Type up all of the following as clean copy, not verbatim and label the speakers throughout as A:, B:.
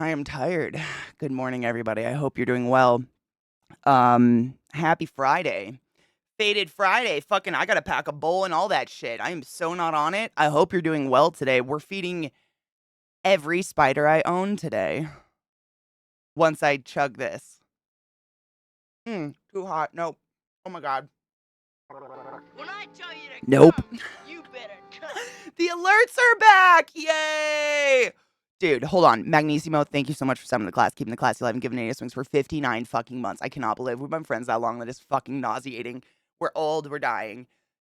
A: I am tired. Good morning, everybody. I hope you're doing well. Happy Friday. Faded Friday. Fucking, I gotta pack a bowl and all that shit. I am so not on it. I hope you're doing well today. We're feeding every spider I own today. Once I chug this. Too hot. Nope. Oh my god.
B: When I tell you to
A: Nope.
B: come, you better come.
A: The alerts are back! Yay! Dude, hold on. Magnissimo, thank you so much for summoning the class, keeping the class alive, and giving Nate swings for 59 fucking months. I cannot believe we've been friends that long. That is fucking nauseating. We're old, we're dying.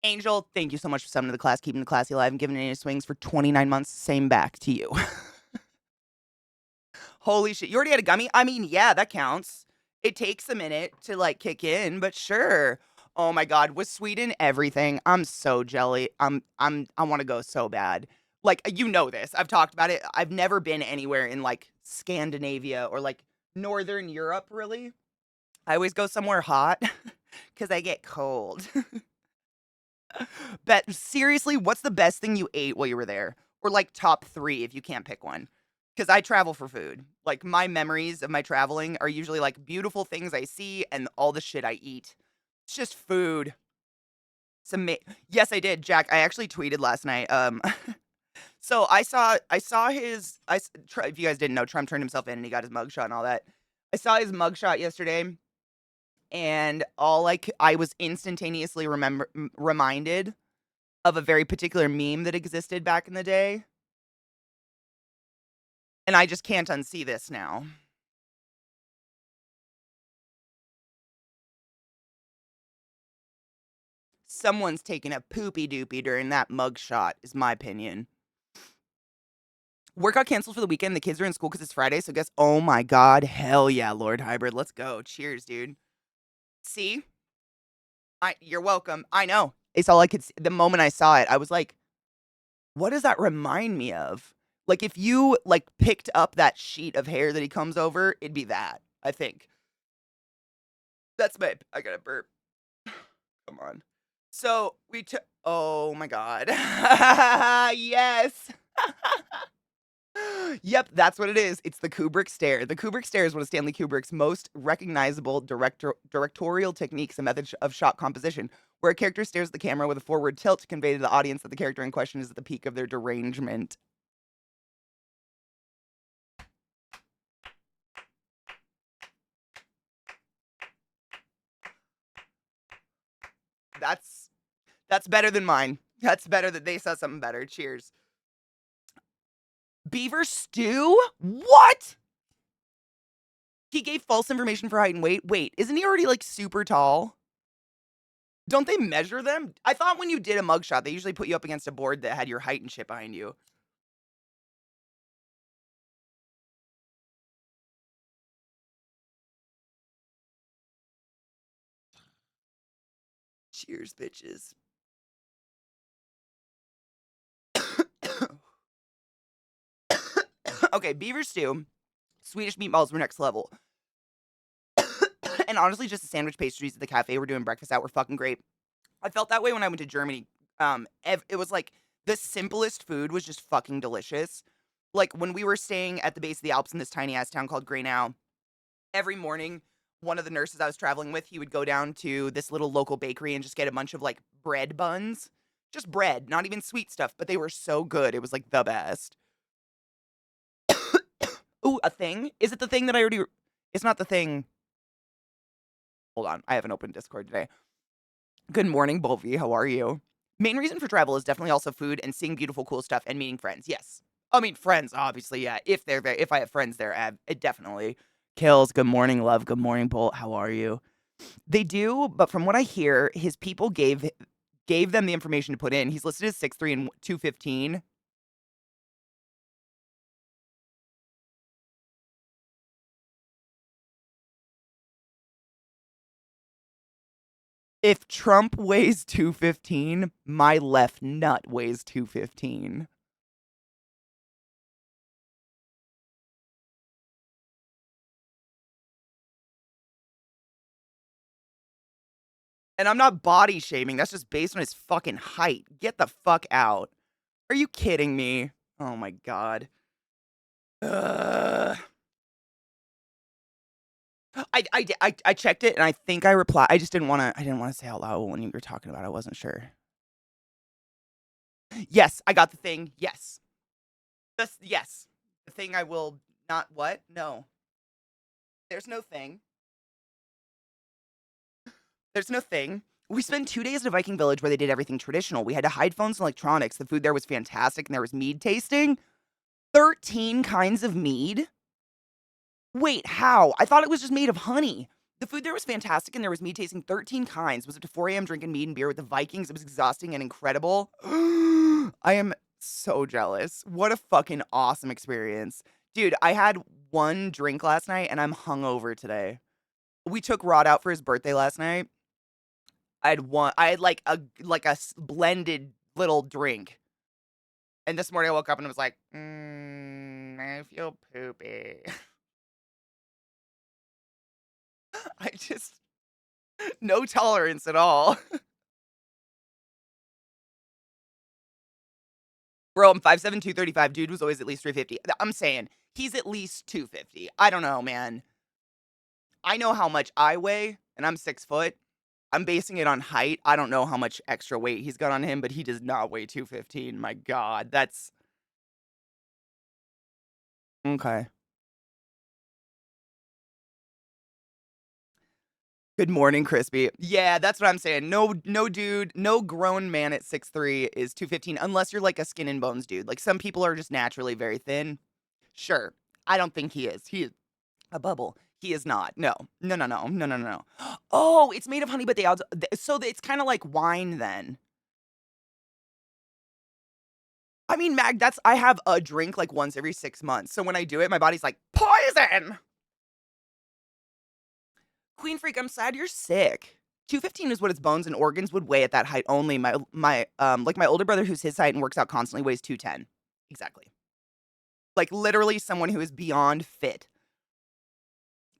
A: Angel, thank you so much for summoning the class, keeping the class alive, and giving Nate swings for 29 months. Same back to you. Holy shit. You already had a gummy? I mean, yeah, that counts. It takes a minute to like kick in, but sure. Oh my god, was Sweden everything? I'm so jelly. I want to go so bad. Like you know this. I've talked about it. I've never been anywhere in like Scandinavia or like Northern Europe really. I always go somewhere hot cuz I get cold. But seriously, what's the best thing you ate while you were there? Or like top 3 if you can't pick one? Cuz I travel for food. Like my memories of my traveling are usually like beautiful things I see and all the shit I eat. It's just food. Yes, I did, Jack. I actually tweeted last night. So I saw his if you guys didn't know, Trump turned himself in and he got his mugshot and all that. I saw his mugshot yesterday, and all like I was instantaneously reminded of a very particular meme that existed back in the day, and I just can't unsee this now. Someone's taking a poopy doopy during that mugshot, is my opinion. Work got canceled for the weekend. The kids are in school because it's Friday. So guess, oh my god, hell yeah, Lord Hybrid, let's go. Cheers, dude. See, you're welcome. I know. It's all I could see. The moment I saw it, I was like, what does that remind me of? Like if you like picked up that sheet of hair that he comes over, it'd be that. I think that's my. I gotta burp. Come on. So we took. Oh my god. Yes. Yep, that's what it is. It's the Kubrick stare. The Kubrick stare is one of Stanley Kubrick's most recognizable directorial techniques and methods of shot composition, where a character stares at the camera with a forward tilt to convey to the audience that the character in question is at the peak of their derangement. That's that's better than mine. That's better that they said something better. Cheers. Beaver stew? What? He gave false information for height and weight. Wait, isn't he already like super tall? Don't they measure them? I thought when you did a mugshot, they usually put you up against a board that had your height and shit behind you. Cheers, bitches. Okay, beaver stew. Swedish meatballs were next level. And honestly, just the sandwich pastries at the cafe we're doing breakfast at were fucking great. I felt that way when I went to Germany. It was like the simplest food was just fucking delicious. Like when we were staying at the base of the Alps in this tiny ass town called Greinau, every morning, one of the nurses I was traveling with, he would go down to this little local bakery and just get a bunch of like bread buns. Just bread, not even sweet stuff, but they were so good. It was like the best. Ooh, a thing? Is it the thing that I already. It's not the thing. Hold on. I haven't opened Discord today. Good morning, Bolvi. How are you? Main reason for travel is definitely also food and seeing beautiful, cool stuff and meeting friends. Yes. I mean, friends, obviously, yeah. If they're there, if I have friends there, it definitely kills. Good morning, love. Good morning, Bolt. How are you? They do, but from what I hear, his people gave them the information to put in. He's listed as 6'3" and 215. If Trump weighs 215, my left nut weighs 215. And I'm not body shaming. That's just based on his fucking height. Get the fuck out. Are you kidding me? Oh my god. Ugh. I checked it and I think I replied. I just didn't want to say out loud when you were talking about it. I wasn't sure. Yes, I got the thing. Yes. Yes. The thing I will not what? No. There's no thing. There's no thing. We spent 2 days at a Viking village where they did everything traditional. We had to hide phones and electronics. The food there was fantastic and there was mead tasting. 13 kinds of mead? Wait, how? I thought it was just made of honey. The food there was fantastic and there was mead tasting 13 kinds. Was up to 4 a.m. drinking mead and beer with the Vikings. It was exhausting and incredible. I am so jealous. What a fucking awesome experience. Dude, I had one drink last night and I'm hungover today. We took Rod out for his birthday last night. I had like a blended little drink. And this morning I woke up and I was like, I feel poopy. I just, no tolerance at all. Bro, I'm 5'7", 235. Dude was always at least 350. I'm saying he's at least 250. I don't know, man. I know how much I weigh, and I'm 6 foot. I'm basing it on height. I don't know how much extra weight he's got on him, but he does not weigh 215. My God, that's okay. Good morning, Crispy. Yeah, that's what I'm saying. No dude, no grown man at 6'3" is 215 unless you're like a skin and bones dude. Like some people are just naturally very thin. Sure. I don't think he is. He is a bubble. He is not. No. No, no, no. No, no, no. No. Oh, it's made of honey, but they also so it's kind of like wine then. I mean, Mag, that's I have a drink like once every 6 months. So when I do it, my body's like, poison. Queen Freak, I'm sad you're sick. 215 is what its bones and organs would weigh at that height only. My older brother who's his height and works out constantly weighs 210. Exactly. Like literally someone who is beyond fit.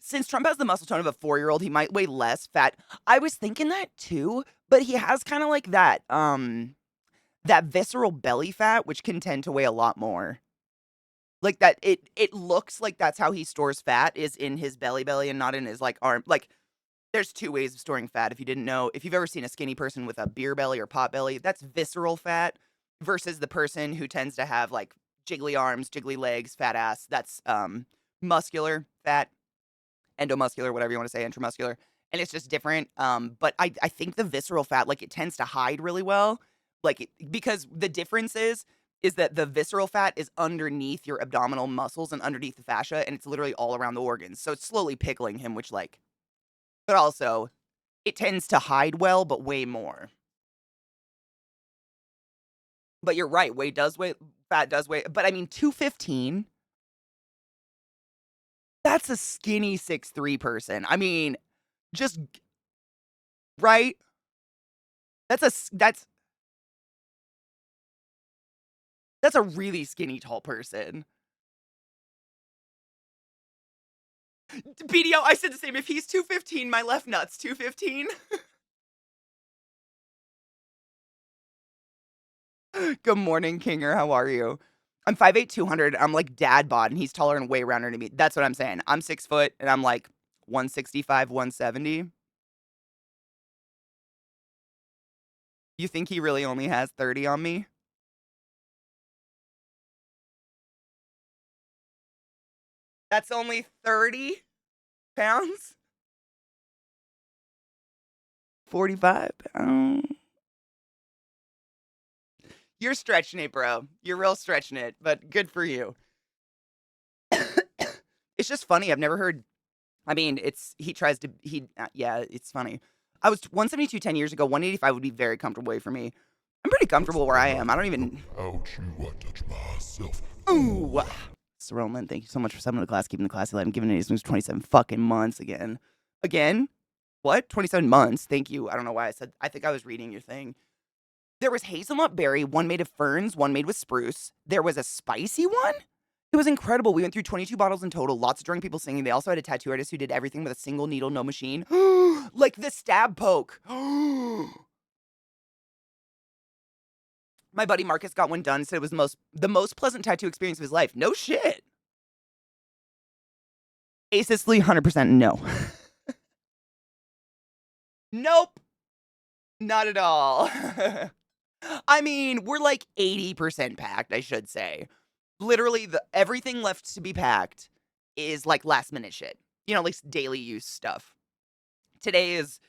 A: Since Trump has the muscle tone of a 4-year-old, he might weigh less fat. I was thinking that too, but he has kind of like that visceral belly fat which can tend to weigh a lot more. Like that it looks like that's how he stores fat is in his belly and not in his like arm. Like there's 2 ways of storing fat if you didn't know. If you've ever seen a skinny person with a beer belly or pot belly, that's visceral fat versus the person who tends to have like jiggly arms, jiggly legs, fat ass. That's muscular fat, endomuscular, whatever you want to say, intramuscular. And it's just different. But I think the visceral fat, like it tends to hide really well. Because the difference is that the visceral fat is underneath your abdominal muscles and underneath the fascia, and it's literally all around the organs. So it's slowly pickling him, which like, but also it tends to hide well, but way more. But you're right, fat does weigh, but I mean 215, that's a skinny 6'3" person. I mean, just right? That's a really skinny tall person. BDO, I said the same. If he's 215, my left nut's 215. Good morning, Kinger. How are you? I'm 5'8", 200. I'm like dad bod, and he's taller and way rounder than me. That's what I'm saying. I'm 6 foot, and I'm like 165, 170. You think he really only has 30 on me? That's only 30 pounds? 45 pounds? You're stretching it, bro. You're real stretching it, but good for you. It's just funny. I've never heard. I mean, yeah, it's funny. I was 172 10 years ago. 185 would be very comfortable weight for me. I'm pretty comfortable where I am. I don't even.
C: Ouch, you touch myself.
A: Ooh. Roland, thank you so much for summing the class, keeping the class alive, and giving it his 27 fucking months again. Again? What? 27 months? Thank you. I don't know why I think I was reading your thing. There was hazelnut berry, one made of ferns, one made with spruce. There was a spicy one? It was incredible. We went through 22 bottles in total, lots of drunk people singing. They also had a tattoo artist who did everything with a single needle, no machine. Like the stab poke. My buddy Marcus got one done, said it was the most pleasant tattoo experience of his life. No shit. Asisly, 100% no. Nope, not at all. I mean, we're like 80% packed, I should say. Literally, everything left to be packed is like last minute shit. You know, like daily use stuff. Today is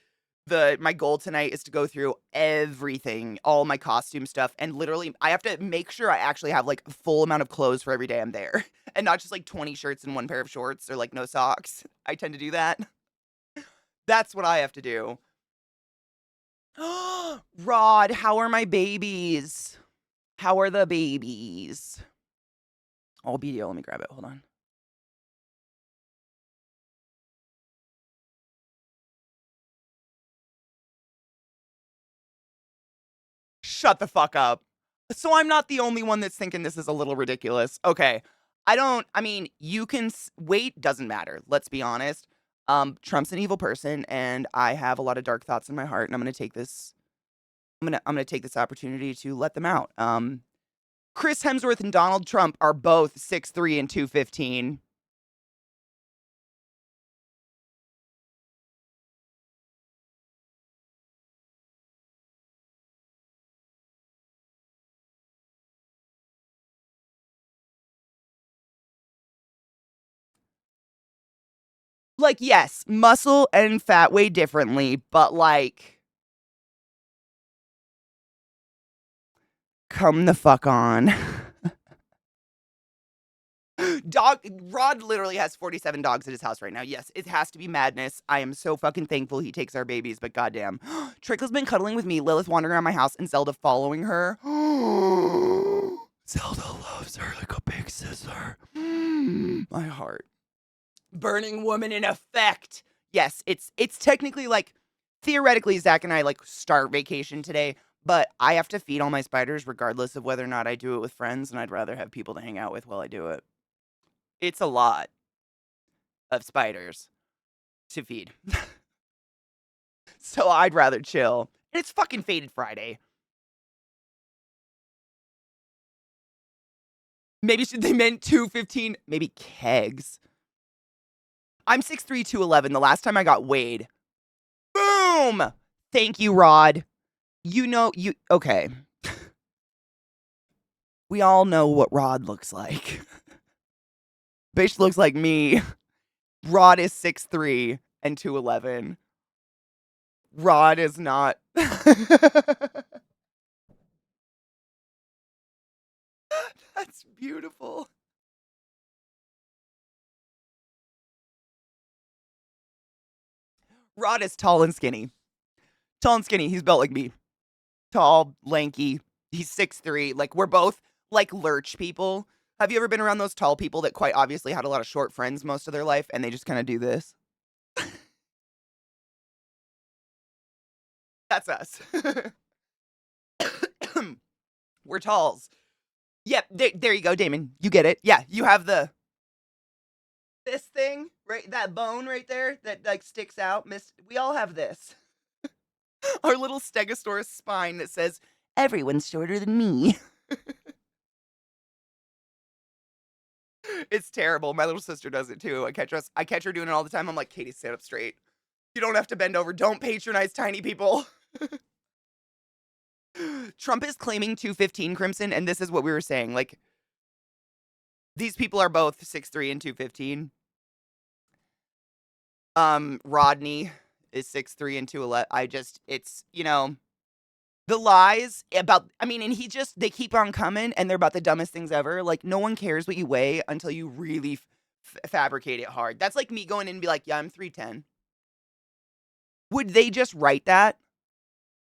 A: my goal tonight is to go through everything, all my costume stuff, and literally I have to make sure I actually have like a full amount of clothes for every day I'm there. And not just like 20 shirts and one pair of shorts or like no socks. I tend to do that. That's what I have to do. Rod, how are my babies? How are the babies? Oh, BDO, let me grab it. Hold on. Shut the fuck up. So I'm not the only one that's thinking this is a little ridiculous. Okay. I mean, you can wait, doesn't matter. Let's be honest. Trump's an evil person and I have a lot of dark thoughts in my heart and I'm going to take this I'm going to take this opportunity to let them out. Chris Hemsworth and Donald Trump are both 6'3" and 215. Like, yes, muscle and fat weigh differently, but like, come the fuck on. Rod literally has 47 dogs at his house right now. Yes, it has to be madness. I am so fucking thankful he takes our babies, but goddamn. Trickle's been cuddling with me, Lilith wandering around my house, and Zelda following her. Zelda loves her like a big sister. My heart. Burning woman in effect. Yes, it's technically like theoretically Zach and I like start vacation today, but I have to feed all my spiders regardless of whether or not I do it with friends, and I'd rather have people to hang out with while I do it. It's a lot of spiders to feed. So I'd rather chill. And it's fucking Faded Friday. Maybe they meant 215, maybe kegs. I'm 6'3", 211. The last time I got weighed. Boom! Thank you, Rod. Okay. We all know what Rod looks like. Bitch looks like me. Rod is 6'3" and 211. Rod is not. That's beautiful. Rod is tall and skinny. Tall and skinny. He's built like me. Tall, lanky. He's 6'3". Like, we're both like lurch people. Have you ever been around those tall people that quite obviously had a lot of short friends most of their life and they just kind of do this? That's us. We're talls. Yep, there you go, Damon. You get it. Yeah, you have this thing, right? That bone right there that like sticks out. We all have this. Our little stegosaurus spine that says, everyone's shorter than me. It's terrible. My little sister does it too. I catch her doing it all the time. I'm like, Katie, sit up straight. You don't have to bend over. Don't patronize tiny people. Trump is claiming 215, Crimson, and this is what we were saying. Like, these people are both 6'3" and 215. Rodney is 6'3" and 211. It's, the lies about, I mean, and they keep on coming and they're about the dumbest things ever. Like, no one cares what you weigh until you really fabricate it hard. That's like me going in and be like, yeah, I'm 310. Would they just write that?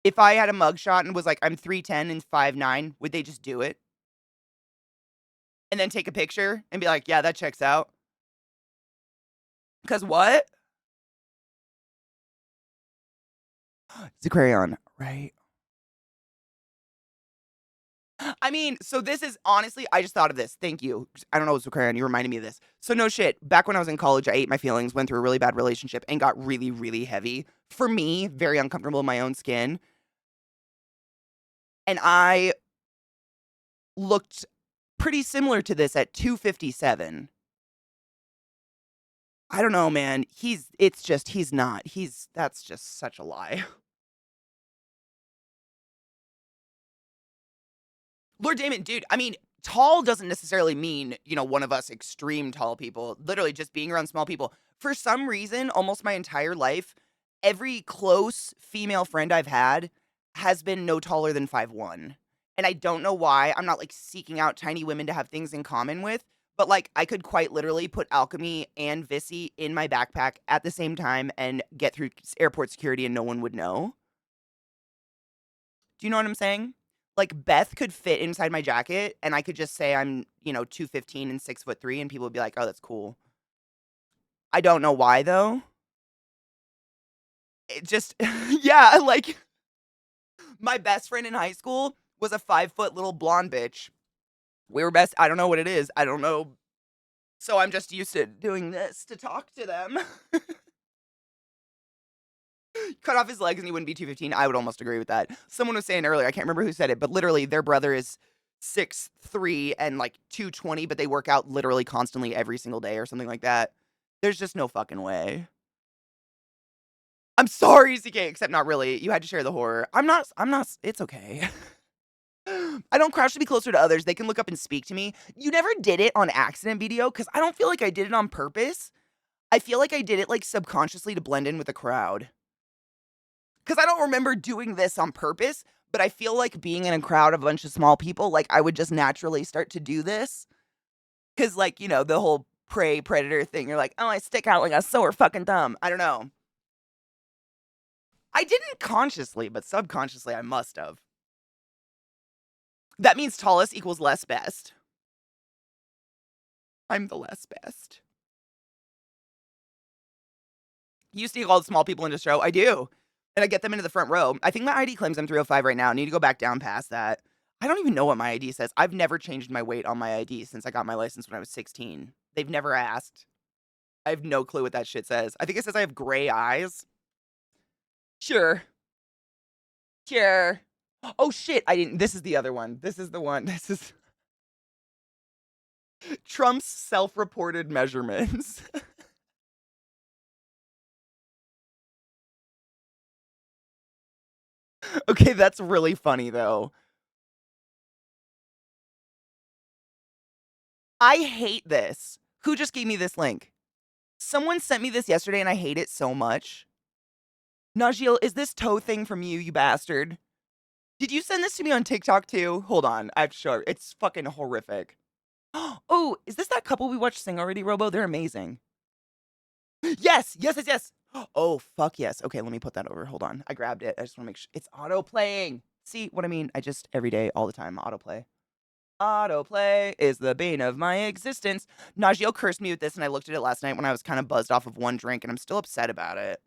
A: If I had a mugshot and was like, I'm 310 and 5'9", would they just do it? And then take a picture and be like, yeah, that checks out. Because what? It's a crayon, right? I mean, so this is honestly, I just thought of this. Thank you. I don't know what's a crayon. You reminded me of this. So no shit. Back when I was in college, I ate my feelings, went through a really bad relationship, and got really, really heavy. For me, very uncomfortable in my own skin. And I looked pretty similar to this at 257. I don't know, man. He's not. That's just such a lie. Lord Damon, dude, I mean, tall doesn't necessarily mean, one of us extreme tall people. Literally just being around small people. For some reason, almost my entire life, every close female friend I've had has been no taller than 5'1". And I don't know why. I'm not like seeking out tiny women to have things in common with, but like I could quite literally put Alchemy and Vissy in my backpack at the same time and get through airport security and no one would know. Do you know what I'm saying? Like Beth could fit inside my jacket and I could just say I'm, 215 and 6'3" and people would be like, "Oh, that's cool." I don't know why though. It just yeah, like my best friend in high school was a 5 foot little blonde bitch. We were best. I don't know what it is. I don't know. So I'm just used to doing this to talk to them. Cut off his legs and he wouldn't be 215. I would almost agree with that. Someone was saying earlier, I can't remember who said it, but literally their brother is 6'3" and like 220, but they work out literally constantly every single day or something like that. There's just no fucking way. I'm sorry, CK, except not really. You had to share the horror. I'm not, it's okay. I don't crouch to be closer to others. They can look up and speak to me. You never did it on accident, video, because I don't feel like I did it on purpose. I feel like I did it like subconsciously to blend in with the crowd. Because I don't remember doing this on purpose, but I feel like being in a crowd of a bunch of small people, like I would just naturally start to do this. Because, like, the whole prey predator thing, you're like, oh, I stick out like a sore fucking thumb. I don't know. I didn't consciously, but subconsciously I must have. That means tallest equals less best. I'm the less best. You used to take all the small people into the show. I do. And I get them into the front row. I think my ID claims I'm 305 right now. I need to go back down past that. I don't even know what my ID says. I've never changed my weight on my ID since I got my license when I was 16. They've never asked. I have no clue what that shit says. I think it says I have gray eyes. Sure. Sure. Oh shit, I didn't. This is the other one. This is the one. This is Trump's self-reported measurements. Okay, that's really funny though. I hate this. Who just gave me this link? Someone sent me this yesterday and I hate it so much. Najil, is this toe thing from you, you bastard? Did you send this to me on TikTok too? Hold on, I have to show her. It's fucking horrific. Oh, is this that couple we watched sing already, Robo? They're amazing. Yes, yes, yes, yes. Oh, fuck yes. Okay, let me put that over. Hold on. I grabbed it. I just want to make sure it's auto playing. See what I mean? I just every day, all the time, autoplay. Autoplay is the bane of my existence. Najio cursed me with this, and I looked at it last night when I was kind of buzzed off of one drink, and I'm still upset about it.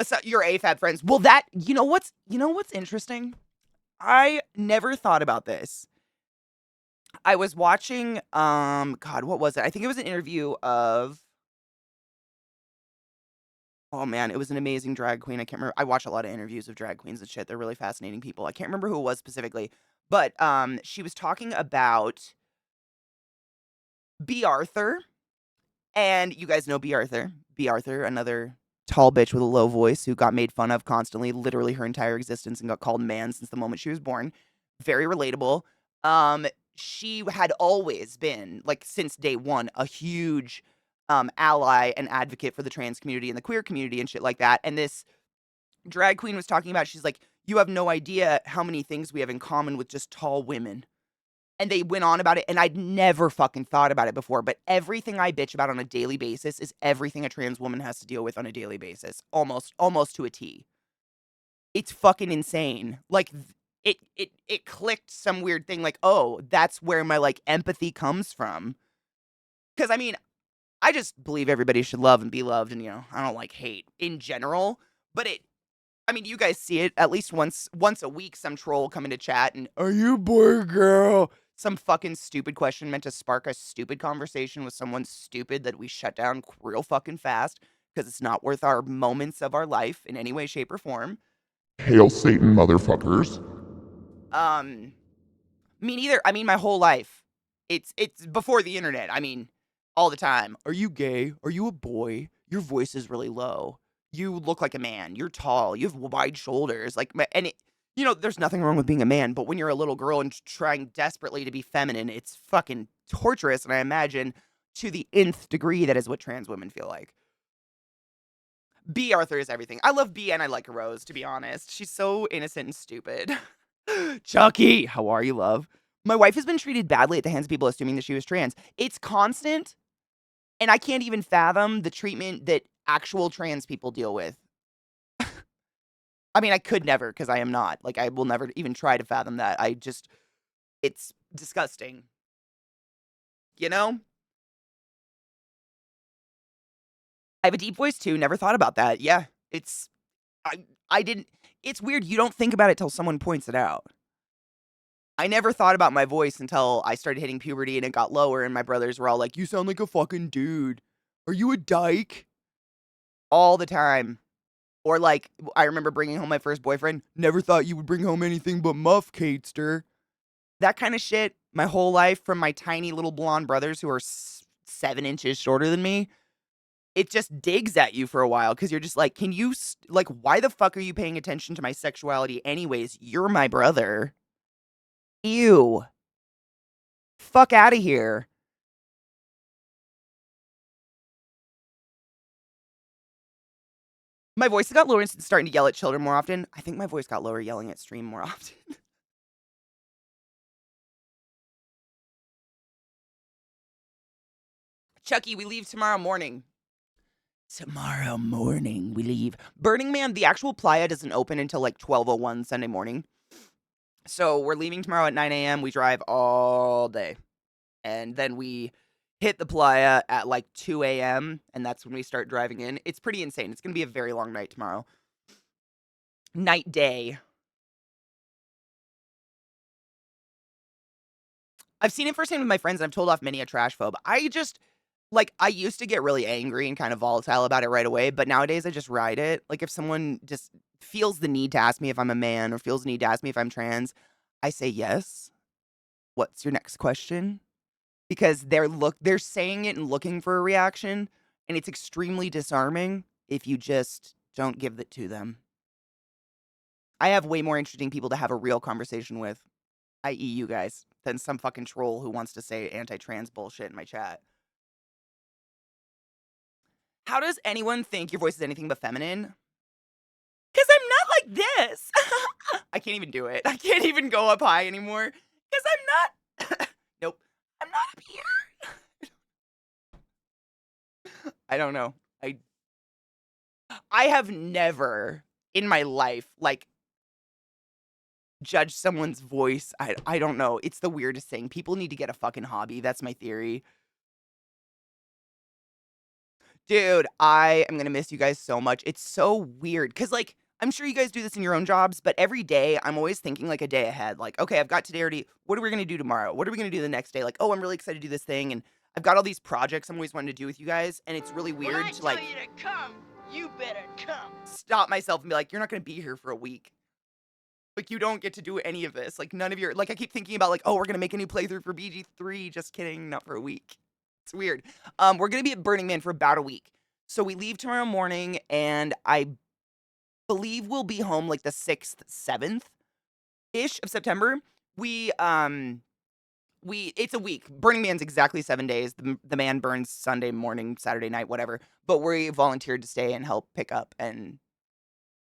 A: So, your AFAB friends. Well, you know what's interesting? I never thought about this. I was watching, God, what was it? I think it was an interview of. Oh man, it was an amazing drag queen. I can't remember. I watch a lot of interviews of drag queens and shit. They're really fascinating people. I can't remember who it was specifically, but she was talking about B. Arthur, and you guys know B. Arthur. B. Arthur, another tall bitch with a low voice who got made fun of constantly, literally her entire existence, and got called man since the moment she was born. Very relatable. She had always been, like, since day one, a huge ally and advocate for the trans community and the queer community and shit like that. And this drag queen was talking about, she's like, you have no idea how many things we have in common with just tall women. And they went on about it, and I'd never fucking thought about it before, but everything I bitch about on a daily basis is everything a trans woman has to deal with on a daily basis, almost to a T. It's fucking insane. Like, it clicked some weird thing, like, oh, that's where my, like, empathy comes from. Because, I mean, I just believe everybody should love and be loved, and, I don't like hate in general, but I mean, you guys see it at least once a week, some troll come into chat and, are you boy or girl? Some fucking stupid question meant to spark a stupid conversation with someone stupid that we shut down real fucking fast because it's not worth our moments of our life in any way, shape, or form.
C: Hail Satan, motherfuckers.
A: Um, Me neither. I mean, my whole life. It's before the internet. I mean, all the time. Are you gay? Are you a boy? Your voice is really low. You look like a man. You're tall. You have wide shoulders. Like, and it, there's nothing wrong with being a man, but when you're a little girl and trying desperately to be feminine, it's fucking torturous. And I imagine to the nth degree, that is what trans women feel like. B. Arthur is everything. I love B and I like Rose, to be honest. She's so innocent and stupid. Chucky, how are you, love? My wife has been treated badly at the hands of people assuming that she was trans. It's constant, and I can't even fathom the treatment that actual trans people deal with. I mean, I could never, because I am not. Like, I will never even try to fathom that. It's disgusting. You know? I have a deep voice too. Never thought about that. Yeah, I didn't. It's weird. You don't think about it till someone points it out. I never thought about my voice until I started hitting puberty and it got lower, and my brothers were all like, "You sound like a fucking dude. Are you a dyke?" All the time. Or like, I remember bringing home my first boyfriend. Never thought you would bring home anything but muff, Catester. That kind of shit. My whole life, from my tiny little blonde brothers who are 7 inches shorter than me. It just digs at you for a while because you're just like, can you, like, why the fuck are you paying attention to my sexuality anyways? You're my brother. Ew. Fuck out of here. My voice got lower and starting to yell at children more often. I think my voice got lower yelling at stream more often. Chucky, we leave tomorrow morning. Tomorrow morning we leave. Burning Man, the actual playa doesn't open until like 12:01 Sunday morning. So we're leaving tomorrow at 9 a.m. We drive all day. And then we hit the playa at like 2 a.m. And that's when we start driving in. It's pretty insane. It's going to be a very long night tomorrow. Night day. I've seen it firsthand with my friends, and I've told off many a trash phobe. I used to get really angry and kind of volatile about it right away, but nowadays I just ride it. Like, if someone just feels the need to ask me if I'm a man or feels the need to ask me if I'm trans, I say yes. What's your next question? Because they're saying it and looking for a reaction, and it's extremely disarming if you just don't give it to them. I have way more interesting people to have a real conversation with, i.e. you guys, than some fucking troll who wants to say anti-trans bullshit in my chat. How does anyone think your voice is anything but feminine? Because I'm not like this. I can't even do it. I can't even go up high anymore. Because I'm not. Nope. I'm not up here. I don't know. I have never in my life, like, judged someone's voice. I don't know. It's the weirdest thing. People need to get a fucking hobby. That's my theory. Dude, I am gonna miss you guys so much. It's so weird because, like, I'm sure you guys do this in your own jobs, but every day I'm always thinking like a day ahead. Like, okay, I've got today already. What are we gonna do tomorrow? What are we gonna do the next day? Like, oh, I'm really excited to do this thing, and I've got all these projects I'm always wanting to do with you guys, and it's really
B: When I
A: weird to
B: tell
A: like
B: you to come, you better come.
A: stop myself and be like, you're not gonna be here for a week. Like, you don't get to do any of this. Like, none of your, like, I keep thinking about like, oh, we're gonna make a new playthrough for BG3. Just kidding, not for a week. It's weird. We're gonna be at Burning Man for about a week. So we leave tomorrow morning, and I believe we'll be home like the 6th, 7th-ish of September. It's a week. Burning Man's exactly 7 days. The man burns Sunday morning, Saturday night, whatever. But we volunteered to stay and help pick up and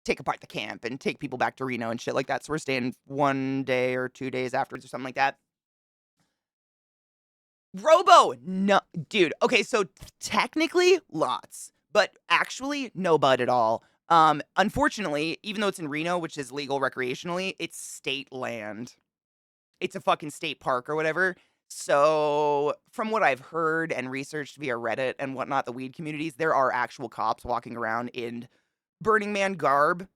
A: take apart the camp and take people back to Reno and shit like that. So we're staying 1 day or 2 days afterwards or something like that. Robo, no, dude. Okay, so technically lots, but actually no bud at all. Unfortunately, even though it's in Reno, which is legal recreationally, it's state land. It's a fucking state park or whatever. So, from what I've heard and researched via Reddit and whatnot, the weed communities, there are actual cops walking around in Burning Man garb,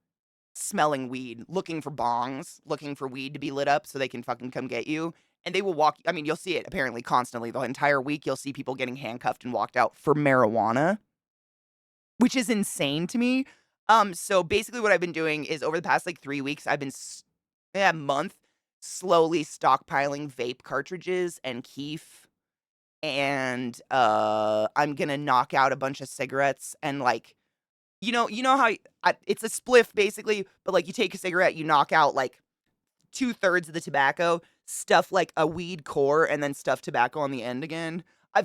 A: smelling weed, looking for bongs, looking for weed to be lit up so they can fucking come get you. And they will walk, I mean, you'll see it apparently constantly. The entire week, you'll see people getting handcuffed and walked out for marijuana, which is insane to me. So basically what I've been doing is over the past like 3 weeks, I've been, month, slowly stockpiling vape cartridges and keef, and I'm gonna knock out a bunch of cigarettes and like you know how it's a spliff basically, but like you take a cigarette, you knock out like 2/3 of the tobacco, stuff like a weed core, and then stuff tobacco on the end again. I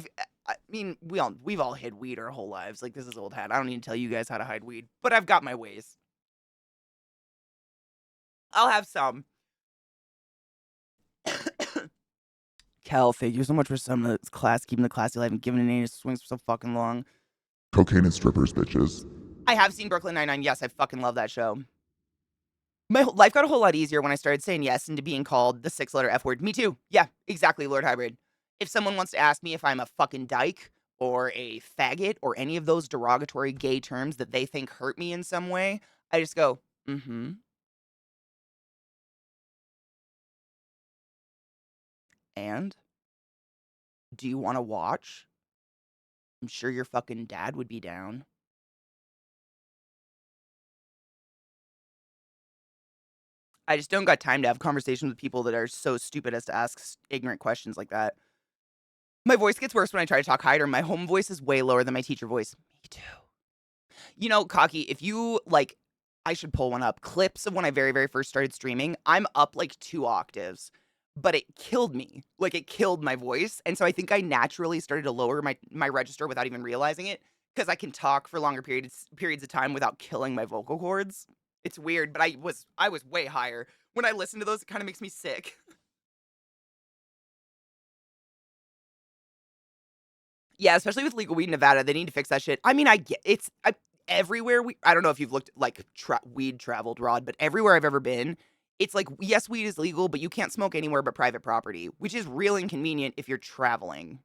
A: mean, we've all hid weed our whole lives. Like this is old hat. I don't need to tell you guys how to hide weed, but I've got my ways. I'll have some. Kel, thank you so much for some of this class, keeping the classy alive and giving an A swings for so fucking long.
C: Cocaine and strippers, bitches.
A: I have seen Brooklyn Nine-Nine. Yes, I fucking love that show. My life got a whole lot easier when I started saying yes into being called the 6-letter F word. Me too. Yeah, exactly, Lord Hybrid. If someone wants to ask me if I'm a fucking dyke or a faggot or any of those derogatory gay terms that they think hurt me in some way, I just go, mm-hmm. And? Do you want to watch? I'm sure your fucking dad would be down. I just don't got time to have conversations with people that are so stupid as to ask ignorant questions like that. My voice gets worse when I try to talk higher. My home voice is way lower than my teacher voice. Me too. You know, Cocky, if you like, I should pull one up. Clips of when I very, very first started streaming, I'm up like 2 octaves, but it killed me. Like it killed my voice. And so I think I naturally started to lower my register without even realizing it because I can talk for longer periods of time without killing my vocal cords. It's weird, but I was way higher. When I listen to those, it kind of makes me sick. Yeah, especially with legal weed in Nevada, they need to fix that shit. I mean, I get everywhere I don't know if you've looked like weed traveled, Rod, but everywhere I've ever been, it's like yes, weed is legal, but you can't smoke anywhere but private property, which is real inconvenient if you're traveling.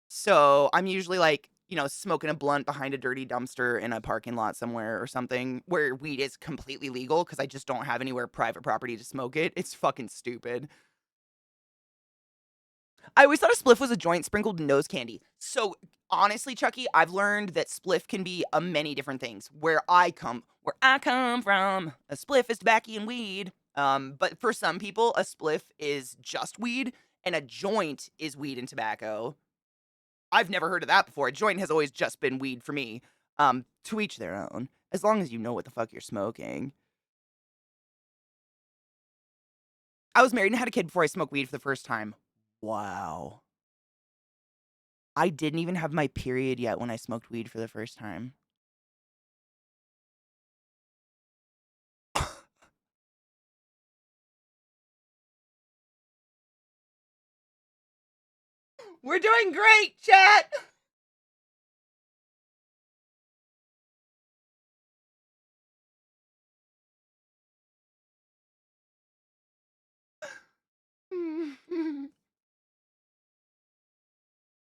A: So I'm usually like, smoking a blunt behind a dirty dumpster in a parking lot somewhere or something where weed is completely legal because I just don't have anywhere private property to smoke it. It's fucking stupid. I always thought a spliff was a joint sprinkled in nose candy. So honestly, Chucky, I've learned that spliff can be a many different things. Where I come from, a spliff is tobacco and weed. But for some people, a spliff is just weed, and a joint is weed and tobacco. I've never heard of that before. A joint has always just been weed for me. To each their own. As long as you know what the fuck you're smoking. I was married and had a kid before I smoked weed for the first time. Wow. I didn't even have my period yet when I smoked weed for the first time. We're doing great, chat!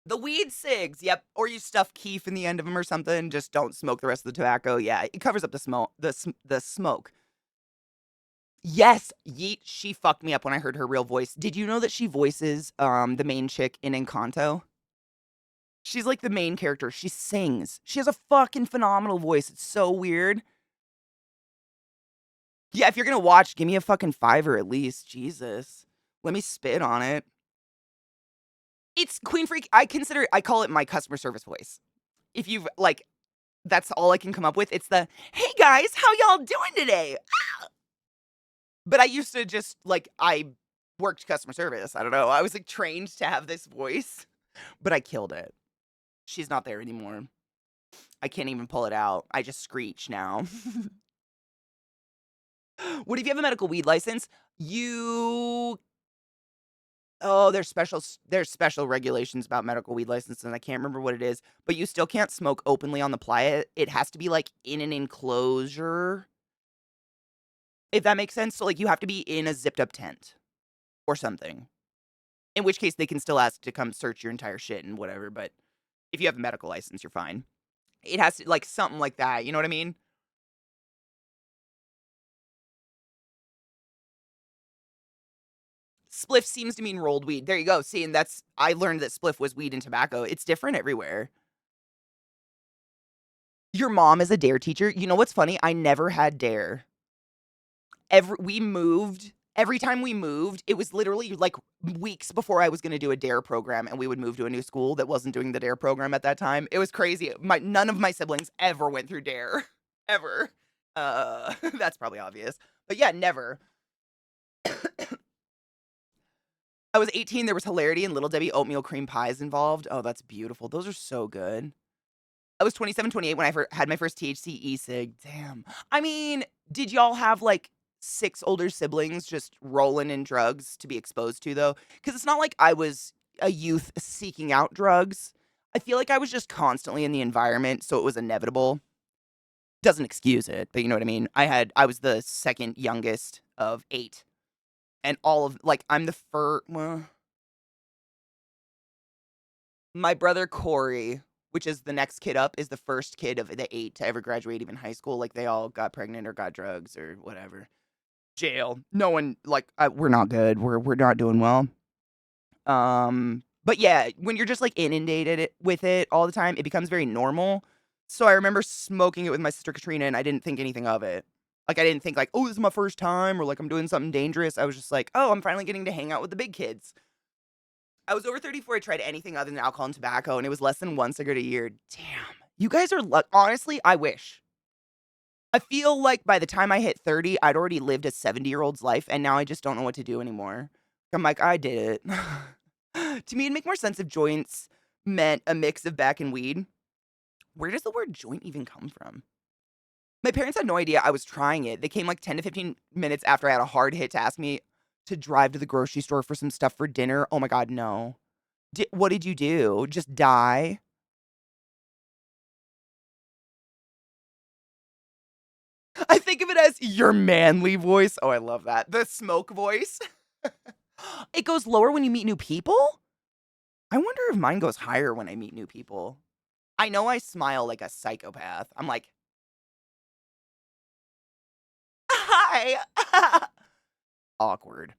A: The weed cigs, yep. Or you stuff keef in the end of them or something. Just don't smoke the rest of the tobacco. Yeah, it covers up the smoke. The smoke. Yes, Yeet. She fucked me up when I heard her real voice. Did you know that she voices the main chick in Encanto? She's like the main character. She sings. She has a fucking phenomenal voice. It's so weird. Yeah, if you're gonna watch, give me a fucking 5 at least. Jesus. Let me spit on it. It's Queen Freak. I call it my customer service voice. If you've like, that's all I can come up with. It's the, hey guys, how y'all doing today? Ah! But I used to just like, I worked customer service. I don't know. I was like trained to have this voice, but I killed it. She's not there anymore. I can't even pull it out. I just screech now. What if you have a medical weed license? You Oh, there's special regulations about medical weed license, and I can't remember what it is, but you still can't smoke openly on the playa. It has to be, like, in an enclosure, if that makes sense. So, like, you have to be in a zipped up tent or something, in which case they can still ask to come search your entire shit and whatever, but if you have a medical license, you're fine. It has to like, something like that, you know what I mean? Spliff seems to mean rolled weed. There you go. See, and I learned that spliff was weed and tobacco. It's different everywhere. Your mom is a dare teacher? You know what's funny? I never had dare. every time we moved, it was literally like weeks before I was going to do a DARE program and we would move to a new school that wasn't doing the DARE program at that time. It was crazy. None of my siblings ever went through DARE ever. That's probably obvious. But yeah, never. I was 18, there was hilarity and Little Debbie oatmeal cream pies involved. Oh, that's beautiful. Those are so good. I was 27, 28 when I had my first THC e-cig. Damn. I mean, did y'all have like 6 older siblings just rolling in drugs to be exposed to though? Because it's not like I was a youth seeking out drugs. I feel like I was just constantly in the environment, so it was inevitable. Doesn't excuse it, but you know what I mean? I was the second youngest of 8. And all of like I'm the first. Well, my brother Corey, which is the next kid up, is the first kid of the 8 to ever graduate even high school. Like, they all got pregnant or got drugs or whatever. Jail. No one, like, we're not good. We're not doing well. But yeah, when you're just, like, inundated with it all the time, it becomes very normal. So I remember smoking it with my sister Katrina, and I didn't think anything of it. Like, I didn't think, like, oh, this is my first time, or, like, I'm doing something dangerous. I was just like, oh, I'm finally getting to hang out with the big kids. I was over 30 before I tried anything other than alcohol and tobacco, and it was less than 1 cigarette a year. Damn. You guys are honestly, I wish. I feel like by the time I hit 30, I'd already lived a 70-year-old's life, and now I just don't know what to do anymore. I'm like, I did it. To me, it'd make more sense if joints meant a mix of back and weed. Where does the word joint even come from? My parents had no idea I was trying it. They came like 10 to 15 minutes after I had a hard hit to ask me to drive to the grocery store for some stuff for dinner. Oh my God, no. What did you do? Just die? I think of it as your manly voice. Oh, I love that. The smoke voice. It goes lower when you meet new people? I wonder if mine goes higher when I meet new people. I know I smile like a psychopath. I'm like, hi. Awkward.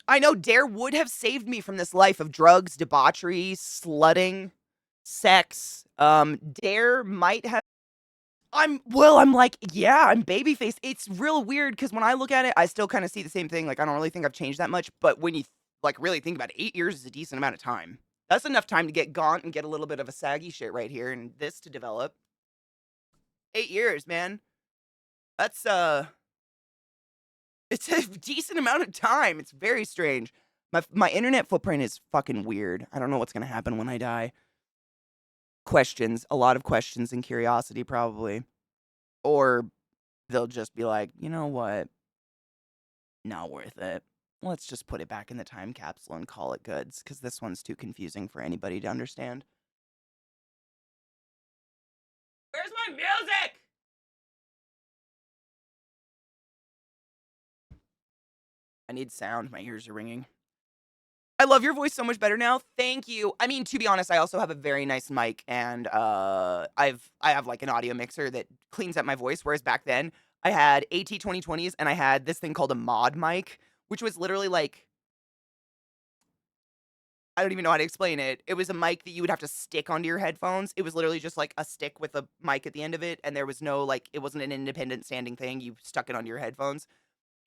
A: I know Dare would have saved me from this life of drugs, debauchery, slutting, sex. Dare might have. I'm like, yeah, I'm babyface. It's real weird because when I look at it, I still kind of see the same thing. Like, I don't really think I've changed that much. But when you like really think about it, 8 years is a decent amount of time. That's enough time to get gaunt and get a little bit of a saggy shit right here and this to develop. 8 years, man. That's it's a decent amount of time. It's very strange. My internet footprint is fucking weird. I don't know what's gonna happen when I die. Questions, a lot of questions and curiosity probably. Or they'll just be like, "You know what? Not worth it. Let's just put it back in the time capsule and call it goods because this one's too confusing for anybody to understand." Where's my music? I need sound. My ears are ringing. I love your voice so much better now. Thank you. I mean, to be honest, I also have a very nice mic and I have like an audio mixer that cleans up my voice, whereas back then I had AT 2020s and I had this thing called a mod mic, which was literally like I don't even know how to explain it. It was a mic that you would have to stick onto your headphones. It was literally just like a stick with a mic at the end of it, and there was no like it wasn't an independent standing thing. You stuck it onto your headphones.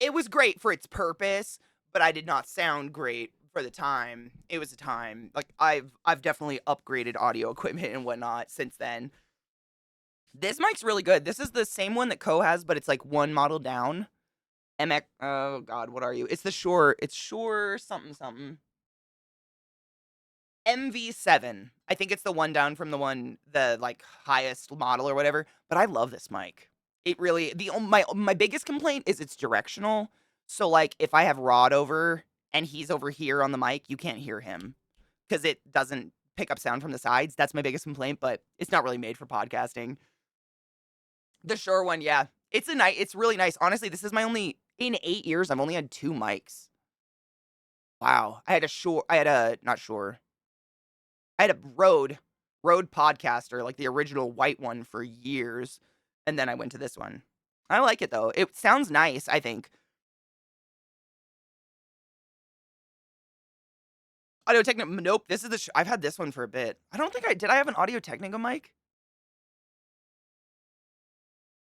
A: It was great for its purpose, but I did not sound great for the time. It was a time. Like I've definitely upgraded audio equipment and whatnot since then. This mic's really good. This is the same one that Co has, but it's like one model down. MX. Oh God, what are you? It's the Shure. It's Shure something something. MV7. I think it's the one down from the like highest model or whatever. But I love this mic. It really my biggest complaint is it's directional. So like if I have Rod over and he's over here on the mic, you can't hear him because it doesn't pick up sound from the sides. That's my biggest complaint, but it's not really made for podcasting. The Shure one, yeah. It's really nice. Honestly, this is my only in 8 years I've only had 2 mics. Wow. I had a not Shure. I had a Rode Podcaster, like the original white one for years, and then I went to this one. I like it though. It sounds nice, I think. Audio Technica, nope. This is I've had this one for a bit. I don't think I have an Audio Technica mic.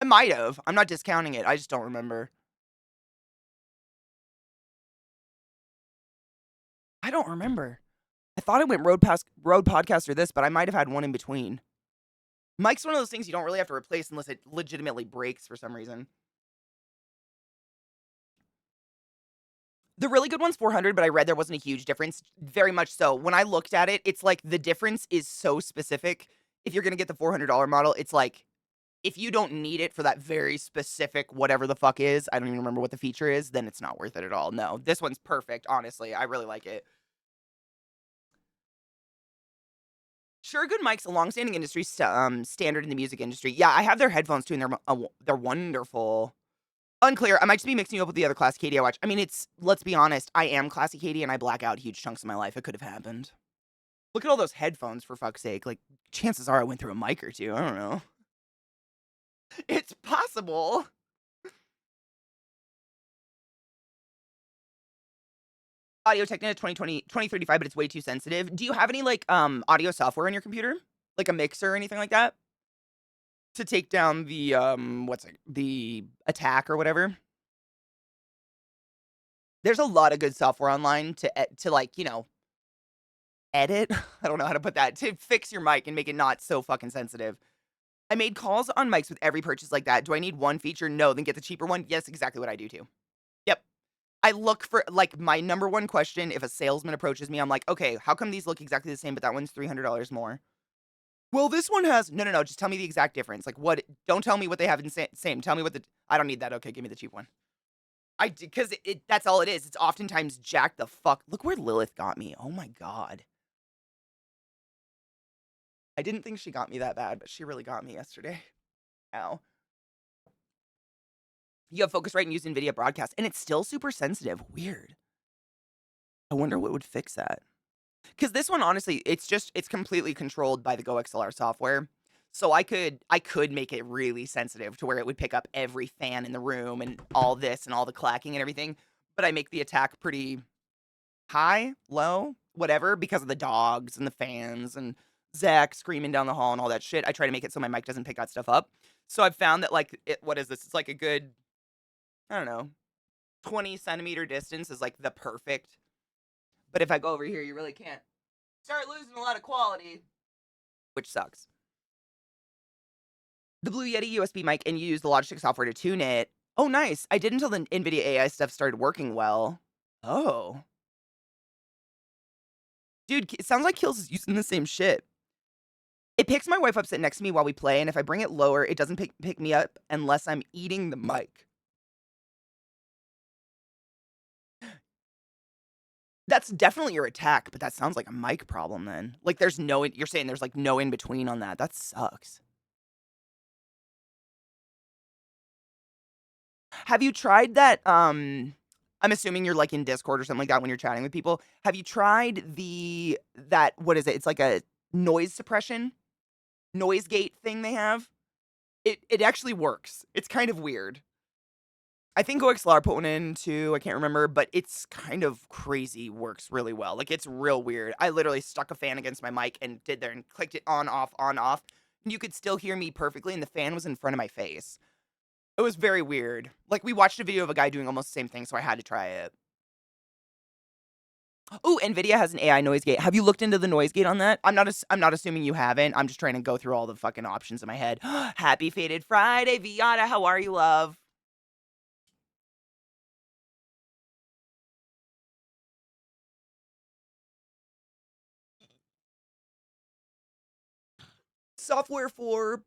A: I might have. I'm not discounting it. I just don't remember. I don't remember. I thought it went Road Podcast or this, but I might have had one in between. Mic's one of those things you don't really have to replace unless it legitimately breaks for some reason. The really good one's 400, but I read there wasn't a huge difference. Very much so. When I looked at it, it's like the difference is so specific. If you're going to get the $400 model, it's like if you don't need it for that very specific whatever the fuck is, I don't even remember what the feature is, then it's not worth it at all. No, this one's perfect, honestly. I really like it. Sure, good mic's a long-standing industry standard in the music industry. Yeah, I have their headphones too, and they're wonderful. Unclear. I might just be mixing you up with the other ClassyKatie I watch. I mean, let's be honest. I am ClassyKatie, and I black out huge chunks of my life. It could have happened. Look at all those headphones, for fuck's sake. Like, chances are I went through a mic or two. I don't know. It's possible. Audio Technica 2035, but it's way too sensitive. Do you have any, like, audio software on your computer? Like a mixer or anything like that? To take down the, the attack or whatever? There's a lot of good software online to like, edit. I don't know how to put that. To fix your mic and make it not so fucking sensitive. I made calls on mics with every purchase like that. Do I need one feature? No. Then get the cheaper one? Yes, exactly what I do too. Yep. I look for, like, my number one question if a salesman approaches me, I'm like, okay, how come these look exactly the same, but that one's $300 more? Well, this one has, no, just tell me the exact difference. Like, what, don't tell me what they have in same. Tell me what I don't need that. Okay, give me the cheap one. Because that's all it is. It's oftentimes jack the fuck. Look where Lilith got me. Oh my God. I didn't think she got me that bad, but she really got me yesterday. Ow. You have Focusrite and use NVIDIA broadcast, and it's still super sensitive. Weird. I wonder what would fix that. Because this one, honestly, it's completely controlled by the GoXLR software. So I could make it really sensitive to where it would pick up every fan in the room and all this and all the clacking and everything. But I make the attack pretty high, low, whatever, because of the dogs and the fans and Zach screaming down the hall and all that shit. I try to make it so my mic doesn't pick that stuff up. So I've found that, like, what is this? It's like a good, I don't know, 20 centimeter distance is like the perfect. But if I go over here, you really can't. Start losing a lot of quality, which sucks. The Blue Yeti USB mic, and you use the Logitech software to tune it. Oh, nice. I did until the NVIDIA AI stuff started working well. Oh. Dude, it sounds like Kills is using the same shit. It picks my wife up sitting next to me while we play, and if I bring it lower, it doesn't pick me up unless I'm eating the mic. That's definitely your attack, but that sounds like a mic problem then. Like, you're saying there's, like, no in between on that. That sucks. Have you tried that, I'm assuming you're, like, in Discord or something like that when you're chatting with people. Have you tried what is it? It's like a noise suppression, noise gate thing they have? It actually works. It's kind of weird. I think OXLR put one in too, I can't remember, but it's kind of crazy, works really well. Like, it's real weird. I literally stuck a fan against my mic and did there and clicked it on, off, and you could still hear me perfectly, and the fan was in front of my face. It was very weird. Like, we watched a video of a guy doing almost the same thing, so I had to try it. Oh, NVIDIA has an AI noise gate. Have you looked into the noise gate on that? I'm not assuming you haven't. I'm just trying to go through all the fucking options in my head. Happy Faded Friday, Viata. How are you, love? Software for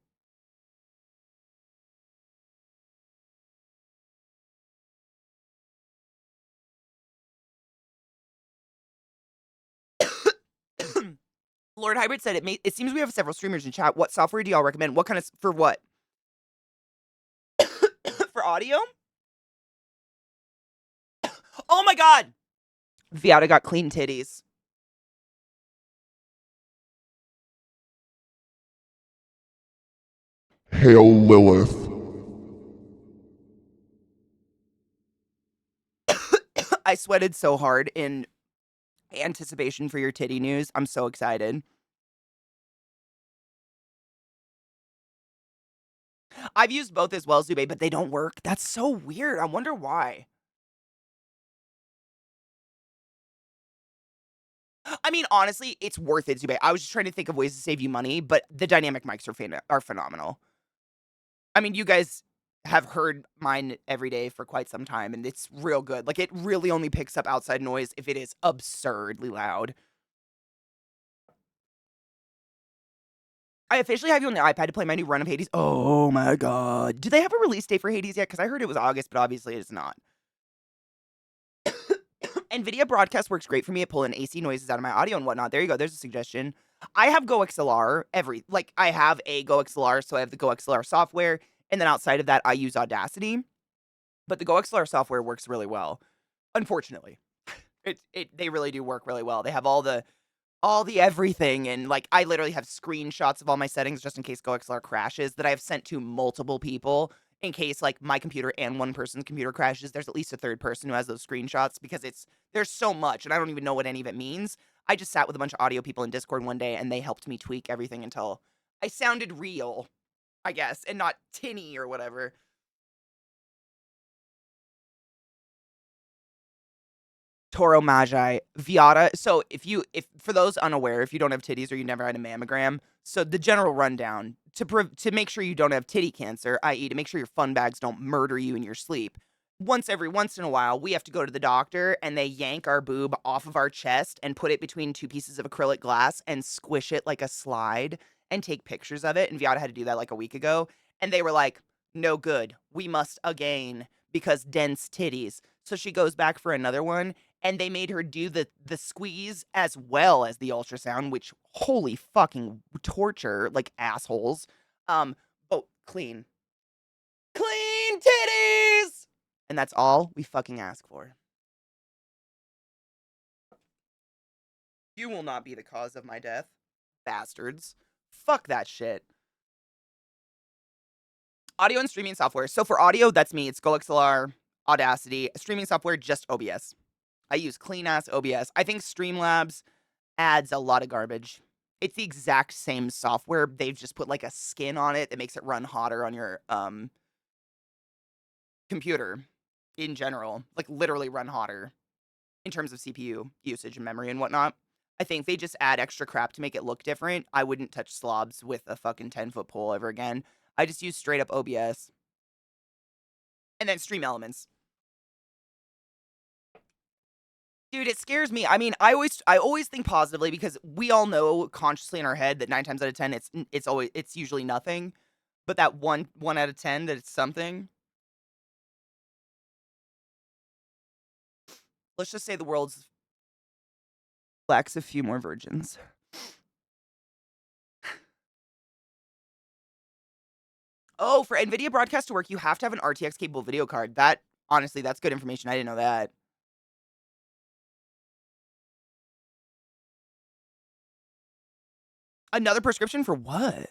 A: Lord Hybrid said it seems we have several streamers in chat. What software do y'all recommend? What kind of for what? For audio? Oh my god! Viata got clean titties.
C: Hail Lilith.
A: I sweated so hard in anticipation for your titty news. I'm so excited. I've used both as well, Zube, but they don't work. That's so weird. I wonder why. I mean, honestly, it's worth it, Zube. I was just trying to think of ways to save you money, but the dynamic mics are phenomenal. I mean, you guys have heard mine every day for quite some time, and it's real good. Like, it really only picks up outside noise if it is absurdly loud. I officially have you on the iPad to play my new run of Hades. Oh my god. Do they have a release date for Hades yet? Because I heard it was August, but obviously it's not. NVIDIA Broadcast works great for me at pulling AC noises out of my audio and whatnot. There you go. There's a suggestion. I have GoXLR I have a GoXLR, so I have the GoXLR software, and then outside of that, I use Audacity. But the GoXLR software works really well. Unfortunately, they really do work really well. They have all the everything, and like I literally have screenshots of all my settings just in case GoXLR crashes that I have sent to multiple people in case like my computer and one person's computer crashes. There's at least a third person who has those screenshots because there's so much and I don't even know what any of it means. I just sat with a bunch of audio people in Discord one day and they helped me tweak everything until I sounded real, I guess, and not tinny or whatever. Toro Magi, Viata. So if for those unaware, if you don't have titties or you never had a mammogram, so the general rundown to make sure you don't have titty cancer, i.e., to make sure your fun bags don't murder you in your sleep. Every once in a while, we have to go to the doctor and they yank our boob off of our chest and put it between two pieces of acrylic glass and squish it like a slide and take pictures of it. And Viata had to do that like a week ago. And they were like, no good. We must again because dense titties. So she goes back for another one and they made her do the squeeze as well as the ultrasound, which holy fucking torture, like assholes. But clean. Clean titties! And that's all we fucking ask for. You will not be the cause of my death, bastards. Fuck that shit. Audio and streaming software. So for audio, that's me. It's GoXLR, Audacity. Streaming software, just OBS. I use clean ass OBS. I think Streamlabs adds a lot of garbage. It's the exact same software. They've just put like a skin on it that makes it run hotter on your computer in general. Like literally run hotter in terms of CPU usage and memory and whatnot. I think they just add extra crap to make it look different. I wouldn't touch slobs with a fucking 10-foot pole ever again. I just use straight up OBS. And then Stream Elements. Dude, it scares me. I mean, I always think positively because we all know consciously in our head that 9 times out of 10 it's usually nothing. But that one out of 10 that it's something. Let's just say the world's lacks a few more virgins. Oh, for NVIDIA Broadcast to work, you have to have an RTX capable video card. Honestly, that's good information. I didn't know that. Another prescription for what?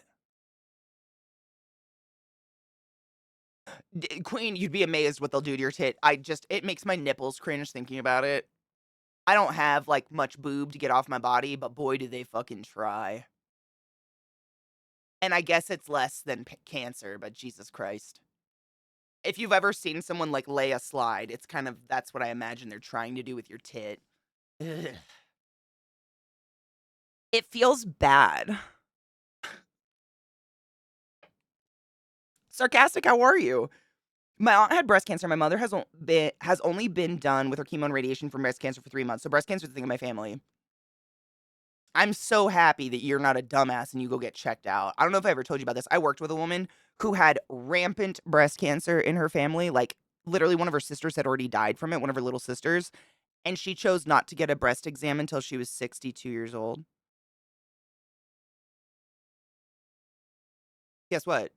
A: Queen, you'd be amazed what they'll do to your tit. It makes my nipples cringe thinking about it. I don't have, like, much boob to get off my body, but boy, do they fucking try. And I guess it's less than cancer, but Jesus Christ. If you've ever seen someone, like, lay a slide, it's kind of, that's what I imagine they're trying to do with your tit. Ugh. It feels bad. Sarcastic, how are you? My aunt had breast cancer. My mother has only been done with her chemo and radiation from breast cancer for 3 months. So breast cancer is the thing in my family. I'm so happy that you're not a dumbass and you go get checked out. I don't know if I ever told you about this. I worked with a woman who had rampant breast cancer in her family. Like, literally, one of her sisters had already died from it, one of her little sisters. And she chose not to get a breast exam until she was 62 years old. Guess what?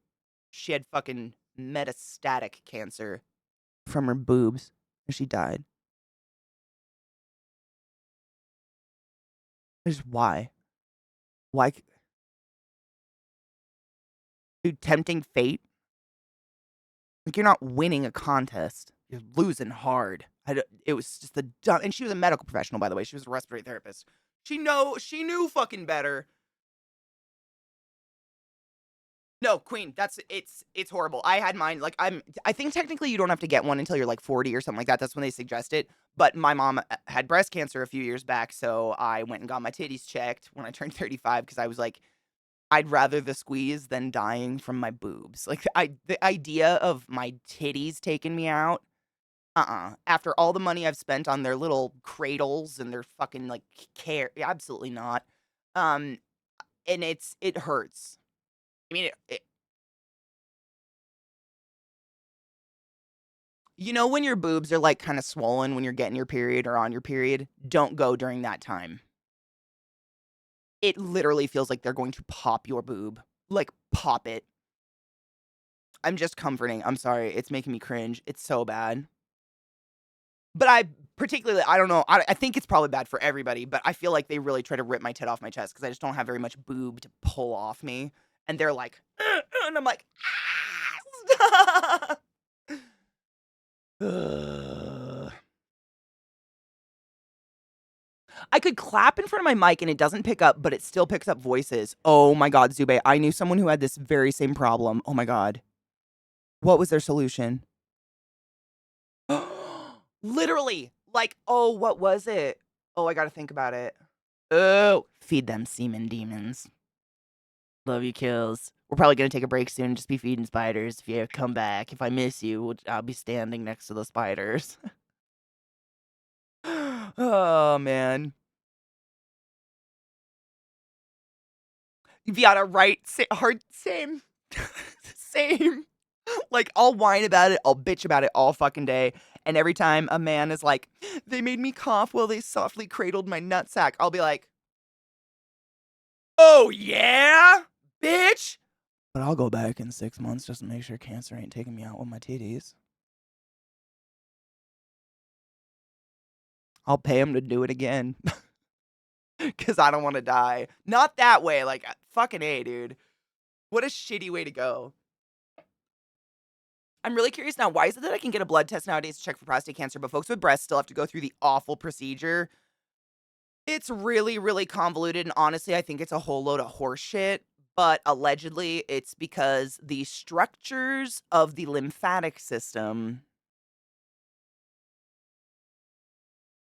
A: She had fucking metastatic cancer from her boobs. And she died. Just why? Why? Dude, tempting fate. Like, you're not winning a contest. You're losing hard. It was just the dumb. And she was a medical professional, by the way. She was a respiratory therapist. She knew fucking better. No, queen. It's horrible. I had mine. Like I think technically you don't have to get one until you're like 40 or something like that. That's when they suggest it. But my mom had breast cancer a few years back, so I went and got my titties checked when I turned 35 because I was like, I'd rather the squeeze than dying from my boobs. Like the idea of my titties taking me out. After all the money I've spent on their little cradles and their fucking like care, absolutely not. Um, and it hurts. I mean, you know when your boobs are, like, kinda swollen when you're getting your period or on your period? Don't go during that time. It literally feels like they're going to pop your boob. Like, pop it. I'm just comforting. I'm sorry. It's making me cringe. It's so bad. But I don't know, I think it's probably bad for everybody, but I feel like they really try to rip my tit off my chest because I just don't have very much boob to pull off me, and they're like, and I'm like, "Ah, stop." Ugh. I could clap in front of my mic and it doesn't pick up, but it still picks up voices. Oh my god, Zube, I knew someone who had this very same problem. Oh my god. What was their solution? Literally. Like, oh, what was it? Oh, I gotta think about it. Oh, feed them semen demons. Love you, kills. We're probably gonna take a break soon and just be feeding spiders. If you come back, if I miss you, I'll be standing next to the spiders. Oh man. Viata, right? Hard, same. Same. Like, I'll whine about it, I'll bitch about it all fucking day, and every time a man is like, "They made me cough while they softly cradled my nutsack," I'll be like, "Oh, yeah? Bitch?" But I'll go back in 6 months just to make sure cancer ain't taking me out with my titties. I'll pay him to do it again. 'Cause I don't wanna die. Not that way, like, fucking A, dude. What a shitty way to go. I'm really curious now, why is it that I can get a blood test nowadays to check for prostate cancer, but folks with breasts still have to go through the awful procedure? It's really, really convoluted, and honestly, I think it's a whole load of horse shit, but allegedly, it's because the structures of the lymphatic system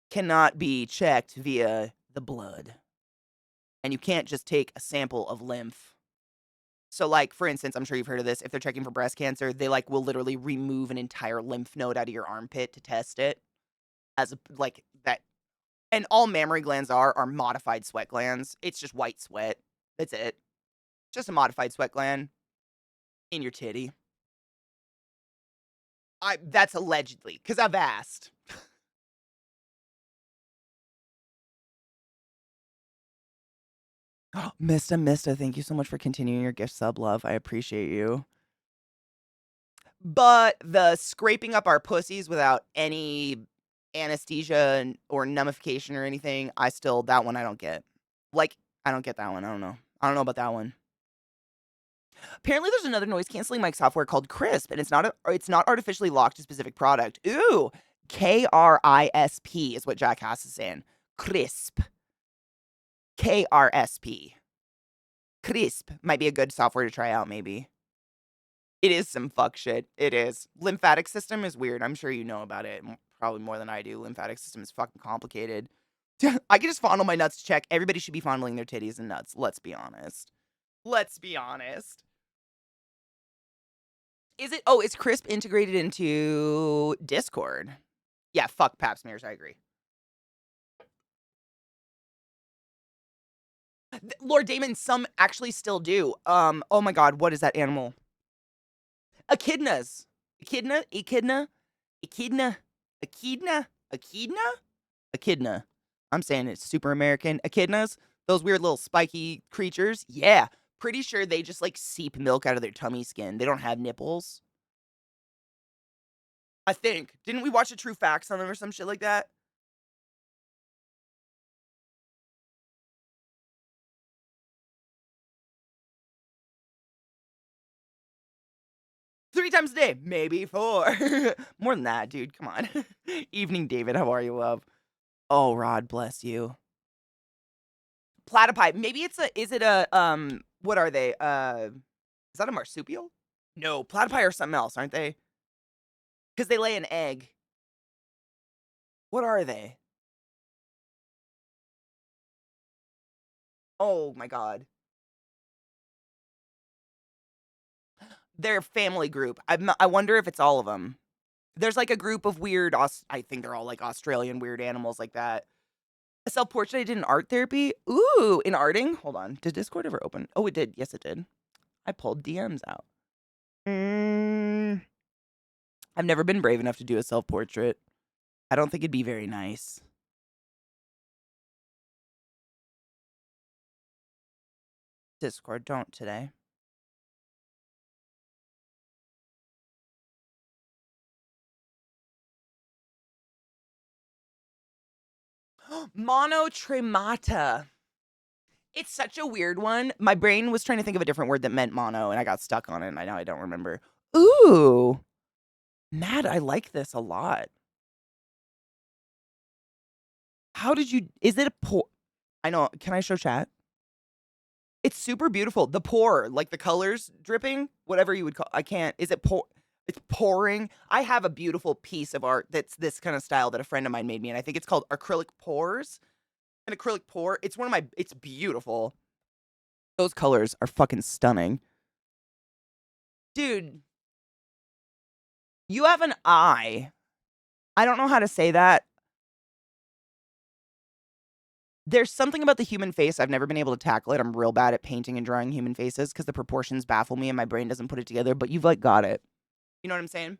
A: cannot be checked via the blood, and you can't just take a sample of lymph. So, like, for instance, I'm sure you've heard of this, if they're checking for breast cancer, they, like, will literally remove an entire lymph node out of your armpit to test it as a like, that. And all mammary glands are modified sweat glands. It's just white sweat. That's it. Just a modified sweat gland in your titty. That's allegedly, because I've asked. Mista, thank you so much for continuing your gift sub love. I appreciate you. But the scraping up our pussies without any anesthesia or nummification or anything, that one I don't get. Like, I don't get that one. I don't know. I don't know about that one. Apparently, there's another noise canceling mic software called Crisp, and it's not artificially locked to specific product. Ooh, KRISP is what Jack Haas is saying. Crisp. KRSP. Crisp might be a good software to try out, maybe. It is some fuck shit. It is. Lymphatic system is weird. I'm sure you know about it probably more than I do. Lymphatic system is fucking complicated. I can just fondle my nuts to check. Everybody should be fondling their titties and nuts. Let's be honest. Let's be honest. Is it? Oh, is Crisp integrated into Discord? Yeah, fuck pap smears. I agree. Lord Damon, some actually still do. Oh my god, what is that animal? Echidnas. Echidna, echidna. I'm saying it's super American. Echidnas, those weird little spiky creatures. Yeah, pretty sure they just like seep milk out of their tummy skin. They don't have nipples. I think. Didn't we watch a True Facts on them or some shit like that? 3 times a day, maybe 4. More than that, dude. Come on. Evening, David. How are you, love? Oh, Rod, bless you. Platypi. Maybe it's a. Is it a? What are they? Is that a marsupial? No, platypi are something else, aren't they? Because they lay an egg. What are they? Oh my god. They're a family group. I wonder if it's all of them. There's like a group of weird, I think they're all like Australian weird animals like that. A self portrait I did in art therapy. Ooh, in arting. Hold on. Did Discord ever open? Oh, it did. Yes, it did. I pulled DMs out. Mm, I've never been brave enough to do a self portrait. I don't think it'd be very nice. Discord, don't today. Monotremata. It's such a weird one. My brain was trying to think of a different word that meant mono, and I got stuck on it, and I don't remember. Ooh. Matt, I like this a lot. How did you is it a pour? I know, can I show chat? It's super beautiful. The pour, like the colors dripping, whatever you would call. I can't. Is it pour? It's pouring. I have a beautiful piece of art that's this kind of style that a friend of mine made me, and I think it's called acrylic pours. An acrylic pour. It's one of my. It's beautiful. Those colors are fucking stunning, dude. You have an eye. I don't know how to say that. There's something about the human face I've never been able to tackle it. I'm real bad at painting and drawing human faces because the proportions baffle me and my brain doesn't put it together, but you've like got it. You know what I'm saying?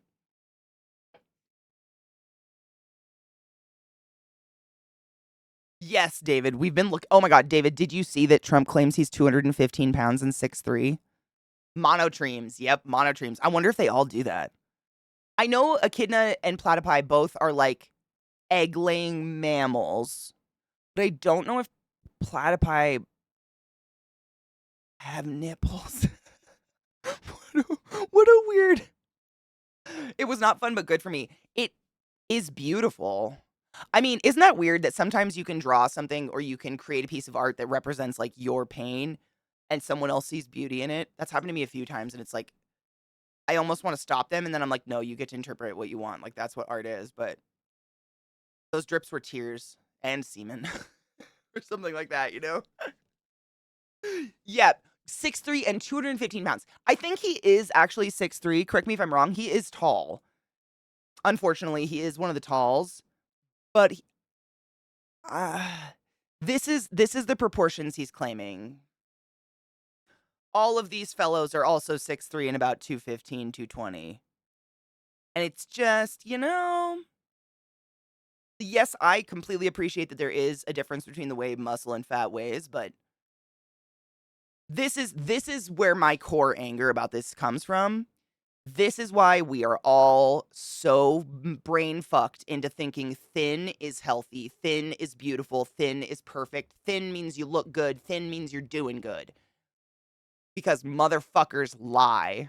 A: Yes, David. We've been oh my god, David, did you see that Trump claims he's 215 pounds and 6'3"? Monotremes. Yep, monotremes. I wonder if they all do that. I know echidna and platypi both are like egg-laying mammals, but I don't know if platypi have nipples. What a weird. It was not fun, but good for me. It is beautiful. I mean, isn't that weird that sometimes you can draw something or you can create a piece of art that represents like your pain and someone else sees beauty in it? That's happened to me a few times, and it's like I almost want to stop them, and then I'm like, no, you get to interpret what you want. Like that's what art is. But those drips were tears and semen or something like that, you know? Yep. 6'3" and 215 pounds. I think he is actually 6'3". Correct me if I'm wrong. He is tall. Unfortunately, he is one of the talls. But this is the proportions he's claiming. All of these fellows are also 6'3" and about 215, 220. And it's just, yes, I completely appreciate that there is a difference between the way muscle and fat weighs, but this is where my core anger about this comes from. This is why we are all so brain fucked into thinking thin is healthy, thin is beautiful, thin is perfect, thin means you look good, thin means you're doing good. Because motherfuckers lie.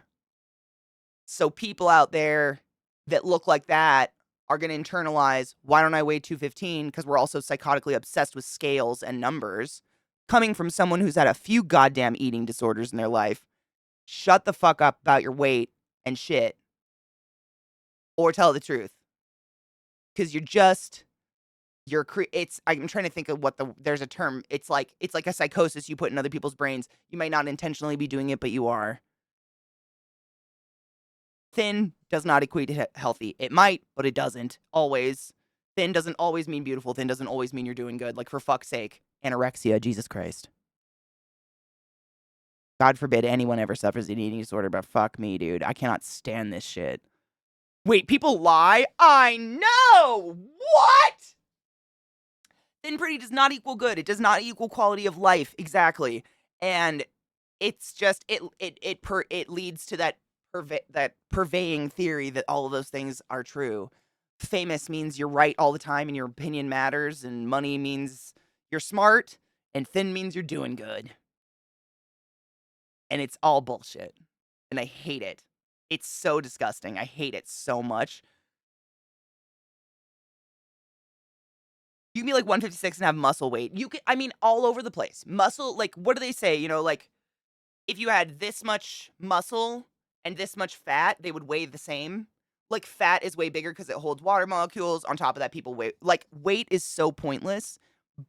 A: So people out there that look like that are going to internalize, why don't I weigh 215? Because we're also psychotically obsessed with scales and numbers. Coming from someone who's had a few goddamn eating disorders in their life, shut the fuck up about your weight and shit. Or tell the truth. Because I'm trying to think of there's a term. It's like a psychosis you put in other people's brains. You might not intentionally be doing it, but you are. Thin does not equate to healthy. It might, but it doesn't always. Thin doesn't always mean beautiful. Thin doesn't always mean you're doing good. Like, for fuck's sake, anorexia, Jesus Christ. God forbid anyone ever suffers an eating disorder, but fuck me, dude. I cannot stand this shit. Wait, people lie? I know! What? Thin pretty does not equal good. It does not equal quality of life. Exactly. And it's just, it leads to that purveying theory that all of those things are true. Famous means you're right all the time and your opinion matters, and money means you're smart, and thin means you're doing good. And it's all bullshit. And I hate it. It's so disgusting. I hate it so much. You can be like 156 and have muscle weight. You can, I mean, all over the place. Muscle, like, what do they say? if you had this much muscle and this much fat, they would weigh the same. Like, fat is way bigger because it holds water molecules. On top of that, people weight. Like, weight is so pointless,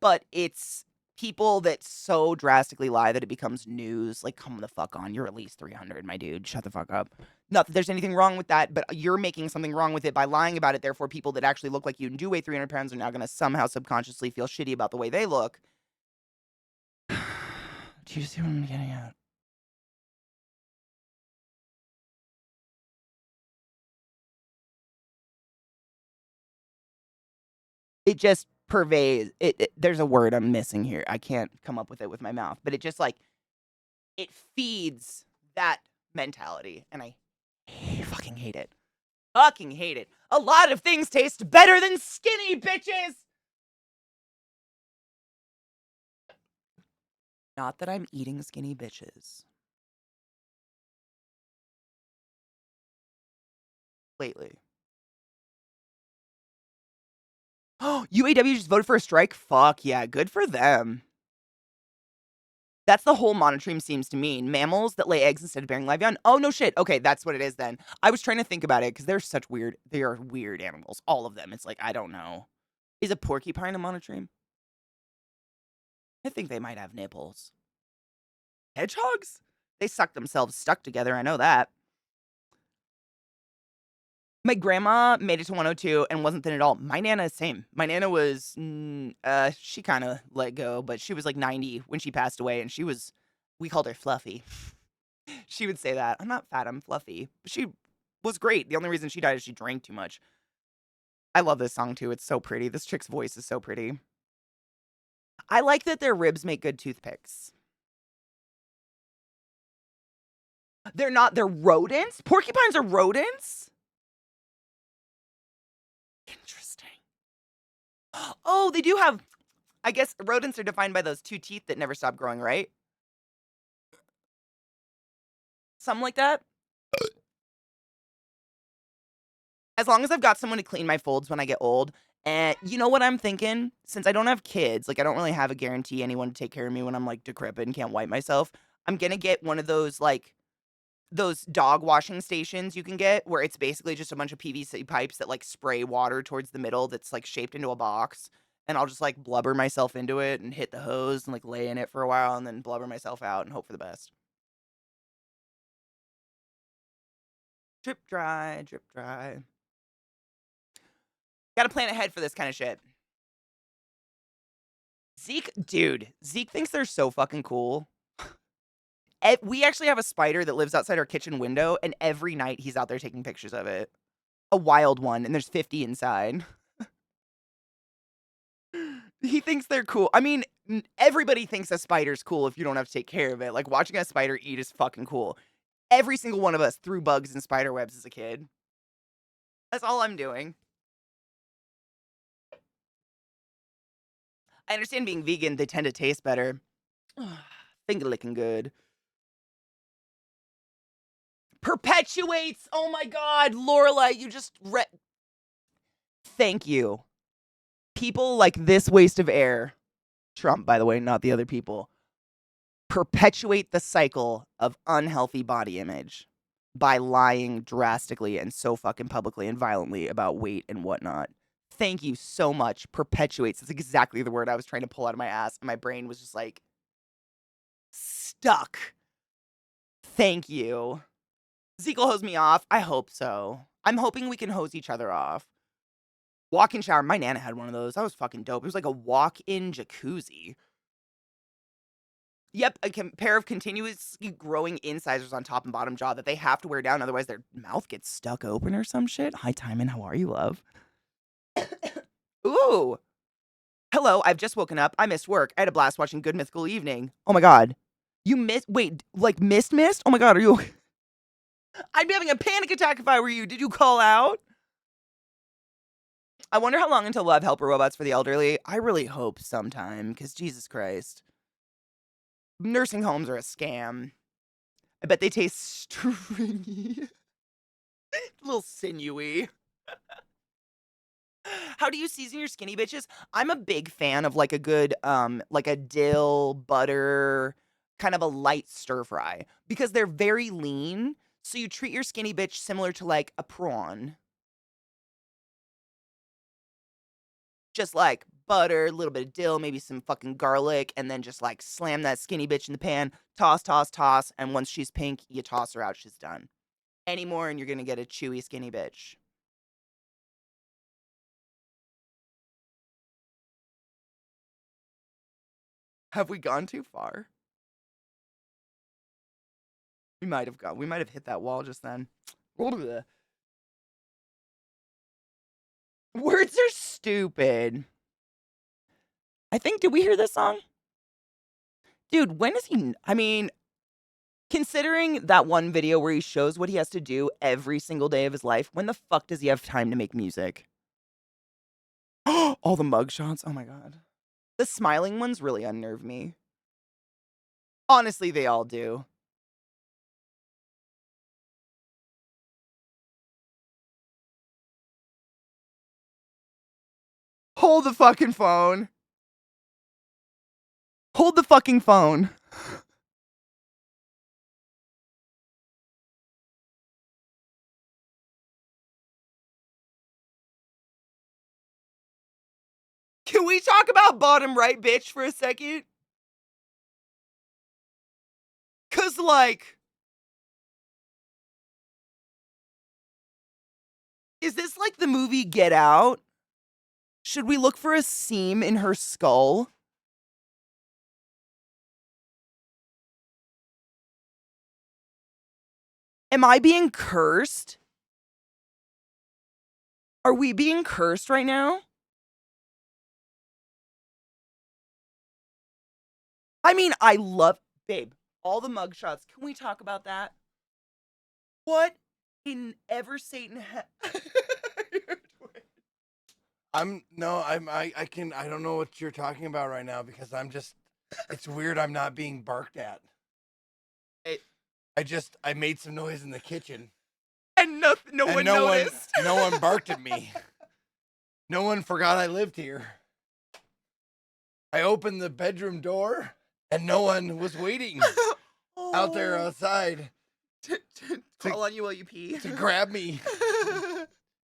A: but it's people that so drastically lie that it becomes news. Like, come the fuck on. You're at least 300, my dude. Shut the fuck up. Not that there's anything wrong with that, but you're making something wrong with it by lying about it. Therefore, people that actually look like you and do weigh 300 pounds are now going to somehow subconsciously feel shitty about the way they look. Do you see what I'm getting at? It just pervades there's a word I'm missing here. I can't come up with it with my mouth, but it just, like, it feeds that mentality, and I fucking hate it. Fucking hate it. A lot of things taste better than skinny bitches! Not that I'm eating skinny bitches. Lately. Oh, UAW just voted for a strike? Fuck yeah, good for them. That's the whole monotremes seems to mean. Mammals that lay eggs instead of bearing live young. Oh, no shit. Okay, that's what it is then. I was trying to think about it because they are weird animals. All of them. It's like, I don't know. Is a porcupine a monotreme? I think they might have nipples. Hedgehogs? They suck themselves stuck together. I know that. My grandma made it to 102 and wasn't thin at all. My Nana, same. My Nana was, she kind of let go, but she was like 90 when she passed away, and we called her Fluffy. She would say that. I'm not fat, I'm fluffy. She was great. The only reason she died is she drank too much. I love this song too. It's so pretty. This chick's voice is so pretty. I like that their ribs make good toothpicks. They're rodents? Porcupines are rodents? Interesting. Oh, they do have, I guess rodents are defined by those 2 teeth that never stop growing, right? Something like that? As long as I've got someone to clean my folds when I get old. And you know what I'm thinking? Since I don't have kids, like, I don't really have a guarantee anyone to take care of me when I'm, like, decrepit and can't wipe myself. I'm gonna get one of those, like, those dog washing stations you can get where it's basically just a bunch of PVC pipes that, like, spray water towards the middle that's, like, shaped into a box. And I'll just, like, blubber myself into it and hit the hose and, like, lay in it for a while and then blubber myself out and hope for the best. Drip dry, drip dry. Gotta plan ahead for this kind of shit. Zeke thinks they're so fucking cool. We actually have a spider that lives outside our kitchen window, and every night he's out there taking pictures of it. A wild one, and there's 50 inside. He thinks they're cool. I mean, everybody thinks a spider's cool if you don't have to take care of it. Like, watching a spider eat is fucking cool. Every single one of us threw bugs and spider webs as a kid. That's all I'm doing. I understand being vegan, they tend to taste better. Finger licking good. Perpetuates! Oh my god, Lorelai, you just Thank you. People like this waste of air, Trump, by the way, not the other people, perpetuate the cycle of unhealthy body image by lying drastically and so fucking publicly and violently about weight and whatnot. Thank you so much. Perpetuates. That's exactly the word I was trying to pull out of my ass. And my brain was just like, stuck. Thank you. Zeke will hose me off. I hope so. I'm hoping we can hose each other off. Walk-in shower. My Nana had one of those. That was fucking dope. It was like a walk-in jacuzzi. Yep, a pair of continuously growing incisors on top and bottom jaw that they have to wear down, otherwise their mouth gets stuck open or some shit. Hi, Timon. How are you, love? Ooh. Hello, I've just woken up. I missed work. I had a blast watching Good Mythical Evening. Oh my god. You missed? Wait, like missed? Oh my god, are you? I'd be having a panic attack if I were you. Did you call out? I wonder how long until we'll have helper robots for the elderly. I really hope sometime, because Jesus Christ. Nursing homes are a scam. I bet they taste stringy. A little sinewy. How do you season your skinny bitches? I'm a big fan of like a good like a dill butter kind of a light stir fry because they're very lean. So you treat your skinny bitch similar to like a prawn. Just like butter, a little bit of dill, maybe some fucking garlic, and then just like slam that skinny bitch in the pan, toss, toss, toss, and once she's pink, you toss her out, she's done. Any more, and you're gonna get a chewy skinny bitch. Have we gone too far? We might have hit that wall just then. Words are stupid. I think, did we hear this song? Dude, when is he, I mean, considering that one video where he shows what he has to do every single day of his life, when the fuck does he have time to make music? All the mugshots, oh my god. The smiling ones really unnerve me. Honestly, they all do. Hold the fucking phone. Hold the fucking phone. Can we talk about bottom right bitch for a second? Cause like, is this like the movie Get Out? Should we look for a seam in her skull? Am I being cursed? Are we being cursed right now? I mean, I love, babe, all the mugshots. Can we talk about that? What in ever Satan
D: I don't know what you're talking about right now because it's weird I'm not being barked at. I made some noise in the kitchen.
A: And no one noticed.
D: No one barked at me. No one forgot I lived here. I opened the bedroom door and no one was waiting out there outside
A: to call on you while you pee.
D: to grab me.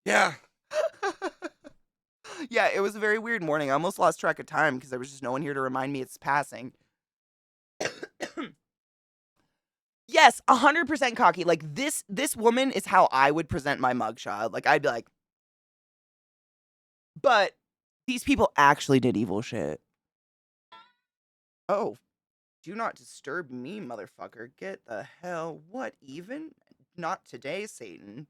D: Yeah.
A: Yeah, it was a very weird morning. I almost lost track of time because there was just no one here to remind me it's passing. Yes, 100% cocky. Like this woman is how I would present my mugshot. Like I'd be like, but these people actually did evil shit. Oh, do not disturb me, motherfucker. Get the hell. What even? Not today, Satan.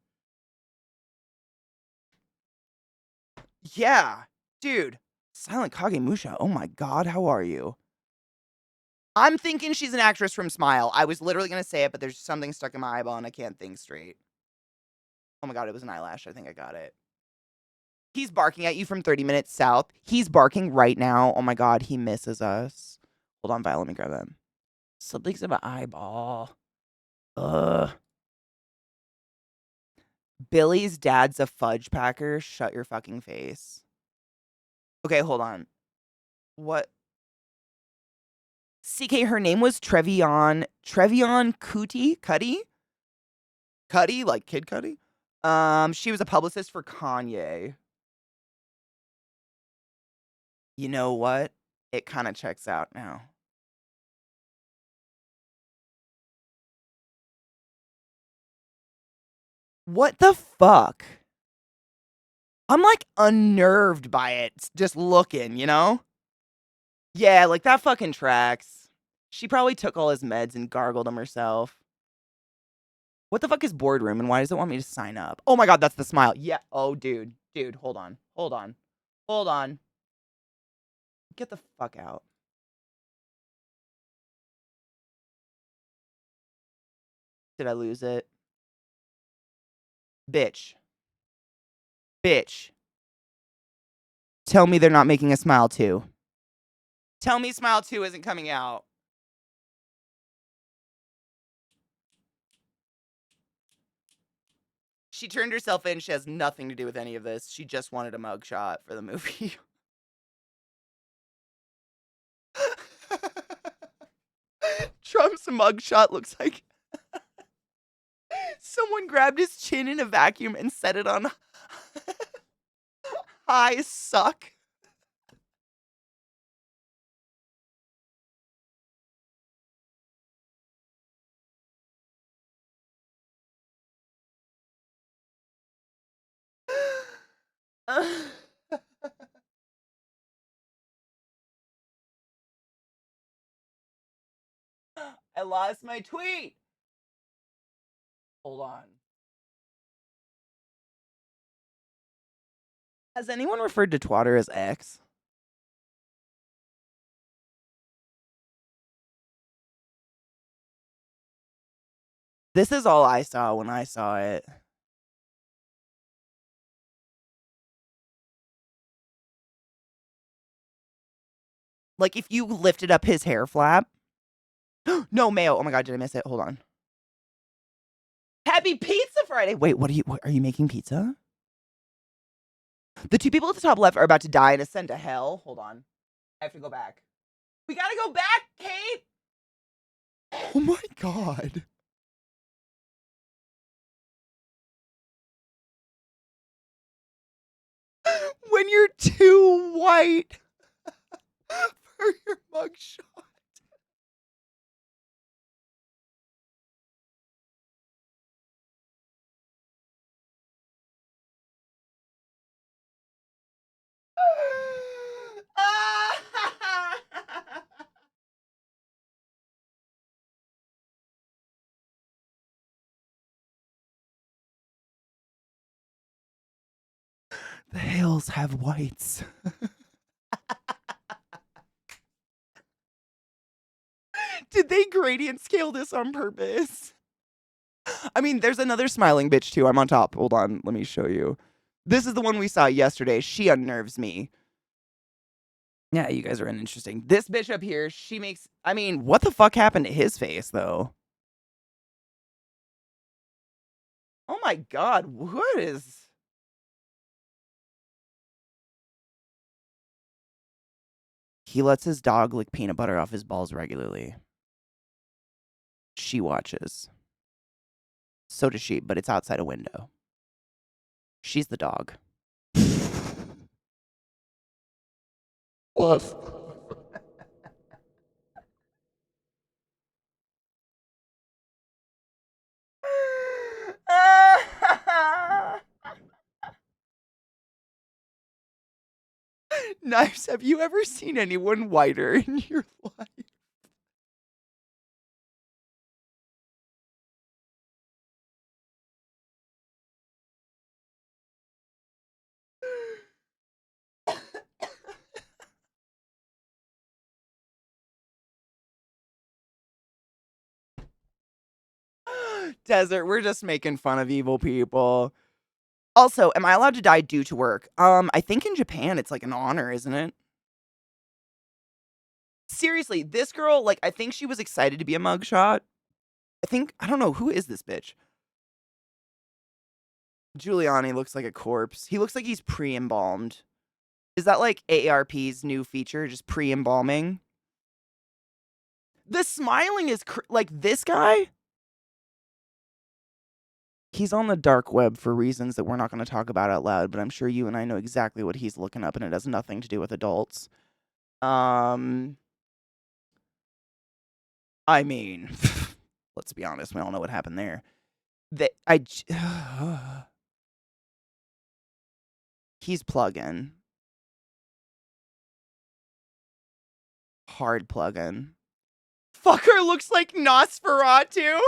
A: Yeah, dude. Silent Kagemusha. Oh my god, how are you? I'm thinking she's an actress from Smile. I was literally going to say it, but there's something stuck in my eyeball and I can't think straight. Oh my god, it was an eyelash. I think I got it. He's barking at you from 30 minutes south. He's barking right now. Oh my god, he misses us. Hold on, Violet, let me grab him. Something's in my eyeball. Ugh. Billy's dad's a fudge packer. Shut your fucking face. Okay, hold on. What? CK, her name was Trevion Cuddy? Cuddy, like Kid Cuddy? She was a publicist for Kanye. You know what? It kind of checks out now. What the fuck? I'm like unnerved by it just looking, you know? Yeah, like that fucking tracks. She probably took all his meds and gargled them herself. What the fuck is boardroom and why does it want me to sign up? Oh my god, that's the smile. Yeah. Oh, dude. Dude, hold on. Hold on. Hold on. Get the fuck out. Did I lose it? Bitch. Bitch. Tell me they're not making a Smile 2. Tell me Smile 2 isn't coming out. She turned herself in. She has nothing to do with any of this. She just wanted a mugshot for the movie. Trump's mugshot looks like someone grabbed his chin in a vacuum and set it on high suck. I lost my tweet. Hold on. Has anyone referred to Twatter as X? This is all I saw when I saw it. Like if you lifted up his hair flap. No, Mayo. Oh my god, did I miss it? Hold on. Happy Pizza Friday. Wait, what are you making pizza? The two people at the top left are about to die and ascend to hell. Hold on. I have to go back. We gotta go back, Kate. Oh my god. When you're too white for your mugshot. The hills have whites. Did they gradient scale this on purpose? I mean, there's another smiling bitch too. I'm on top. Hold on. Let me show you. This is the one we saw yesterday. She unnerves me. Yeah, you guys are interesting. This bitch up here, she makes. I mean, what the fuck happened to his face, though? Oh my god, what is. He lets his dog lick peanut butter off his balls regularly. She watches. So does she, but it's outside a window. She's the dog.
C: Plus,
A: Knives, have you ever seen anyone whiter in your life? Desert, we're just making fun of evil people. Also, am I allowed to die due to work? I think in Japan it's like an honor, isn't it? Seriously, this girl, like, I think she was excited to be a mugshot. I don't know, who is this bitch? Giuliani looks like a corpse. He looks like he's pre-embalmed. Is that like AARP's new feature, just pre-embalming? The smiling is like this guy. He's on the dark web for reasons that we're not going to talk about out loud, but I'm sure you and I know exactly what he's looking up, and it has nothing to do with adults. I mean, let's be honest, we all know what happened there. He's plug-in. Hard plug-in. Fucker looks like Nosferatu.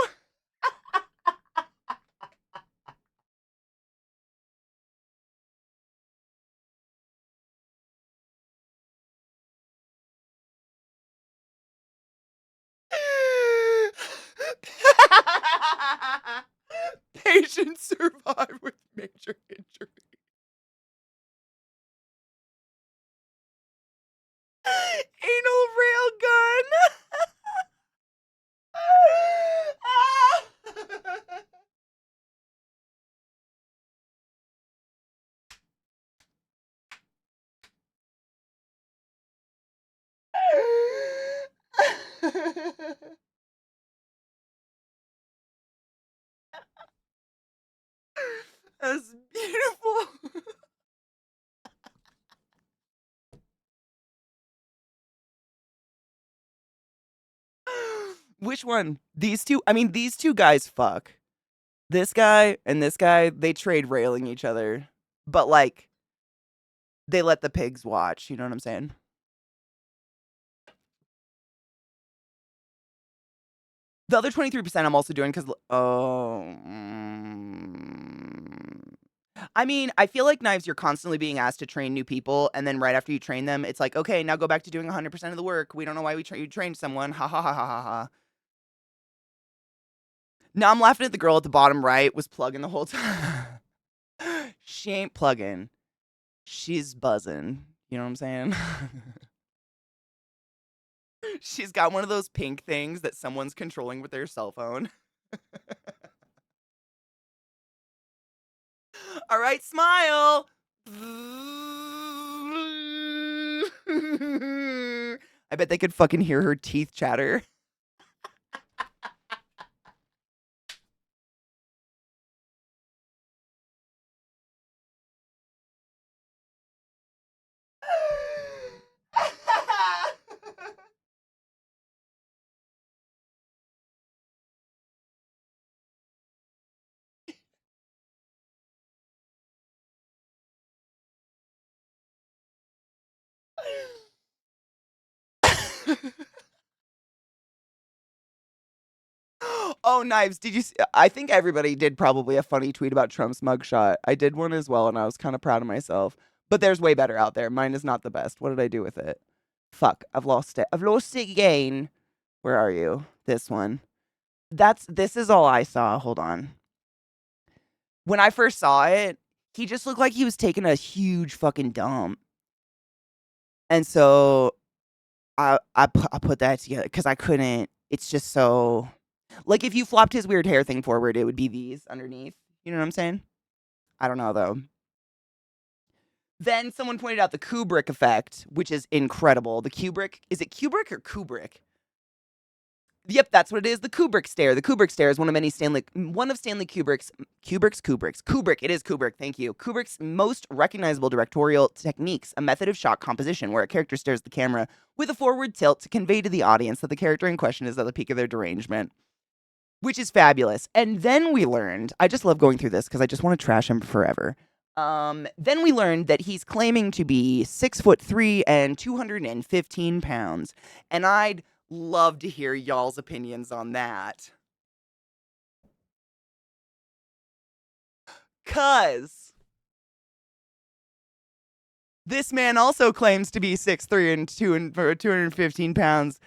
A: Patients survive with major injury. Anal railgun. That's beautiful. Which one? These two? I mean, these two guys fuck. This guy and this guy, they trade railing each other. But, like, they let the pigs watch. You know what I'm saying? The other 23% I'm also doing because, I mean, I feel like Knives, you're constantly being asked to train new people, and then right after you train them, it's like, okay, now go back to doing 100% of the work. We don't know why you trained someone. Ha ha ha ha ha ha. Now I'm laughing at the girl at the bottom right was plugging the whole time. She ain't plugging. She's buzzing. You know what I'm saying? She's got one of those pink things that someone's controlling with their cell phone. All right, smile. I bet they could fucking hear her teeth chatter. Oh, Knives, did you see? I think everybody did probably a funny tweet about Trump's mugshot. I did one as well, and I was kind of proud of myself. But there's way better out there. Mine is not the best. What did I do with it? Fuck, I've lost it. I've lost it again. Where are you? This one. This is all I saw. Hold on. When I first saw it, he just looked like he was taking a huge fucking dump. And so I put that together because I couldn't. It's just so like if you flopped his weird hair thing forward, it would be these underneath. You know what I'm saying? I don't know though. Then someone pointed out the Kubrick effect, which is incredible. The Kubrick, is it Kubrick or Kubrick? Yep, that's what it is. The Kubrick stare. The Kubrick stare is one of Stanley Kubrick. It is Kubrick. Thank you. Kubrick's most recognizable directorial techniques, a method of shot composition where a character stares at the camera with a forward tilt to convey to the audience that the character in question is at the peak of their derangement, which is fabulous. And then we learned, I just love going through this because I just want to trash him forever. Then we learned that he's claiming to be 6'3" and 215 pounds. And I'd love to hear y'all's opinions on that. 'Cause this man also claims to be 6'3" and 215 pounds.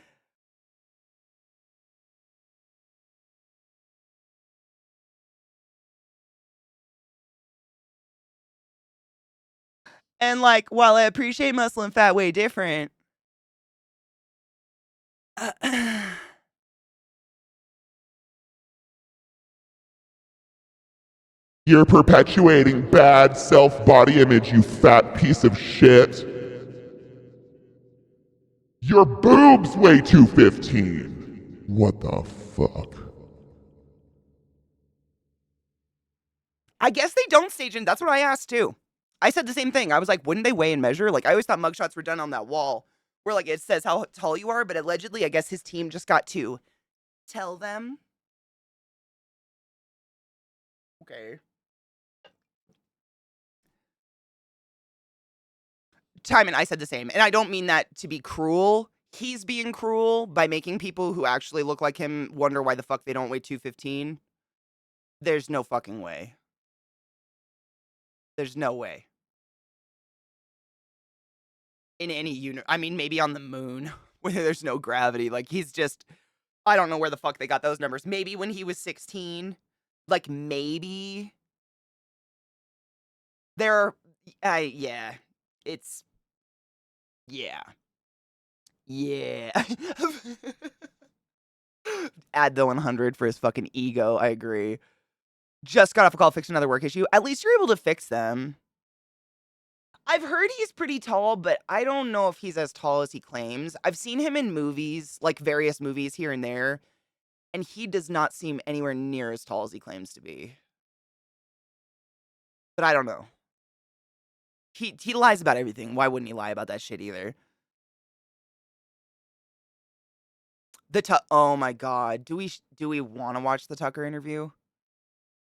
A: And like, while I appreciate muscle and fat way different,
C: You're perpetuating bad self-body image, you fat piece of shit. Your boobs weigh 215. What the fuck?
A: I guess they don't stage in. That's what I asked too. I said the same thing. I was like, wouldn't they weigh and measure? Like, I always thought mugshots were done on that wall where like it says how tall you are, but allegedly, I guess his team just got to tell them. Okay. Timon, I said the same. And I don't mean that to be cruel. He's being cruel by making people who actually look like him wonder why the fuck they don't weigh 215. There's no fucking way. There's no way. In any unit. I mean, maybe on the moon where there's no gravity. Like, he's just. I don't know where the fuck they got those numbers. Maybe when he was 16. Like, maybe. There are. Yeah. It's. Yeah. Yeah. Add the 100 for his fucking ego. I agree. Just got off a call, fixed another work issue. At least you're able to fix them. I've heard he's pretty tall, but I don't know if he's as tall as he claims. I've seen him in movies, like various movies here and there, and he does not seem anywhere near as tall as he claims to be. But I don't know. He lies about everything. Why wouldn't he lie about that shit either? Oh my god. Do we want to watch the Tucker interview?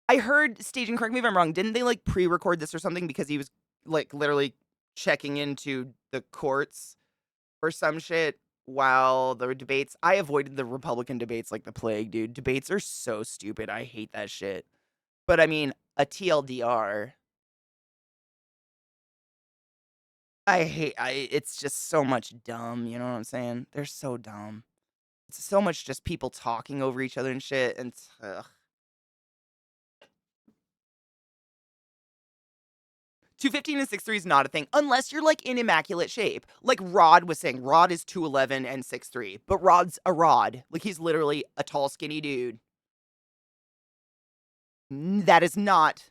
A: I heard Staging, correct me if I'm wrong, didn't they like pre-record this or something because he was like literally checking into the courts or some shit while the debates. I avoided the Republican debates like the plague, dude. Debates are so stupid. I hate that shit. But I mean, a TLDR. It's just so much dumb, you know what I'm saying? They're so dumb. It's so much just people talking over each other and shit, and ugh. 215 and 6'3" is not a thing unless you're like in immaculate shape. Like Rod was saying, Rod is 211 and 6'3", but Rod's a Rod. Like he's literally a tall, skinny dude. That is not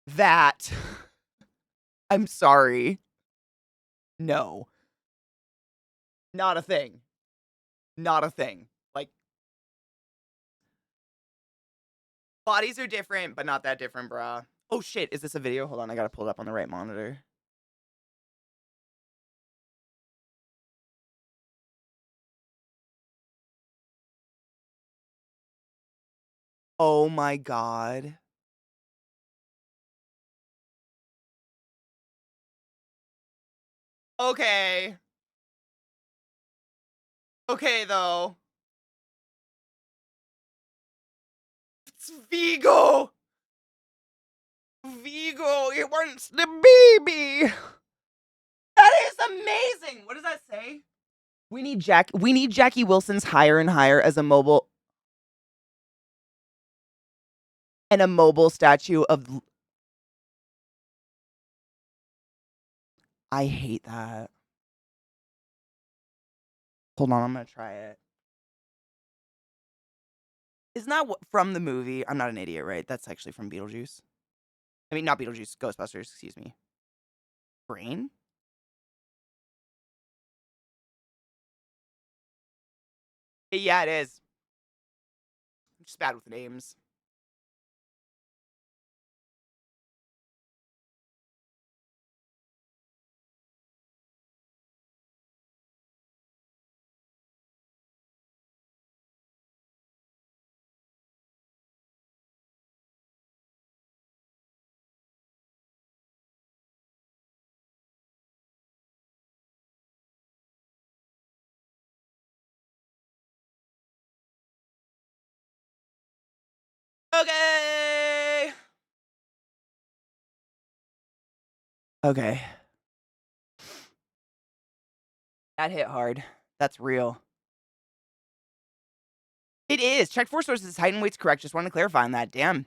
A: that. I'm sorry. No. Not a thing. Not a thing. Like, bodies are different, but not that different, brah. Oh shit, is this a video? Hold on, I gotta pull it up on the right monitor. Oh my god. Okay. Okay, though. It's Vigo! Vigo, he wants the baby! That is amazing! What does that say? We need Jackie Wilson's higher and higher as a mobile statue of. I hate that. Hold on, I'm gonna try it. Isn't that from the movie? I'm not an idiot, right? That's actually from Beetlejuice. I mean, not Beetlejuice, Ghostbusters, excuse me. Brain? Yeah, it is. I'm just bad with names. Okay. Okay. That hit hard. That's real. It is. Check four sources. Height and weight's correct. Just wanted to clarify on that. Damn.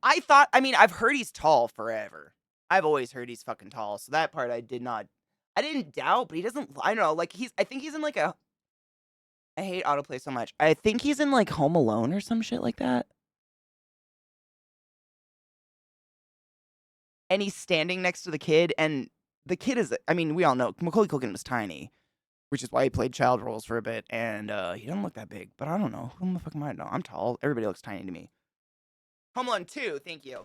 A: I mean, I've heard he's tall forever. I've always heard he's fucking tall. So that part I didn't doubt, but he doesn't, I don't know. Like I think he's in like I hate autoplay so much. I think he's in like Home Alone or some shit like that. And he's standing next to the kid, and the kid is, I mean, we all know Macaulay Culkin was tiny, which is why he played child roles for a bit, and he doesn't look that big, but I don't know. Who the fuck am I? No, I'm tall. Everybody looks tiny to me. Home Alone 2, thank you.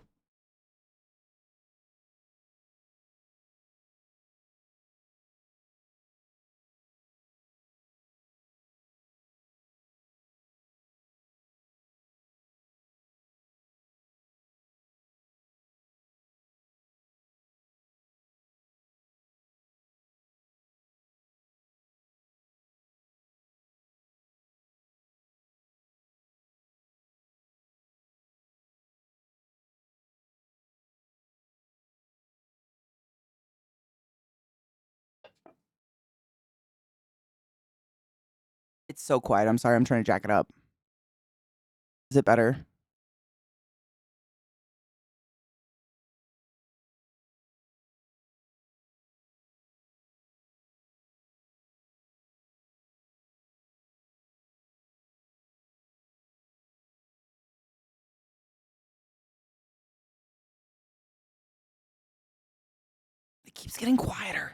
A: It's so quiet. I'm sorry. I'm trying to jack it up. Is it better? It keeps getting quieter.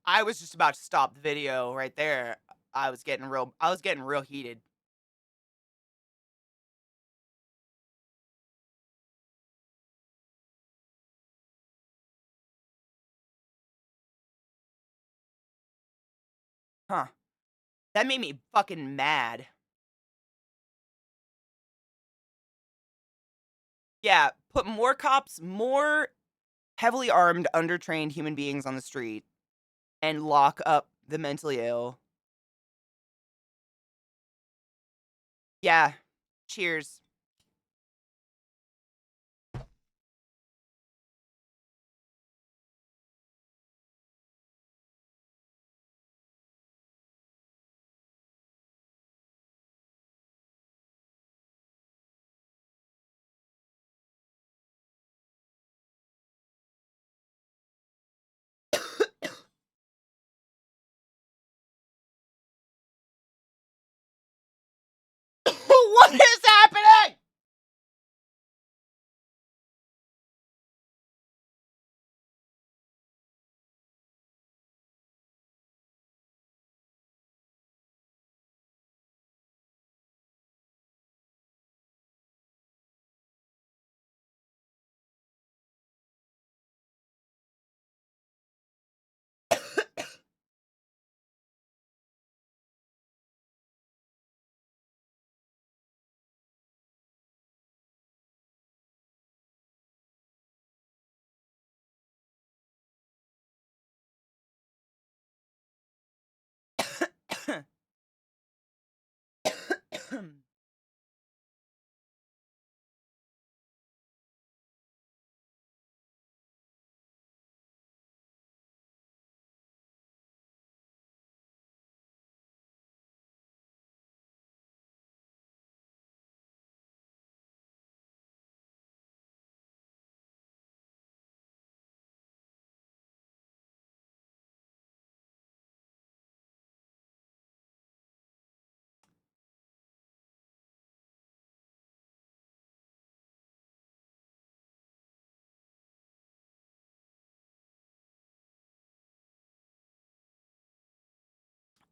A: I was just about to stop the video right there. I was getting real heated. Huh. That made me fucking mad. Yeah, put more cops, more heavily armed, undertrained human beings on the street and lock up the mentally ill. Yeah. Cheers. What is happening?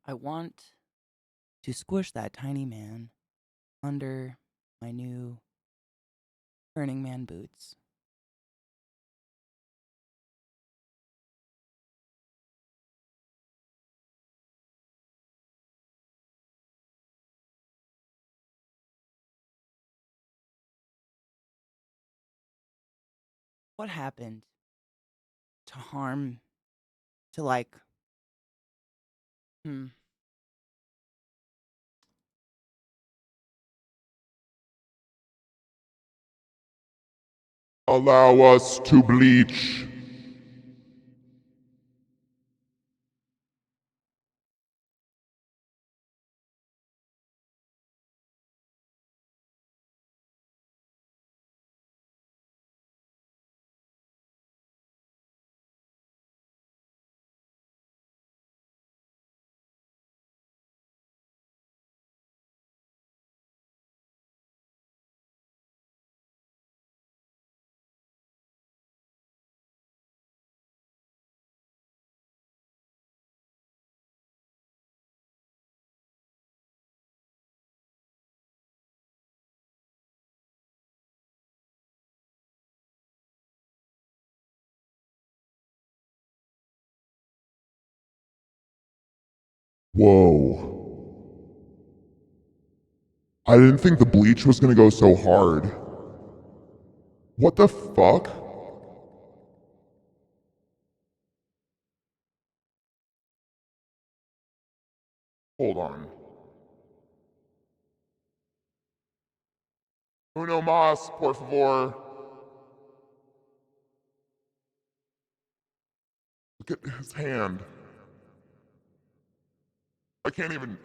A: I want to squish that tiny man under my new Burning Man boots. What happened to harm to like hmm
C: Allow us to bleach. Whoa. I didn't think the bleach was gonna go so hard. What the fuck? Hold on. Uno mas, por favor. Look at his hand. I can't even.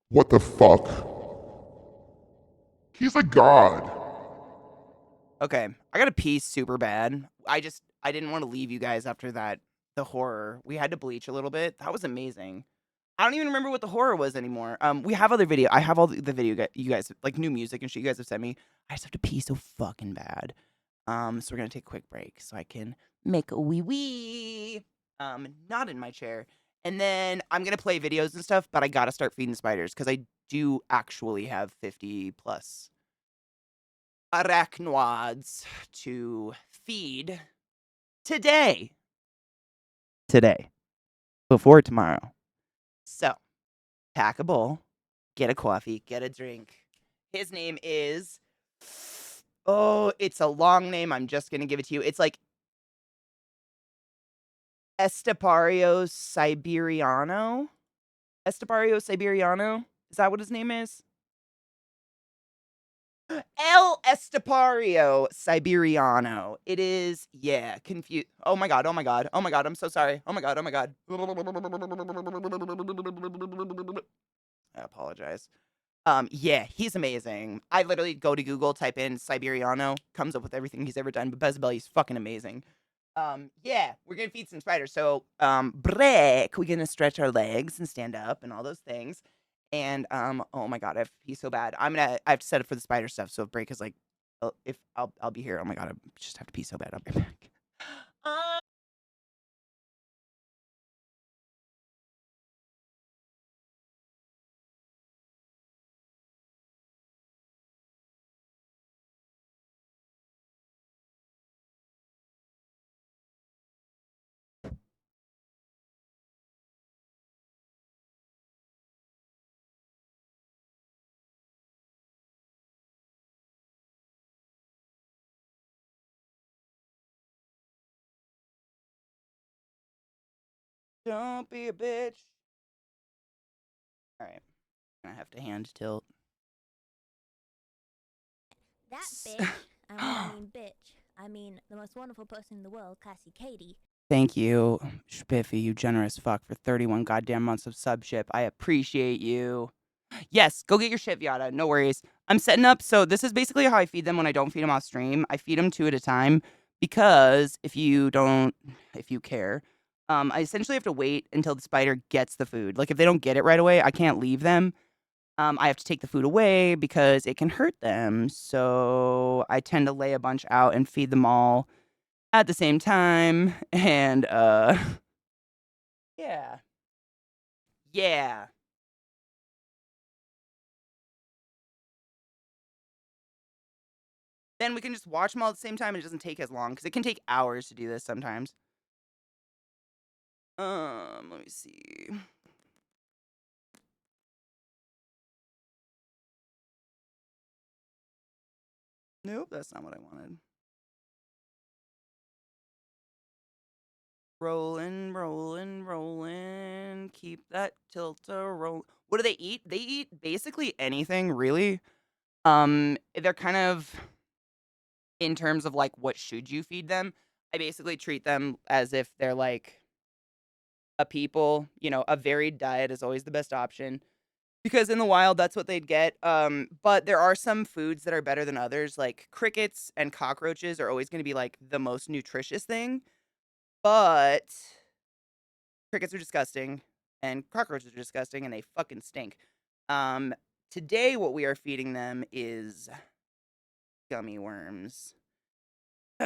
C: What the fuck? He's a god.
A: Okay, I gotta pee super bad. I didn't want to leave you guys after that. The horror. We had to bleach a little bit. That was amazing. I don't even remember what the horror was anymore. We have other video. I have all the video you guys like new music and shit you guys have sent me. I just have to pee so fucking bad. So we're gonna take a quick break so I can make a wee wee. Not in my chair. And then I'm gonna play videos and stuff, but I gotta start feeding spiders because I do actually have 50 plus arachnoids to feed today. Today. Before tomorrow. So, pack a bowl, get a coffee, get a drink. His name is. Oh, it's a long name. I'm just going to give it to you. It's like Estepario Siberiano. Estepario Siberiano. Is that what his name is? El Estepario Siberiano. It is, yeah, confused. Oh my god, oh my god, oh my god, I'm so sorry. Oh my god, oh my god. I apologize. Yeah, he's amazing. I literally go to Google, type in Siberiano, comes up with everything he's ever done, but Bezabelli's fucking amazing. Yeah, we're gonna feed some spiders. So, break. We're gonna stretch our legs and stand up and all those things. And oh my god, I have to pee so bad. I have to set it for the spider stuff. So if break is like, if I'll be here. Oh my god, I just have to pee so bad. I'll be back. Don't be a bitch. All right, I have to hand tilt.
E: That bitch. I mean bitch. I mean the most wonderful person in the world, ClassyKatie.
A: Thank you, Spiffy, you generous fuck, for 31 goddamn months of subship. I appreciate you. Yes, go get your shit, Viata. No worries. I'm setting up. So this is basically how I feed them when I don't feed them off stream. I feed them two at a time because if you care, I essentially have to wait until the spider gets the food. Like if they don't get it right away, I can't leave them. I have to take the food away because it can hurt them. So I tend to lay a bunch out and feed them all at the same time. And yeah, yeah. Then we can just watch them all at the same time and it doesn't take as long because it can take hours to do this sometimes. Let me see. Nope, that's not what I wanted. Rolling, rolling, rolling. Keep that tilter roll. What do they eat? They eat basically anything, really. They're kind of in terms of like what should you feed them. I basically treat them as if they're like a people. You know, a varied diet is always the best option. Because in the wild, that's what they'd get. But there are some foods that are better than others. Like crickets and cockroaches are always going to be like the most nutritious thing. But crickets are disgusting, and cockroaches are disgusting, and they fucking stink. Um, Today, what we are feeding them is gummy worms,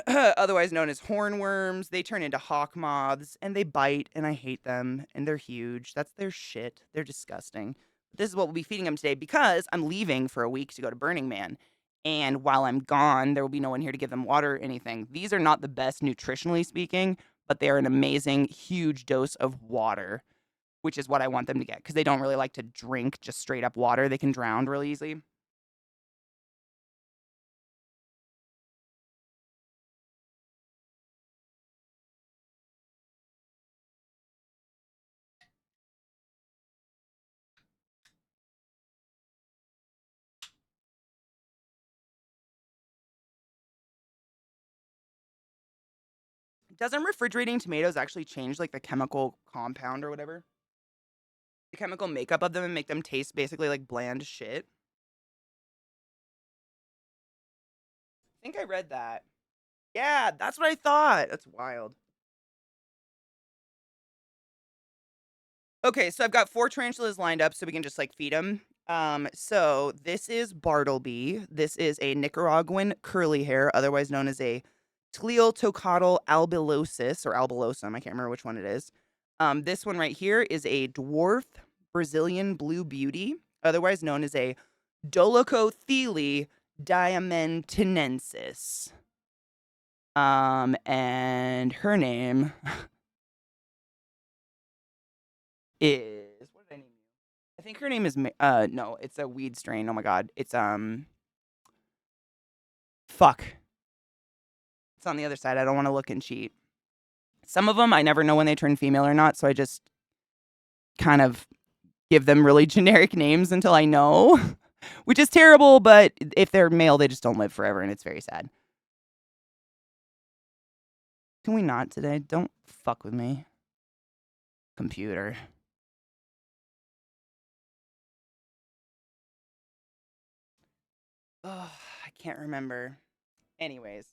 A: otherwise known as hornworms. They turn into hawk moths, and they bite, and I hate them, and they're huge. That's their shit. They're disgusting. This is what we'll be feeding them today because I'm leaving for a week to go to Burning Man. And while I'm gone, there will be no one here to give them water or anything. These are not the best nutritionally speaking, but they are an amazing, huge dose of water, which is what I want them to get because they don't really like to drink just straight up water. They can drown really easily. Doesn't refrigerating tomatoes actually change like the chemical compound or whatever? the chemical makeup of them and make them taste basically like bland shit. I think I read that. Yeah, that's what I thought. That's wild. Okay, so I've got 4 tarantulas lined up so we can just like feed them. So this is Bartleby. This is a Nicaraguan curly hair, otherwise known as a Tleotocotyle albilosis or albulosum. I can't remember which one it is. This one right here is a dwarf Brazilian blue beauty, otherwise known as a Dolichothele diamantinensis. And her name is what did I name you? I think her name is no, it's a weed strain. Oh my god. It's fuck. It's on the other side. I don't want to look and cheat. Some of them I never know when they turn female or not, so I just kind of give them really generic names until I know, which is terrible, but if they're male, they just don't live forever and it's very sad. Can we not today? Don't fuck with me. Computer. Oh, I can't remember. Anyways.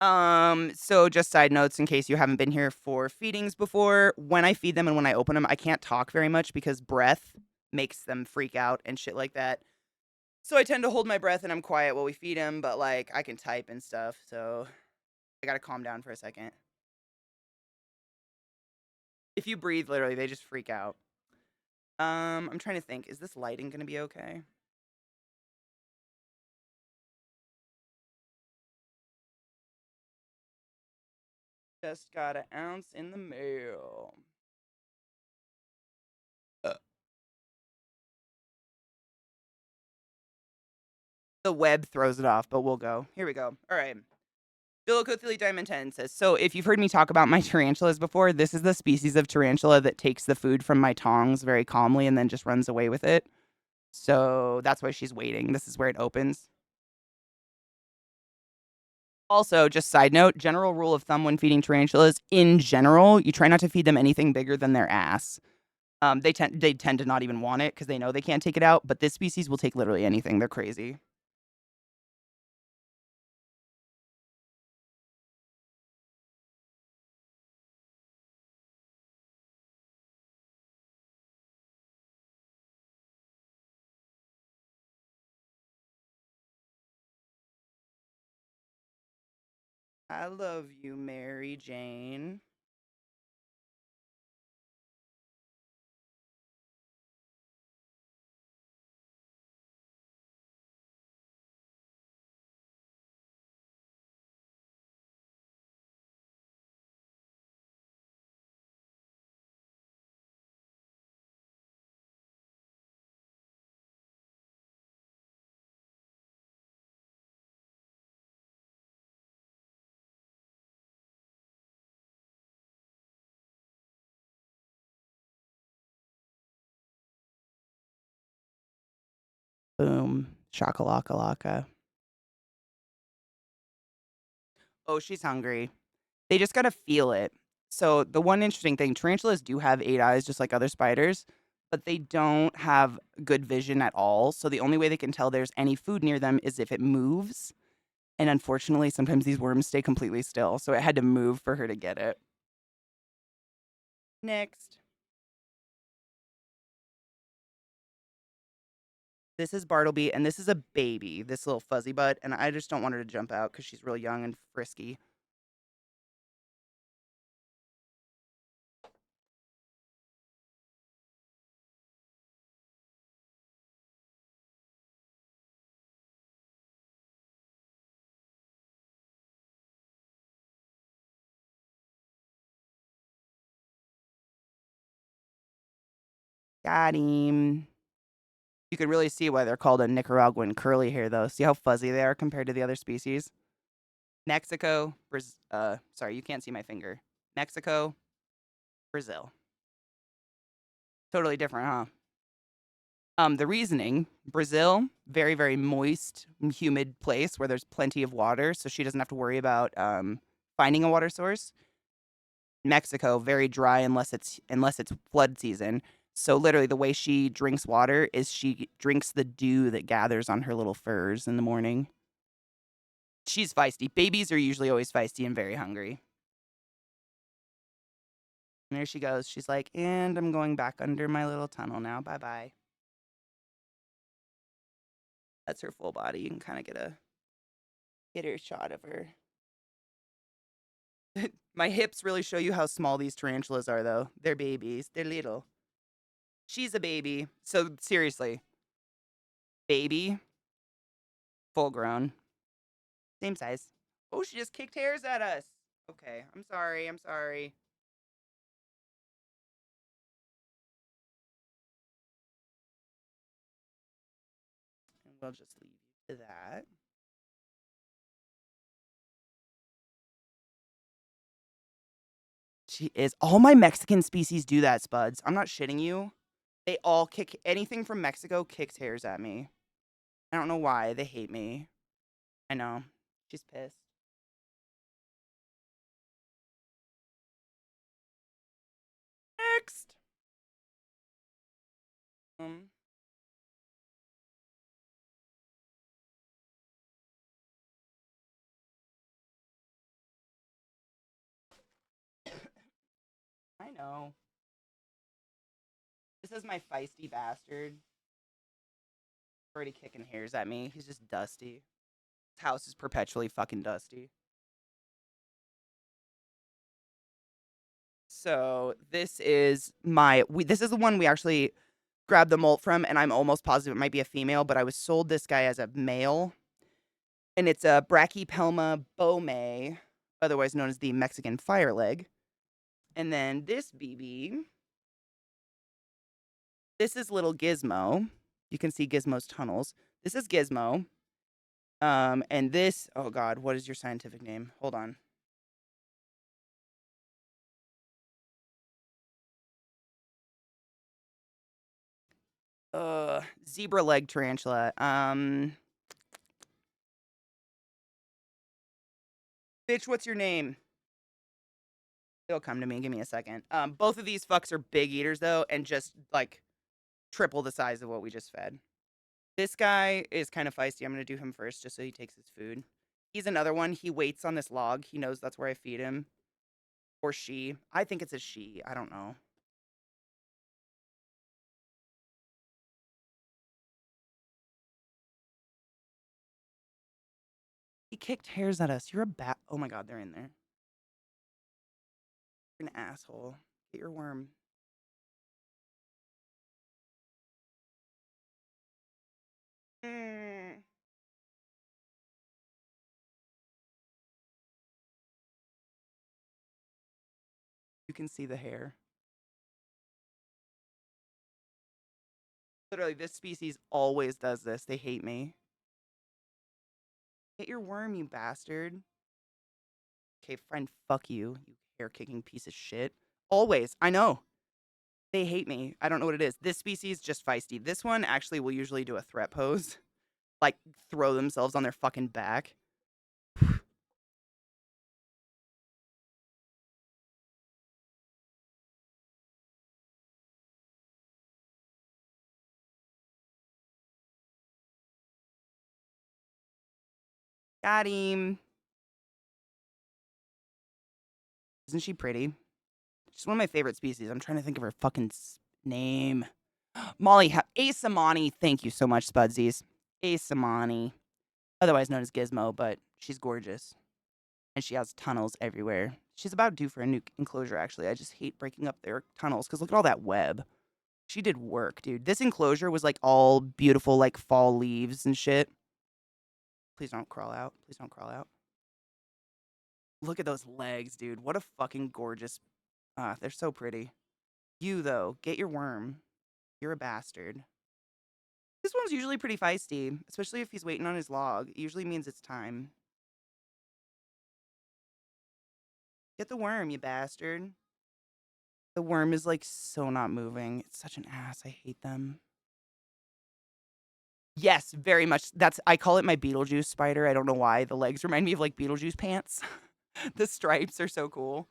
A: So just side notes in case you haven't been here for feedings before. When I feed them and when I open them, I can't talk very much because breath makes them freak out and shit like that. So I tend to hold my breath and I'm quiet while we feed them, but like I can type and stuff, so I gotta calm down for a second. If you breathe, literally, they just freak out. I'm trying to think. Is this lighting gonna be okay? Just got an ounce in the mail. The web throws it off, but we'll go. Here we go. All right. Dolichothele diamantine says, so if you've heard me talk about my tarantulas before, this is the species of tarantula that takes the food from my tongs very calmly and then just runs away with it. So that's why she's waiting. This is where it opens. Also, just side note, general rule of thumb when feeding tarantulas, in general, you try not to feed them anything bigger than their ass. They tend to not even want it because they know they can't take it out, but this species will take literally anything. They're crazy. I love you, Mary Jane. Boom. Shakalaka. Oh, she's hungry. They just gotta feel it. So the one interesting thing, tarantulas do have 8 eyes just like other spiders, but they don't have good vision at all. So the only way they can tell there's any food near them is if it moves. And unfortunately, sometimes these worms stay completely still. So it had to move for her to get it. Next. This is Bartleby, and this is a baby, this little fuzzy butt, and I just don't want her to jump out because she's real young and frisky. Got him. You could really see why they're called a Nicaraguan curly hair, though. See how fuzzy they are compared to the other species? Mexico, sorry, you can't see my finger. Mexico, Brazil. Totally different, huh? The reasoning, Brazil, very, very moist, humid place where there's plenty of water, so she doesn't have to worry about finding a water source. Mexico, very dry unless it's flood season. So literally the way she drinks water is she drinks the dew that gathers on her little furs in the morning. She's feisty. Babies are usually always feisty and very hungry. And there she goes. She's like, and I'm going back under my little tunnel now. Bye-bye. That's her full body. You can kind of get her shot of her. My hips really show you how small these tarantulas are, though. They're babies. They're little. She's a baby. So seriously, baby, full grown, same size. Oh, she just kicked hairs at us. Okay, I'm sorry. I'm sorry. And we'll just leave you to that. She is. All my Mexican species do that, Spuds. I'm not shitting you. They all kick anything from Mexico kicks hairs at me. I don't know why. They hate me. I know. She's pissed. Next. Um. I know. This is my feisty bastard. Already kicking hairs at me. He's just dusty. His house is perpetually fucking dusty. So this is this is the one we actually grabbed the molt from, and I'm almost positive it might be a female, but I was sold this guy as a male. And it's a Brachypelma bome, otherwise known as the Mexican fireleg. And then this BB, this is little Gizmo. You can see Gizmo's tunnels. This is Gizmo. And this, oh God, what is your scientific name? Hold on. Zebra leg tarantula. Bitch, what's your name? It'll come to me. Give me a second. Both of these fucks are big eaters though, and just like triple the size of what we just fed. This guy is kind of feisty. I'm gonna do him first, just so he takes his food. He's another one. He waits on this log. He knows that's where I feed him. Or she. I think it's a she. I don't know. He kicked hairs at us. You're a bat. Oh my God, they're in there. You're an asshole. Get your worm. Mm. You can see the hair. Literally, this species always does this. They hate me. Get your worm, you bastard. Okay, friend, fuck you, you hair-kicking piece of shit. Always. I know. They hate me. I don't know what it is. This species, just feisty. This one actually will usually do a threat pose. Like, throw themselves on their fucking back. Got him. Isn't she pretty? She's one of my favorite species. I'm trying to think of her fucking name. Molly, Asamani. Thank you so much, Spudsies. Asamani. Otherwise known as Gizmo, but she's gorgeous. And she has tunnels everywhere. She's about due for a new enclosure, actually. I just hate breaking up their tunnels, because look at all that web. She did work, dude. This enclosure was, like, all beautiful, like, fall leaves and shit. Please don't crawl out. Please don't crawl out. Look at those legs, dude. What a fucking gorgeous... they're so pretty. You, though, get your worm. You're a bastard. This one's usually pretty feisty, especially if he's waiting on his log. It usually means it's time. Get the worm, you bastard. The worm is, like, so not moving. It's such an ass. I hate them. Yes, very much. I call it my Beetlejuice spider. I don't know why. The legs remind me of, like, Beetlejuice pants. The stripes are so cool.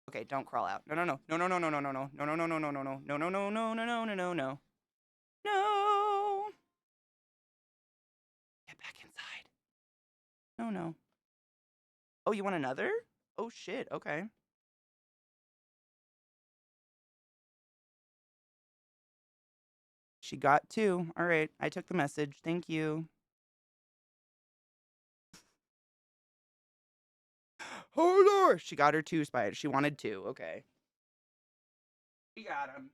A: Okay, don't crawl out. No, no, no. No, no, no, no, no, no, no. No, no, no, no, no, no, no. No, no, no, no, no, no, no, no, no. No. Get back inside. No, no. Oh, you want another? Oh shit. Okay. She got two. All right. I took the message. Thank you. Hold on. She got her two spiders. She wanted two. Okay. We got him.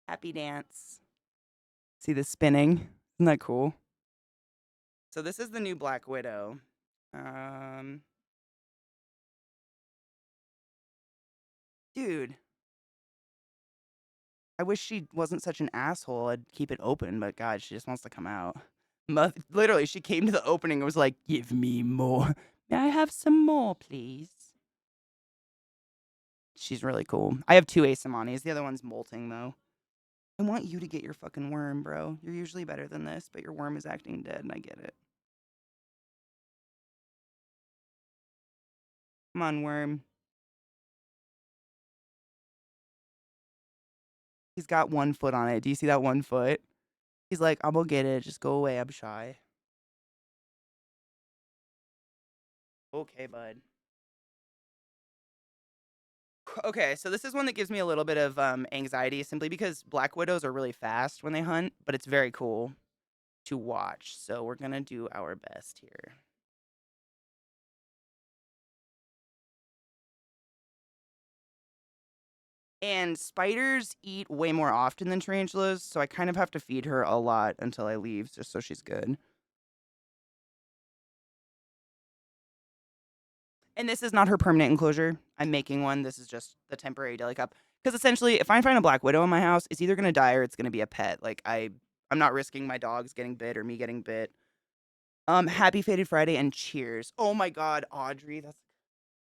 A: Happy dance. See the spinning? Isn't that cool? So this is the new Black Widow. Dude. I wish she wasn't such an asshole. I'd keep it open, but God, she just wants to come out. Literally, she came to the opening and was like, "Give me more. May I have some more, please?" She's really cool. I have two Asamanis. The other one's molting, though. I want you to get your fucking worm, bro. You're usually better than this, but your worm is acting dead, and I get it. Come on, worm. He's got 1 foot on it. Do you see that 1 foot? He's like, I'm gonna get it. Just go away. I'm shy. Okay, bud. Okay, so this is one that gives me a little bit of anxiety simply because Black Widows are really fast when they hunt, but it's very cool to watch. So we're going to do our best here. And spiders eat way more often than tarantulas, so I kind of have to feed her a lot until I leave just so she's good. And this is not her permanent enclosure. I'm making one. This is just the temporary deli cup. Because essentially, if I find a Black Widow in my house, it's either going to die or it's going to be a pet. Like, I'm not risking my dogs getting bit or me getting bit. Happy Faded Friday and cheers. Oh my God, Audrey. That's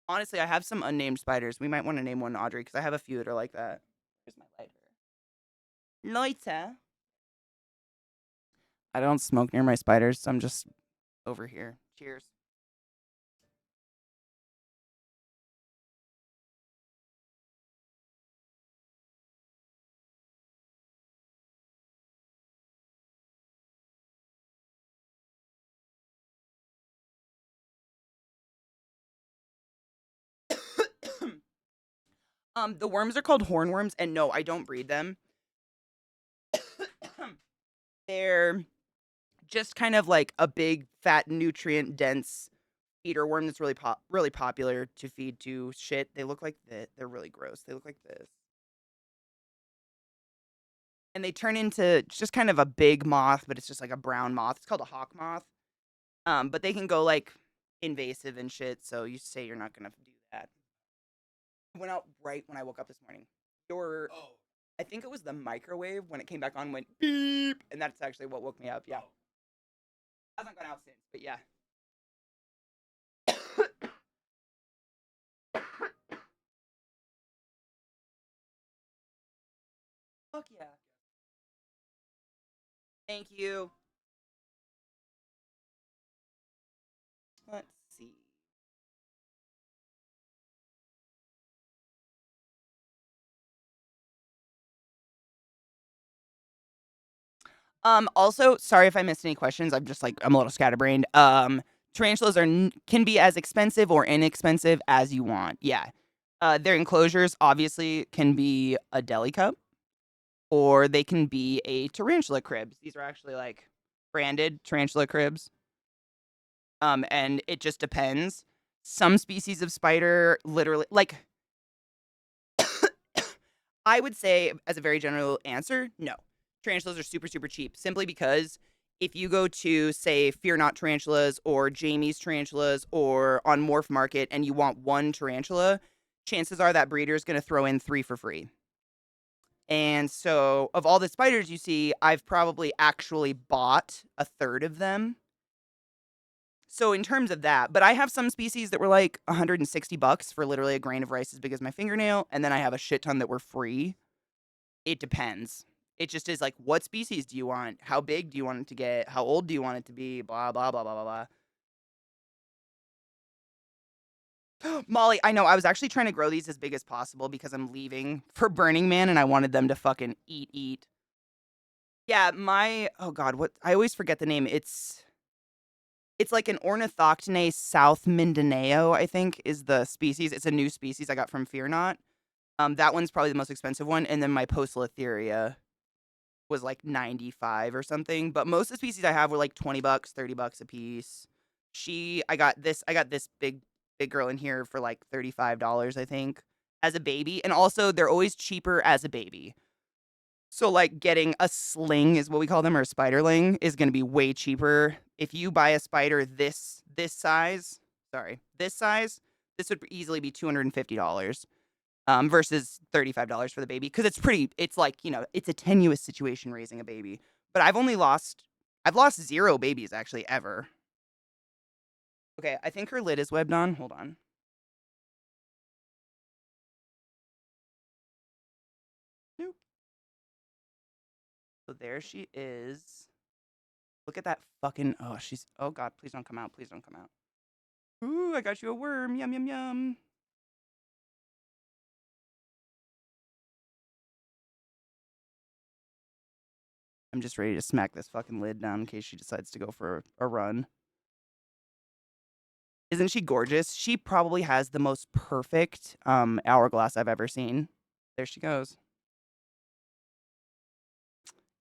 A: honestly, I have some unnamed spiders. We might want to name one Audrey because I have a few that are like that. Here's my lighter. Lighter. I don't smoke near my spiders, so I'm just over here. Cheers. The worms are called hornworms, and no, I don't breed them. They're just kind of like a big, fat, nutrient dense eater worm that's really popular to feed to shit. They look like this. They're really gross. They look like this. And they turn into just kind of a big moth, but it's just like a brown moth. It's called a hawk moth. But they can go like invasive and shit. So you say you're not gonna do that. I went out right when I woke up this morning. Your, I think it was the microwave when it came back on went beep, and that's actually what woke me up. Yeah, hasn't gone out since, but yeah. Fuck yeah. Thank you. Let's see. Also, sorry if I missed any questions. I'm a little scatterbrained. Tarantulas can be as expensive or inexpensive as you want. Yeah. Their enclosures obviously can be a deli cup or they can be a tarantula cribs. These are actually like branded tarantula cribs. And it just depends. Some species of spider literally like I would say as a very general answer, no. Tarantulas are super, super cheap simply because if you go to, say, Fear Not Tarantulas or Jamie's Tarantulas or on Morph Market and you want one tarantula, chances are that breeder is going to throw in 3 for free. And so, of all the spiders you see, I've probably actually bought a third of them. So, in terms of that, but I have some species that were like $160 for literally a grain of rice as big as my fingernail. And then I have a shit ton that were free. It depends. It just is like, what species do you want? How big do you want it to get? How old do you want it to be? Blah, blah, blah, blah, blah, blah. Molly, I know. I was actually trying to grow these as big as possible because I'm leaving for Burning Man and I wanted them to fucking eat. Yeah, oh God, what? I always forget the name. It's like an Ornithoctone South Mindanao, I think, is the species. It's a new species I got from Fear Not. That one's probably the most expensive one. And then my Poecilotheria was like 95 or something. But most of the species I have were like 20 bucks, 30 bucks a piece. I got this big girl in here for like $35, I think, as a baby. And also they're always cheaper as a baby. So like getting a sling is what we call them, or a spiderling, is going to be way cheaper. If you buy a spider this size, this would easily be $250. Versus $35 for the baby, because it's like, it's a tenuous situation raising a baby. But I've lost 0 babies actually ever. Okay, I think her lid is webbed on. Hold on. Nope. So there she is. Look at that fucking, oh God, please don't come out. Please don't come out. Ooh, I got you a worm. Yum, yum, yum. I'm just ready to smack this fucking lid down in case she decides to go for a run. Isn't she gorgeous? She probably has the most perfect hourglass I've ever seen. There she goes.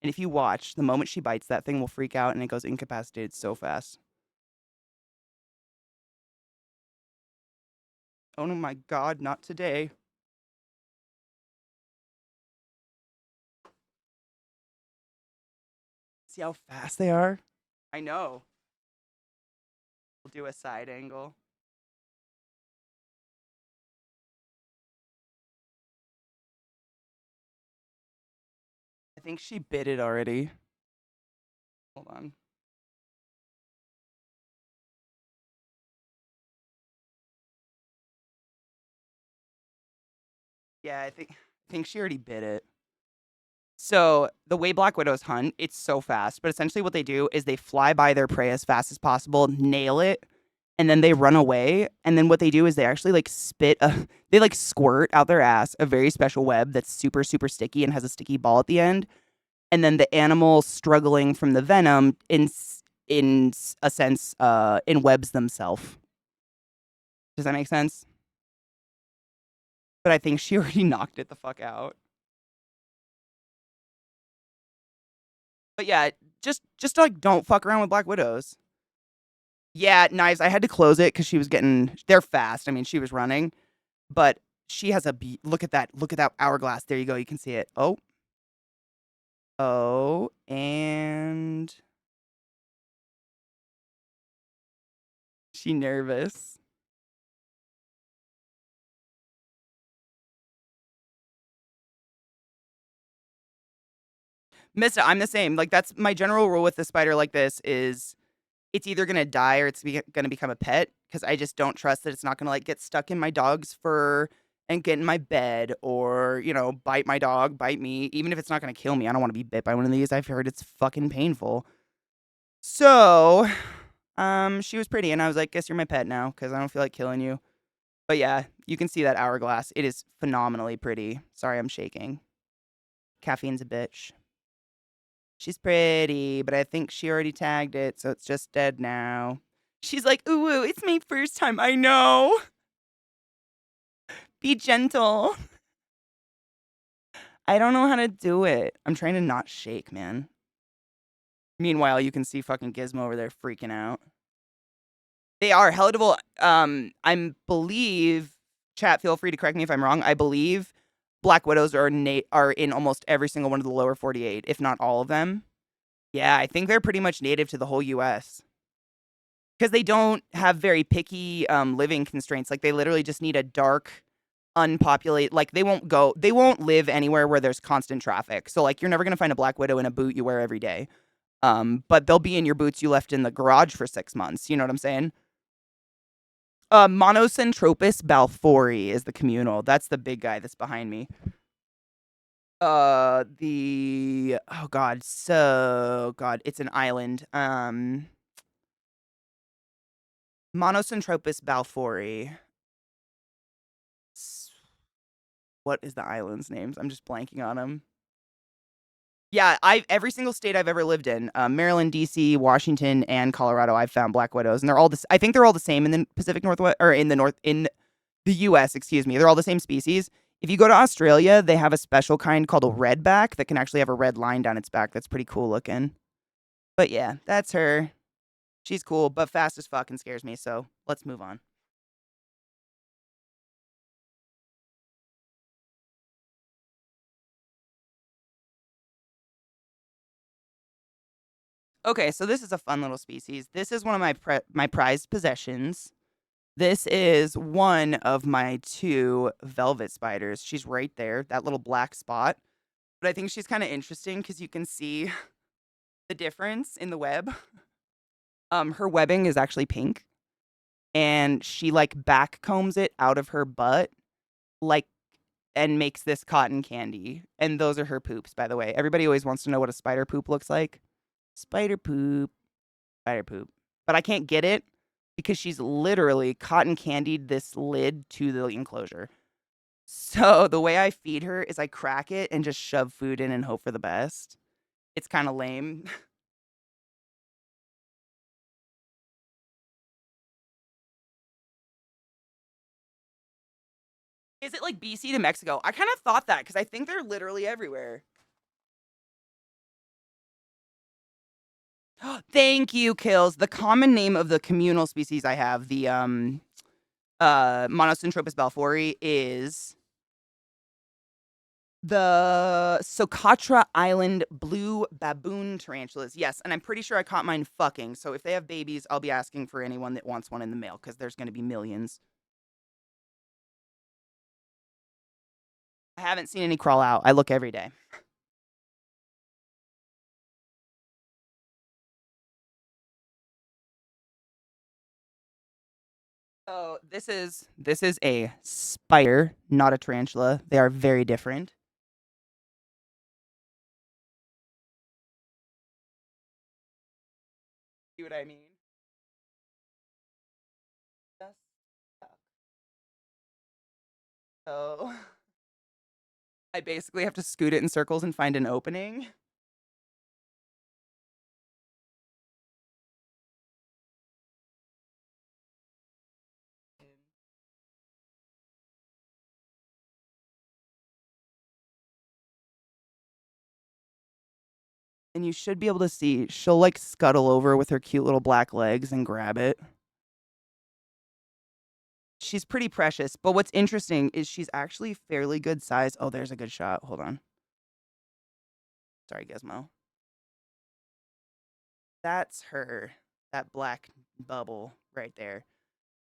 A: And if you watch, the moment she bites, that thing will freak out and it goes incapacitated so fast. Oh no, my God, not today. See how fast they are? I know. We'll do a side angle. I think she bit it already. Hold on. Yeah, I think she already bit it. So the way black widows hunt, it's so fast. But essentially what they do is they fly by their prey as fast as possible, nail it, and then they run away. And then what they do is they actually like they like squirt out their ass a very special web that's super, super sticky and has a sticky ball at the end. And then the animal struggling from the venom in a sense enwebs themselves. Does that make sense? But I think she already knocked it the fuck out. But yeah, just like don't fuck around with black widows. Yeah, knives. I had to close it because they're fast. I mean, she was running, but she has look at that hourglass. There you go. You can see it. Oh, and she nervous. Missed it. I'm the same. Like that's my general rule with the spider like this is it's either gonna die or it's gonna become a pet, because I just don't trust that it's not gonna like get stuck in my dog's fur and get in my bed, or bite my dog, bite me. Even if it's not gonna kill me, I don't want to be bit by one of these. I've heard it's fucking painful. So, she was pretty, and I was like, "Guess you're my pet now, because I don't feel like killing you." But yeah, you can see that hourglass. It is phenomenally pretty. Sorry, I'm shaking. Caffeine's a bitch. She's pretty, but I think she already tagged it, so it's just dead now. She's like, ooh, it's my first time. I know. Be gentle. I don't know how to do it. I'm trying to not shake, man. Meanwhile, you can see fucking Gizmo over there freaking out. They are heritable. I believe, chat, feel free to correct me if I'm wrong. I believe black widows are in almost every single one of the lower 48, if not all of them. Yeah, I think they're pretty much native to the whole US. Because they don't have very picky living constraints. Like they literally just need a dark, unpopulated, like they won't live anywhere where there's constant traffic. So like you're never gonna find a black widow in a boot you wear every day. But they'll be in your boots you left in the garage for 6 months. You know what I'm saying? Monocentropus balfouri is the communal. That's the big guy that's behind me. Oh god, so god, it's an island. Monocentropas balfouri. What is the island's names? I'm just blanking on them. Yeah, I every single state I've ever lived in, Maryland, DC, Washington, and Colorado, I've found black widows, and they're all I think they're all the same in the Pacific Northwest or in the U.S. Excuse me, they're all the same species. If you go to Australia, they have a special kind called a redback that can actually have a red line down its back. That's pretty cool looking. But yeah, that's her. She's cool, but fast as fuck and scares me. So let's move on. Okay, so this is a fun little species. This is one of my prized possessions. This is one of my two velvet spiders. She's right there, that little black spot. But I think she's kind of interesting because you can see the difference in the web. Her webbing is actually pink, and she like back combs it out of her butt, like, and makes this cotton candy. And those are her poops, by the way. Everybody always wants to know what a spider poop looks like. Spider poop, spider poop. But I can't get it because she's literally cotton candied this lid to the enclosure. So the way I feed her is I crack it and just shove food in and hope for the best. It's kind of lame. Is it like BC to Mexico? I kind of thought that because I think they're literally everywhere. Thank you, Kills. The common name of the communal species I have, the Monocentropas balfouri, is the Socotra Island blue baboon tarantulas. Yes, and I'm pretty sure I caught mine fucking. So if they have babies, I'll be asking for anyone that wants one in the mail because there's going to be millions. I haven't seen any crawl out. I look every day. So this is a spider, not a tarantula. They are very different. See what I mean? Just so I basically have to scoot it in circles and find an opening. And you should be able to see she'll like scuttle over with her cute little black legs and grab it. She's pretty precious, but what's interesting is she's actually fairly good size. Oh, there's a good shot. Hold on. Sorry, Gizmo. That's her. That black bubble right there.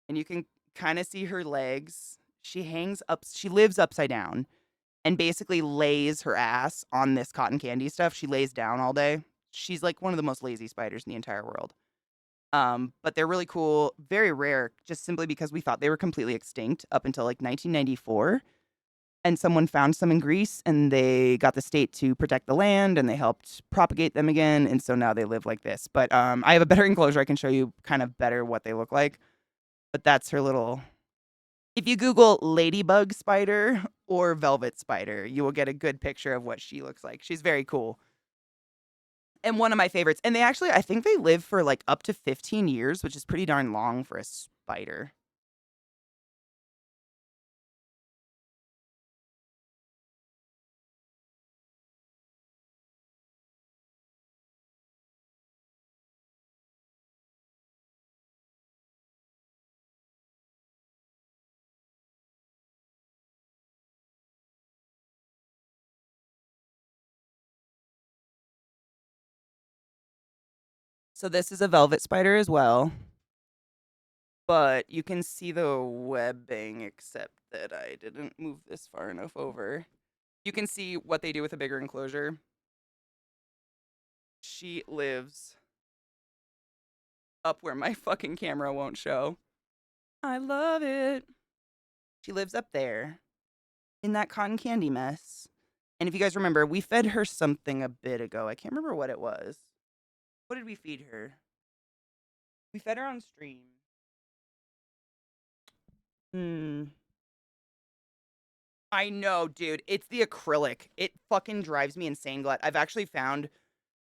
A: And you can kind of see her legs. She hangs up, she lives upside down and basically lays her ass on this cotton candy stuff. She lays down all day. She's like one of the most lazy spiders in the entire world. But they're really cool, very rare, just simply because we thought they were completely extinct up until like 1994. And someone found some in Greece and they got the state to protect the land and they helped propagate them again. And so now they live like this. But I have a better enclosure. I can show you kind of better what they look like. But that's her little. If you Google ladybug spider or velvet spider, you will get a good picture of what she looks like. She's very cool. And one of my favorites. And they actually, I think they live for like up to 15 years, which is pretty darn long for a spider. So this is a velvet spider as well. But you can see the webbing, except that I didn't move this far enough over. You can see what they do with a bigger enclosure. She lives up where my fucking camera won't show. I love it. She lives up there in that cotton candy mess. And if you guys remember, we fed her something a bit ago. I can't remember what it was. What did we feed her? We fed her on stream. I know, dude. It's the acrylic. It fucking drives me insane, Glut. I've actually found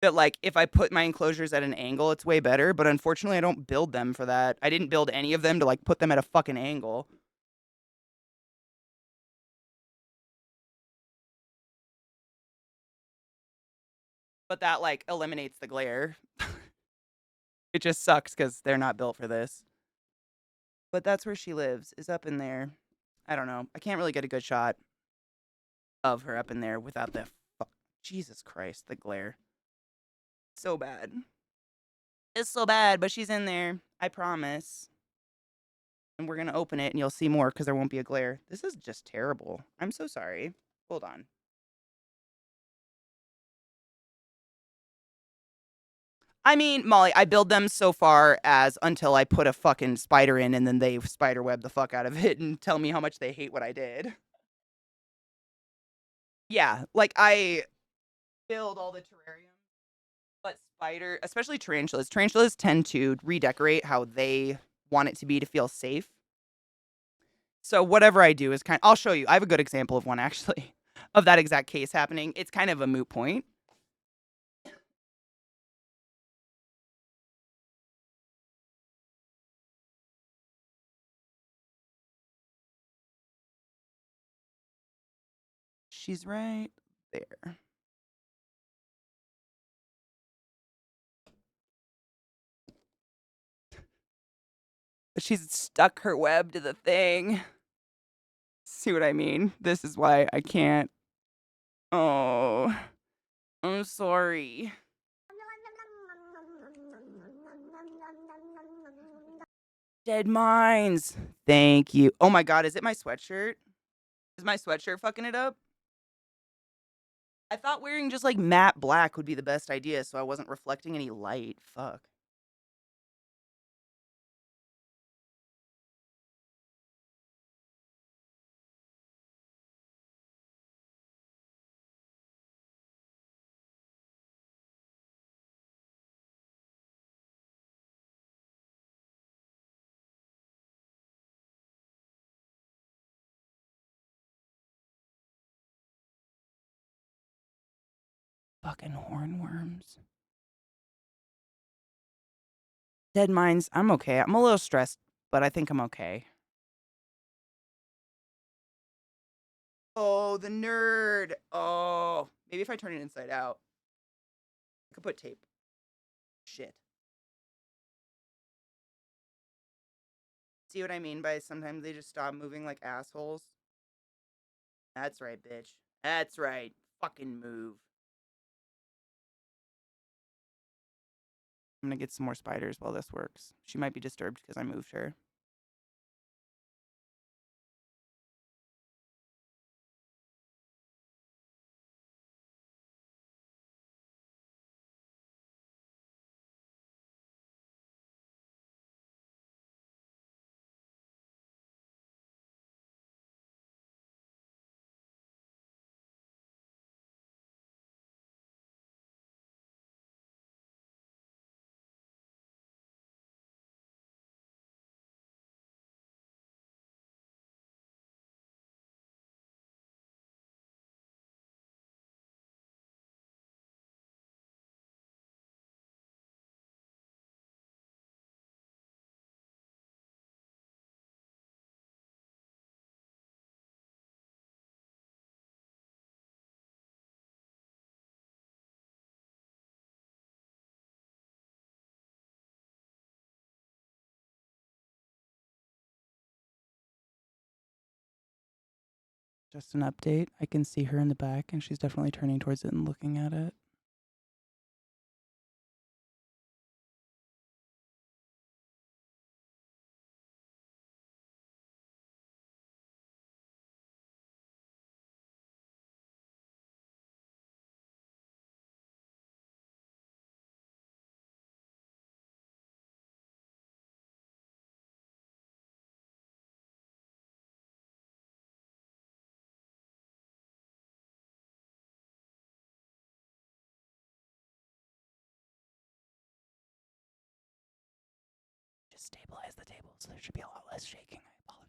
A: that, like, if I put my enclosures at an angle, it's way better. But unfortunately, I don't build them for that. I didn't build any of them to, like, put them at a fucking angle. But that, like, eliminates the glare. It just sucks because they're not built for this. But that's where she lives, is up in there. I don't know. I can't really get a good shot of her up in there without the Jesus Christ, the glare. So bad. It's so bad, but she's in there. I promise. And we're going to open it and you'll see more because there won't be a glare. This is just terrible. I'm so sorry. Hold on. I mean, Molly, I build them so far as until I put a fucking spider in and then they spiderweb the fuck out of it and tell me how much they hate what I did. Yeah, like I build all the terrariums, but especially tarantulas tend to redecorate how they want it to be to feel safe. So whatever I do is I'll show you. I have a good example of one actually, of that exact case happening. It's kind of a moot point. She's right there. She's stuck her web to the thing. See what I mean? This is why I can't. Oh, I'm sorry. Dead mines. Thank you. Oh my god, is it my sweatshirt? Is my sweatshirt fucking it up? I thought wearing just like matte black would be the best idea so I wasn't reflecting any light. Fuck. Fucking hornworms. Dead mines. I'm okay. I'm a little stressed, but I think I'm okay. Oh, the nerd. Oh, maybe if I turn it inside out, I could put tape. Shit. See what I mean by sometimes they just stop moving like assholes? That's right, bitch. That's right. Fucking move. I'm gonna get some more spiders while this works. She might be disturbed because I moved her. Just an update. I can see her in the back, and she's definitely turning towards it and looking at it. stabilize the table, so there should be a lot less shaking. I apologize.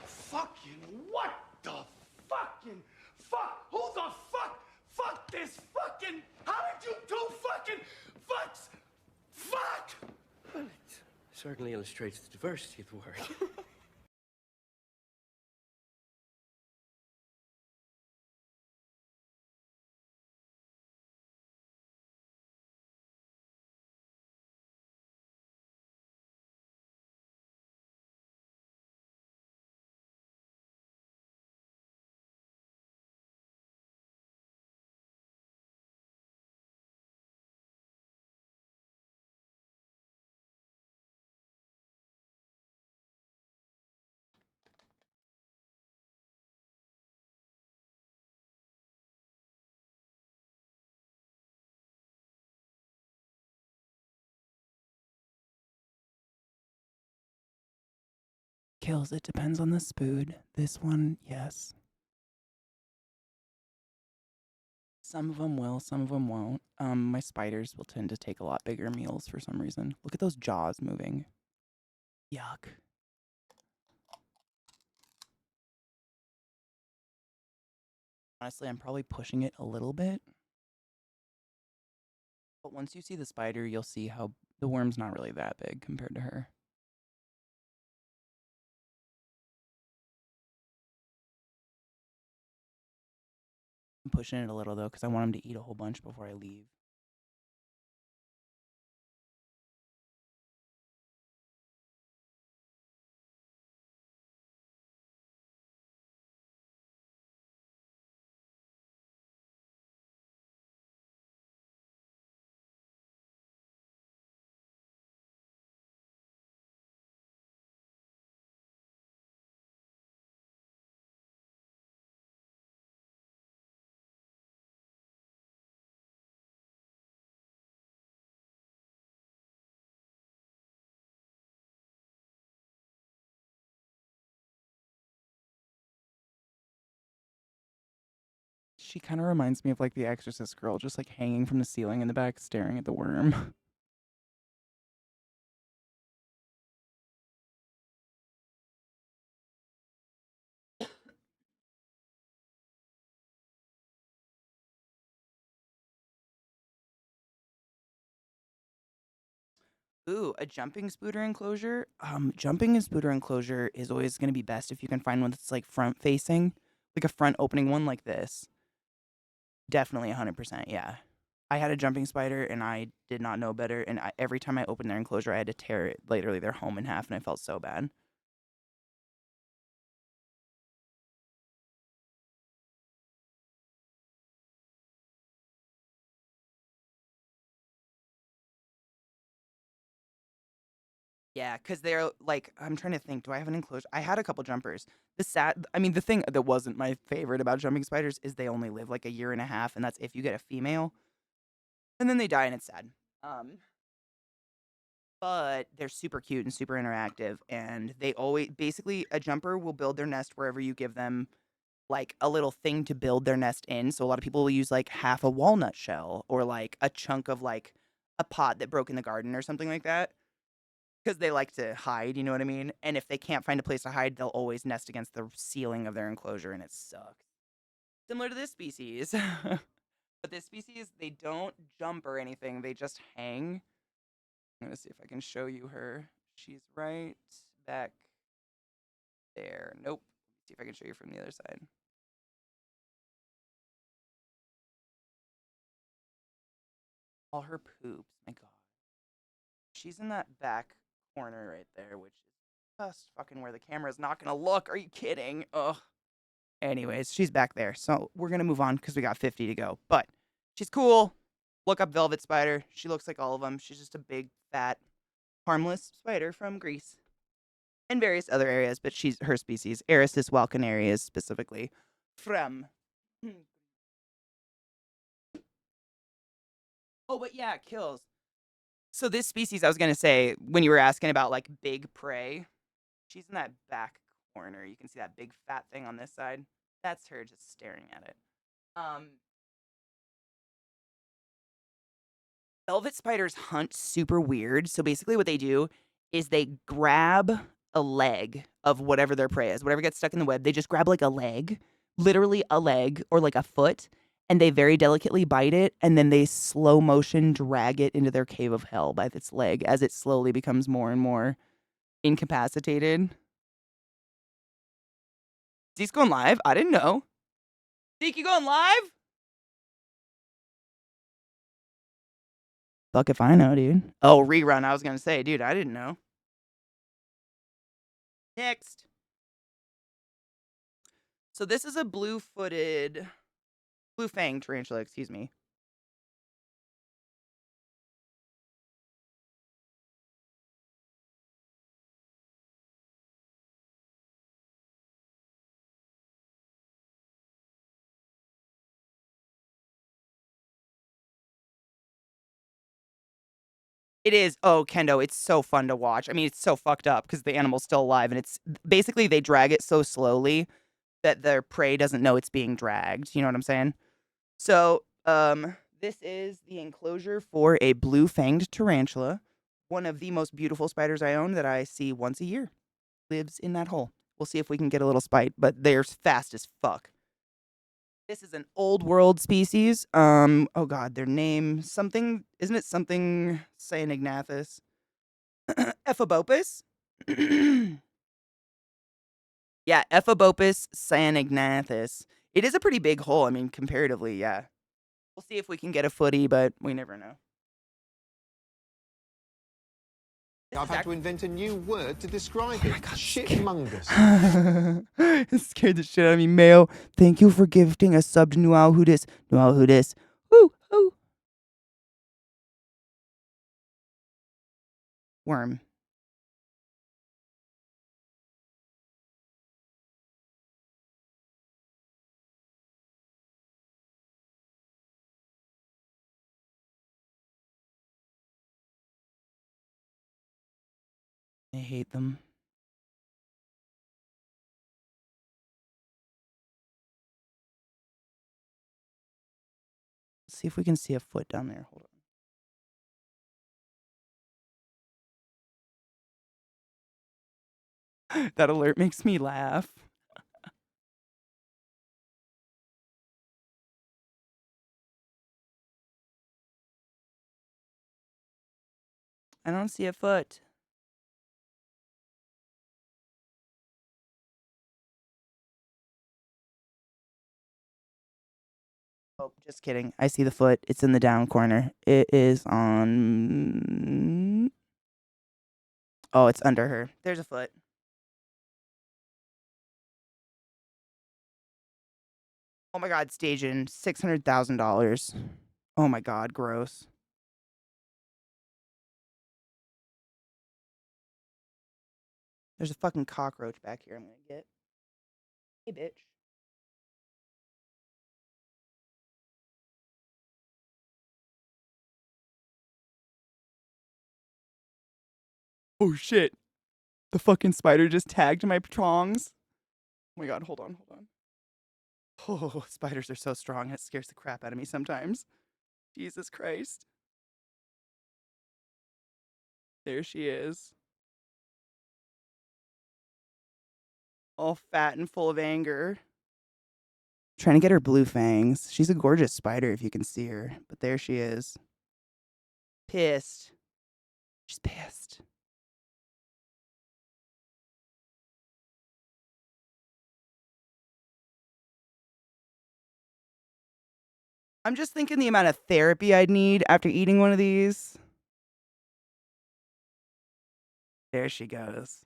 F: Fucking what the fucking fuck? Who the fuck? Fuck this fucking. How did you do fucking fucks? Fuck!
G: Well, it certainly illustrates the diversity of the word.
A: Kills, it depends on the spood. This one, yes. Some of them will, some of them won't. My spiders will tend to take a lot bigger meals for some reason. Look at those jaws moving. Yuck. Honestly, I'm probably pushing it a little bit. But once you see the spider, you'll see how the worm's not really that big compared to her. I'm pushing it a little though, because I want him to eat a whole bunch before I leave. She kind of reminds me of like the Exorcist girl, just like hanging from the ceiling in the back, staring at the worm. Ooh, a jumping spooter enclosure. Jumping a spooter enclosure is always going to be best if you can find one that's like front facing, like a front opening one like this. Definitely 100%. Yeah. I had a jumping spider and I did not know better. And every time I opened their enclosure, I had to tear it, literally their home in half, and I felt so bad. Yeah, because they're like, I'm trying to think, do I have an enclosure? I had a couple jumpers. The thing that wasn't my favorite about jumping spiders is they only live like a year and a half, and that's if you get a female. And then they die, and it's sad. Um, but they're super cute and super interactive, and they always, basically, a jumper will build their nest wherever you give them like a little thing to build their nest in. So a lot of people will use like half a walnut shell or like a chunk of like a pot that broke in the garden or something like that. Because they like to hide, you know what I mean? And if they can't find a place to hide, they'll always nest against the ceiling of their enclosure, and it sucks. Similar to this species. But this species, they don't jump or anything, they just hang. I'm gonna see if I can show you her. She's right back there. Nope. See if I can show you from the other side. All her poops. My God. She's in that back corner right there, which is just fucking where the camera's not gonna look. Are you kidding? Ugh. Anyways, she's back there. So we're gonna move on because we got 50 to go. But she's cool. Look up Velvet Spider. She looks like all of them. She's just a big, fat, harmless spider from Greece and various other areas, but she's her species, Eristis walconarius specifically, from. Oh, but yeah, it kills. So this species, I was gonna say, when you were asking about like big prey, she's in that back corner. You can see that big fat thing on this side. That's her just staring at it. Velvet spiders hunt super weird. So basically, what they do is they grab a leg of whatever their prey is, whatever gets stuck in the web. They just grab like a leg, literally a leg or like a foot, and they very delicately bite it, and then they slow motion drag it into their cave of hell by its leg as it slowly becomes more and more incapacitated. Zeke's going live? I didn't know. Zeke, you going live? Fuck if I know, dude. Oh, rerun. I was gonna say, dude, I didn't know. Next. So this is a blue-fanged tarantula, excuse me. It is. Oh, Kendo, it's so fun to watch. I mean, it's so fucked up because the animal's still alive, and it's basically they drag it so slowly that their prey doesn't know it's being dragged. You know what I'm saying? So, this is the enclosure for a blue-fanged tarantula, one of the most beautiful spiders I own that I see once a year. Lives in that hole. We'll see if we can get a little spite, but they're fast as fuck. This is an old world species. Oh god, their name something isn't it something Cyanognathus? Ephobopus? Yeah, Ephobopus cyanognathus. It is a pretty big hole. I mean, comparatively, yeah. We'll see if we can get a footy, but we never know.
H: I've had to invent a new word to describe it. Shitmungus.
A: It scared the shit out of me. Mayo, thank you for gifting a sub to Nual Hudis. Nual Hudis. Woo, woo. Worm. I hate them. Let's see if we can see a foot down there. Hold on. That alert makes me laugh. I don't see a foot. Oh, just kidding. I see the foot. It's in the down corner. It is on. Oh, it's under her. There's a foot. Oh my god, staging $600,000. Oh my god, gross. There's a fucking cockroach back here I'm gonna get. Hey, bitch. Oh shit. The fucking spider just tagged my prongs. Oh my god, hold on. Oh, spiders are so strong. It scares the crap out of me sometimes. Jesus Christ. There she is. All fat and full of anger. Trying to get her blue fangs. She's a gorgeous spider if you can see her. But there she is. Pissed. She's pissed. I'm just thinking the amount of therapy I'd need after eating one of these. There she goes.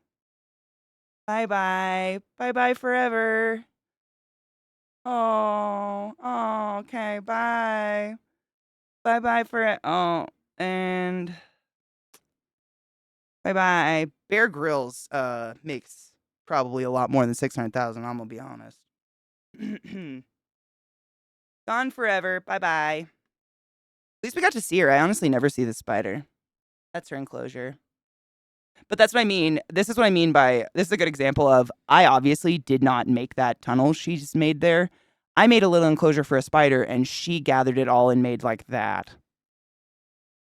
A: Bye-bye. Bye-bye forever. Oh, okay, bye. Bye-bye and bye-bye. Bear Grylls makes probably a lot more than 600,000, I'm gonna be honest. Gone forever. Bye-bye. At least we got to see her. I honestly never see the spider. That's her enclosure. But that's what I mean. This is what I mean by this is a good example of I obviously did not make that tunnel she's made there. I made a little enclosure for a spider and she gathered it all and made like that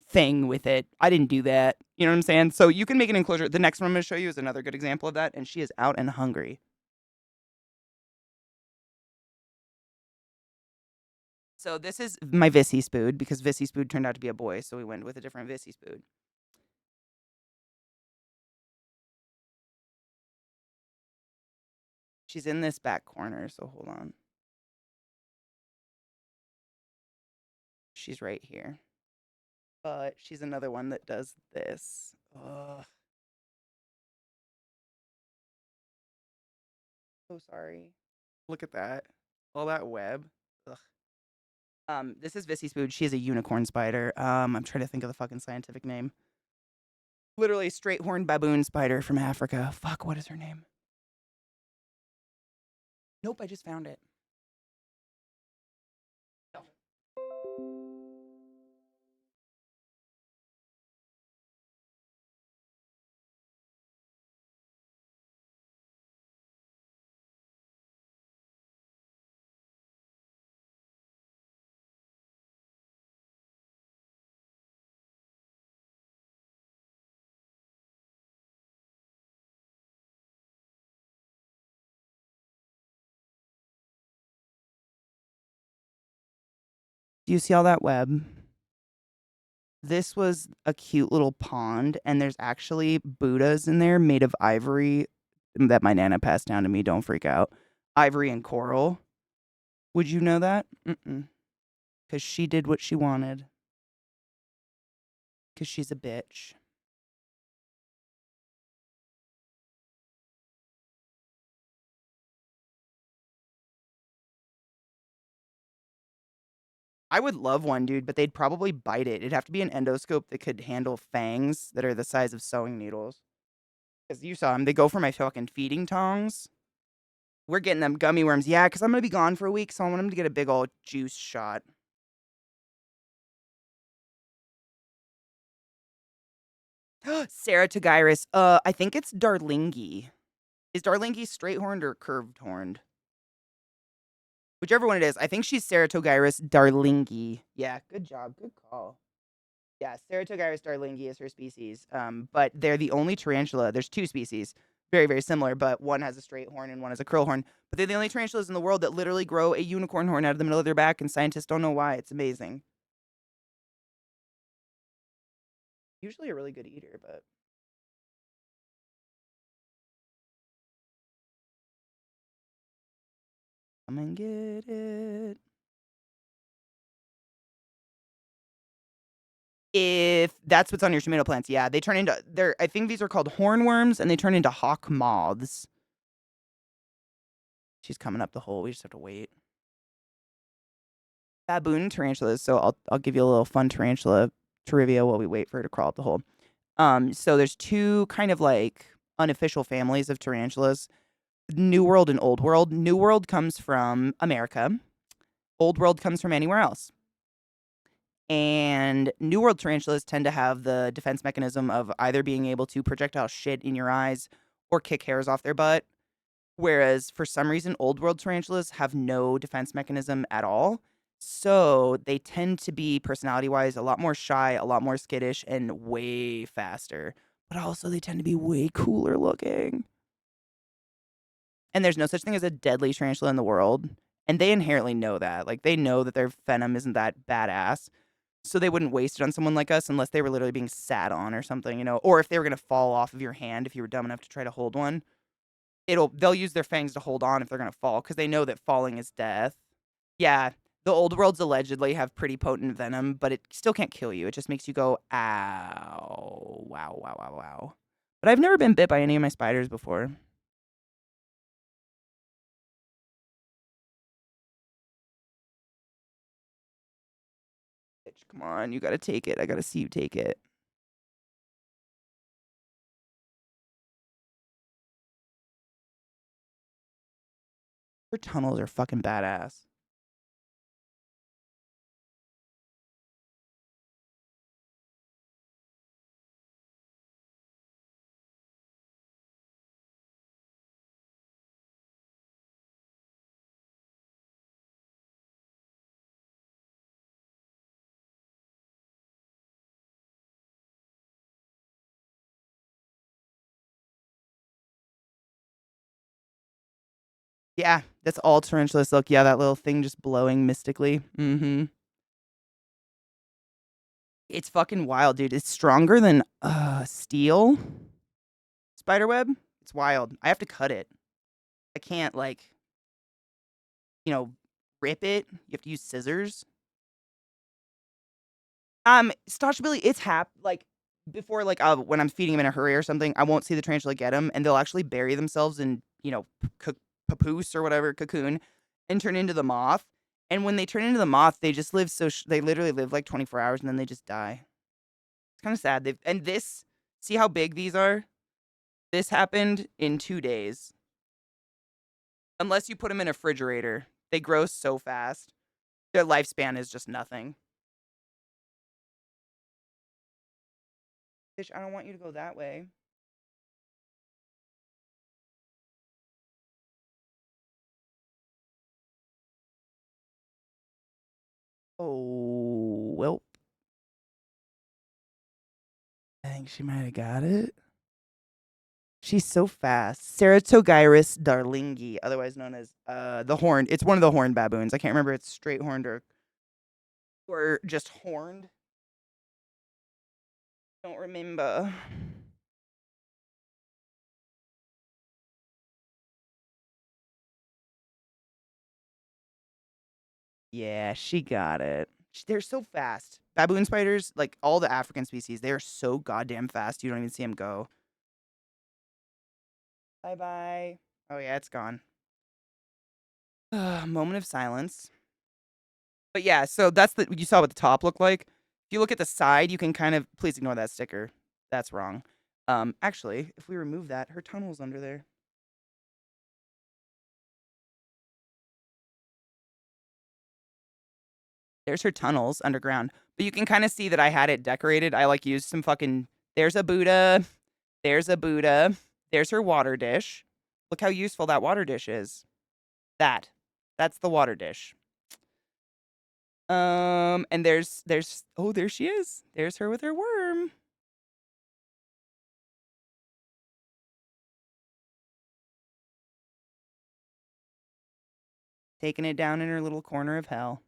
A: thing with it. I didn't do that. You know what I'm saying? So you can make an enclosure. The next one I'm going to show you is another good example of that. And she is out and hungry. So this is my Vissy Spood because Vissy Spood turned out to be a boy. So we went with a different Vissy Spood. She's in this back corner. So hold on. She's right here. But she's another one that does this. Ugh. So sorry. Look at that. All that web. Ugh. This is Vissy Spood. She is a unicorn spider. I'm trying to think of the fucking scientific name. Literally straight horned baboon spider from Africa. Fuck, what is her name? Nope, I just found it. Do you see all that web? This was a cute little pond, and there's actually Buddhas in there made of ivory that my Nana passed down to me. Don't freak out. Ivory and coral. Would you know that? Mm-mm. Because she did what she wanted. Because she's a bitch. I would love one, dude, but they'd probably bite it. It'd have to be an endoscope that could handle fangs that are the size of sewing needles. Because you saw them. They go for my fucking feeding tongs. We're getting them gummy worms. Yeah, because I'm going to be gone for a week, so I want them to get a big old juice shot. Ceratogyrus. I think it's Darlingi. Is Darlingi straight horned or curved horned? Whichever one it is. I think she's Ceratogyrus Darlingi. Yeah, good job. Good call. Yeah, Ceratogyrus darlingi is her species. But they're the only tarantula. There's two species, very, very similar, but one has a straight horn and one has a curl horn. But they're the only tarantulas in the world that literally grow a unicorn horn out of the middle of their back, and scientists don't know why. It's amazing. Usually a really good eater, but come and get it. If that's what's on your tomato plants, yeah, they turn into I think these are called hornworms, and they turn into hawk moths. She's coming up the hole. We just have to wait. Baboon tarantulas. So I'll give you a little fun tarantula trivia while we wait for her to crawl up the hole. So there's two kind of like unofficial families of tarantulas: New World and Old World. New World comes from America. Old World comes from anywhere else. And New World tarantulas tend to have the defense mechanism of either being able to projectile shit in your eyes or kick hairs off their butt. Whereas for some reason, Old World tarantulas have no defense mechanism at all. So they tend to be personality-wise a lot more shy, a lot more skittish, and way faster. But also they tend to be way cooler looking. And there's no such thing as a deadly tarantula in the world. And they inherently know that. Like, they know that their venom isn't that badass. So they wouldn't waste it on someone like us unless they were literally being sat on or something, you know? Or if they were going to fall off of your hand if you were dumb enough to try to hold one. They'll use their fangs to hold on if they're going to fall because they know that falling is death. Yeah, The old worlds allegedly have pretty potent venom, but it still can't kill you. It just makes you go, ow, wow, wow, wow, wow. But I've never been bit by any of my spiders before. Bitch, come on, you gotta take it. I gotta see you take it. Her tunnels are fucking badass. Yeah, that's all tarantula silk. Yeah, that little thing just blowing mystically. Mm-hmm. It's fucking wild, dude. It's stronger than steel spiderweb. It's wild. I have to cut it. I can't like, you know, rip it. You have to use scissors. Stotchability, it's like before, like when I'm feeding them in a hurry or something, I won't see the tarantula get them, and they'll actually bury themselves in, papoose or whatever cocoon, and turn into the moth. And when they turn into the moth, they just live they literally live like 24 hours and then they just die. It's kind of sad. See how big these are? This happened in 2 days. Unless you put them in a refrigerator, they grow so fast. Their lifespan is just nothing. Bitch, I don't want you to go that way. Oh, well. I think she might have got it. She's so fast. Ceratogyrus darlingi, otherwise known as the horned. It's one of the horned baboons. I can't remember if it's straight horned or just horned. Don't remember. Yeah, she got it. They're so fast. Baboon spiders, like all the African species, they are so goddamn fast. You don't even see them go. Bye bye. Oh yeah, it's gone. Moment of silence. But yeah, so that's you saw what the top looked like. If you look at the side, you can kind of please ignore that sticker. That's wrong. Actually, if we remove that, her tunnel's under there. There's her tunnels underground. But you can kind of see that I had it decorated. I like used some fucking there's a Buddha. There's a Buddha. There's her water dish. Look how useful that water dish is. That's the water dish. And there's oh, there she is. There's her with her worm. Taking it down in her little corner of hell.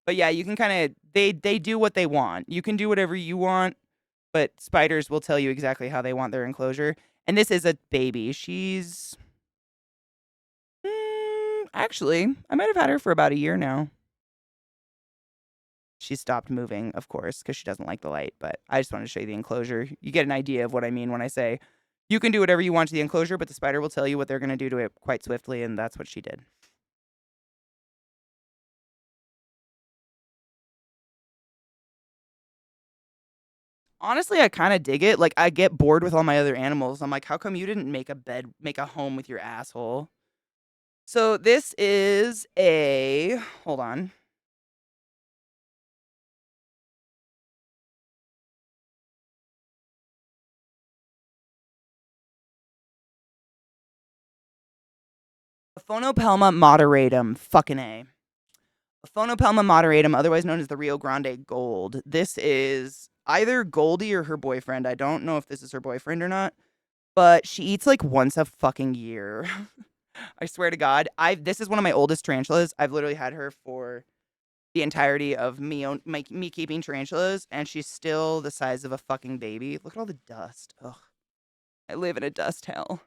A: But yeah, you can kind of they do what they want. You can do whatever you want, but spiders will tell you exactly how they want their enclosure. And this is a baby. She's actually, I might have had her for about a year now. She stopped moving, of course, because she doesn't like the light. But I just wanted to show you the enclosure. You get an idea of what I mean when I say you can do whatever you want to the enclosure, but the spider will tell you what they're going to do to it quite swiftly, and that's what she did. Honestly, I kind of dig it. Like, I get bored with all my other animals. I'm like, how come you didn't make a home with your asshole? So this is hold on. A Phonopelma moderatum, fucking A. A Phonopelma moderatum, otherwise known as the Rio Grande Gold. This is either Goldie or her boyfriend. I don't know if this is her boyfriend or not, but she eats like once a fucking year. I swear to God. This is one of my oldest tarantulas. I've literally had her for the entirety of me keeping tarantulas, and she's still the size of a fucking baby. Look at all the dust. Ugh. I live in a dust hell.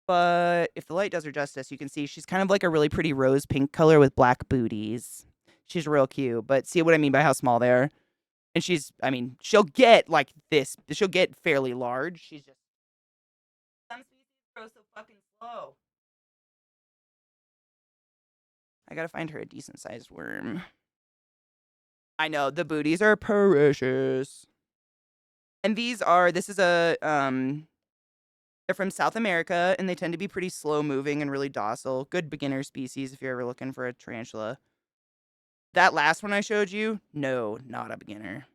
A: But if the light does her justice, you can see she's kind of like a really pretty rose pink color with black booties. She's real cute, but see what I mean by how small they are? And she's, I mean, she'll get like this. She'll get fairly large. She's just, some species grow so fucking slow. I gotta find her a decent sized worm. I know, the booties are precious. And this is they're from South America, and they tend to be pretty slow moving and really docile. Good beginner species if you're ever looking for a tarantula. That last one I showed you, no, not a beginner.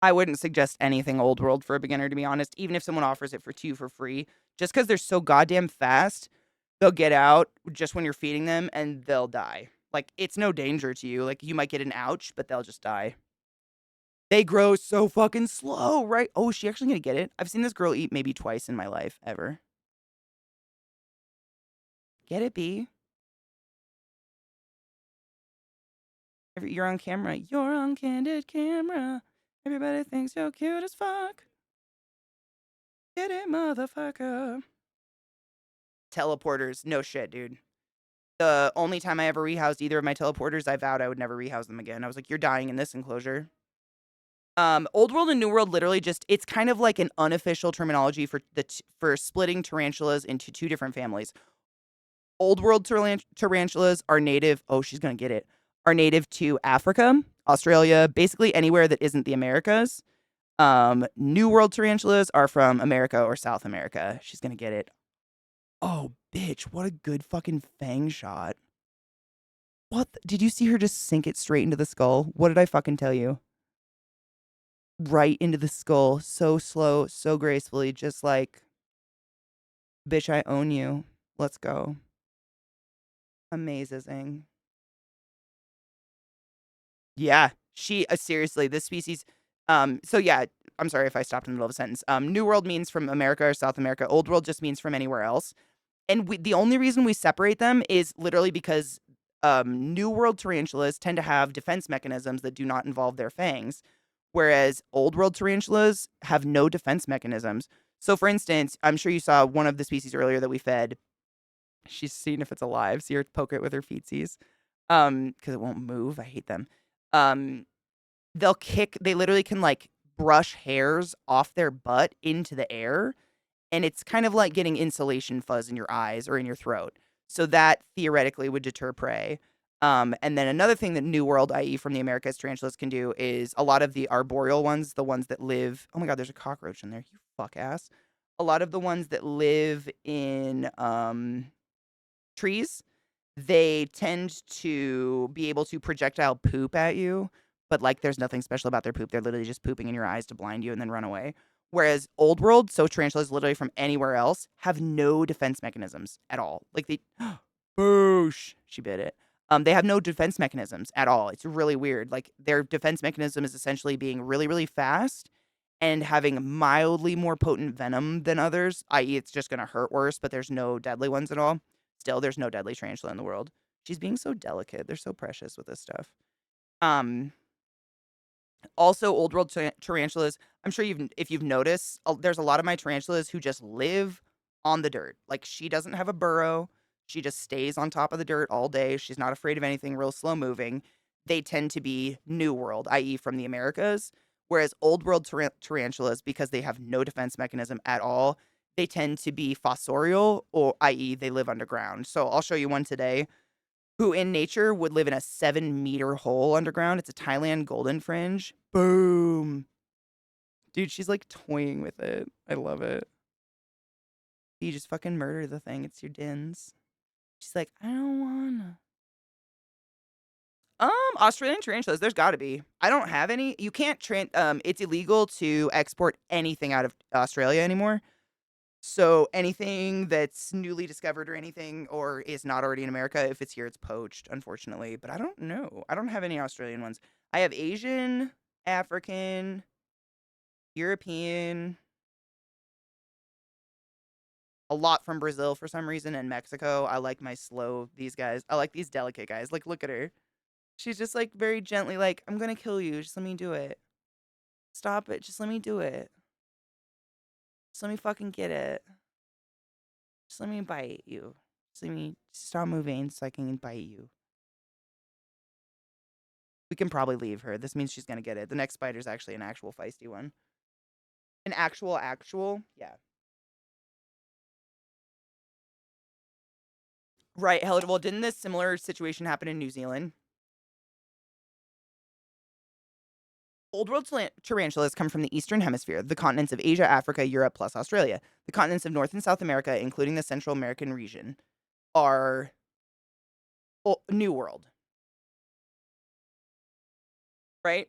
A: I wouldn't suggest anything old world for a beginner, to be honest, even if someone offers it for free. Just because they're so goddamn fast, they'll get out just when you're feeding them and they'll die. Like, it's no danger to you. Like, you might get an ouch, but they'll just die. They grow so fucking slow, right? Oh, is she actually gonna get it? I've seen this girl eat maybe twice in my life, ever. Get it, B? You're on camera. You're on candid camera. Everybody thinks you're cute as fuck. Get it, motherfucker. Teleporters. No shit, dude. The only time I ever rehoused either of my teleporters, I vowed I would never rehouse them again. I was like, you're dying in this enclosure. Old World and New World literally just, it's kind of like an unofficial terminology for splitting tarantulas into two different families. Old World tarantulas are native, oh, she's gonna get it, are native to Africa, Australia, basically anywhere that isn't the Americas. New World tarantulas are from America or South America. She's gonna get it. Oh, bitch, what a good fucking fang shot. Did you see her just sink it straight into the skull? What did I fucking tell you? Right into the skull. So slow, so gracefully, just like, bitch, I own you. Let's go. Amazing. Yeah, seriously, this species, so yeah, I'm sorry if I stopped in the middle of a sentence. New World means from America or South America. Old World just means from anywhere else. And the only reason we separate them is literally because New World tarantulas tend to have defense mechanisms that do not involve their fangs, whereas Old World tarantulas have no defense mechanisms. So, for instance, I'm sure you saw one of the species earlier that we fed. She's seeing if it's alive. See her poke it with her feetsies, because it won't move. I hate them. Um, they literally can like brush hairs off their butt into the air, and it's kind of like getting insulation fuzz in your eyes or in your throat. So that theoretically would deter prey. And then another thing that New World, i.e., from the Americas, tarantulas can do is a lot of the arboreal ones, the ones that live. Oh my God, there's a cockroach in there. You fuck ass. A lot of the ones that live in trees, they tend to be able to projectile poop at you, but like there's nothing special about their poop. They're literally just pooping in your eyes to blind you and then run away. Whereas Old World, so tarantulas literally from anywhere else, have no defense mechanisms at all. Like they, boosh, she bit it. They have no defense mechanisms at all. It's really weird. Like their defense mechanism is essentially being really, really fast and having mildly more potent venom than others, i.e., it's just going to hurt worse, but there's no deadly ones at all. Still, there's no deadly tarantula in the world. She's being so delicate. They're so precious with this stuff. Also, old world tarantulas. I'm sure if you've noticed, there's a lot of my tarantulas who just live on the dirt. Like she doesn't have a burrow. She just stays on top of the dirt all day. She's not afraid of anything, real slow moving. They tend to be New World, i.e., from the Americas. Whereas old world tarantulas, because they have no defense mechanism at all, they tend to be fossorial, or i.e., they live underground. So I'll show you one today who in nature would live in a 7-meter hole underground. It's a Thailand golden fringe. Boom. Dude, she's like toying with it. I love it. You just fucking murder the thing. It's your dins. She's like, I don't wanna. Australian tarantulas, there's gotta be. I don't have any. You can't it's illegal to export anything out of Australia anymore. So anything that's newly discovered or anything or is not already in America, if it's here, it's poached, unfortunately. But I don't know. I don't have any Australian ones. I have Asian, African, European, a lot from Brazil for some reason, and Mexico. I like these guys. I like these delicate guys. Like, look at her. She's just like very gently like, I'm gonna kill you. Just let me do it. Stop it. Just let me do it. Just let me fucking get it. Just let me bite you. Just let me stop moving so I can bite you. We can probably leave her. This means she's gonna get it. The next spider's actually an actual feisty one. An actual? Yeah. Right. Hell, well, didn't this similar situation happen in New Zealand? Old world tarantulas come from the Eastern Hemisphere, the continents of Asia, Africa, Europe, plus Australia. The continents of North and South America, including the Central American region, are New World. Right?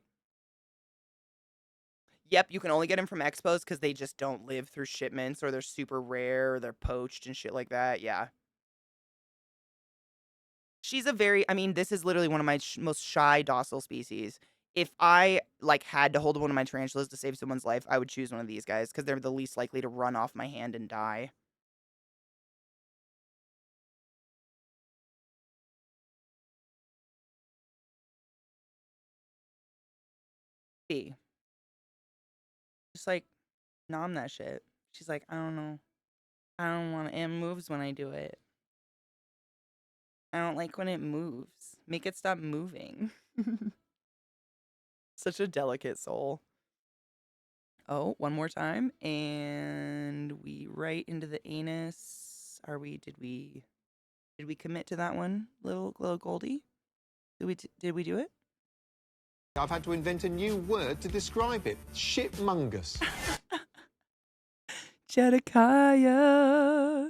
A: Yep, you can only get them from expos because they just don't live through shipments, or they're super rare, or they're poached and shit like that. Yeah. She's I mean, this is literally one of my most shy, docile species. If I, like, had to hold one of my tarantulas to save someone's life, I would choose one of these guys because they're the least likely to run off my hand and die. B. Just, like, nom that shit. She's like, I don't know. I don't want it. It moves when I do it. I don't like when it moves. Make it stop moving. Such a delicate soul. Oh, one more time. And we right into the anus. Did we commit to that one, little Goldie? Did we do it?
H: I've had to invent a new word to describe it. Shitmungus.
A: Jedediah.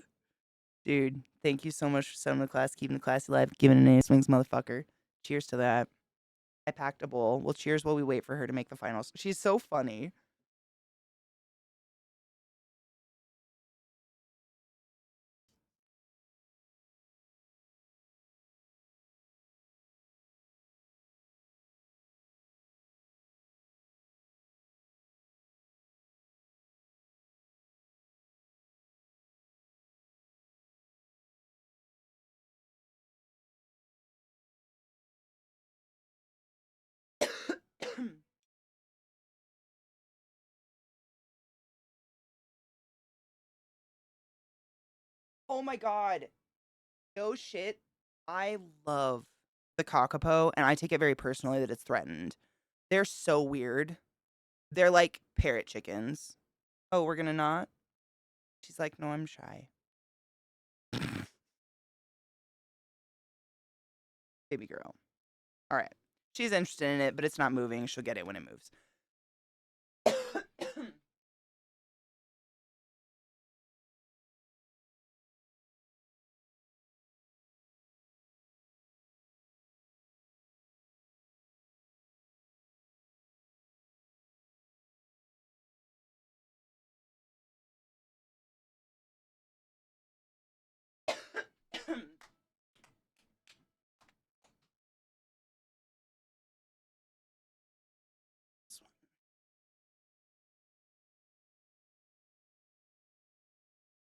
A: Dude, thank you so much for setting the class, keeping the class alive, giving an A swings, motherfucker. Cheers to that. I packed a bowl. Well, cheers while we wait for her to make the finals. She's so funny. Oh my god. No shit. I love the kakapo, and I take it very personally that it's threatened. They're so weird. They're like parrot chickens. Oh, we're gonna not? She's like, no, I'm shy. Baby girl. All right. She's interested in it, but it's not moving. She'll get it when it moves.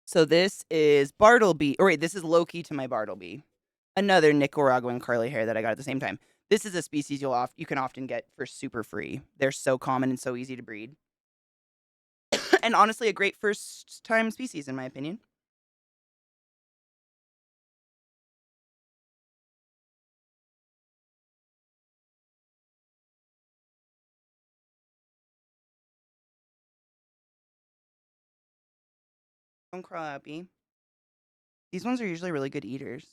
A: So this is Bartleby. Or wait, this is Loki to my Bartleby. Another Nicaraguan curly hair that I got at the same time. This is a species you can often get for super free. They're so common and so easy to breed. And honestly, a great first time species, in my opinion. Don't crawl out, B. These ones are usually really good eaters.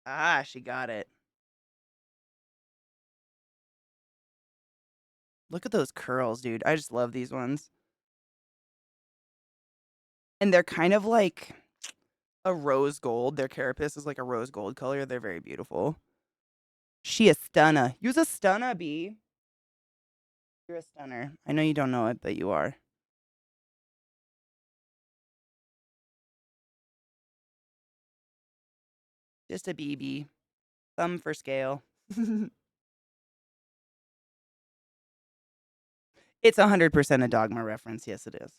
A: Ah, she got it. Look at those curls, dude. I just love these ones. And they're kind of like a rose gold. Their carapace is like a rose gold color. They're very beautiful. She a stunner. You's a stunner, B. You're a stunner. I know you don't know it, but you are. Just a BB. Thumb for scale. It's 100% a Dogma reference. Yes, it is.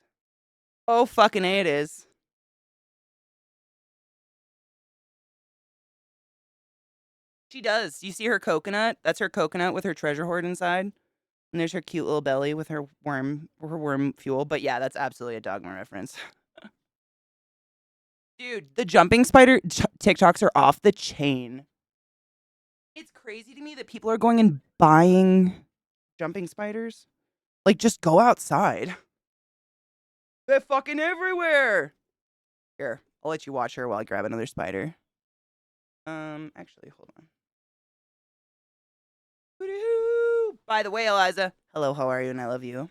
A: Oh, fucking A, it is. She does. You see her coconut? That's her coconut with her treasure hoard inside. And there's her cute little belly with her worm fuel. But yeah, that's absolutely a Dogma reference. Dude, the jumping spider TikToks are off the chain. It's crazy to me that people are going and buying jumping spiders. Like, just go outside. They're fucking everywhere. Here, I'll let you watch her while I grab another spider. Actually, hold on. Hoo-dee-hoo. By the way, Eliza. Hello, how are you? And I love you.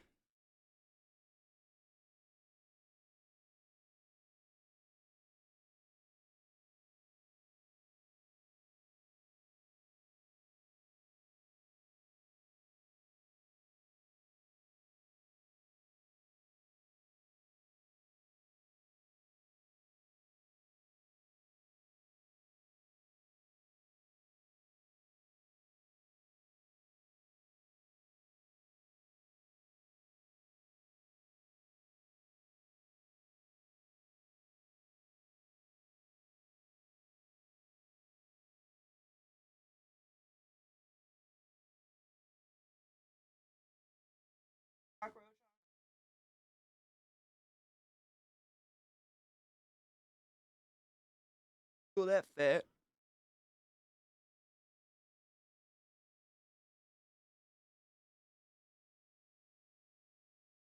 A: Will that fit?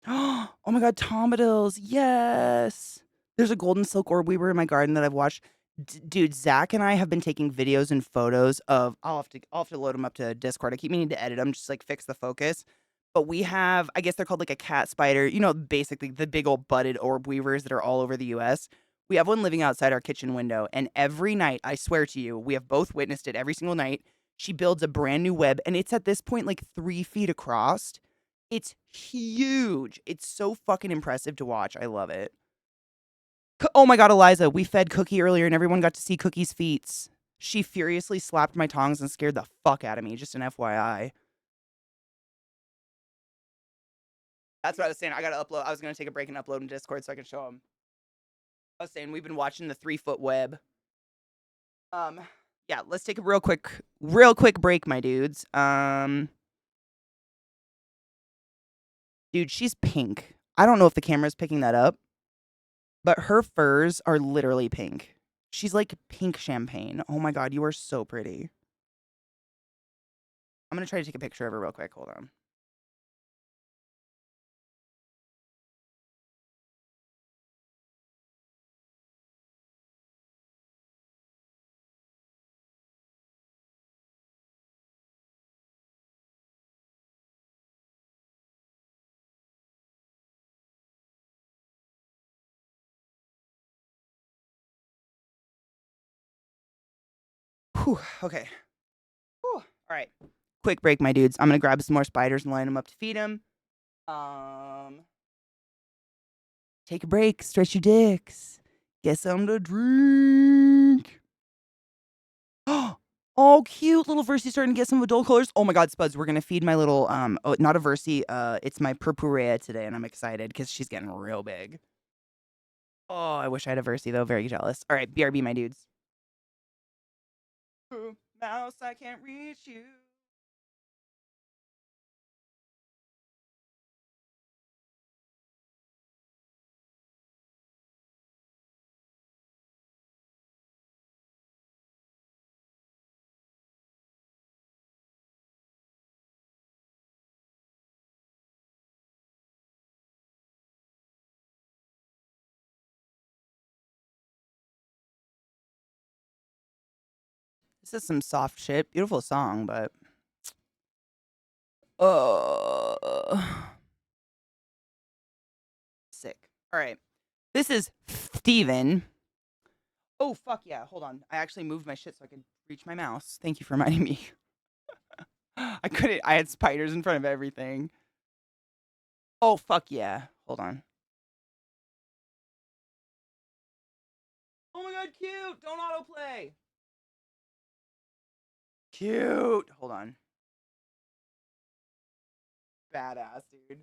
A: Oh my god, tombadils. Yes. There's a golden silk orb weaver in my garden that I've watched. Dude, Zach and I have been taking videos and photos of I'll have to load them up to Discord. I keep meaning to edit them, just like fix the focus. But we have, I guess they're called like a cat spider, you know, basically the big old butted orb weavers that are all over the US. We have one living outside our kitchen window, and every night, I swear to you, we have both witnessed it every single night. She builds a brand new web, and it's at this point like 3 feet across. It's huge. It's so fucking impressive to watch. I love it. Oh my god, Eliza, we fed Cookie earlier and everyone got to see Cookie's feet. She furiously slapped my tongs and scared the fuck out of me, just an FYI. That's what I was saying. I gotta upload. I was gonna take a break and upload in Discord so I can show them. I was saying we've been watching the 3-foot web. Yeah, let's take a real quick break, my dudes. Dude, she's pink. I don't know if the camera's picking that up, but her furs are literally pink. She's like pink champagne. Oh my god, you are so pretty. I'm gonna try to take a picture of her real quick. Hold on. Whew, okay. Whew, all right. Quick break, my dudes. I'm gonna grab some more spiders and line them up to feed them. Take a break, stretch your dicks, get something to drink. Oh, cute little Versi starting to get some adult colors. Oh my god, Spuds, we're gonna feed my little not a Versi, it's my Purpurea today, and I'm excited because she's getting real big. Oh, I wish I had a Versi though. Very jealous. All right, BRB, my dudes. Mouse, I can't reach you. This is some soft shit. Beautiful song, but sick. All right. This is Steven. Oh, fuck yeah. Hold on. I actually moved my shit so I could reach my mouse. Thank you for reminding me. I couldn't. I had spiders in front of everything. Oh, fuck yeah. Hold on. Oh my god, cute. Don't autoplay. Cute. Hold on. Badass, dude.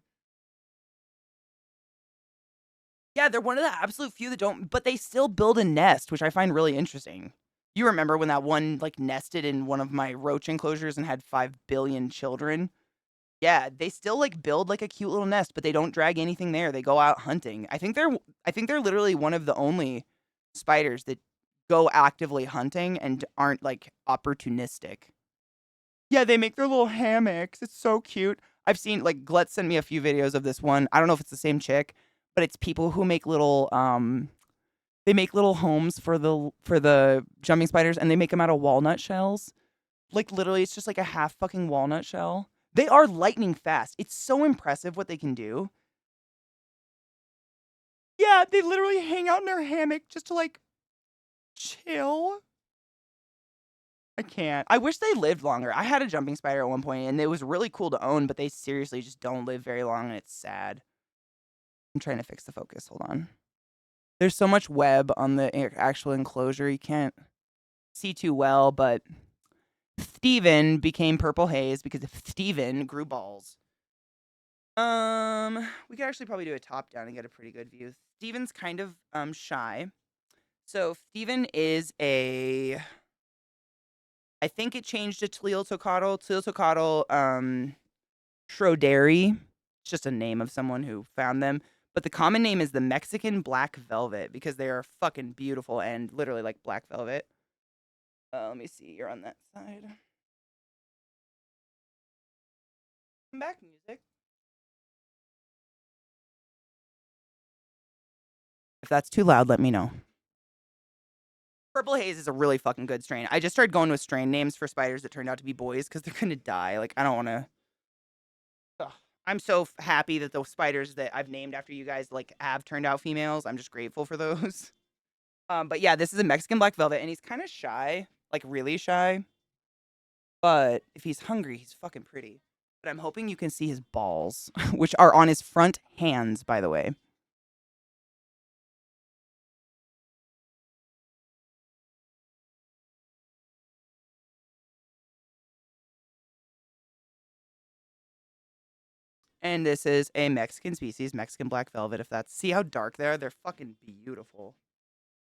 A: Yeah, they're one of the absolute few that don't, but they still build a nest, which I find really interesting. You remember when that one like nested in one of my roach enclosures and had 5 billion children? Yeah, they still like build like a cute little nest, but they don't drag anything there. They go out hunting. I think they're literally one of the only spiders that go actively hunting and aren't like opportunistic. Yeah, they make their little hammocks. It's so cute. I've seen like Glut sent me a few videos of this one. I don't know if it's the same chick, but it's people who make little they make little homes for the jumping spiders and they make them out of walnut shells. Like literally it's just like a half fucking walnut shell. They are lightning fast. It's so impressive what they can do. Yeah, they literally hang out in their hammock just to like chill. I can't. I wish they lived longer. I had a jumping spider at one point and it was really cool to own, but they seriously just don't live very long and it's sad. I'm trying to fix the focus. Hold on. There's so much web on the actual enclosure. You can't see too well, but Steven became purple haze because Steven grew balls. We could actually probably do a top down and get a pretty good view. Steven's kind of shy. So Steven is I think it changed to Tleotocotl. Tleotocotl Schroderi. It's just a name of someone who found them. But the common name is the Mexican black velvet because they are fucking beautiful and literally like black velvet. Let me see. You're on that side. Come back, music. If that's too loud, let me know. Purple Haze is a really fucking good strain. I just started going with strain names for spiders that turned out to be boys because they're gonna die. Like, I don't want to. I'm so happy that those spiders that I've named after you guys like have turned out females. I'm just grateful for those. But yeah, this is a Mexican black velvet, and he's kind of shy, like really shy. But if he's hungry, he's fucking pretty. But I'm hoping you can see his balls, which are on his front hands, by the way. And this is a Mexican species, Mexican black velvet. If that's see how dark they are, they're fucking beautiful.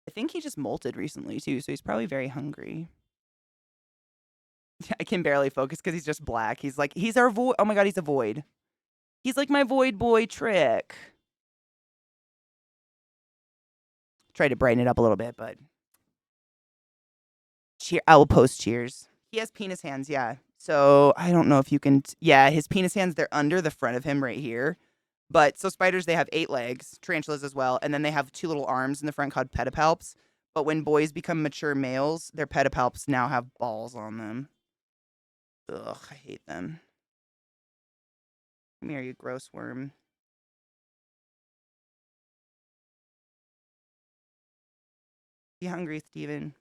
A: I think he just molted recently too, so he's probably very hungry. I can barely focus because he's just black. He's our void. Oh my god, he's a void. He's like my void boy trick. Try to brighten it up a little bit, but I will post cheers. He has penis hands, yeah. So I don't know if you can. Yeah, his penis hands, they're under the front of him right here. But so spiders, they have 8 legs, tarantulas as well, and then they have 2 little arms in the front called pedipalps. But when boys become mature males, their pedipalps now have balls on them. Ugh, I hate them. Come here, you gross worm. Be hungry, Steven.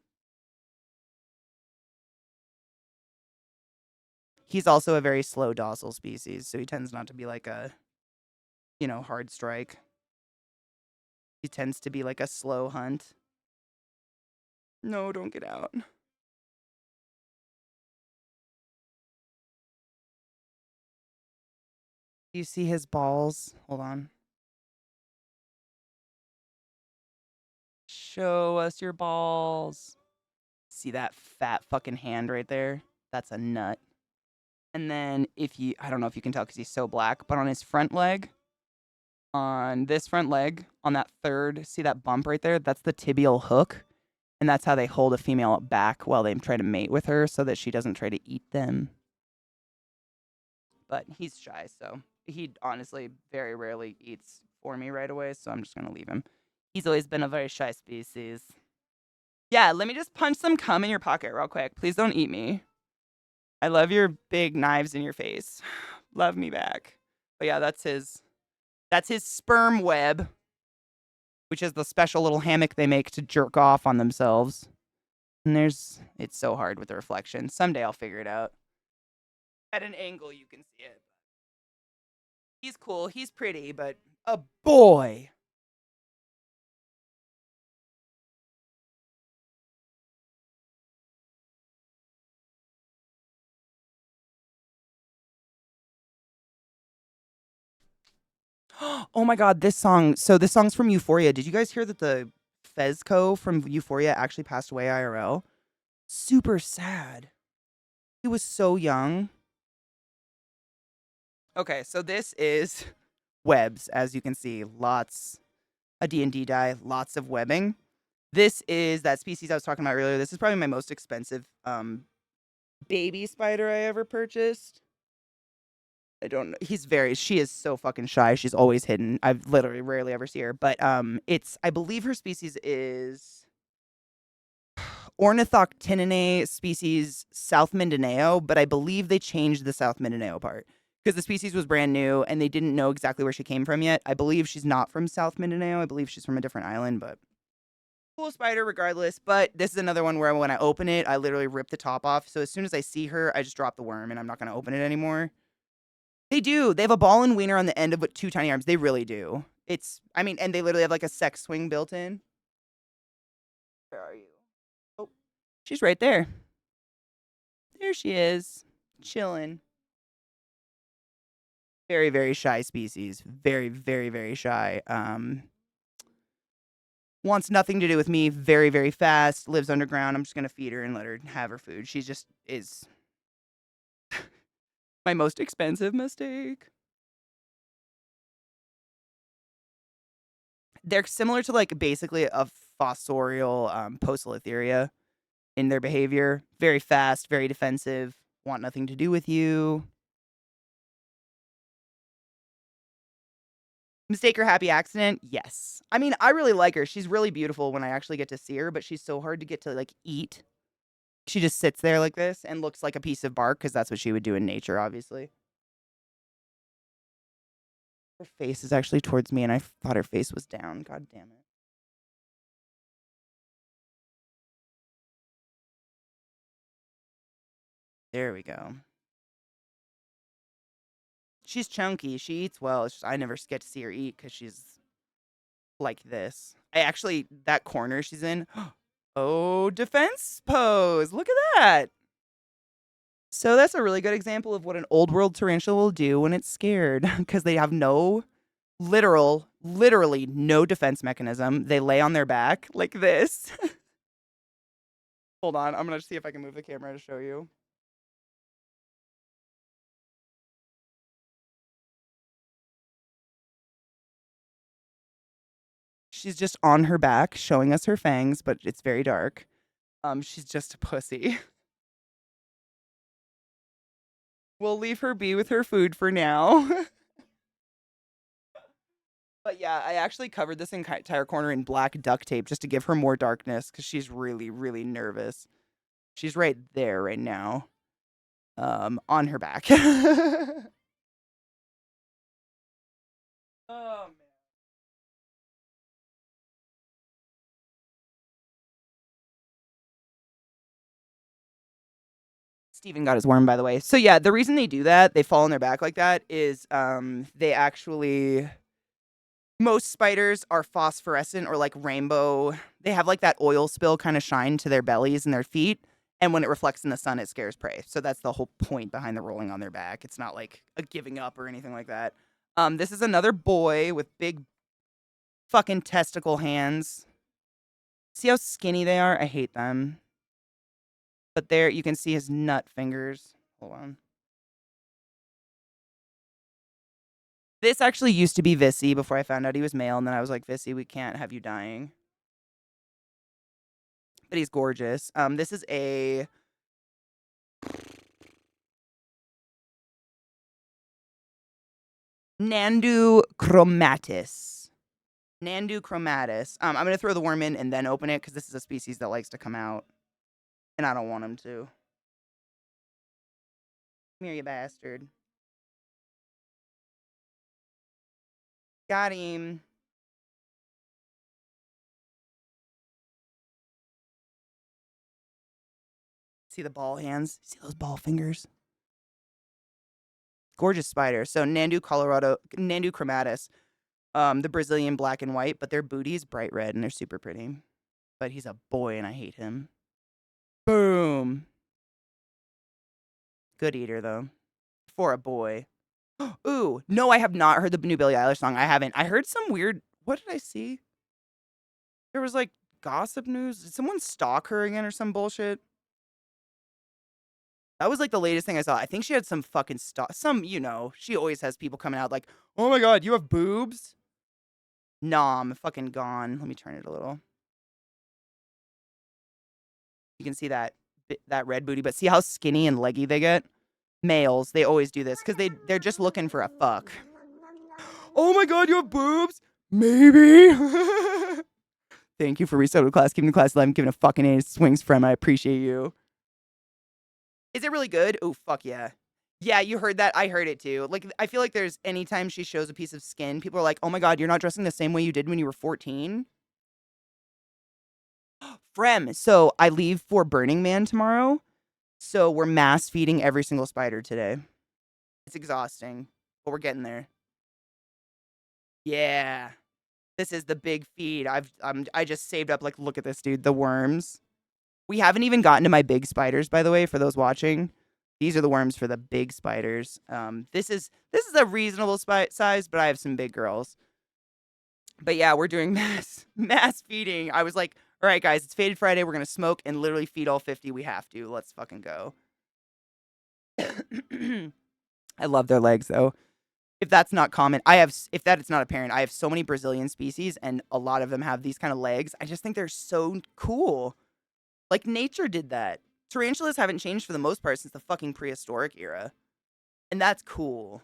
A: He's also a very slow, docile species, so he tends not to be like a, hard strike. He tends to be like a slow hunt. No, don't get out. Do you see his balls? Hold on. Show us your balls. See that fat fucking hand right there? That's a nut. And then I don't know if you can tell because he's so black, but on his front leg, on this front leg, on that third, see that bump right there? That's the tibial hook. And that's how they hold a female back while they try to mate with her so that she doesn't try to eat them. But he's shy, so he honestly very rarely eats for me right away, so I'm just going to leave him. He's always been a very shy species. Yeah, let me just punch some cum in your pocket real quick. Please don't eat me. I love your big knives in your face. Love me back. But yeah, that's his sperm web, which is the special little hammock they make to jerk off on themselves. And it's so hard with the reflection. Someday I'll figure it out. At an angle you can see it. He's cool, he's pretty, but a boy. Oh my god, this song. So this song's from Euphoria. Did you guys hear that the Fezco from Euphoria actually passed away IRL? Super sad. He was so young. Okay, so this is webs, as you can see. Lots, a D&D die, lots of webbing. This is that species I was talking about earlier. This is probably my most expensive baby spider I ever purchased. I don't know. She is so fucking shy. She's always hidden. I've literally rarely ever see her. But I believe her species is Ornithoctininae species South Mindanao, but I believe they changed the South Mindanao part because the species was brand new and they didn't know exactly where she came from yet. I believe she's not from South Mindanao. I believe she's from a different island, but cool spider regardless. But this is another one where when I open it, I literally rip the top off. So as soon as I see her, I just drop the worm and I'm not going to open it anymore. They do. They have a ball and wiener on the end of it, 2 tiny arms. They really do. And they literally have like a sex swing built in. Where are you? Oh, she's right there. There she is, chilling. Very, very shy species. Very, very, very shy. Wants nothing to do with me. Very, very fast. Lives underground. I'm just gonna feed her and let her have her food. She just is my most expensive mistake. They're similar to like basically a fossorial Poecilotheria in their behavior. Very fast, very defensive. Want nothing to do with you. Mistake or happy accident? Yes. I mean, I really like her. She's really beautiful when I actually get to see her, but she's so hard to get to like eat. She just sits there like this and looks like a piece of bark because that's what she would do in nature, obviously. Her face is actually towards me and I thought her face was down. God damn it. There we go. She's chunky. She eats well. It's just I never get to see her eat because she's like this. That corner she's in. Oh, defense pose. Look at that. So that's a really good example of what an old world tarantula will do when it's scared because they have literally no defense mechanism. They lay on their back like this. Hold on. I'm going to see if I can move the camera to show you. She's just on her back showing us her fangs, but it's very dark. She's just a pussy. We'll leave her be with her food for now. But yeah, I actually covered this entire corner in black duct tape just to give her more darkness because she's really, really nervous. She's right there right now. On her back. Oh, man. Steven got his worm, by the way. So yeah, the reason they do that, they fall on their back like that, is they actually... Most spiders are phosphorescent or like rainbow. They have like that oil spill kind of shine to their bellies and their feet. And when it reflects in the sun, it scares prey. So that's the whole point behind the rolling on their back. It's not like a giving up or anything like that. This is another boy with big fucking testicle hands. See how skinny they are? I hate them. But there, you can see his nut fingers. Hold on. This actually used to be Vissy before I found out he was male. And then I was like, Vissy, we can't have you dying. But he's gorgeous. This is a... Nandu chromatis. Nandu chromatis. I'm going to throw the worm in and then open it because this is a species that likes to come out. And I don't want him to. Come here, you bastard. Got him. See the ball hands? See those ball fingers? Gorgeous spider. So Nandu chromatis. The Brazilian black and white, but their booty's bright red and they're super pretty. But he's a boy and I hate him. Boom. Good eater, though. For a boy. Ooh, no, I have not heard the new Billie Eilish song. I haven't. I heard some weird... What did I see? There was, like, gossip news. Did someone stalk her again or some bullshit? That was like the latest thing I saw. I think she had some fucking stuff. She always has people coming out like, oh my God, you have boobs? Nah, I'm fucking gone. Let me turn it a little. You can see that red booty, but see how skinny and leggy they get? Males, they always do this because they're just looking for a fuck. Oh my God, you have boobs? Maybe. Thank you for restarting class, keeping the class alive, and giving a fucking A swings friend. I appreciate you. Is it really good? Oh, fuck yeah. Yeah, you heard that? I heard it too. Like, I feel like there's anytime she shows a piece of skin, people are like, oh my God, you're not dressing the same way you did when you were 14? Frem, so I leave for Burning Man tomorrow. So we're mass feeding every single spider today. It's exhausting, but we're getting there. Yeah. This is the big feed. I just saved up, like, look at this, dude. The worms. We haven't even gotten to my big spiders, by the way, for those watching. These are the worms for the big spiders. This is a reasonable size, but I have some big girls. But yeah, we're doing mass feeding. I was like, all right, guys, it's Faded Friday. We're gonna smoke and literally feed all 50. We have to. Let's fucking go. I love their legs though. If that's not common, if that is not apparent, I have so many Brazilian species and a lot of them have these kind of legs. I just think they're so cool. Like nature did that. Tarantulas haven't changed for the most part since the fucking prehistoric era. And that's cool.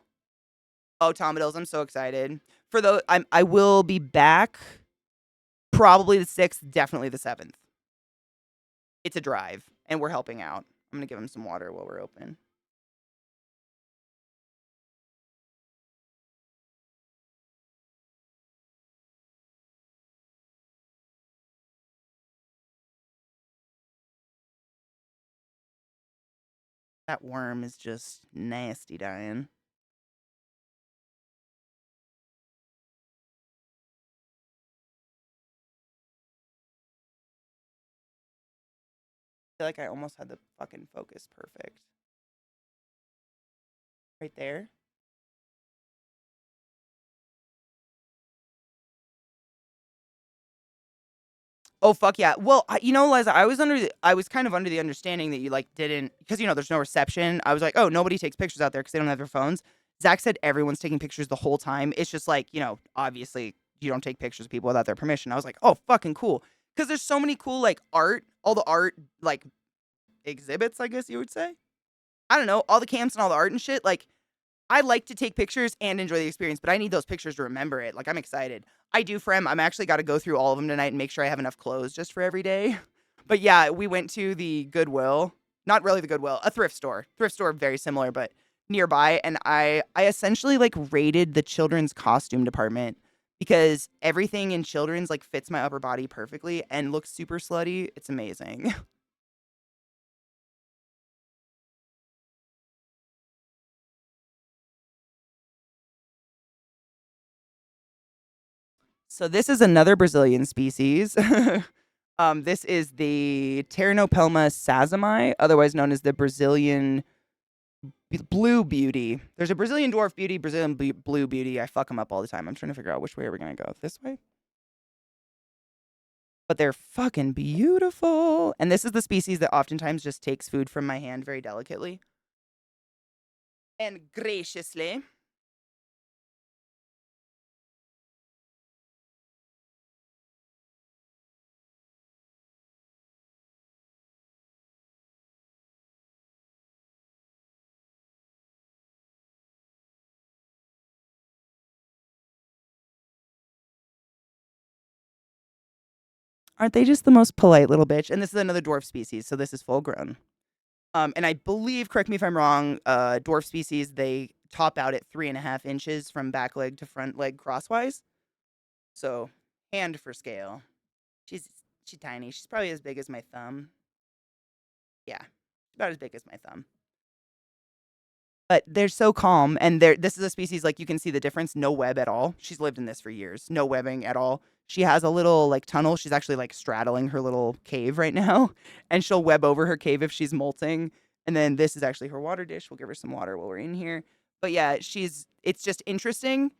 A: Oh, Tomadills, I'm so excited. I will be back probably the 6th, definitely the 7th. It's a drive, and we're helping out. I'm going to give him some water while we're open. That worm is just nasty dying. I feel like I almost had the fucking focus perfect. Right there. Oh fuck yeah! Well, Liza, I was kind of under the understanding that you like didn't because there's no reception. I was like, oh, nobody takes pictures out there because they don't have their phones. Zach said everyone's taking pictures the whole time. It's just like obviously you don't take pictures of people without their permission. I was like, oh, fucking cool, because there's so many cool like art, all the art like exhibits, I guess you would say. I don't know, all the camps and all the art and shit. Like, I like to take pictures and enjoy the experience, but I need those pictures to remember it. Like, I'm excited. I do, Frem. I'm actually got to go through all of them tonight and make sure I have enough clothes just for every day. But yeah, we went to the Goodwill. Not really the Goodwill, a thrift store. Thrift store, very similar, but nearby. And I essentially like raided the children's costume department because everything in children's like fits my upper body perfectly and looks super slutty. It's amazing. So this is another Brazilian species. This is the Tarantulas sazami, otherwise known as the Brazilian blue beauty. There's a Brazilian dwarf beauty, Brazilian blue beauty. I fuck them up all the time. I'm trying to figure out which way are we going to go. This way? But they're fucking beautiful. And this is the species that oftentimes just takes food from my hand very delicately and graciously. Aren't they just the most polite little bitch? And this is another dwarf species, so this is full grown. And I believe, correct me if I'm wrong, dwarf species, they top out at 3.5 inches from back leg to front leg crosswise. So, hand for scale. She's tiny. She's probably as big as my thumb. Yeah, about as big as my thumb. But they're so calm, and this is a species, like, you can see the difference. No web at all. She's lived in this for years. No webbing at all. She has a little, like, tunnel. She's actually, like, straddling her little cave right now, and she'll web over her cave if she's molting. And then this is actually her water dish. We'll give her some water while we're in here. But yeah, it's just interesting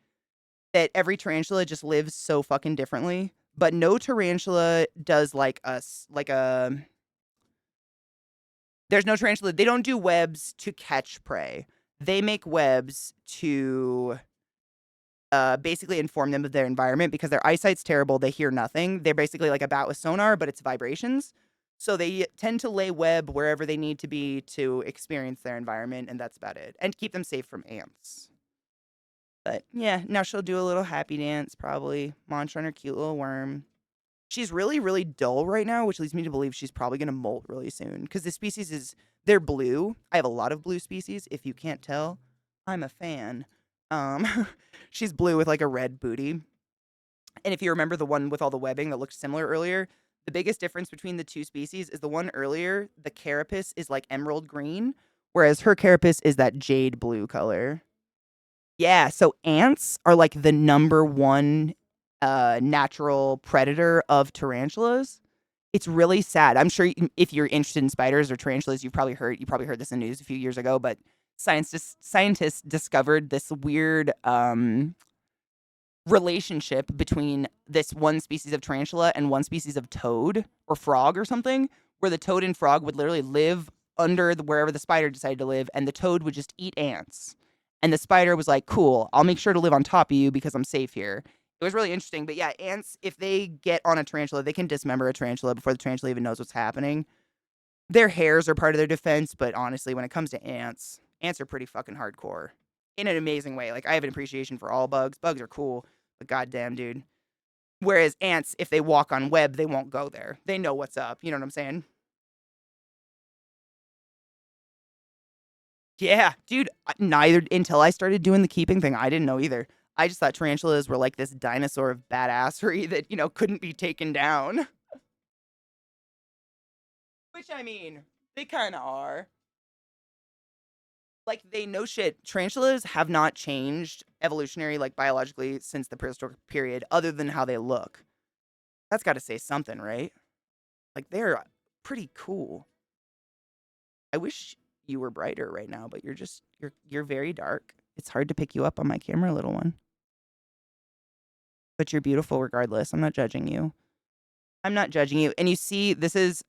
A: that every tarantula just lives so fucking differently. But no tarantula does like us, There's no tarantula. They don't do webs to catch prey. They make webs to basically inform them of their environment because their eyesight's terrible. They hear nothing. They're basically like a bat with sonar, but it's vibrations. So they tend to lay web wherever they need to be to experience their environment, and that's about it. And keep them safe from ants. But yeah, now she'll do a little happy dance, probably. Munch on her cute little worm. She's really, really dull right now, which leads me to believe she's probably going to molt really soon. Because the species is, they're blue. I have a lot of blue species. If you can't tell, I'm a fan. She's blue with like a red booty. And if you remember the one with all the webbing that looked similar earlier, the biggest difference between the two species is the one earlier, the carapace is like emerald green, whereas her carapace is that jade blue color. Yeah, so ants are like the number one natural predator of tarantulas. It's really sad. I'm sure if you're interested in spiders or tarantulas, you probably heard this in the news a few years ago, but scientists discovered this weird relationship between this one species of tarantula and one species of toad or frog or something, where the toad and frog would literally live under wherever the spider decided to live, and the toad would just eat ants. And the spider was like, cool, I'll make sure to live on top of you because I'm safe here. It was really interesting. But yeah, ants, if they get on a tarantula, they can dismember a tarantula before the tarantula even knows what's happening. Their hairs are part of their defense, but honestly, when it comes to ants, ants are pretty fucking hardcore in an amazing way. Like, I have an appreciation for all bugs. Bugs are cool, but goddamn, dude. Whereas ants, if they walk on web, they won't go there. They know what's up. You know what I'm saying? Yeah, dude, neither until I started doing the keeping thing, I didn't know either. I just thought tarantulas were like this dinosaur of badassery that, couldn't be taken down. Which, I mean, they kind of are. Like, they know shit. Tarantulas have not changed evolutionary, like, biologically since the prehistoric period, other than how they look. That's got to say something, right? Like, they're pretty cool. I wish you were brighter right now, but you're very dark. It's hard to pick you up on my camera, little one. But you're beautiful regardless. I'm not judging you. I'm not judging you. And you see, this is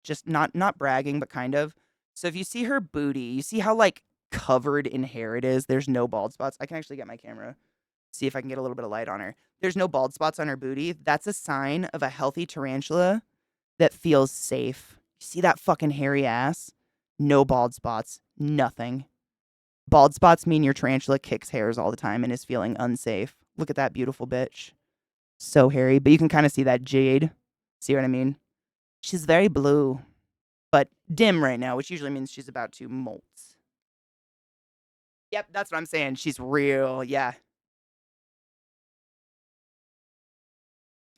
A: just not bragging, but kind of. So if you see her booty, you see how like covered in hair it is. There's no bald spots. I can actually get my camera, see if I can get a little bit of light on her. There's no bald spots on her booty. That's a sign of a healthy tarantula that feels safe. You see that fucking hairy ass? No bald spots. Nothing. Bald spots mean your tarantula kicks hairs all the time and is feeling unsafe. Look at that beautiful bitch. So hairy, but you can kind of see that jade. See what I mean? She's very blue, but dim right now, which usually means she's about to molt. Yep, that's what I'm saying. She's real, yeah.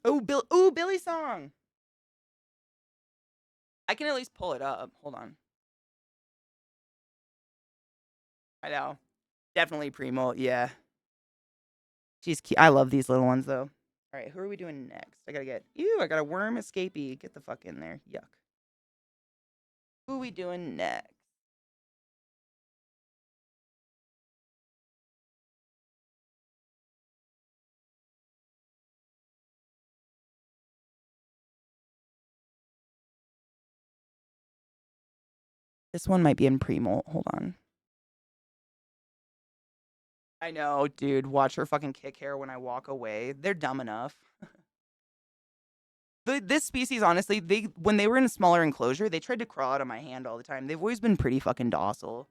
A: Oh, Billy song. I can at least pull it up. Hold on. I know. Definitely pre-molt, yeah. She's cute. I love these little ones, though. All right, who are we doing next? I got a worm escapee. Get the fuck in there. Yuck. Who are we doing next? This one might be in pre-molt. Hold on. I know, dude. Watch her fucking kick hair when I walk away. They're dumb enough. This species, honestly, when they were in a smaller enclosure, they tried to crawl out of my hand all the time. They've always been pretty fucking docile.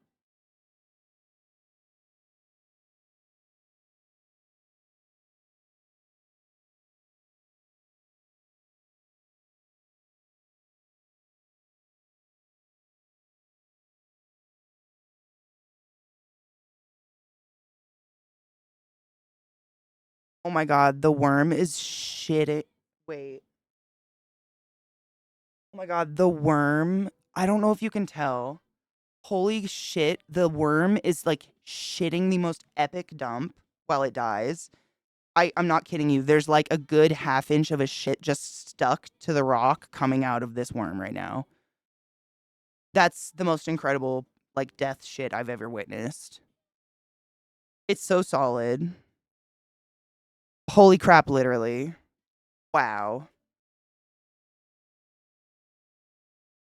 A: Oh my god, the worm is shit. Wait. Oh my god, the worm. I don't know if you can tell. Holy shit, the worm is like shitting the most epic dump while it dies. I'm not kidding you. There's like a good half inch of a shit just stuck to the rock coming out of this worm right now. That's the most incredible like death shit I've ever witnessed. It's so solid. Holy crap, literally. Wow.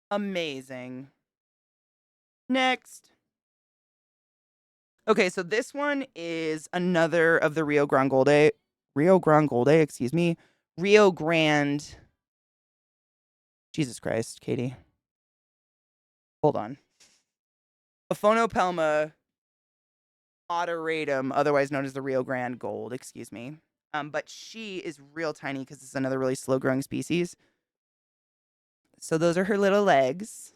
A: Amazing. Next. Okay, so this one is another of the Rio Grande, excuse me. Rio Grande. Jesus Christ, Katie. Hold on. Aphonopelma moderatum, otherwise known as the Rio Grande Gold, excuse me. But she is real tiny because it's another really slow growing species. So those are her little legs.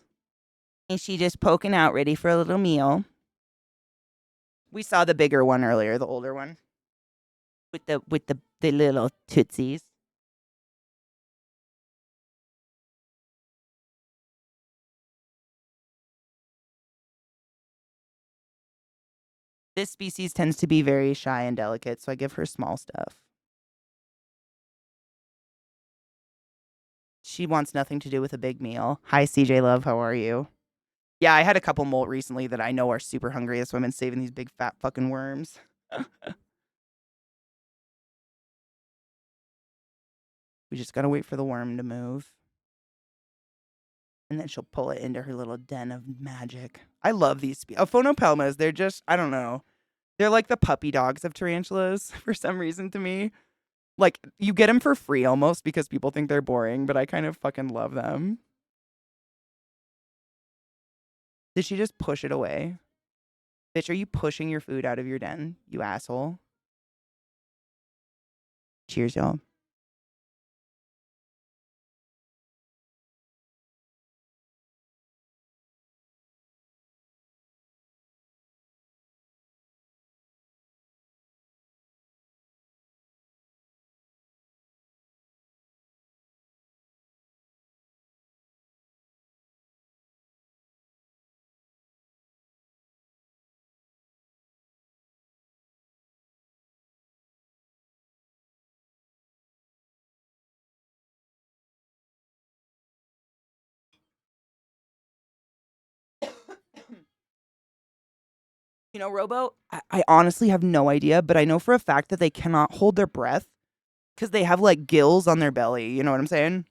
A: And she just poking out, ready for a little meal. We saw the bigger one earlier, the older one. With the little tootsies. This species tends to be very shy and delicate, so I give her small stuff. She wants nothing to do with a big meal. Hi, CJ Love. How are you? Yeah, I had a couple molt recently that I know are super hungry. That's why I've been saving these big fat fucking worms. We just gotta wait for the worm to move. And then she'll pull it into her little den of magic. I love these Aphonopelmas. They're just, I don't know. They're like the puppy dogs of tarantulas for some reason to me. Like, you get them for free almost because people think they're boring, but I kind of fucking love them. Did she just push it away? Bitch, are you pushing your food out of your den, you asshole? Cheers, y'all. You know, Robo, I honestly have no idea, but I know for a fact that they cannot hold their breath because they have like gills on their belly. You know what I'm saying?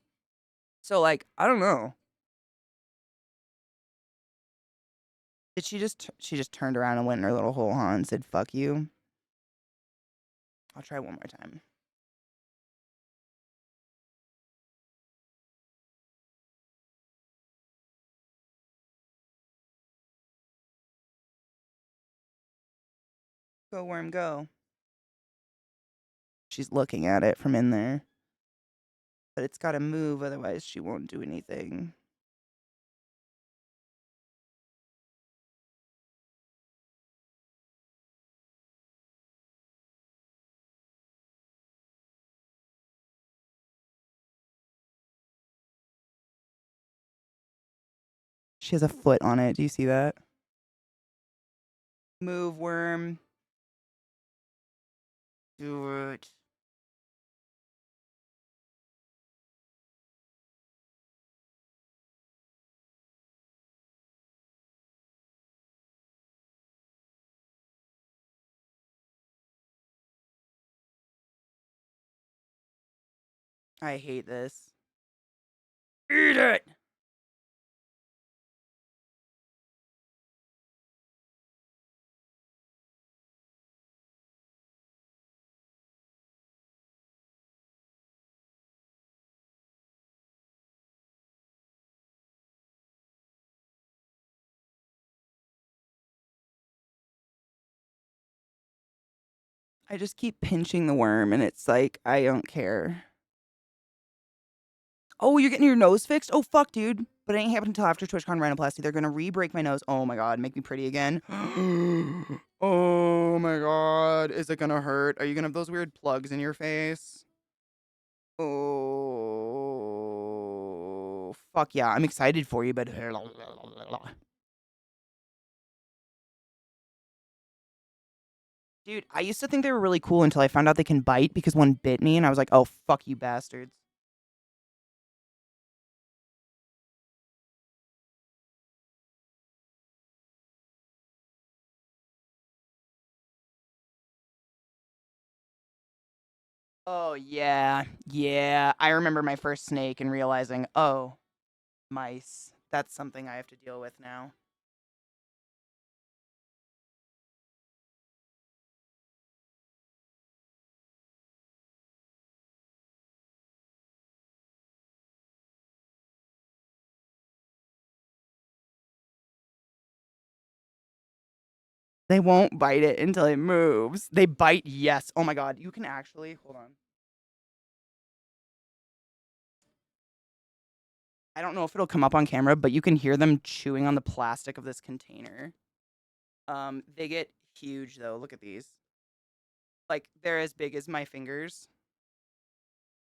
A: So, like, I don't know. Did she just turned around and went in her little hole, huh, and said, fuck you? I'll try one more time. Go, worm, go. She's looking at it from in there. But it's got to move, otherwise she won't do anything. She has a foot on it. Do you see that? Move, worm. Do it. I hate this. Eat it! I just keep pinching the worm and it's like, I don't care. Oh, you're getting your nose fixed? Oh, fuck, dude. But it ain't happening until after TwitchCon rhinoplasty. They're gonna re-break my nose. Oh my god, make me pretty again. Oh my god. Is it gonna hurt? Are you gonna have those weird plugs in your face? Oh, fuck yeah. I'm excited for you, but... Dude, I used to think they were really cool until I found out they can bite because one bit me and I was like, oh, fuck you bastards. Oh, yeah. Yeah. I remember my first snake and realizing, oh, mice. That's something I have to deal with now. They won't bite it until it moves. They bite, yes. Oh my god, you can actually, hold on. I don't know if it'll come up on camera, but you can hear them chewing on the plastic of this container. They get huge though. Look at these. Like, they're as big as my fingers.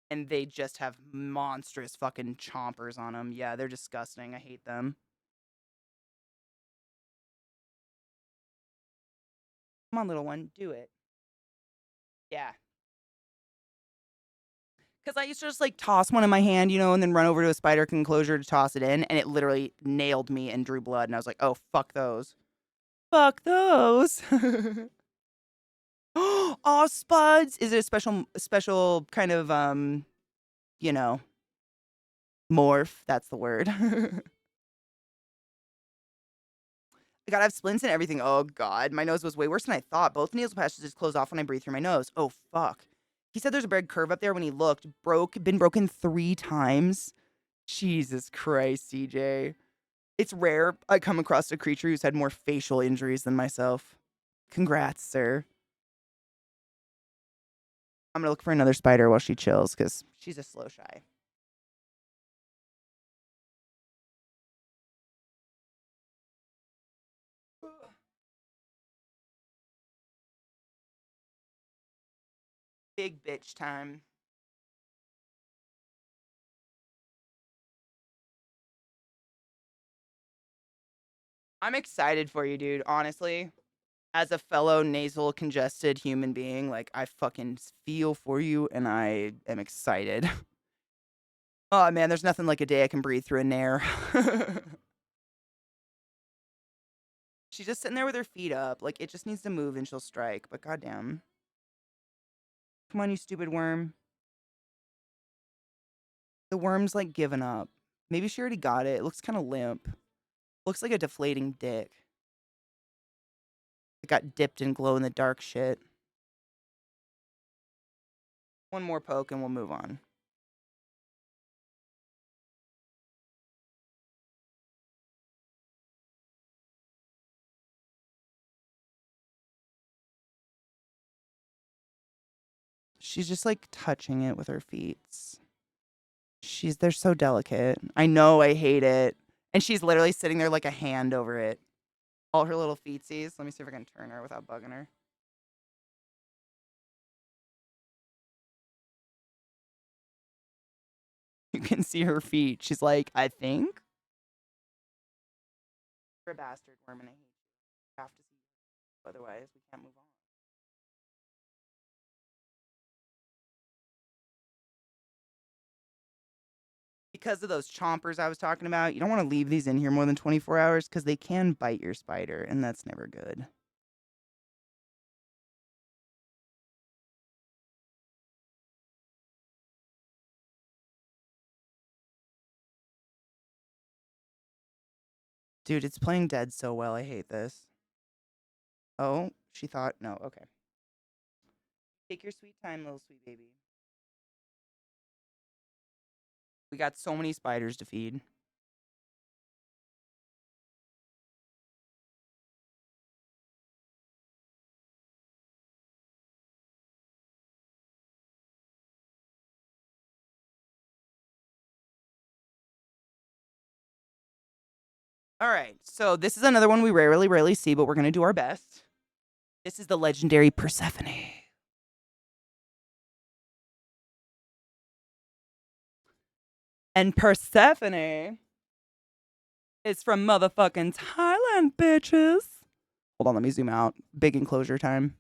A: And they just have monstrous fucking chompers on them. Yeah, they're disgusting. I hate them. Come on, little one. Do it. Yeah. Because I used to just, like, toss one in my hand, you know, and then run over to a spider enclosure to toss it in. And it literally nailed me and drew blood. And I was like, oh, fuck those. Fuck those. Oh, spuds. Is it a special kind of, you know, morph? That's the word. I gotta have splints and everything. Oh god, my nose was way worse than I thought. Both nasal passages closed off when I breathed through my nose. Oh fuck. He said there's a big curve up there when he looked. Been broken 3 times. Jesus Christ, CJ. It's rare I come across a creature who's had more facial injuries than myself. Congrats, sir. I'm gonna look for another spider while she chills, because she's a slow shy. Big bitch time. I'm excited for you, dude, honestly. As a fellow nasal congested human being, like, I fucking feel for you and I am excited. Oh man, there's nothing like a day I can breathe through a nair. She's just sitting there with her feet up. Like, it just needs to move and she'll strike, but goddamn. Come on, you stupid worm. The worm's like giving up. Maybe she already got it. It looks kind of limp. Looks like a deflating dick. It got dipped in glow in the dark shit. One more poke and we'll move on. She's just like touching it with her feet. They're so delicate. I know, I hate it. And she's literally sitting there like a hand over it. All her little feetsies. Let me see if I can turn her without bugging her. You can see her feet. She's like, I think. You're a bastard worm and I hate you. You have to see you. Otherwise, we can't move on. Because of those chompers I was talking about, you don't want to leave these in here more than 24 hours because they can bite your spider, and that's never good. Dude, it's playing dead so well. I hate this. Oh, she thought, no, okay. Take your sweet time, little sweet baby. We got so many spiders to feed. All right, so this is another one we rarely see, but we're going to do our best. This is the legendary Persephone. And Persephone is from motherfucking Thailand, bitches. Hold on, let me zoom out. Big enclosure time.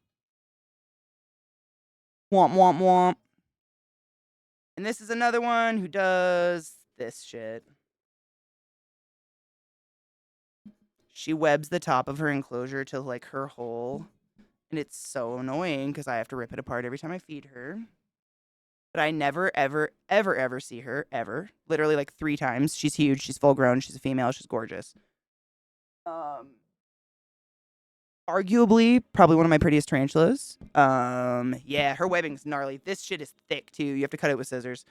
A: Womp, womp, womp. And this is another one who does this shit. She webs the top of her enclosure to like her hole. And it's so annoying because I have to rip it apart every time I feed her. But I never, ever see her, ever. Literally like 3 times. She's huge. She's full grown. She's a female. She's gorgeous. Arguably, probably one of my prettiest tarantulas. Yeah, her webbing's gnarly. This shit is thick too. You have to cut it with scissors.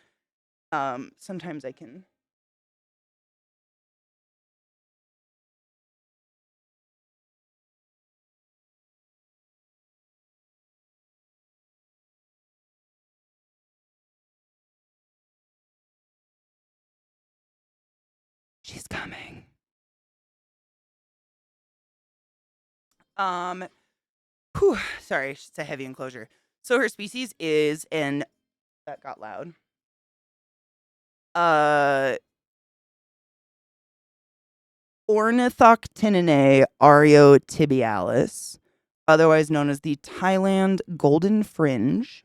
A: Sometimes I can. She's coming. Sorry, it's a heavy enclosure. So her species is an that got loud. Ornithoctinae ariotibialis, otherwise known as the Thailand golden fringe.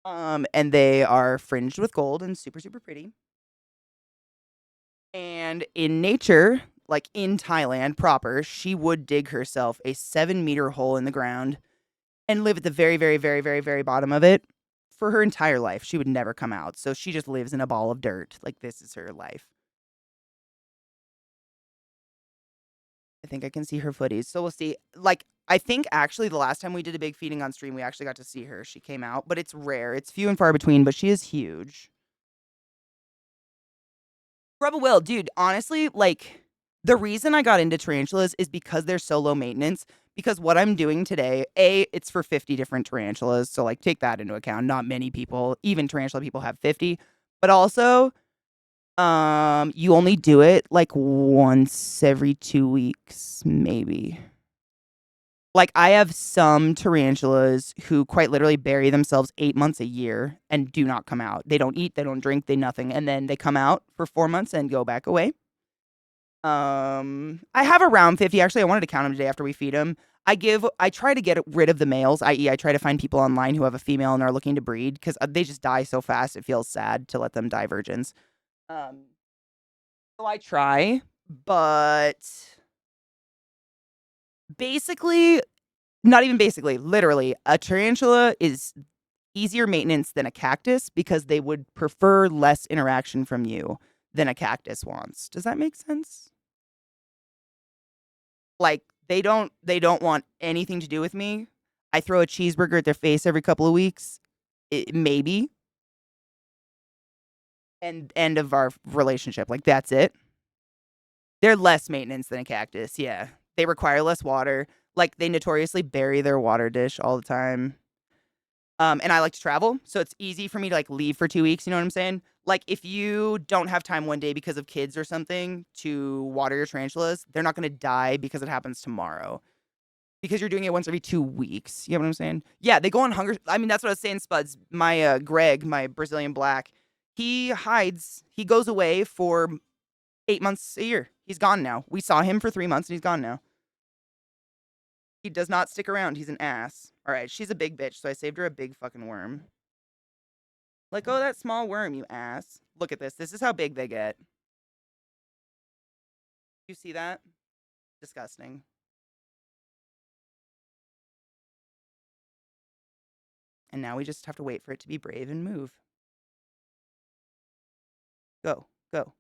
A: And they are fringed with gold and super, super pretty. And in nature, like in Thailand proper, she would dig herself a 7-meter hole in the ground and live at the very, very, very, very, very bottom of it for her entire life. She would never come out. So she just lives in a ball of dirt. Like, this is her life. I think I can see her footies. So we'll see. Like, I think actually the last time we did a big feeding on stream, we actually got to see her. She came out, but it's rare. It's few and far between, but she is huge. Rub a will, dude. Honestly, like, the reason I got into tarantulas is because they're so low maintenance. Because what I'm doing today, it's for 50 different tarantulas. So, like, take that into account. Not many people, even tarantula people, have 50. But also, you only do it like once every 2 weeks, maybe. Like, I have some tarantulas who quite literally bury themselves 8 months a year and do not come out. They don't eat, they don't drink, they nothing. And then they come out for 4 months and go back away. I have around 50. Actually, I wanted to count them today after we feed them. I try to get rid of the males, i.e. I try to find people online who have a female and are looking to breed because they just die so fast. It feels sad to let them die virgins. So I try, but basically, not even basically, literally, a tarantula is easier maintenance than a cactus because they would prefer less interaction from you than a cactus wants. Does that make sense? Like, they don't want anything to do with me. I throw a cheeseburger at their face every couple of weeks. Maybe. And end of our relationship. Like, that's it. They're less maintenance than a cactus, yeah. They require less water. Like, they notoriously bury their water dish all the time. And I like to travel, so it's easy for me to, like, leave for 2 weeks, you know what I'm saying? Like, if you don't have time one day because of kids or something to water your tarantulas, they're not gonna die because it happens tomorrow. Because you're doing it once every 2 weeks, you know what I'm saying? Yeah, they go on hunger. I mean, that's what I was saying, Spuds. My, Greg, my Brazilian black, he goes away for 8 months a year. He's gone now. We saw him for 3 months, and he's gone now. He does not stick around. He's an ass. All right, she's a big bitch, so I saved her a big fucking worm. Let go of that small worm, you ass. Look at this. This is how big they get. You see that? Disgusting. And now we just have to wait for it to be brave and move. Go, go,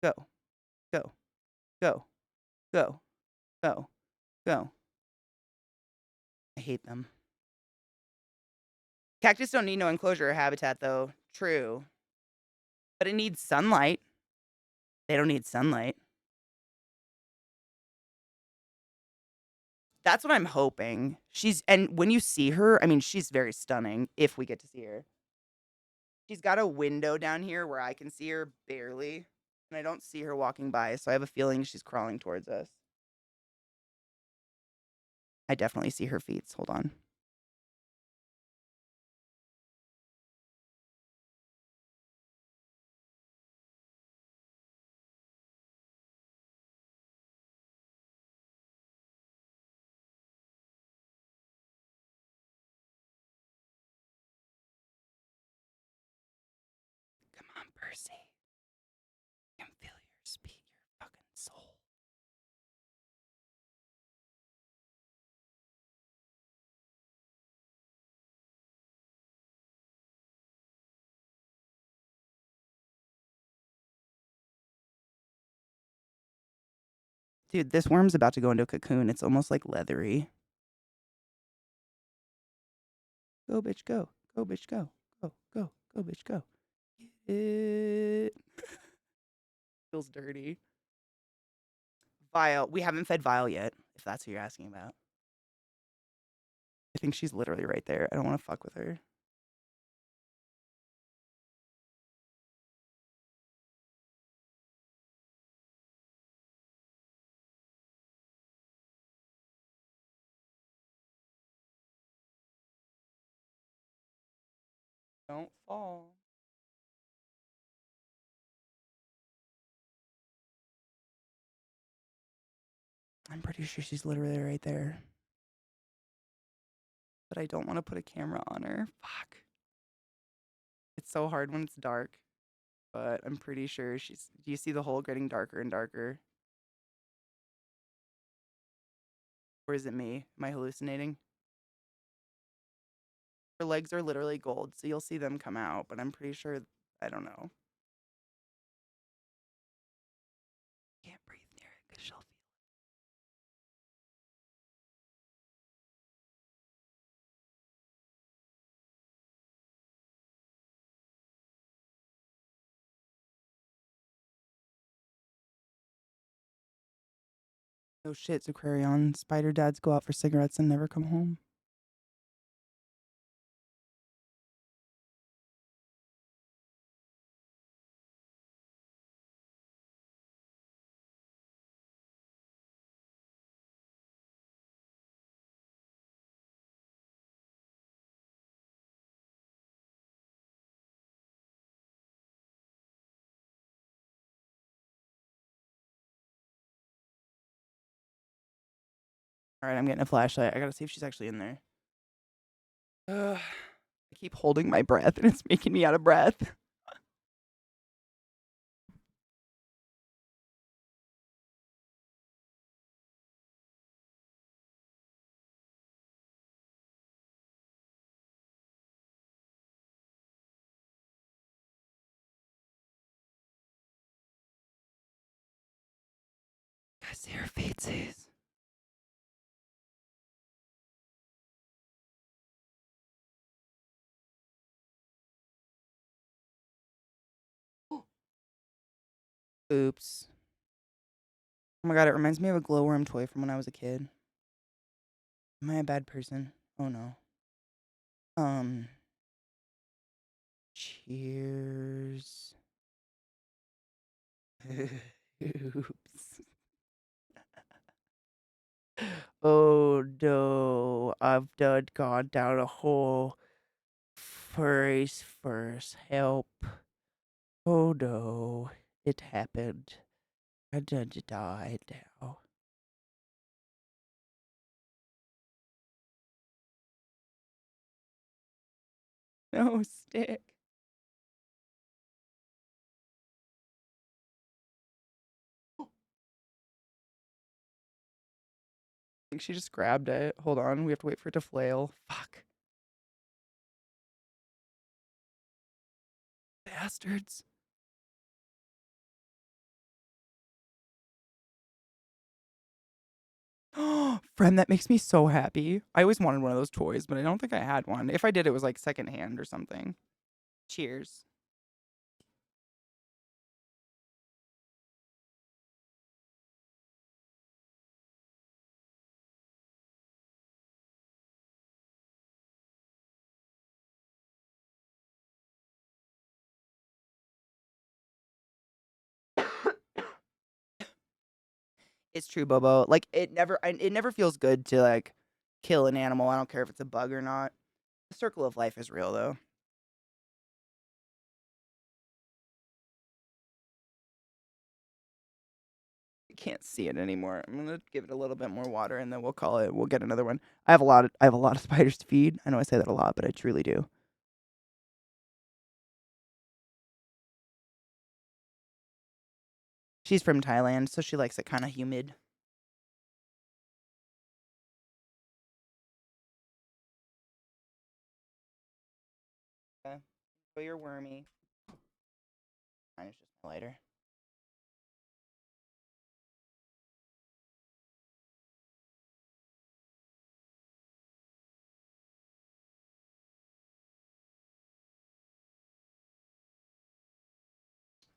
A: go, go, go, go, go, go. I hate them. Cactus don't need no enclosure or habitat, though. True. But it needs sunlight. They don't need sunlight. That's what I'm hoping. And when you see her, I mean, she's very stunning if we get to see her. She's got a window down here where I can see her barely, and I don't see her walking by, so I have a feeling she's crawling towards us. I definitely see her feet. Hold on. Come on, Percy. I can feel your speed, your fucking soul. Dude, this worm's about to go into a cocoon. It's almost like leathery. Go, bitch, go. Go, bitch, go. Go, go, go, bitch, go. Get it. Feels dirty. Vile. We haven't fed Vile yet, if that's what you're asking about. I think she's literally right there. I don't want to fuck with her. Don't fall. I'm pretty sure she's literally right there. But I don't want to put a camera on her. Fuck. It's so hard when it's dark. But I'm pretty sure she's... Do you see the hole getting darker and darker? Or is it me? Am I hallucinating? Her legs are literally gold, so you'll see them come out. But I'm pretty sure... I don't know. Can't breathe near it because she'll feel it. No shit, Aquarion. Spider dads go out for cigarettes and never come home. Alright, I'm getting a flashlight. I gotta see if she's actually in there. I keep holding my breath and it's making me out of breath. I see her faces. Oops. Oh my god, it reminds me of a glowworm toy from when I was a kid. Am I a bad person? Oh no. Cheers. Oops. Oh no, I've done gone down a hole. Face first, help. Oh no, it happened. I done died now. No, stick. I think she just grabbed it. Hold on, we have to wait for it to flail. Fuck. Bastards. Friend, that makes me so happy. I always wanted one of those toys, but I don't think I had one. If I did, it was like secondhand or something. Cheers. It's true, Bobo. Like it never feels good to like kill an animal. I don't care if it's a bug or not. The circle of life is real though. I can't see it anymore. I'm gonna give it a little bit more water and then we'll call it. We'll get another one. I have a lot of spiders to feed. I know I say that a lot, but I truly do. She's from Thailand, so she likes it kind of humid. Okay. So you're wormy. Mine is just lighter.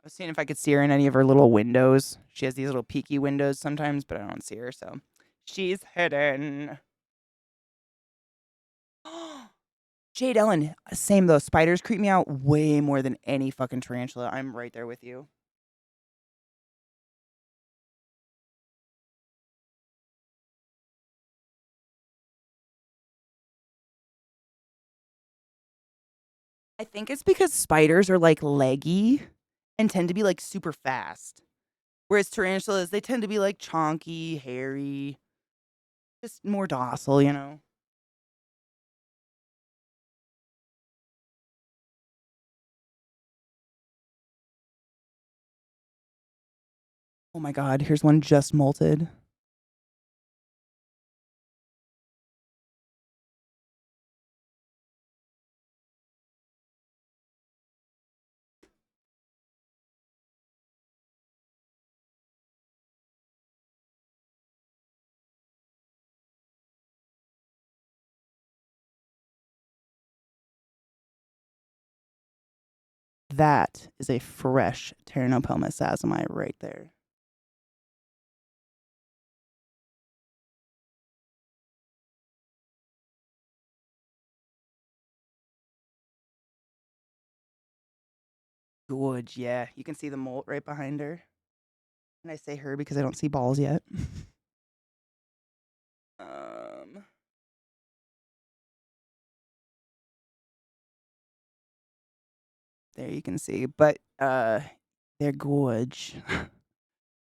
A: I was seeing if I could see her in any of her little windows. She has these little peeky windows sometimes, but I don't see her, so she's hidden. Jade Ellen, same though. Spiders creep me out way more than any fucking tarantula. I'm right there with you. I think it's because spiders are like leggy and tend to be like super fast. Whereas tarantulas, they tend to be like chonky, hairy, just more docile, you know? Oh my god, here's one just molted. That is a fresh Pteranopelma sazami right there. Good, yeah. You can see the molt right behind her. And I say her because I don't see balls yet. um, there you can see, but they're gorge.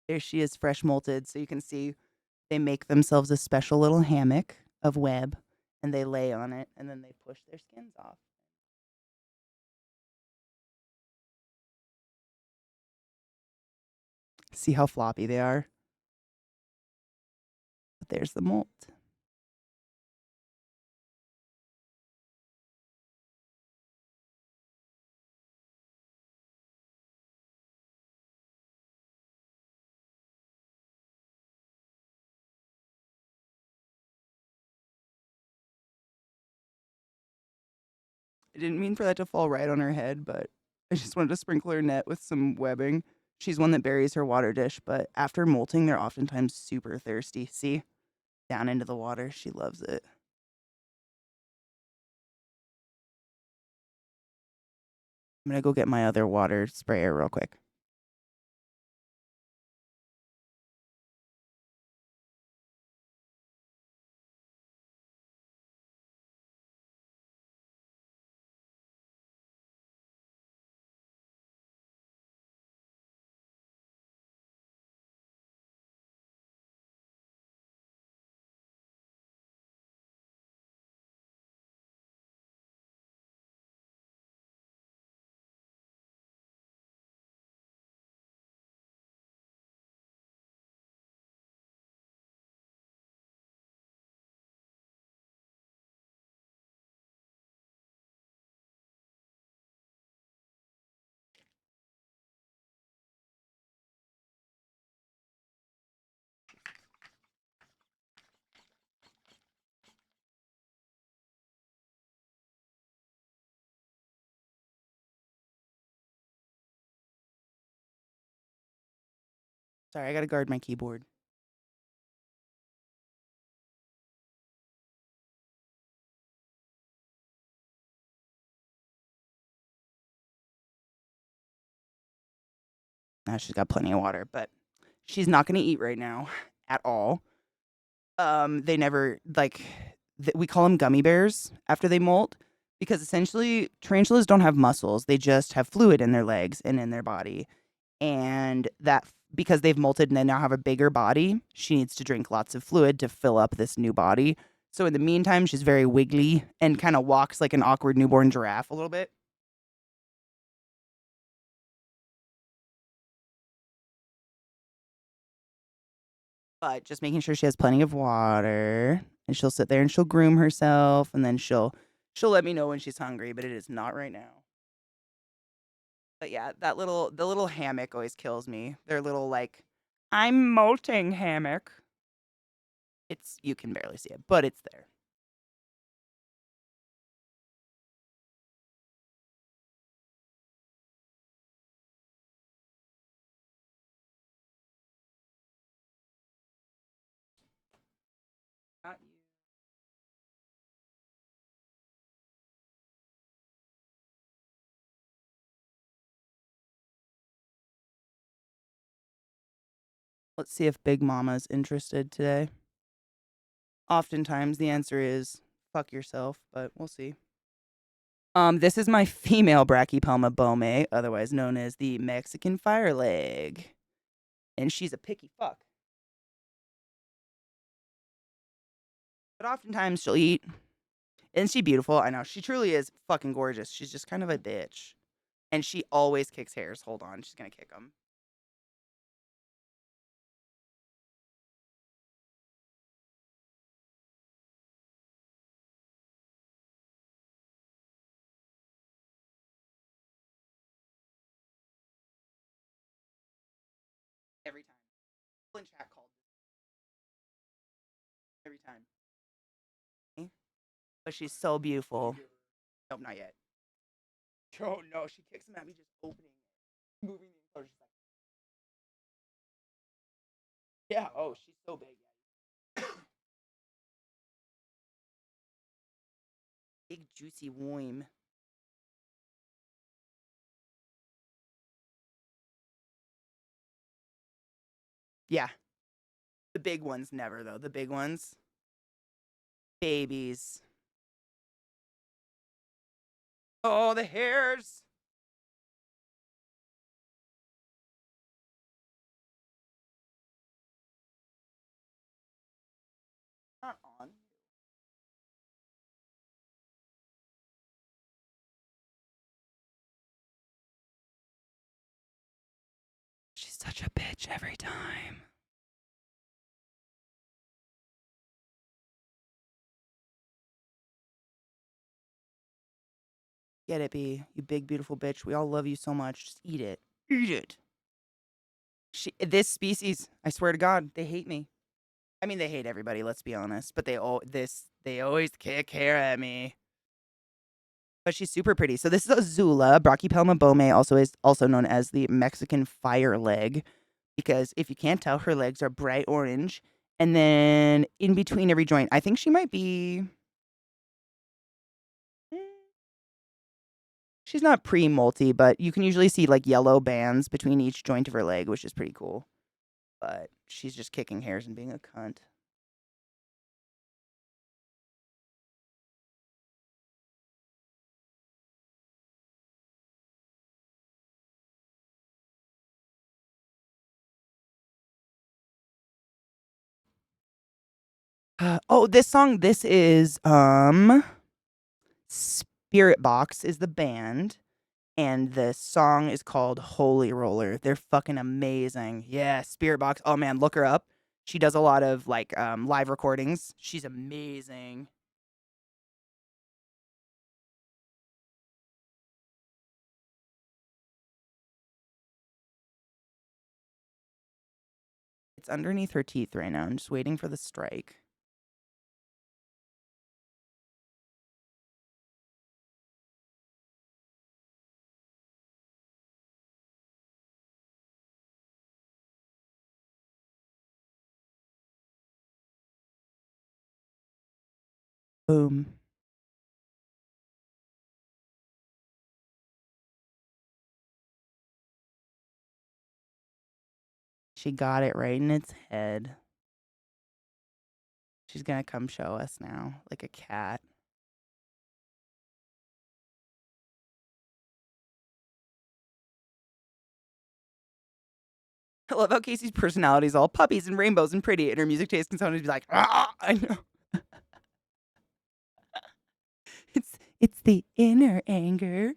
A: There she is, fresh molted. So you can see they make themselves a special little hammock of web, and they lay on it, and then they push their skins off. See how floppy they are. But there's the molt. I didn't mean for that to fall right on her head, but I just wanted to sprinkle her net with some webbing. She's one that buries her water dish, but after molting, they're oftentimes super thirsty. See? Down into the water. She loves it. I'm gonna go get my other water sprayer real quick. Sorry, I gotta guard my keyboard. Now she's got plenty of water, but she's not gonna eat right now at all. They never we call them gummy bears after they molt because essentially tarantulas don't have muscles. They just have fluid in their legs and in their body. And that because they've molted and they now have a bigger body, she needs to drink lots of fluid to fill up this new body. So in the meantime, she's very wiggly and kind of walks like an awkward newborn giraffe a little bit. But just making sure she has plenty of water, and she'll sit there and she'll groom herself, and then she'll let me know when she's hungry, but it is not right now. But yeah, the little hammock always kills me. Their little like I'm molting hammock. It's you can barely see it, but it's there. Not you. Let's see if Big Mama's interested today. Oftentimes the answer is fuck yourself, but we'll see. This is my female Brachypelma bome, otherwise known as the Mexican fire leg. And she's a picky fuck. But oftentimes she'll eat. Isn't she beautiful? I know. She truly is fucking gorgeous. She's just kind of a bitch. And she always kicks hairs. Hold on. She's going to kick them. Every time. People in chat called. Every time. But she's so beautiful. Nope, not yet. Oh no, she kicks him at me just opening it. Moving the enclosure. Yeah, oh, she's so big. Big juicy worm. Yeah. The big ones never though. The big ones. Babies. Oh, the hairs. Not on. She's such a bitch every time. Get it, B. You big, beautiful bitch. We all love you so much. Just eat it. Eat it. This species, I swear to God, they hate me. I mean, they hate everybody, let's be honest. But they always kick hair at me. But she's super pretty. So this is Azula. Brachypelma bome also is also known as the Mexican fire leg. Because if you can't tell, her legs are bright orange. And then in between every joint, I think she might be... She's not pre-molty, but you can usually see like yellow bands between each joint of her leg, which is pretty cool. But she's just kicking hairs and being a cunt. Oh, this song, this is Spirit Box is the band. And the song is called Holy Roller. They're fucking amazing. Yeah, Spirit Box. Oh man, look her up. She does a lot of like live recordings. She's amazing. It's underneath her teeth right now. I'm just waiting for the strike. Boom. She got it right in its head. She's gonna come show us now, like a cat. I love how Casey's personality is all puppies and rainbows and pretty, and her music taste can sometimes be like, ah, I know. It's the inner anger.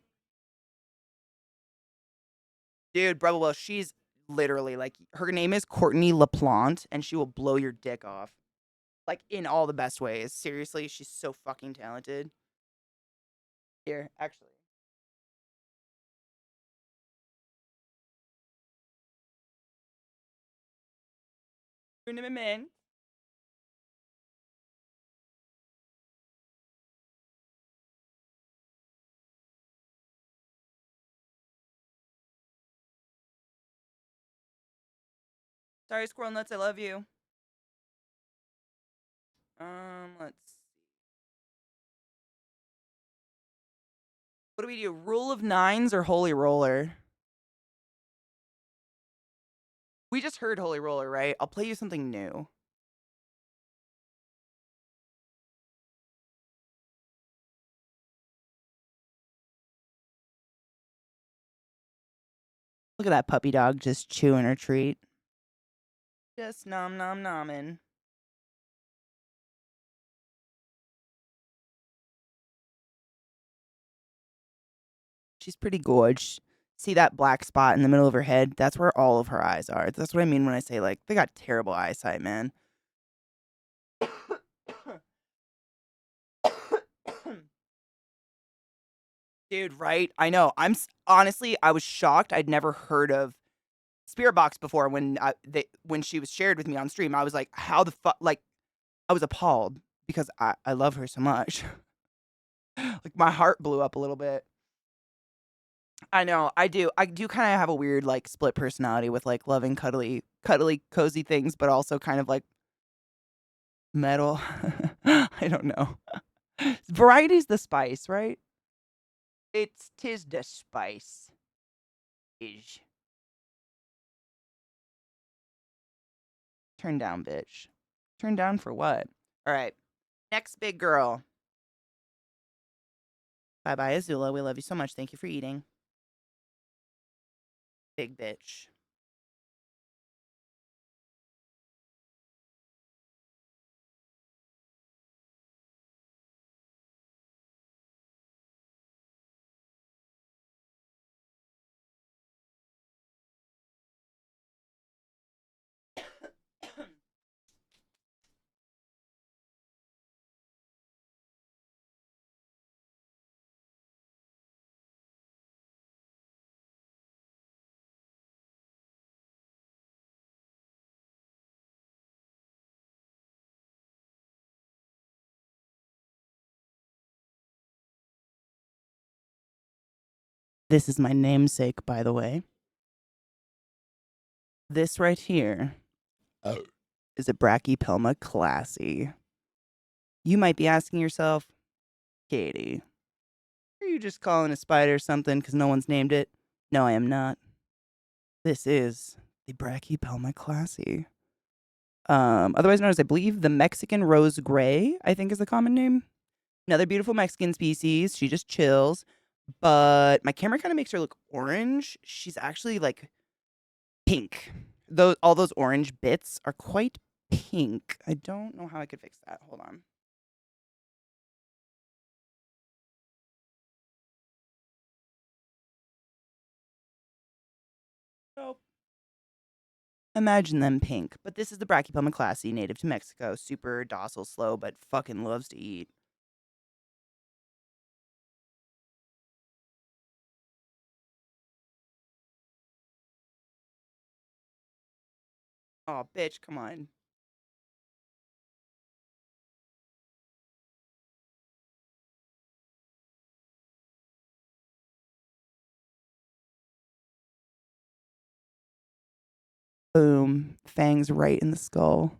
A: Dude, bro, well, she's literally like, her name is Courtney LaPlante, and she will blow your dick off. Like, in all the best ways. Seriously, she's so fucking talented. Here, actually. Man. Sorry, Squirrel Nuts, I love you. Let's see. What do we do? Rule of Nines or Holy Roller? We just heard Holy Roller, right? I'll play you something new. Look at that puppy dog just chewing her treat. Just nom nom nomming. She's pretty gorge. See that black spot in the middle of her head? That's where all of her eyes are. That's what I mean when I say, like, they got terrible eyesight, man. Dude, right? I know. Honestly, I was shocked. I'd never heard of Spirit Box before when she was shared with me on stream. I was like, how the fuck? Like, I was appalled because I love her so much. Like, my heart blew up a little bit. I know. I do. I do kind of have a weird, like, split personality with, like, loving cuddly, cozy things, but also kind of like metal. I don't know. Variety's the spice, right? Tis the spice. Is. Turn down, bitch. Turn down for what? All right. Next big girl. Bye bye, Azula. We love you so much. Thank you for eating. Big bitch. This is my namesake, by the way. This right here is a Brachypelma classy. You might be asking yourself, Katie, are you just calling a spider something because no one's named it? No, I am not. This is the Brachypelma classy. Otherwise known as, I believe, the Mexican rose gray, I think is the common name. Another beautiful Mexican species. She just chills. But my camera kind of makes her look orange. She's actually like pink. All those orange bits are quite pink. I don't know how I could fix that. Hold on. Nope. Imagine them pink. But this is the Brachypelma classy, native to Mexico. Super docile, slow, but fucking loves to eat. Oh, bitch, come on. Boom. Fangs right in the skull.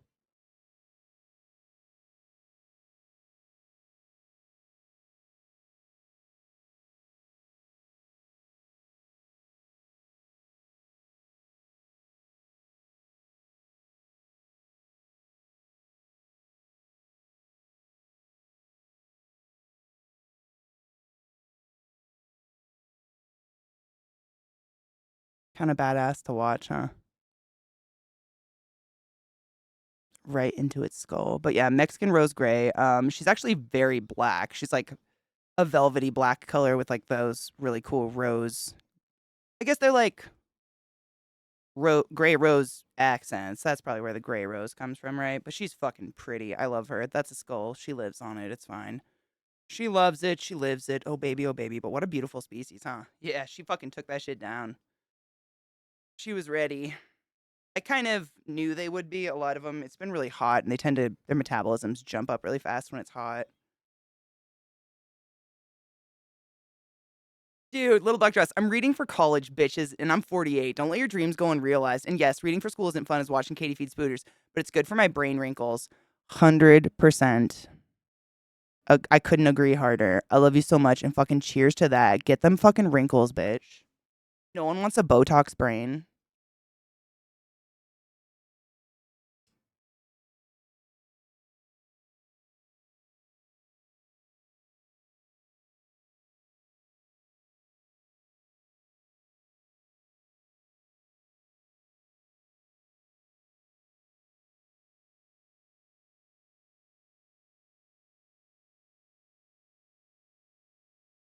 A: Kind of badass to watch, huh? Right into its skull. But yeah, Mexican rose gray. She's actually very black. She's like a velvety black color with like those really cool rose. I guess they're like gray rose accents. That's probably where the gray rose comes from, right? But she's fucking pretty. I love her. That's a skull. She lives on it. It's fine. She loves it. She lives it. Oh baby, oh baby. But what a beautiful species, huh? Yeah, she fucking took that shit down. She was ready. I kind of knew they would be. A lot of them. It's been really hot, and their metabolisms jump up really fast when it's hot. Dude, little black dress. I'm reading for college, bitches, and I'm 48. Don't let your dreams go unrealized. And yes, reading for school isn't fun as watching Katie feed spooters, but it's good for my brain wrinkles. 100%. I couldn't agree harder. I love you so much, and fucking cheers to that. Get them fucking wrinkles, bitch. No one wants a Botox brain.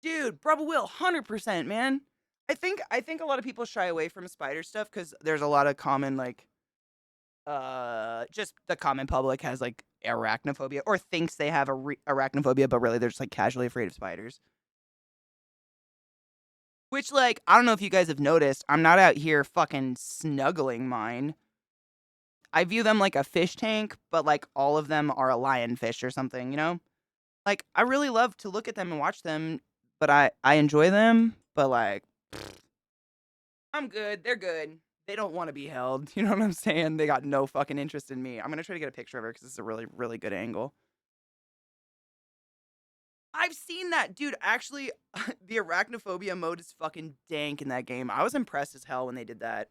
A: Dude, Bravo will 100%, man. I think a lot of people shy away from spider stuff because there's a lot of common like just the common public has like arachnophobia or thinks they have arachnophobia, but really they're just like casually afraid of spiders. Which like I don't know if you guys have noticed, I'm not out here fucking snuggling mine. I view them like a fish tank, but like all of them are a lionfish or something, you know? Like I really love to look at them and watch them, but I enjoy them, but like I'm good. They're good. They don't want to be held. You know what I'm saying? They got no fucking interest in me. I'm gonna try to get a picture of her because this is a really, really good angle. I've seen that, dude. Actually, the arachnophobia mode is fucking dank in that game. I was impressed as hell when they did that.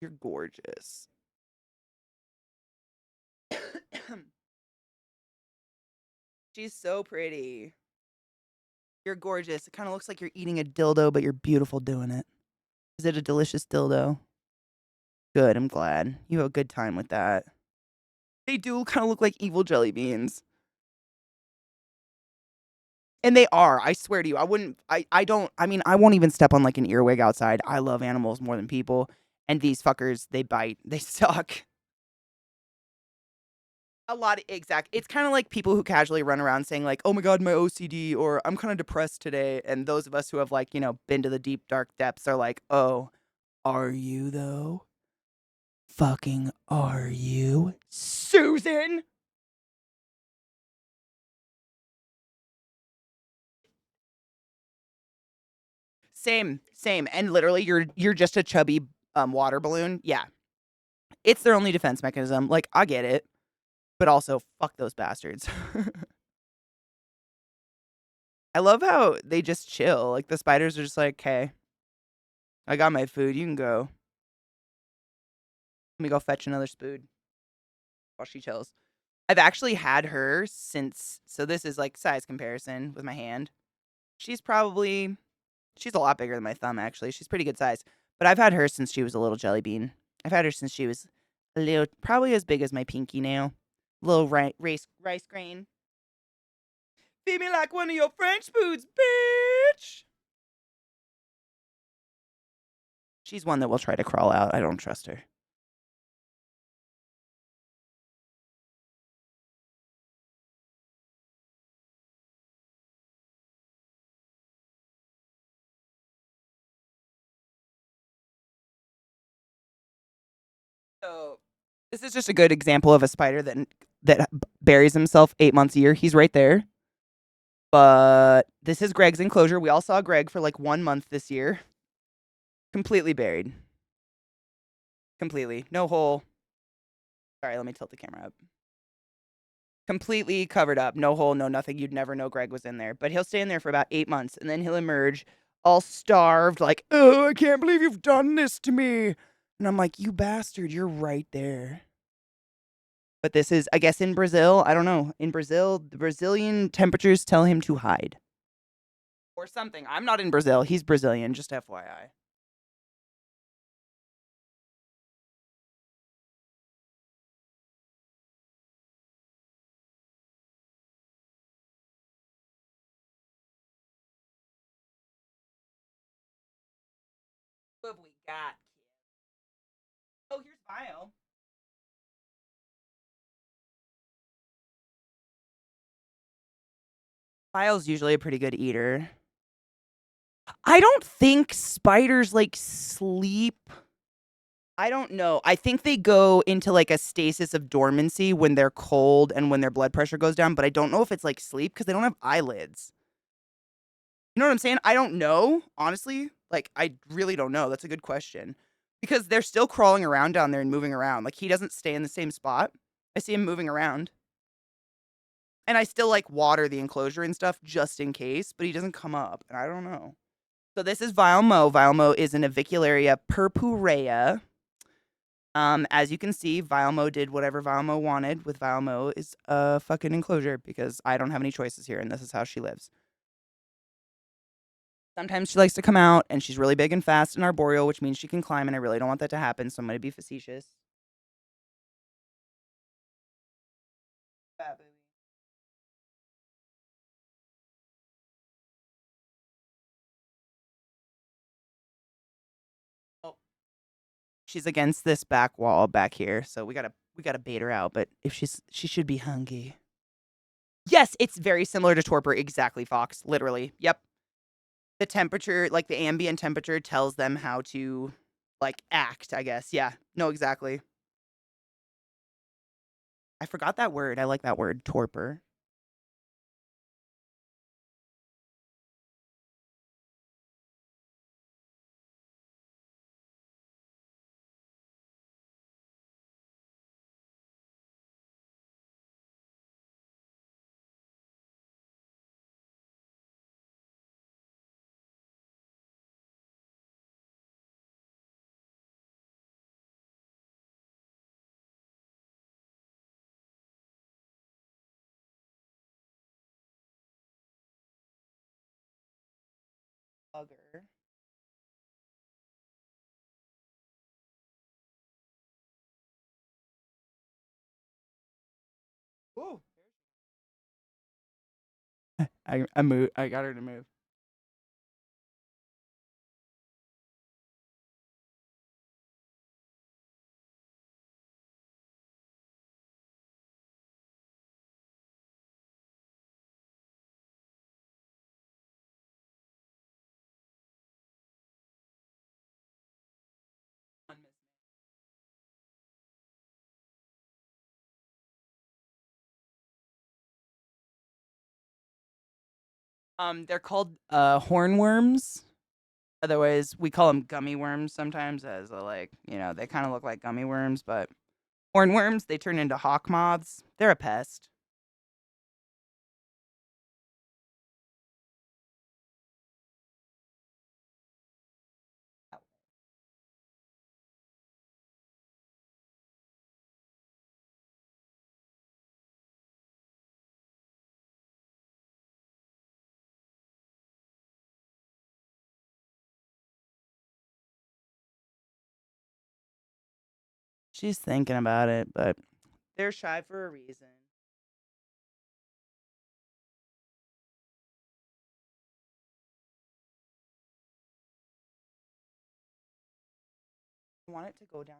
A: You're gorgeous. She's so pretty. You're gorgeous. It kind of looks like you're eating a dildo, but you're beautiful doing it. Is it a delicious dildo? Good, I'm glad. You have a good time with that. They do kind of look like evil jelly beans. And they are, I swear to you. I mean, I won't even step on like an earwig outside. I love animals more than people. And these fuckers, they bite. They suck. A lot of exact. It's kind of like people who casually run around saying like, "Oh my god, my OCD," or "I'm kind of depressed today." And those of us who have like, been to the deep dark depths are like, "Oh, are you though? Fucking are you, Susan?" Same, same. And literally you're just a chubby water balloon. Yeah. It's their only defense mechanism. Like, I get it, but also fuck those bastards. I love how they just chill. Like the spiders are just like, "Hey, I got my food. You can go. Let me go fetch another spoon." While she chills. I've actually had her since, so this is like size comparison with my hand. She's probably she's a lot bigger than my thumb actually. She's pretty good size. But I've had her since she was a little jelly bean. I've had her since she was a little, probably as big as my pinky nail. Little rice grain. Feed me like one of your French foods, bitch. She's one that will try to crawl out. I don't trust her. So this is just a good example of a spider that buries himself 8 months a year. He's right there. But this is Greg's enclosure. We all saw Greg for like 1 month this year. Completely buried. Completely. No hole. Sorry, let me tilt the camera up. Completely covered up. No hole, no nothing. You'd never know Greg was in there. But he'll stay in there for about 8 months and then he'll emerge all starved, like, "Oh, I can't believe you've done this to me." And I'm like, "You bastard, you're right there." But this is, I guess, in Brazil. I don't know. In Brazil, the Brazilian temperatures tell him to hide. Or something. I'm not in Brazil. He's Brazilian, just FYI. What have we got? Oh, here's Bio. Bio's usually a pretty good eater. I don't think spiders like sleep. I don't know. I think they go into like a stasis of dormancy when they're cold and when their blood pressure goes down, but I don't know if it's like sleep because they don't have eyelids. You know what I'm saying? I don't know, honestly. Like, I really don't know. That's a good question. Because they're still crawling around down there and moving around. Like, he doesn't stay in the same spot. I see him moving around. And I still like water the enclosure and stuff just in case, but he doesn't come up. And I don't know. So this is Vilmo. Vilmo is an Avicularia purpurea. As you can see, Vilmo did whatever Vilmo wanted with Vilmo is a fucking enclosure because I don't have any choices here and this is how she lives. Sometimes she likes to come out, and she's really big and fast and arboreal, which means she can climb, and I really don't want that to happen, so I'm going to be facetious. Babu. Oh, she's against this back wall back here, so we gotta bait her out. But if she should be hungry. Yes, it's very similar to torpor. Exactly, Fox. Literally. Yep. The temperature, like the ambient temperature, tells them how to, like, act. I guess. Yeah. No, exactly. I forgot that word. I like that word, torpor. Bugger. Ooh. I moved. I got her to move. They're called hornworms. Otherwise, we call them gummy worms sometimes, as like, they kind of look like gummy worms, but hornworms, they turn into hawk moths. They're a pest. She's thinking about it, but they're shy for a reason. I want it to go down.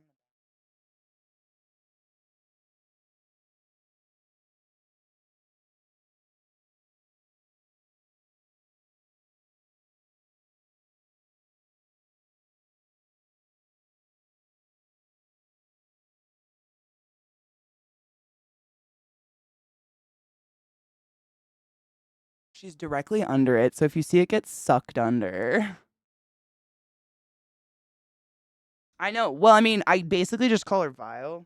A: She's directly under it, so if you see it get sucked under. I know. Well, I mean, I basically just call her Vile.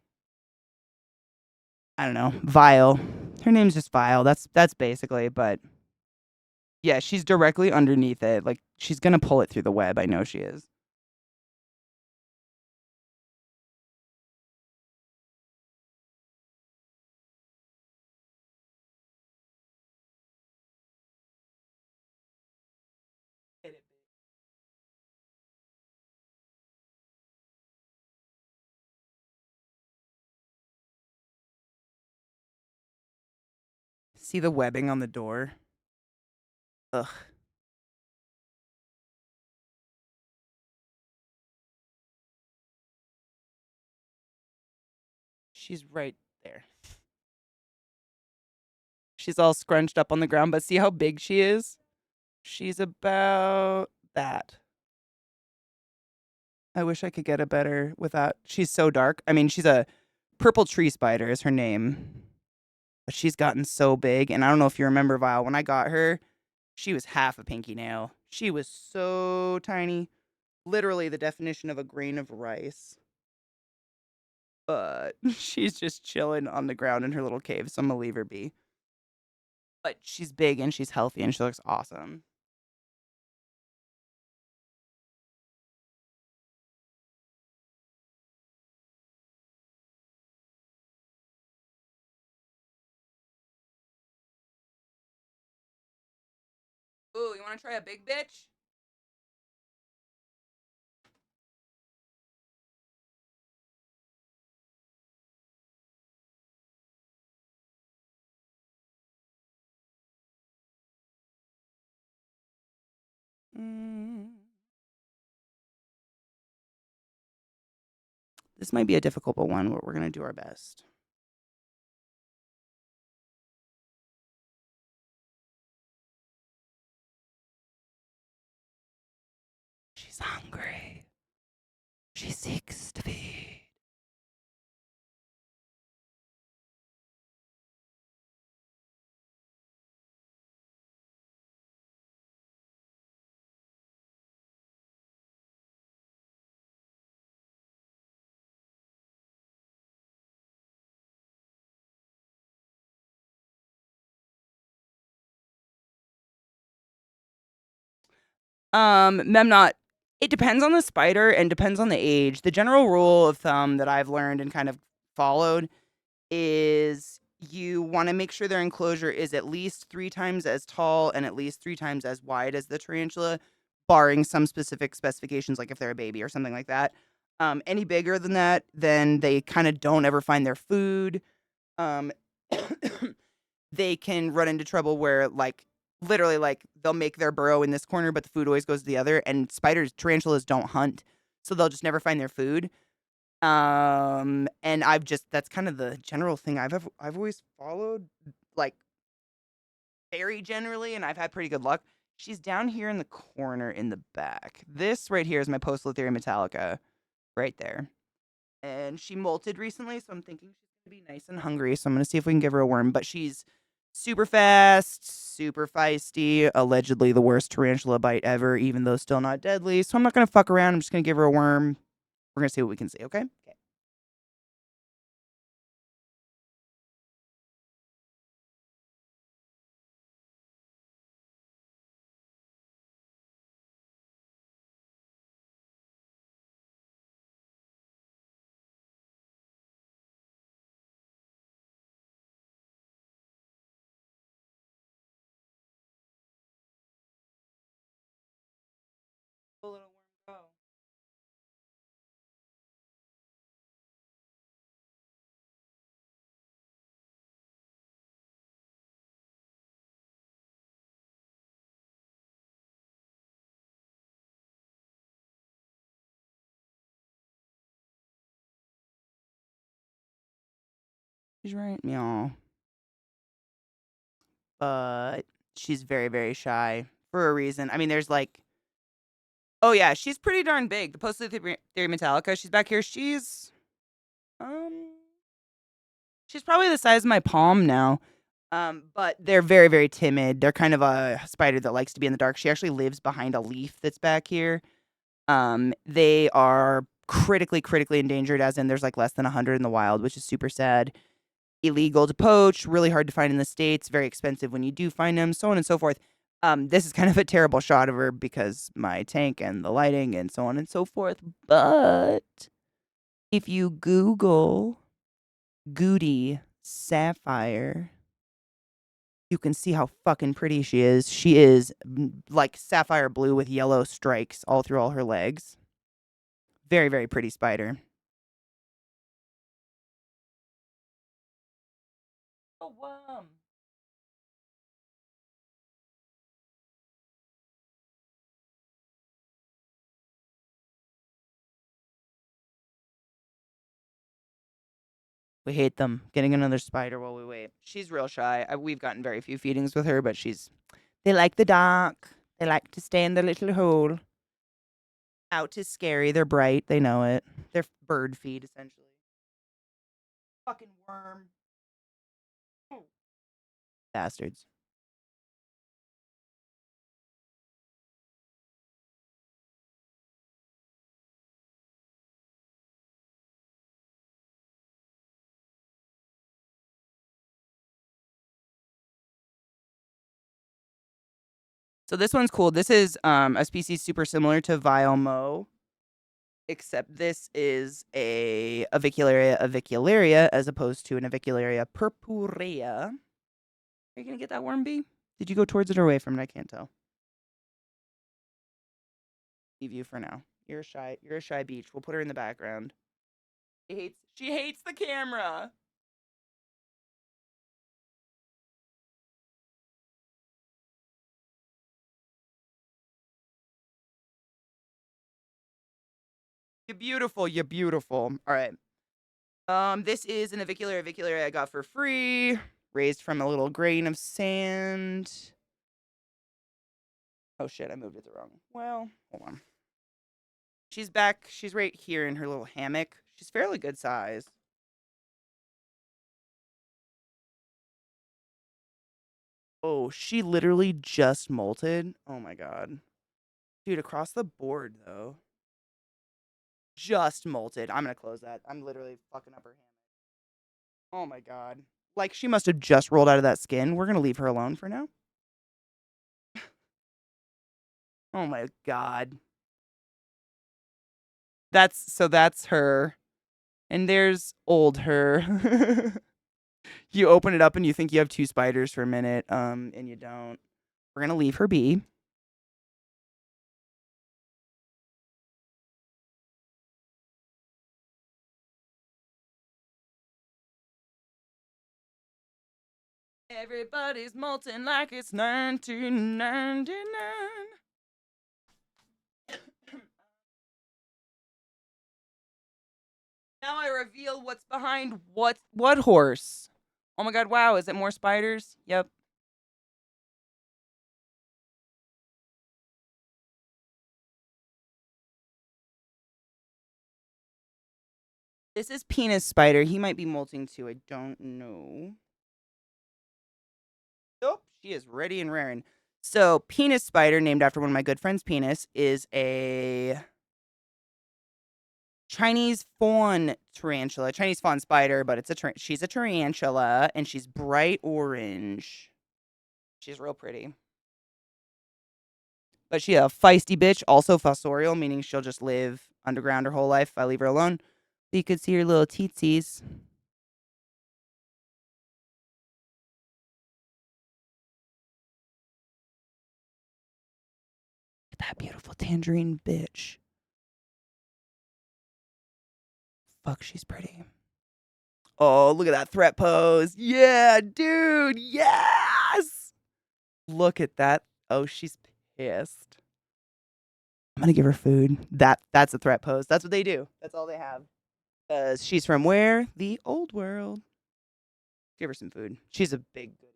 A: I don't know. Vile. Her name's just Vile. That's basically, but yeah, she's directly underneath it. Like, she's gonna pull it through the web. I know she is. See the webbing on the door? Ugh. She's right there. She's all scrunched up on the ground, but see how big she is? She's about that. I wish I could get a better without. She's so dark. I mean, she's a purple tree spider is her name. But she's gotten so big. And I don't know if you remember, Vile, when I got her, she was half a pinky nail. She was so tiny. Literally the definition of a grain of rice. But she's just chilling on the ground in her little cave, so I'm gonna leave her be. But she's big and she's healthy and she looks awesome. Ooh, you want to try a big bitch? This might be a difficult one, but we're going to do our best. She's hungry. She seeks to feed. Memnot, it depends on the spider and depends on the age. The general rule of thumb that I've learned and kind of followed is you want to make sure their enclosure is at least 3 times as tall and at least 3 times as wide as the tarantula, barring some specific specifications, like if they're a baby or something like that. Any bigger than that, then they kind of don't ever find their food. Um, they can run into trouble where, like, literally, like, they'll make their burrow in this corner, but the food always goes to the other. And tarantulas don't hunt, so they'll just never find their food. And that's kind of the general thing I've always followed, like, very generally, and I've had pretty good luck. She's down here in the corner in the back. This right here is my Poecilotheria metallica, right there. And she molted recently, so I'm thinking she's gonna be nice and hungry. So I'm gonna see if we can give her a worm. But she's super fast, super feisty, allegedly the worst tarantula bite ever, even though still not deadly. So I'm not gonna fuck around. I'm just gonna give her a worm. We're gonna see what we can see, okay? Okay. A little worm go. She's right, meow. But she's very, very shy for a reason. I mean, there's like, oh yeah, she's pretty darn big. The Poecilotheria metallica, she's back here. Um, she's probably the size of my palm now. But they're very, very timid. They're kind of a spider that likes to be in the dark. She actually lives behind a leaf that's back here. They are critically, critically endangered, as in there's like less than 100 in the wild, which is super sad. Illegal to poach, really hard to find in the States, very expensive when you do find them, so on and so forth. This is kind of a terrible shot of her because my tank and the lighting and so on and so forth. But if you Google Goody Sapphire, you can see how fucking pretty she is. She is like sapphire blue with yellow strikes all through all her legs. Very, very pretty spider. Oh, we hate them. Getting another spider while we wait. She's real shy. We've gotten very few feedings with her, but they like the dark. They like to stay in their little hole. Out is scary. They're bright. They know it. They're bird feed, essentially. Fucking worm. Bastards. So this one's cool. This is a species super similar to Violmo, except this is a avicularia as opposed to an avicularia purpurea. Are you gonna get that worm bee? Did you go towards it or away from it? I can't tell. Leave you for now. You're a shy beach. We'll put her in the background. She hates the camera. You're beautiful. You're beautiful. All right. This is an avicularia I got for free, raised from a little grain of sand. Oh shit, I moved it the wrong. Well, hold on. She's back. She's right here in her little hammock. She's fairly good size. Oh, she literally just molted. Oh my god. Dude, across the board though. Just molted. I'm gonna close that. I'm literally fucking up her hammock. Oh my god. Like she must have just rolled out of that skin. We're gonna leave her alone for now. Oh my god. That's her. And there's old her. You open it up and you think you have 2 spiders for a minute, and you don't. We're gonna leave her be. Everybody's molting like it's 1999. Now I reveal what's behind what horse. Oh my god, wow, is it more spiders? Yep. This is Penis Spider. He might be molting too. I don't know. Nope, she is ready and raring. So, Penis Spider, named after one of my good friends' penis, is a Chinese fawn tarantula, Chinese fawn spider, but it's she's a tarantula and she's bright orange. She's real pretty. But she's a feisty bitch, also fossorial, meaning she'll just live underground her whole life if I leave her alone. So you could see her little teetsies. That beautiful tangerine bitch. Fuck, she's pretty. Oh, look at that threat pose. Yeah, dude. Yes. Look at that. Oh, she's pissed. I'm gonna give her food. That's a threat pose. That's what they do. That's all they have. Because she's from where? The old world. Give her some food. She's a big goodie.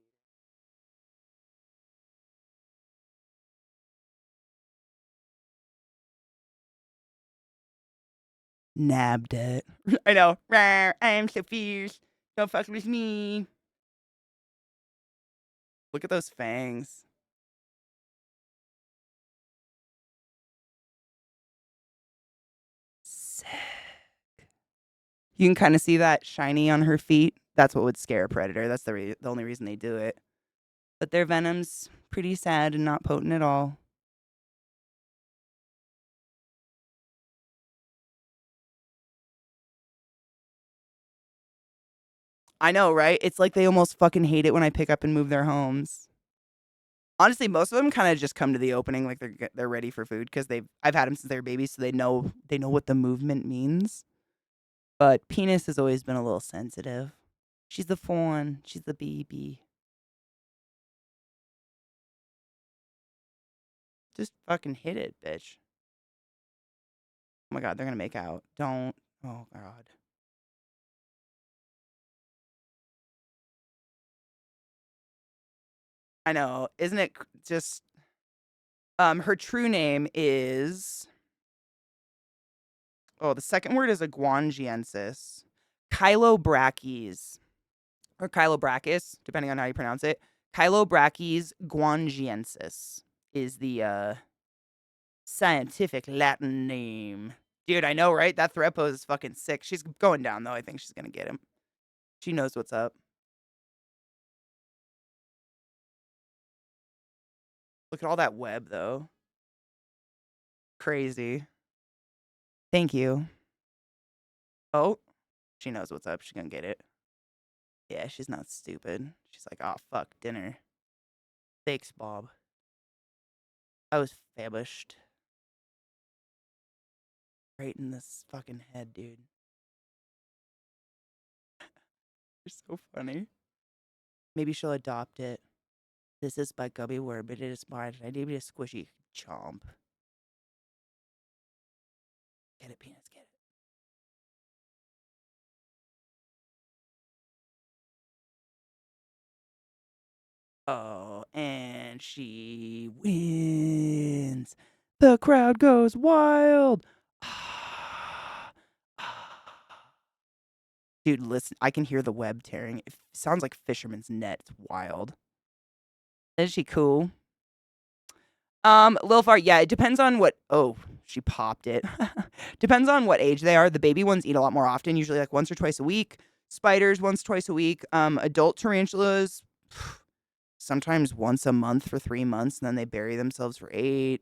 A: Nabbed it. I know. Rawr, I am so fierce. Don't fuck with me. Look at those fangs. Sick. You can kind of see that shiny on her feet. That's what would scare a predator. That's the only reason they do it. But their venom's pretty sad and not potent at all. I know, right? It's like they almost fucking hate it when I pick up and move their homes. Honestly, most of them kind of just come to the opening like they're ready for food because I've had them since they were babies, so they know what the movement means. But Penis has always been a little sensitive. She's the fawn. She's the baby. Just fucking hit it, bitch. Oh my god, they're gonna make out. Don't. Oh god. I know. Isn't it just her true name is the second word is a guangiensis. Chylobrakes or Chylobrakis, depending on how you pronounce it. Chylobrakes guangiensis is the scientific Latin name. Dude, I know, right? That threat pose is fucking sick. She's going down though. I think she's gonna get him. She knows what's up. Look at all that web though. Crazy. Thank you. Oh, she knows what's up. She's gonna get it. Yeah, she's not stupid. She's like, oh, fuck, dinner. Thanks, Bob. I was famished. Right in this fucking head, dude. You're so funny. Maybe she'll adopt it. This is by Gubby Word, but it is mine. I need me a squishy chomp. Get it, penis, get it. Oh, and she wins. The crowd goes wild. Dude, listen, I can hear the web tearing. It sounds like fisherman's net. It's wild. Is she cool? Lil Fart, yeah, it depends on what. Oh, she popped it. Depends on what age they are. The baby ones eat a lot more often, usually like once or twice a week. Spiders once, twice a week. Adult tarantulas, sometimes once a month for 3 months, and then they bury themselves for 8.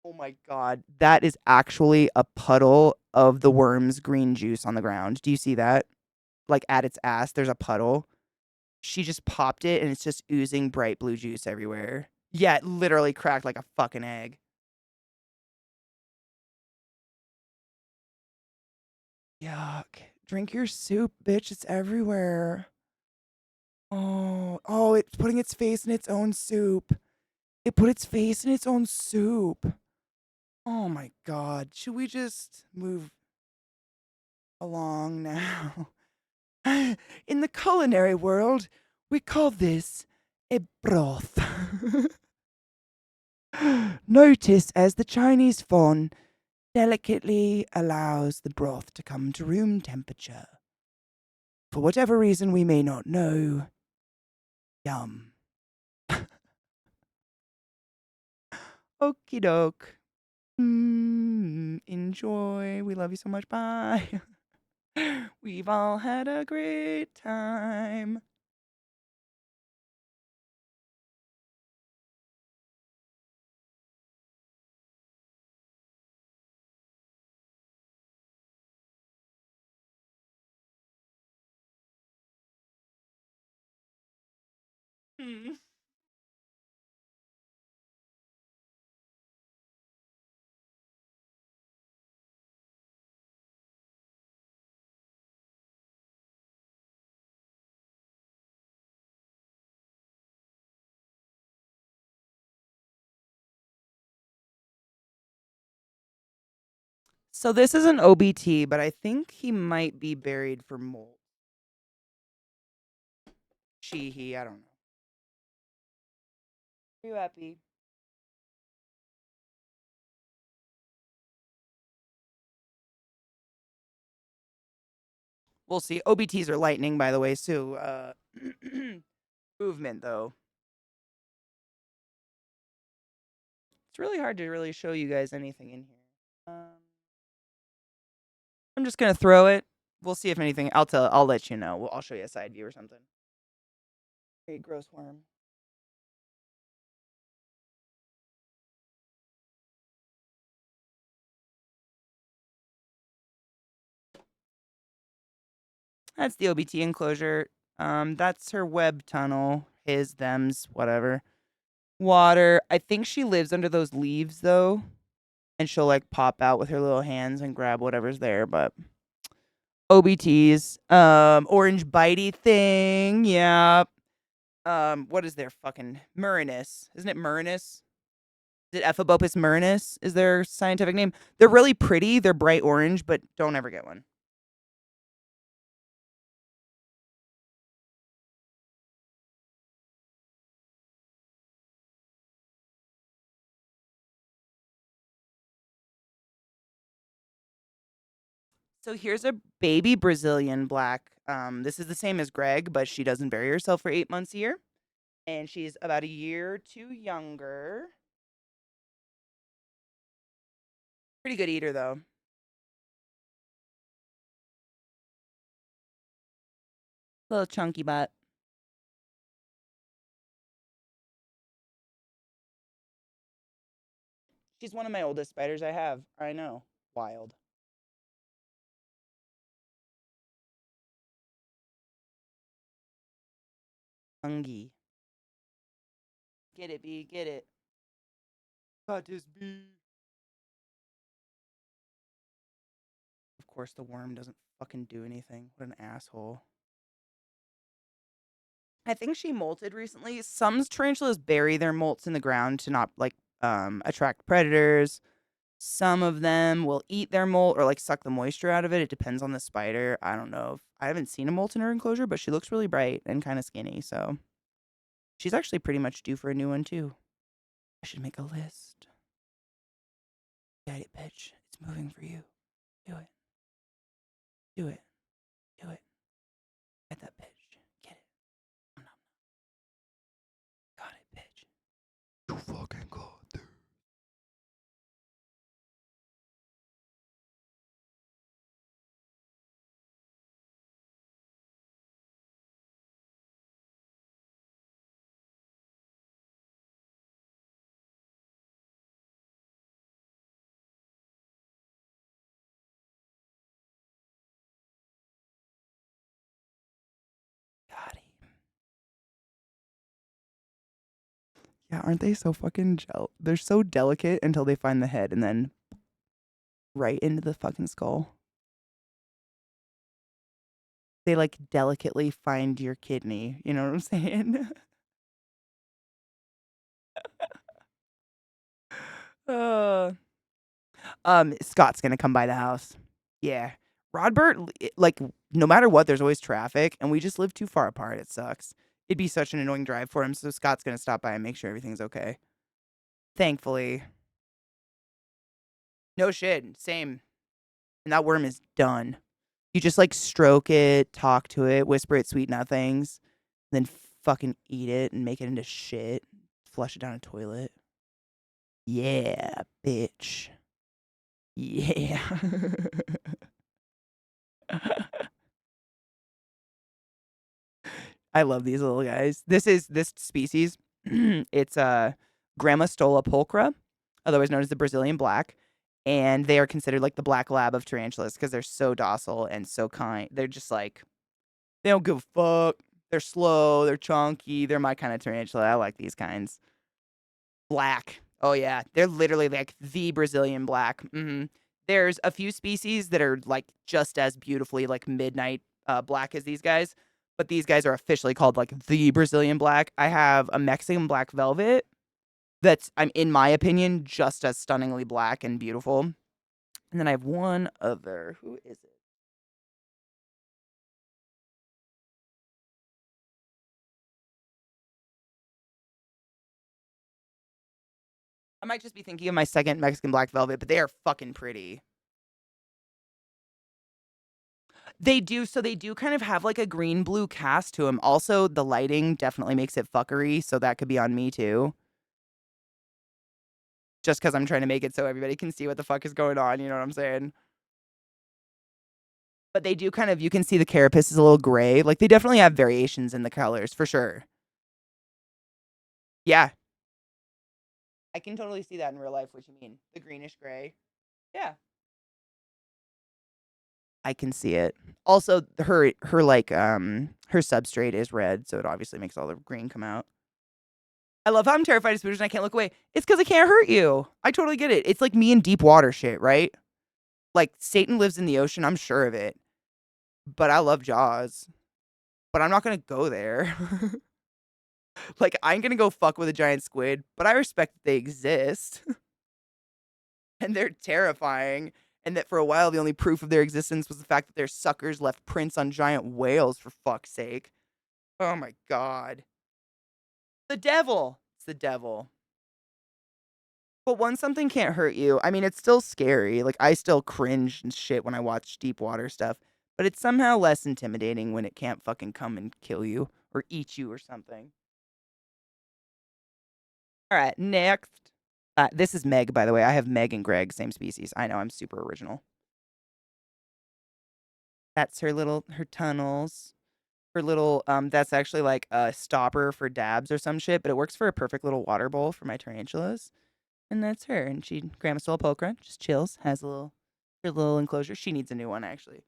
A: Oh my god, that is actually a puddle of the worm's green juice on the ground. Do you see that? Like at its ass, there's a puddle. She just popped it and it's just oozing bright blue juice everywhere. Yeah, it literally cracked like a fucking egg. Yuck. Drink your soup, bitch. It's everywhere. Oh, it's putting its face in its own soup. It put its face in its own soup. Oh my god. Should we just move along now? In the culinary world, we call this a broth. Notice as the Chinese fawn delicately allows the broth to come to room temperature. For whatever reason we may not know. Yum. Okie doke. Enjoy. We love you so much. Bye. We've all had a great time. Hmm. So this is an OBT, but I think he might be buried for mold. He, I don't know. Are you happy? We'll see. OBTs are lightning, by the way, so movement though. It's really hard to really show you guys anything in here. I'm just gonna throw it. We'll see if anything. I'll let you know. I'll show you a side view or something. Hey, gross worm. That's the OBT enclosure. That's her web tunnel. His, them's, whatever. Water. I think she lives under those leaves though. And she'll like pop out with her little hands and grab whatever's there, but OBTs. Orange bitey thing, yeah. What is their fucking Murinus? Isn't it Murinus? Is it Ephibopus murinus? Is their scientific name? They're really pretty. They're bright orange, but don't ever get one. So here's a baby Brazilian black. This is the same as Greg, but she doesn't bury herself for 8 months a year. And she's about a year or two younger. Pretty good eater, though. Little chunky butt. She's one of my oldest spiders I have. I know. Wild. Fungi. Get it, B. Get it. Got this, B. Of course, the worm doesn't fucking do anything. What an asshole. I think she molted recently. Some tarantulas bury their molts in the ground to not like attract predators. Some of them will eat their molt or like suck the moisture out of it. It depends on the spider. I don't know. I haven't seen a molt in her enclosure, but she looks really bright and kind of skinny. So she's actually pretty much due for a new one too. I should make a list. Get it, bitch. It's moving for you. Do it. Do it. Do it. Get that bitch. Get it. Nom, nom, nom. Got it, bitch.
C: You fucking god, dude.
A: Got him. Yeah, aren't they so fucking They're so delicate until they find the head and then right into the fucking skull. They like delicately find your kidney. You know what I'm saying? uh, Scott's gonna come by the house. Yeah. Rodbert, like, no matter what, there's always traffic, and we just live too far apart. It sucks. It'd be such an annoying drive for him, so Scott's gonna stop by and make sure everything's okay. Thankfully. No shit. Same. And that worm is done. You just like stroke it, talk to it, whisper it sweet nothings, then fucking eat it and make it into shit. Flush it down a toilet. Yeah, bitch. Yeah. I love these little guys. This species. It's Grammostola pulchra, otherwise known as the Brazilian black, and they are considered like the black lab of tarantulas because they're so docile and so kind. They're just like they don't give a fuck. They're slow. They're chunky. They're my kind of tarantula. I like these kinds. Black. Oh yeah, they're literally like the Brazilian black. There's a few species that are like just as beautifully like midnight black as these guys, but these guys are officially called like the Brazilian black. I have a Mexican black velvet that's, in my opinion, just as stunningly black and beautiful. And then I have one other. Who is it? I might just be thinking of my second Mexican black velvet, but they are fucking pretty. They do. So they do kind of have like a green blue cast to them. Also, the lighting definitely makes it fuckery. So that could be on me too. Just because I'm trying to make it so everybody can see what the fuck is going on. You know what I'm saying? But they do kind of, you can see the carapace is a little gray. Like they definitely have variations in the colors for sure. Yeah. I can totally see that in real life. What you mean? The greenish gray. Yeah. I can see it. Also, her like her substrate is red, so it obviously makes all the green come out. I love how I'm terrified of spookers and I can't look away. It's because I can't hurt you. I totally get it. It's like me in deep water shit, right? Like Satan lives in the ocean. I'm sure of it. But I love Jaws. But I'm not gonna go there. Like I ain't gonna go fuck with a giant squid. But I respect that they exist. And they're terrifying. And that for a while, the only proof of their existence was the fact that their suckers left prints on giant whales, for fuck's sake. Oh my god. The devil. It's the devil. But when something can't hurt you, I mean, it's still scary. Like, I still cringe and shit when I watch deep water stuff. But it's somehow less intimidating when it can't fucking come and kill you or eat you or something. All right, next. This is Meg, by the way. I have Meg and Greg, same species. I know, I'm super original. That's her tunnels. Her little, that's actually like a stopper for dabs or some shit, but it works for a perfect little water bowl for my tarantulas. And that's her. And she, Grandma Soul Pokra, just chills, has her little enclosure. She needs a new one, actually.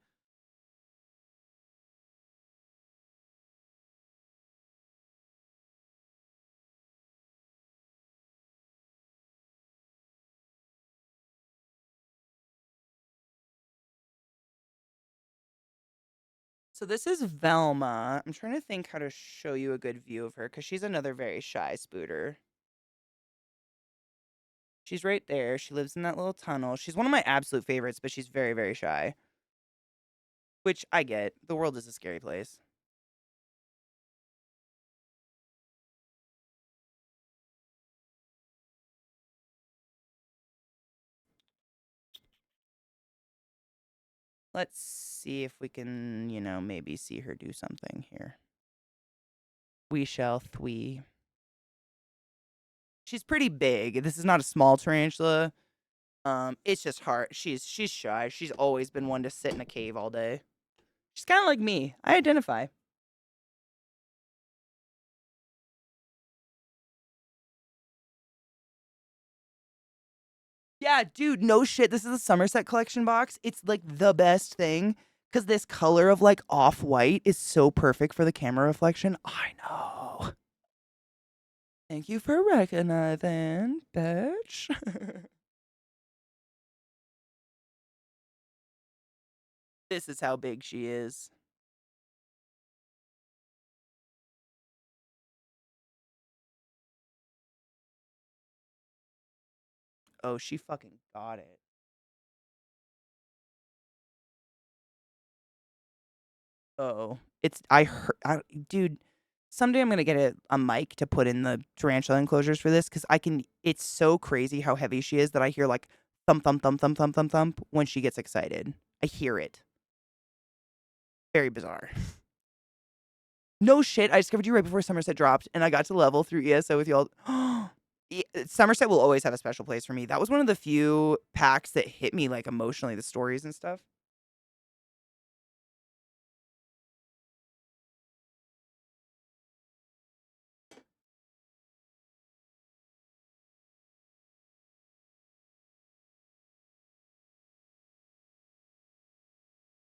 A: So this is Velma. I'm trying to think how to show you a good view of her because she's another very shy spooter. She's right there. She lives in that little tunnel. She's one of my absolute favorites, but she's very, very shy. Which I get. The world is a scary place. Let's see if we can, maybe see her do something here. We shall thwee. She's pretty big. This is not a small tarantula. It's just hard. She's shy. She's always been one to sit in a cave all day. She's kind of like me. I identify. Yeah, dude, no shit. This is a Somerset collection box. It's like the best thing because this color of like off-white is so perfect for the camera reflection. I know. Thank you for recognizing, bitch. This is how big she is. Oh, she fucking got it. Oh, dude, someday I'm gonna get a mic to put in the tarantula enclosures for this because it's so crazy how heavy she is that I hear like thump, thump, thump, thump, thump, thump, thump when she gets excited. I hear it. Very bizarre. No shit, I discovered you right before Somerset dropped, and I got to level through ESO with y'all. Somerset will always have a special place for me. That was one of the few packs that hit me like emotionally, the stories and stuff.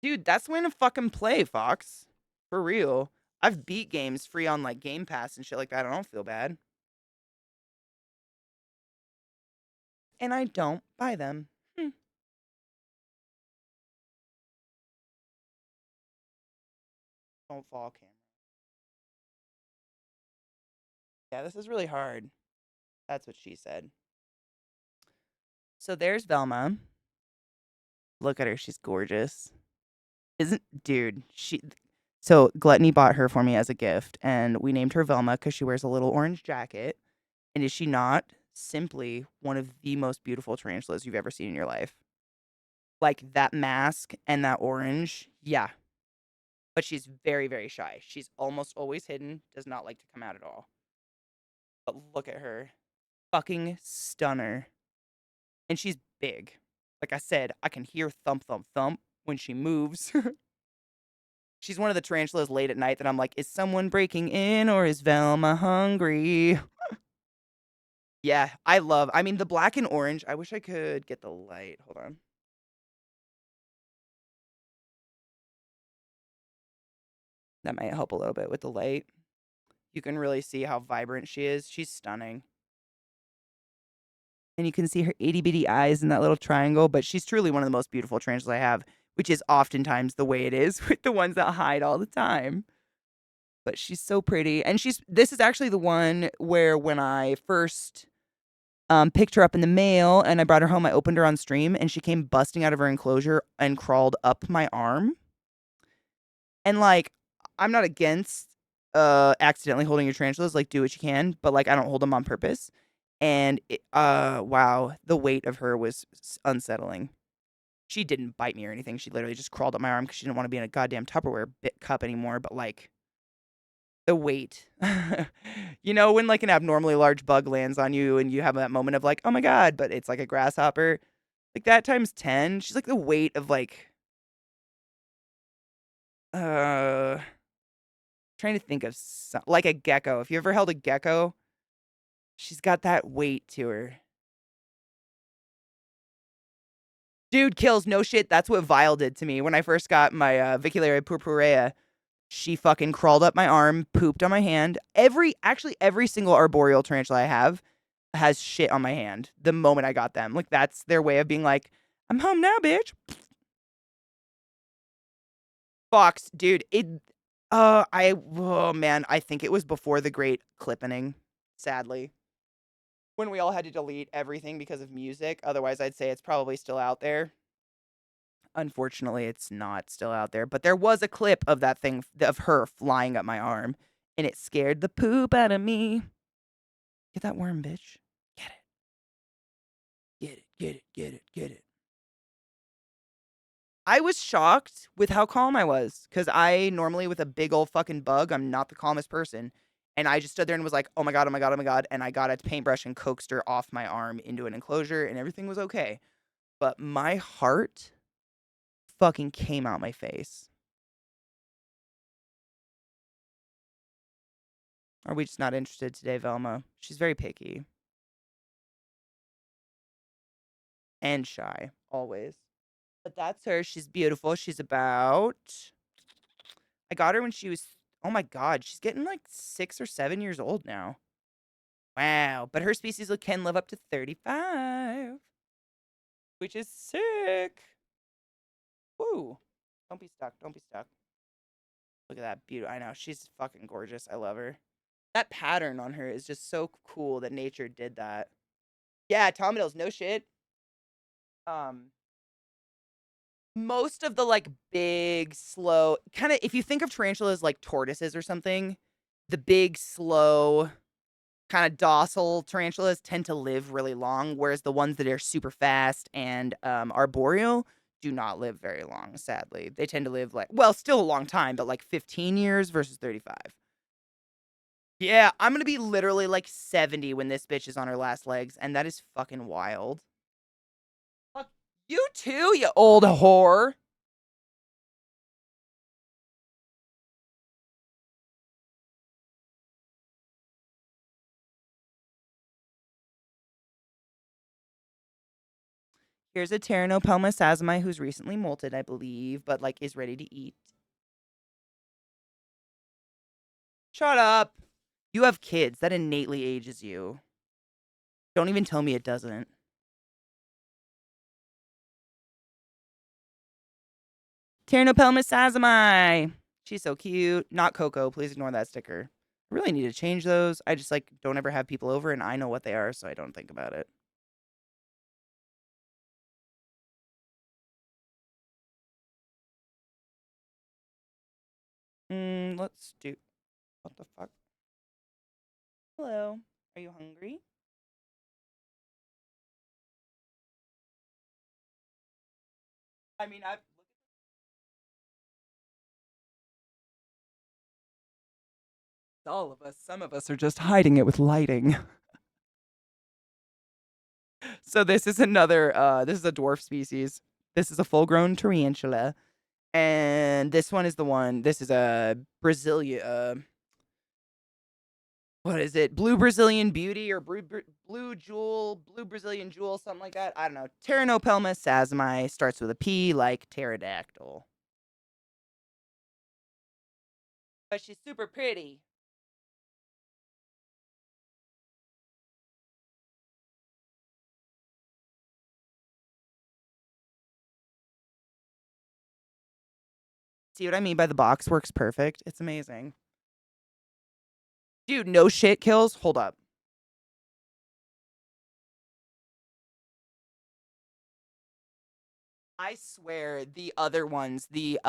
A: Dude, that's the way to fucking play, Fox. For real. I've beat games free on like Game Pass and shit like that. I don't feel bad. And I don't buy them. Don't fall, camera. Yeah, this is really hard. That's what she said. So there's Velma. Look at her. She's gorgeous. Dude, so Gluttony bought her for me as a gift, and we named her Velma because she wears a little orange jacket. And is she not simply one of the most beautiful tarantulas you've ever seen in your life? Like that mask and that orange, yeah. But she's very, very shy. She's almost always hidden, does not like to come out at all. But look at her. Fucking stunner. And she's big. Like I said, I can hear thump, thump, thump when she moves. She's one of the tarantulas late at night that I'm like, is someone breaking in or is Velma hungry? Yeah, I mean, the black and orange. I wish I could get the light. Hold on. That might help a little bit with the light. You can really see how vibrant she is. She's stunning. And you can see her itty bitty eyes in that little triangle, but she's truly one of the most beautiful tarantulas I have, which is oftentimes the way it is with the ones that hide all the time. But she's so pretty. And this is actually the one where when I first picked her up in the mail and I brought her home, I opened her on stream and she came busting out of her enclosure and crawled up my arm. And like, I'm not against accidentally holding your tarantulas, like do what you can, but like I don't hold them on purpose. And wow, the weight of her was unsettling. She didn't bite me or anything. She literally just crawled up my arm because she didn't want to be in a goddamn Tupperware cup anymore. But like the weight, when like an abnormally large bug lands on you and you have that moment of like, oh my God, but it's like a grasshopper, like that times 10. She's like the weight of like, trying to think of like a gecko. If you ever held a gecko, she's got that weight to her. Dude kills, no shit. That's what Vile did to me when I first got my Vicularia purpurea. She fucking crawled up my arm, pooped on my hand. Every single arboreal tarantula I have has shit on my hand the moment I got them. Like that's their way of being like, I'm home now, bitch. Fox, dude, oh man, I think it was before the great clipping, sadly. when we all had to delete everything because of music. Otherwise, I'd say it's probably still out there. Unfortunately, it's not still out there. But there was a clip of that thing of her flying up my arm, and it scared the poop out of me. Get that worm, bitch. Get it. Get it. Get it. Get it. Get it. I was shocked with how calm I was because I normally, with a big old fucking bug, I'm not the calmest person. And I just stood there and was like, oh my God, oh my God, oh my God. And I got a paintbrush and coaxed her off my arm into an enclosure and everything was okay. But my heart fucking came out my face. Are we just not interested today, Velma? She's very picky. And shy, always. But that's her. She's beautiful. She's about... I got her when she was... Oh my God, she's getting like 6 or 7 years old now. Wow. But her species can live up to 35. Which is sick. Woo. Don't be stuck. Don't be stuck. Look at that beauty. I know. She's fucking gorgeous. I love her. That pattern on her is just so cool that nature did that. Yeah, Tomatillos, no shit. Most of the like big, slow, kind of, if you think of tarantulas like tortoises or something, the big, slow, kind of docile tarantulas tend to live really long, whereas the ones that are super fast and arboreal do not live very long, sadly. They tend to live like, well, still a long time, but like 15 years versus 35. Yeah, I'm gonna be literally like 70 when this bitch is on her last legs, and that is fucking wild. Fuck you too, you old whore. Here's a Taranopelma sazami who's recently molted, I believe, but like is ready to eat. Shut up. You have kids. That innately ages you. Don't even tell me it doesn't. Taranopelma sazami. She's so cute. Not Coco. Please ignore that sticker. I really need to change those. I just like don't ever have people over and I know what they are, so I don't think about it. Let's do... What the fuck? Hello. Are you hungry? I mean, I've... All of us. Some of us are just hiding it with lighting. So this is another, this is a dwarf species. This is a full-grown tarantula. And this one is the one, this is a Brazilian, what is it? Blue Brazilian Beauty or Blue Jewel, Blue Brazilian Jewel, something like that. I don't know. Taranopelma sazami starts with a P like pterodactyl. But she's super pretty. See what I mean by the box works perfect? It's amazing. Dude, no shit kills. Hold up. I swear the other ones, the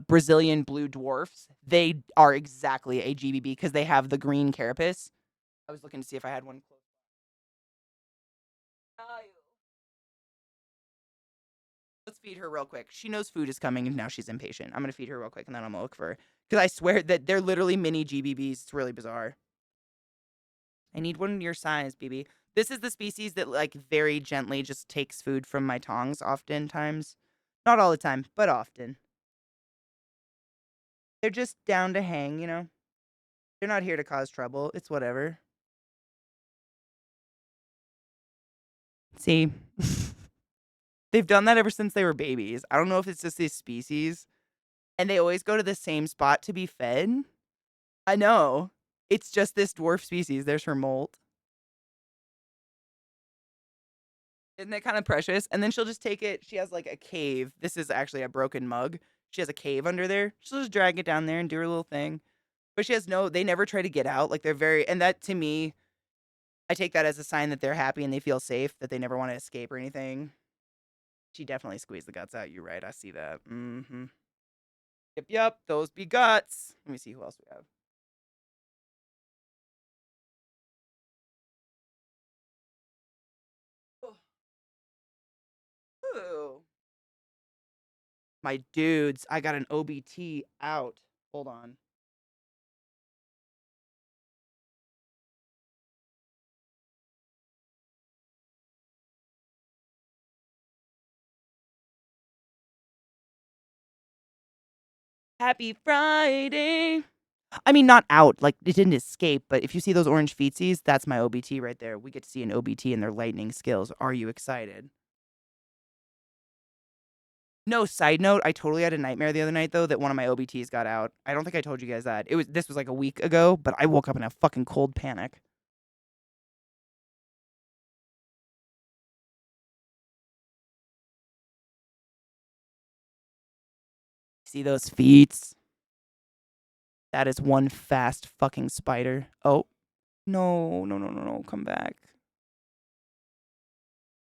A: Brazilian blue dwarfs, they are exactly a GBB because they have the green carapace. I was looking to see if I had one close. Let's feed her real quick. She knows food is coming and now she's impatient. I'm gonna feed her real quick and then I'm gonna look for her. Because I swear that they're literally mini GBBs. It's really bizarre. I need one your size, BB. This is the species that like very gently just takes food from my tongs oftentimes. Not all the time, but often. They're just down to hang, you know? They're not here to cause trouble. It's whatever. See? They've done that ever since they were babies. I don't know if it's just this species. And they always go to the same spot to be fed. I know. It's just this dwarf species. There's her molt. Isn't that kind of precious? And then she'll just take it. She has like a cave. This is actually a broken mug. She has a cave under there. She'll just drag it down there and do her little thing. But she has no, they never try to get out. Like they're very, and that to me, I take that as a sign that they're happy and they feel safe, that they never want to escape or anything. She definitely squeezed the guts out. You're right. I see that. Mm-hmm. Yep. Those be guts. Let me see who else we have. Ooh. My dudes, I got an OBT out. Hold on. Happy Friday. I mean, not out. Like, it didn't escape, but if you see those orange feetsies, that's my OBT right there. We get to see an OBT and their lightning skills. Are you excited? No, side note, I totally had a nightmare the other night, though, that one of my OBTs got out. I don't think I told you guys that. This was like a week ago, but I woke up in a fucking cold panic. See those feet? That is one fast fucking spider. Oh, no. Come back.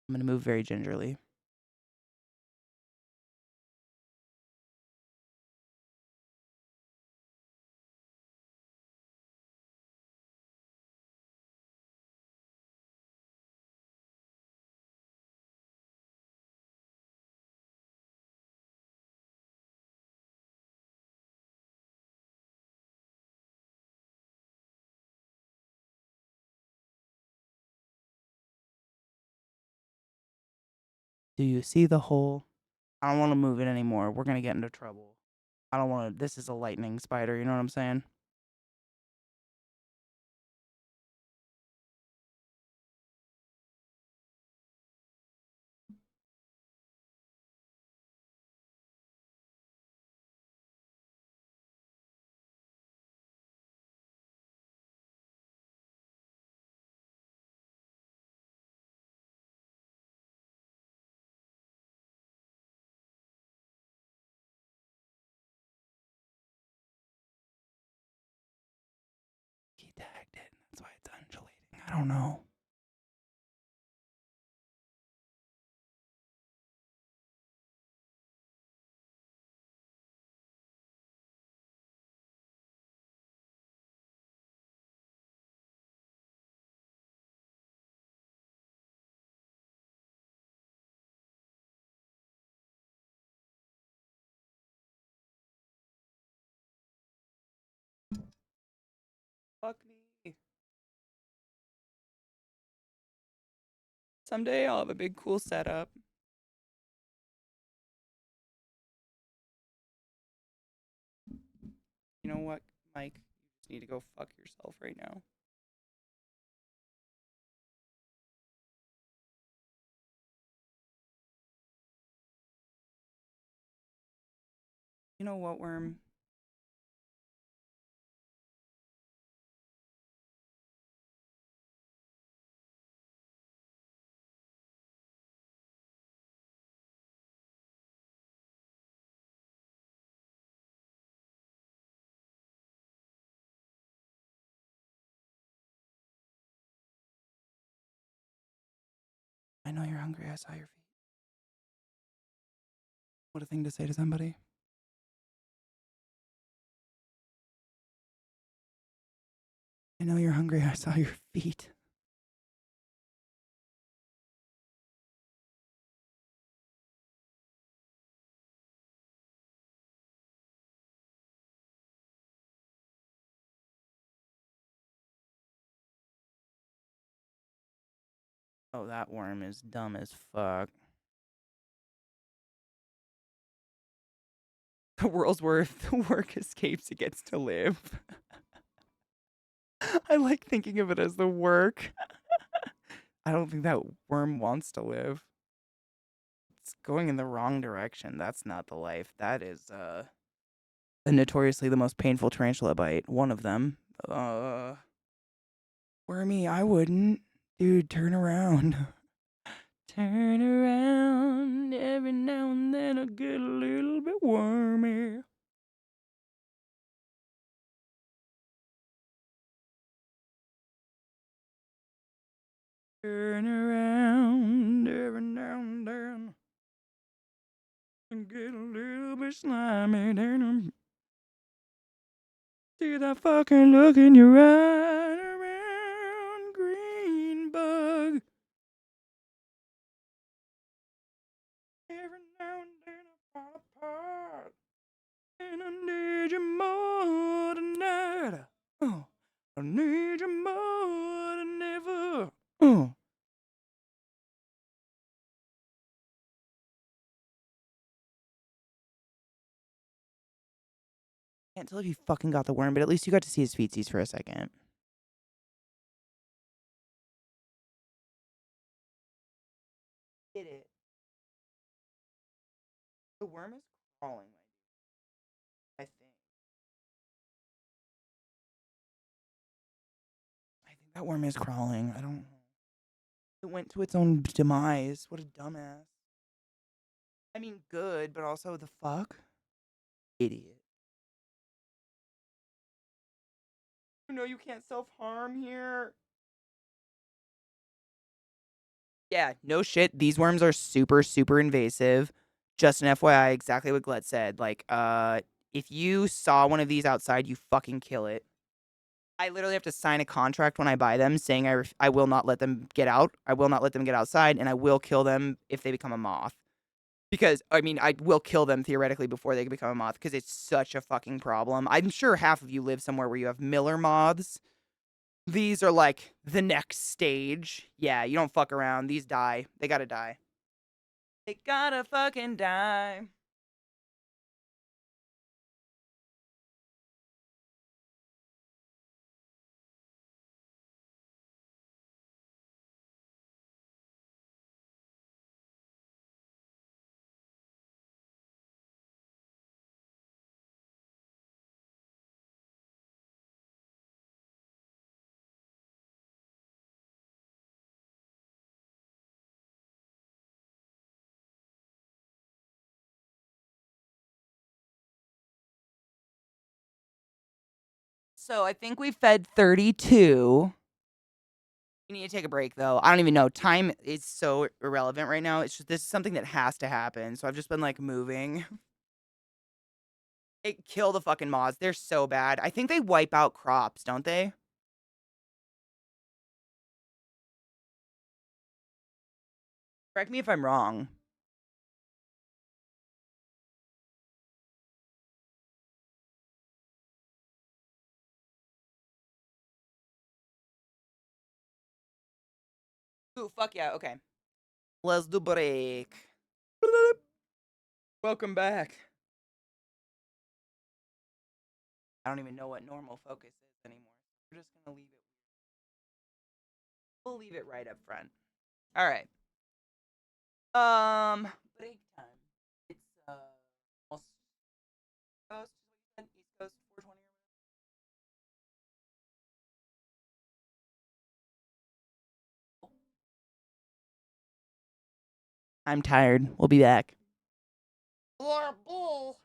A: I'm gonna move very gingerly. Do you see the hole? I don't want to move it anymore. We're gonna get into trouble. I don't want to. This is a lightning spider. You know what I'm saying? He tagged it. That's why it's undulating. I don't know. Fuck me. Someday I'll have a big cool setup. You know what, Mike? You just need to go fuck yourself right now. You know what, Worm? I know you're hungry. I saw your feet. What a thing to say to somebody. I know you're hungry. I saw your feet. Oh, that worm is dumb as fuck. The world's worth the work escapes, it gets to live. I like thinking of it as the work. I don't think that worm wants to live. It's going in the wrong direction. That's not the life. That is notoriously the most painful tarantula bite. One of them. Wormy, I wouldn't. Dude, turn around. Turn around. Every now and then I get a little bit wormy. Turn around every now and then and get a little bit slimy. Then see that fucking look in your eye around green bug. Every now and then I fall apart, and I need you more than ever. I need you more than ever. Can't tell if you fucking got the worm, but at least you got to see his feetsies for a second. Did it? The worm is crawling, I think. I think that worm is crawling. I don't know. It went to its own demise. What a dumbass. I mean, good, but also the fuck? Idiot. You know you can't self-harm here. Yeah, no shit. These worms are super, super invasive. Just an FYI, exactly what Glet said. Like, if you saw one of these outside, you fucking kill it. I literally have to sign a contract when I buy them saying I will not let them get out. I will not let them get outside, and I will kill them if they become a moth. Because, I mean, I will kill them theoretically before they become a moth because it's such a fucking problem. I'm sure half of you live somewhere where you have miller moths. These are like the next stage. Yeah, you don't fuck around. These die. They gotta die. They gotta fucking die. So I think we fed 32. We need to take a break, though. I don't even know. Time is so irrelevant right now. It's just this is something that has to happen. So I've just been like moving. It kill the fucking moths. They're so bad. I think they wipe out crops, don't they? Correct me if I'm wrong. Ooh, fuck yeah. Okay. Let's do break. Welcome back. I don't even know what normal focus is anymore. We're just gonna leave it. We'll leave it right up front. All right. Break time. It's almost Coast, East Coast, 4:20. I'm tired. We'll be back. Bull.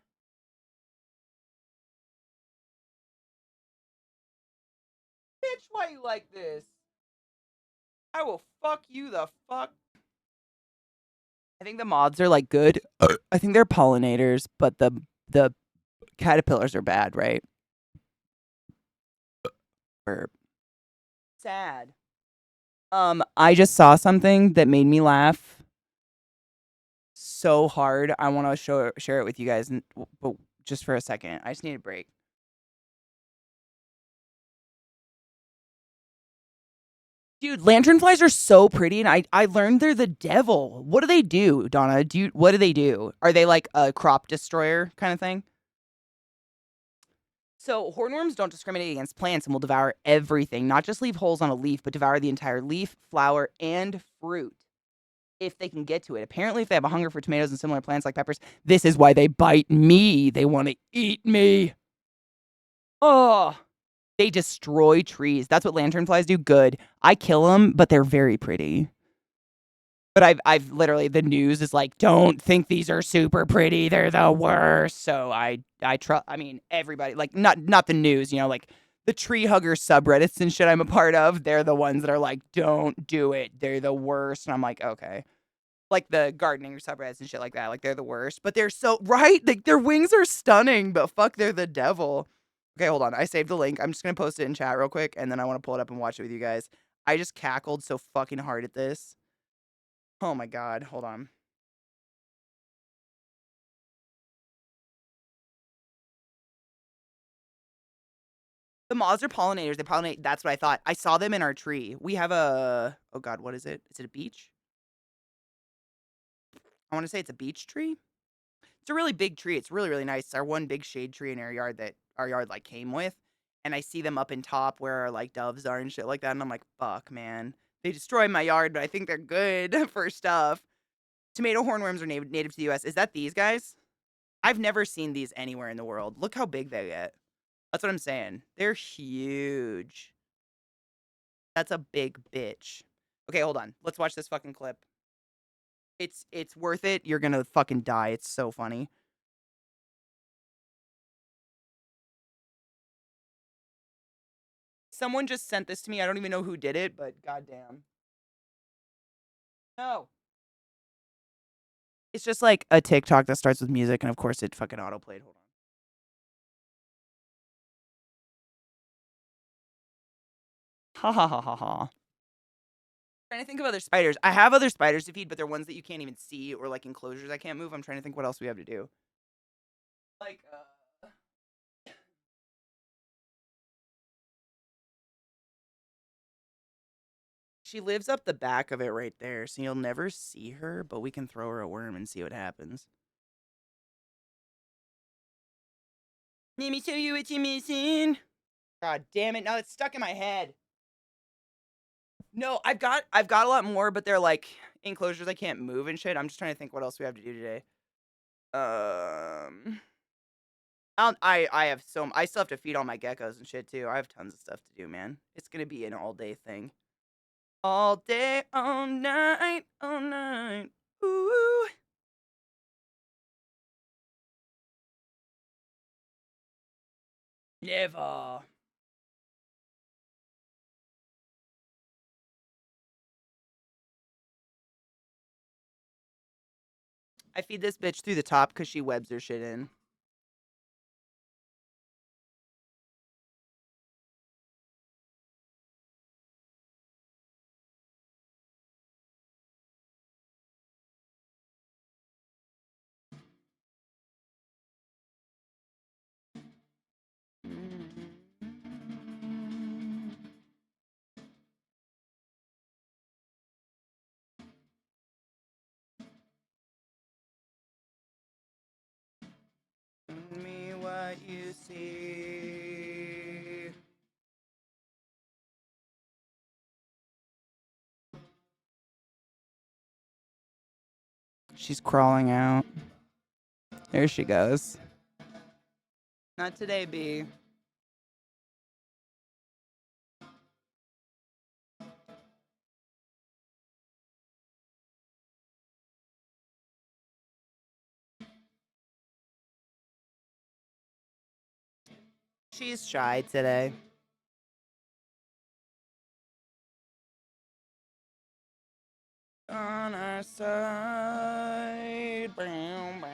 A: Bitch, why you like this? I will fuck you the fuck. I think the moths are like good. I think they're pollinators, but the caterpillars are bad, right? Burp. Sad. I just saw something that made me laugh so hard. I want to share it with you guys, but just for a second. I just need a break. Dude, lanternflies are so pretty, and I learned they're the devil. What do they do, Donna? What do they do? Are they like a crop destroyer kind of thing? So hornworms don't discriminate against plants and will devour everything, not just leave holes on a leaf, but devour the entire leaf, flower, and fruit if they can get to it. Apparently, if they have a hunger for tomatoes and similar plants like peppers, this is why they bite me. They want to eat me. Oh, they destroy trees. That's what lanternflies do. Good. I kill them, but they're very pretty. But I've literally, the news is like, don't think these are super pretty. They're the worst. So I mean, everybody, like, not the news, you know, like the tree hugger subreddits and shit I'm a part of, they're the ones that are like, don't do it. They're the worst. And I'm like, okay. Like the gardening subreddits and shit like that. Like they're the worst. But they're so right. Like their wings are stunning, but fuck, they're the devil. Okay, hold on. I saved the link. I'm just gonna post it in chat real quick, and then I want to pull it up and watch it with you guys. I just cackled so fucking hard at this. Oh my god. Hold on. The moths are pollinators. They pollinate. That's what I thought. I saw them in our tree. We have a. Oh god, what is it? Is it a beech? I want to say it's a beech tree. It's a really big tree. It's really, really nice. It's our one big shade tree in our yard that our yard like came with. And I see them up in top where our like doves are and shit like that. And I'm like, fuck, man. They destroyed my yard, but I think they're good for stuff. Tomato hornworms are native to the US. Is that these guys? I've never seen these anywhere in the world. Look how big they get. That's what I'm saying. They're huge. That's a big bitch. Okay, hold on. Let's watch this fucking clip. It's worth it. You're gonna fucking die. It's so funny. Someone just sent this to me. I don't even know who did it, but goddamn. No. It's just like a TikTok that starts with music, and of course it fucking autoplayed. Hold on. Ha ha ha ha ha. Trying to think of other spiders. I have other spiders to feed, but they're ones that you can't even see or like enclosures I can't move. I'm trying to think what else we have to do. Like, she lives up the back of it right there, so you'll never see her, but we can throw her a worm and see what happens. Let me show you what you're missing. God damn it, now it's stuck in my head. No, I've got a lot more, but they're like enclosures I can't move and shit. I'm just trying to think what else we have to do today. I have I still have to feed all my geckos and shit too. I have tons of stuff to do, man. It's gonna be an all day thing. All day, all night, all night. Ooh. Never. I feed this bitch through the top because she webs her shit in. Me what you see. She's crawling out. There she goes. Not today, B. She's shy today. On our side. Bow, bow.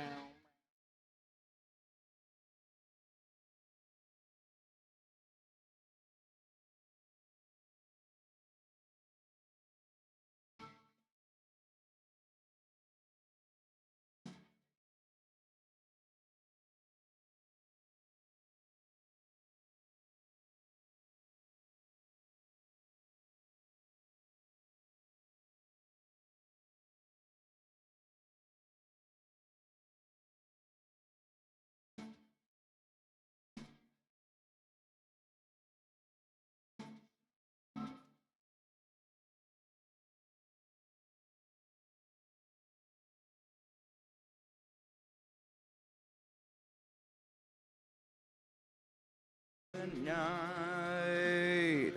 A: Good night.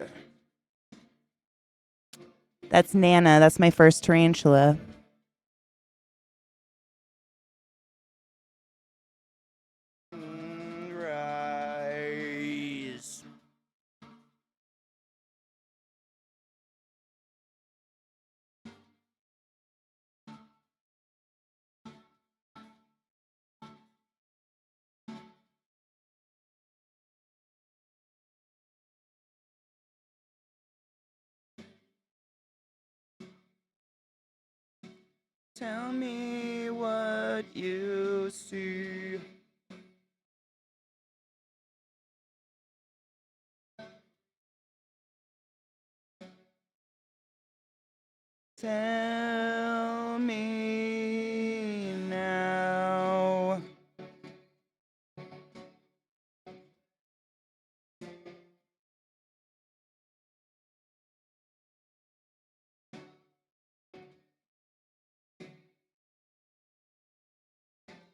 A: That's Nana. That's my first tarantula. Rise. Tell me what you see. Tell me now.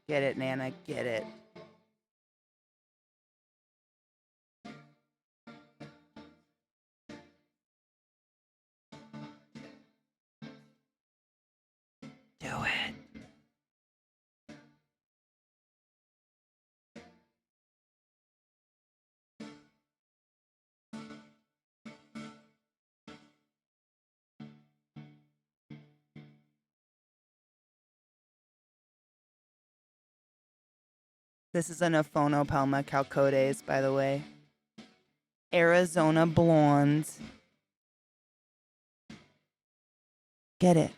A: Get it, Nana, get it. Do it. This is an Aphonopelma calcodes, by the way. Arizona blondes. Get it.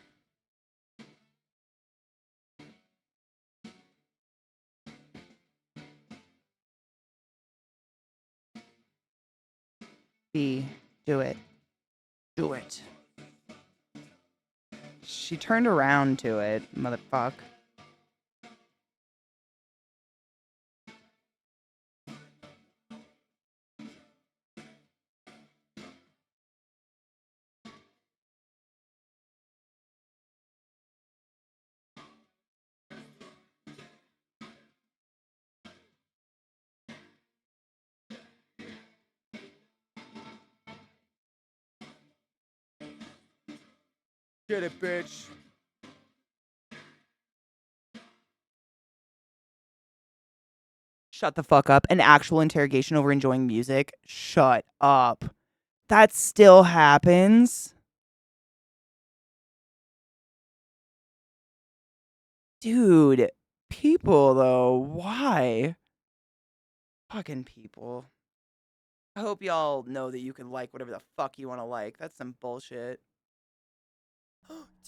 A: B. Do it. Do it. She turned around to it, motherfucker. Get it, bitch. Shut the fuck up. An actual interrogation over enjoying music? Shut up. That still happens? Dude, people though, why? Fucking people. I hope y'all know that you can like whatever the fuck you want to like. That's some bullshit.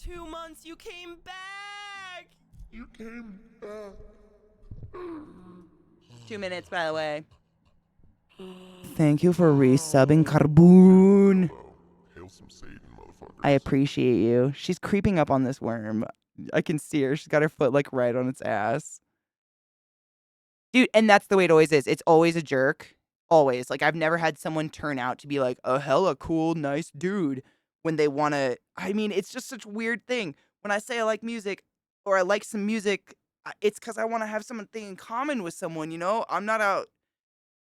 A: 2 months, you came back!
C: You came back.
A: 2 minutes, by the way. Thank you for resubbing, Carboon.
C: Hail some Satan, motherfuckers.
A: I appreciate you. She's creeping up on this worm. I can see her. She's got her foot like right on its ass. Dude, and that's the way it always is. It's always a jerk. Always. Like, I've never had someone turn out to be like a hella cool, nice dude when they want to. I mean, it's just such a weird thing. When I say I like music or I like some music, it's because I want to have something in common with someone, you know? I'm not out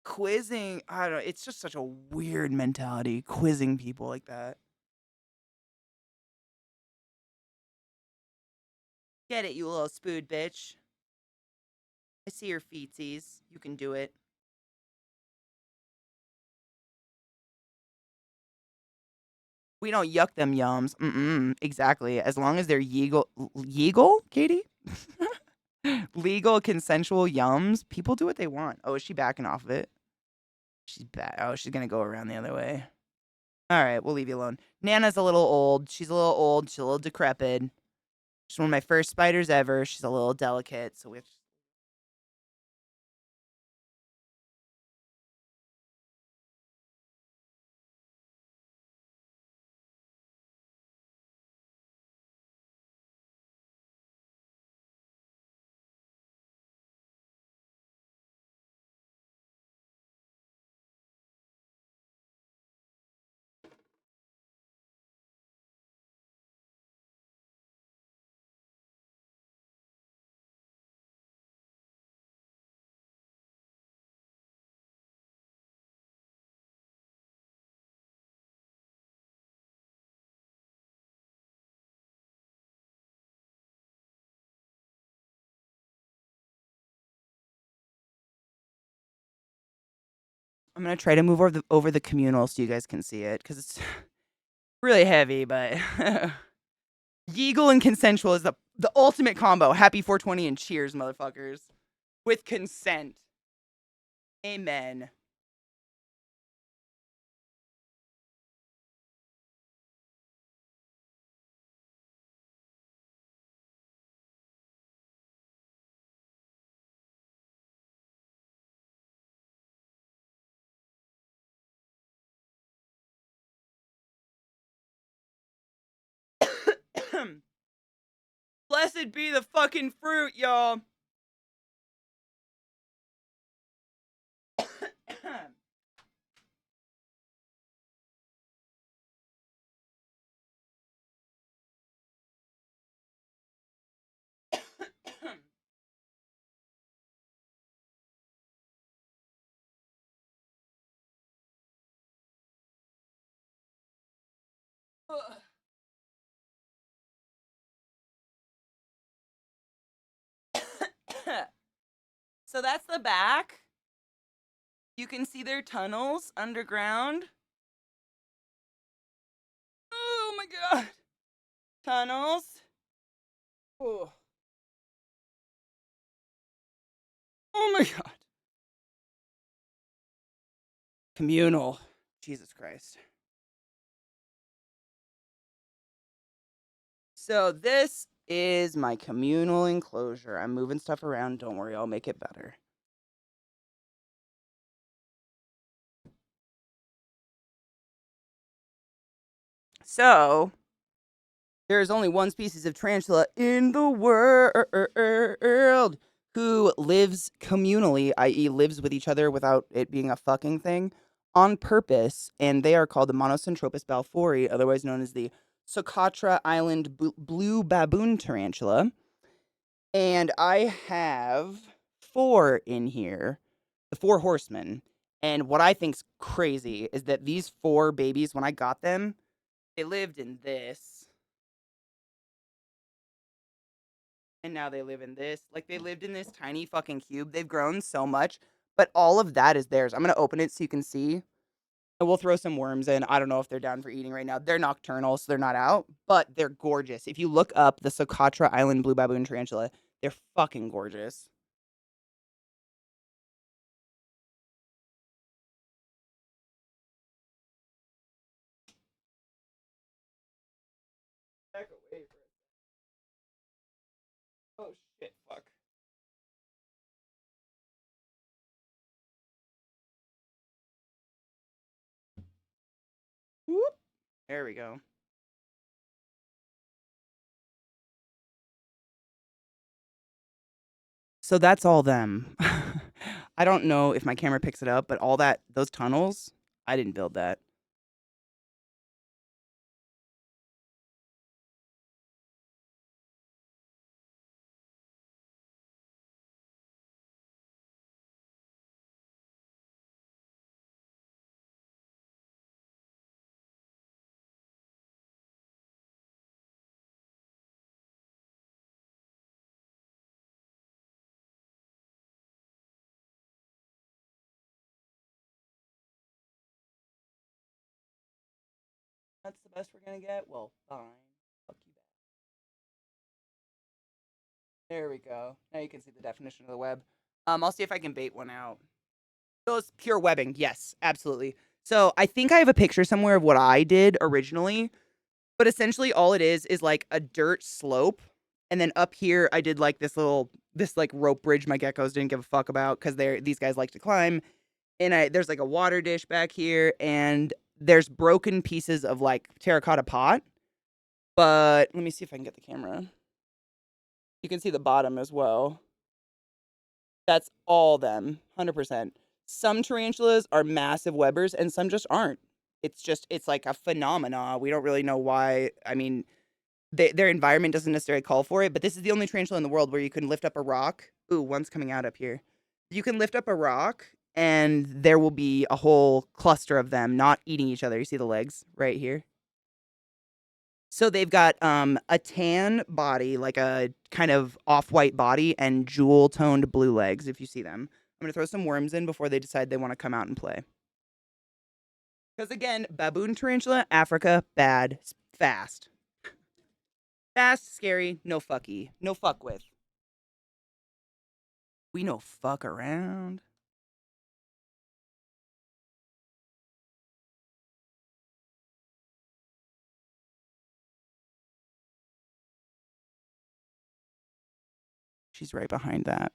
A: quizzing. I don't know. It's just such a weird mentality, quizzing people like that. Get it, you little spood bitch. I see your feetsies. You can do it. We don't yuck them yums. Exactly. As long as they're legal, Katie? Legal, consensual yums. People do what they want. Oh, is she backing off of it? She's back. Oh, she's gonna go around the other way. All right, we'll leave you alone. Nana's a little old. She's a little old. She's a little decrepit. She's one of my first spiders ever. She's a little delicate, so we have to. I'm gonna try to move over the communal so you guys can see it because it's really heavy, but Yeagle and consensual is the ultimate combo. Happy 420 and cheers, motherfuckers. With consent. Amen. Blessed be the fucking fruit, y'all. So that's the back. You can see their tunnels underground. Oh my god. Tunnels. Oh. Oh my god. Communal. Jesus Christ. So this is my communal enclosure. I'm moving stuff around. Don't worry, I'll make it better. So there is only one species of tarantula in the world who lives communally, i.e., lives with each other without it being a fucking thing, on purpose, and they are called the Monocentropas balfouri, otherwise known as the Socotra Island blue baboon tarantula. And I have 4 in here, the 4 horsemen. And what I think's crazy is that these 4 babies, when I got them, they lived in this. And now they live in this. Like, they lived in this tiny fucking cube. They've grown so much, but all of that is theirs. I'm going to open it so you can see. And we'll throw some worms in. I don't know if they're down for eating right now. They're nocturnal, so they're not out, but they're gorgeous. If you look up the Socotra Island blue baboon tarantula, they're fucking gorgeous. Back away for it. Oh shit, fuck. Whoop. There we go. So that's all them. I don't know if my camera picks it up, but all that, those tunnels, I didn't build that. That's the best we're gonna get? Well, fine. Fuck you back. There we go. Now you can see the definition of the web. I'll see if I can bait one out. Those pure webbing, yes, absolutely. So I think I have a picture somewhere of what I did originally, but essentially all it is like a dirt slope. And then up here I did like this like rope bridge my geckos didn't give a fuck about because these guys like to climb. And there's like a water dish back here, and there's broken pieces of like terracotta pot. But let me see if I can get the camera. You can see the bottom as well. That's all them, 100%. Some tarantulas are massive webbers, and some just aren't. It's like a phenomena. We don't really know why. I mean, their environment doesn't necessarily call for it, but this is the only tarantula in the world where you can lift up a rock. Ooh, one's coming out up here. You can lift up a rock, and there will be a whole cluster of them not eating each other. You see the legs right here? So they've got a tan body, like a kind of off-white body, and jewel-toned blue legs, if you see them. I'm going to throw some worms in before they decide they want to come out and play. Because again, baboon tarantula, Africa, bad, fast. Fast, scary, no fucky. No fuck with. We no fuck around. She's right behind that.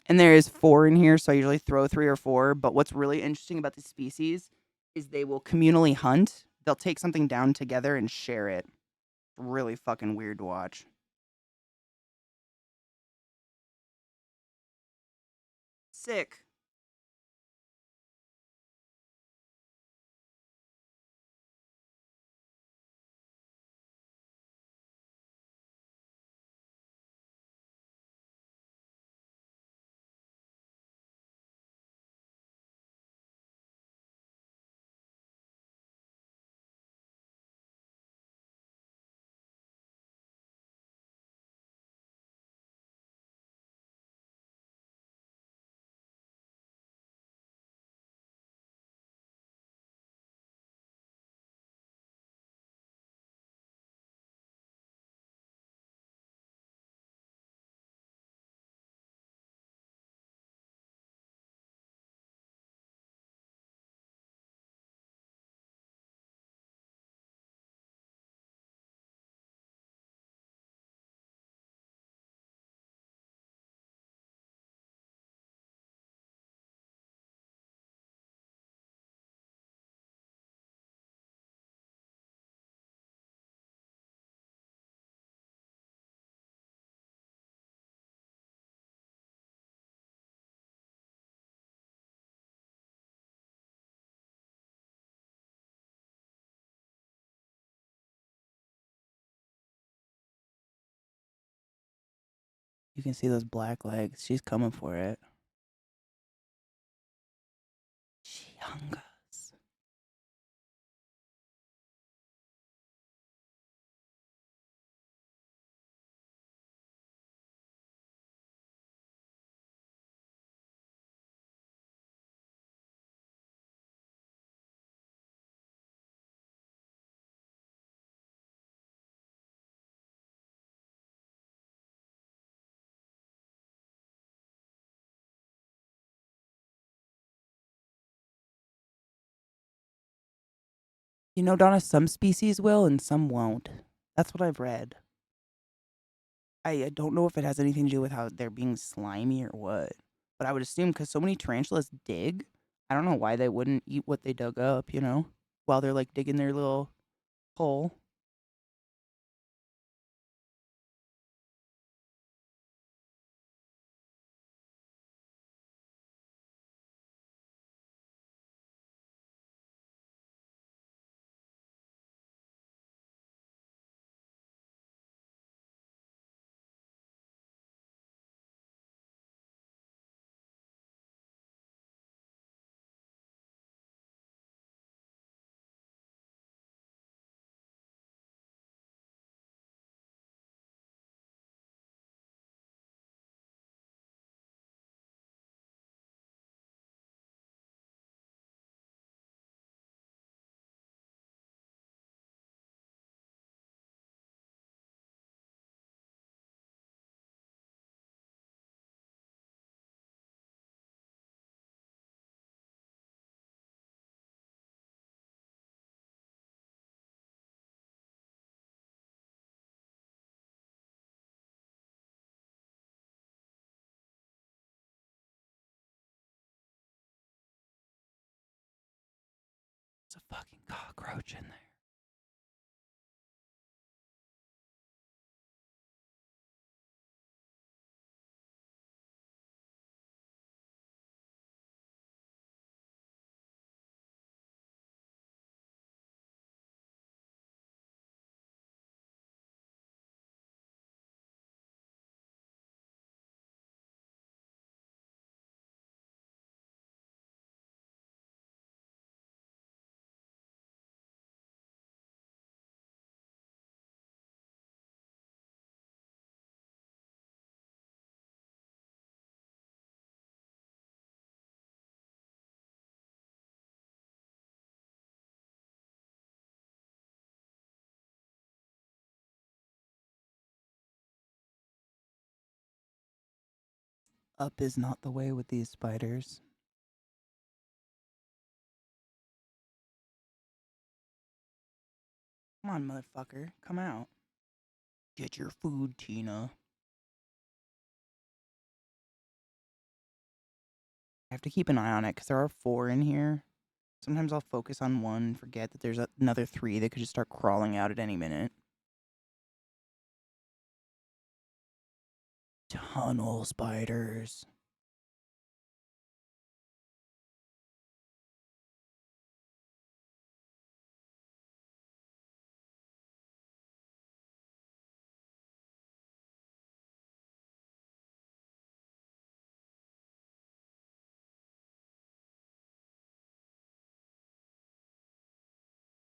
A: And there is 4 in here, so I usually throw 3 or 4. But what's really interesting about these species is they will communally hunt. They'll take something down together and share it. Really fucking weird to watch. Sick. You can see those black legs. She's coming for it. She hungers. You know, Donna, some species will and some won't. That's what I've read. I don't know if it has anything to do with how they're being slimy or what, but I would assume because so many tarantulas dig, I don't know why they wouldn't eat what they dug up, you know, while they're like digging their little hole. There's a fucking cockroach in there. Up is not the way with these spiders. Come on, motherfucker. Come out. Get your food, Tina. I have to keep an eye on it because there are 4 in here. Sometimes I'll focus on one and forget that there's another 3 that could just start crawling out at any minute. Tunnel spiders.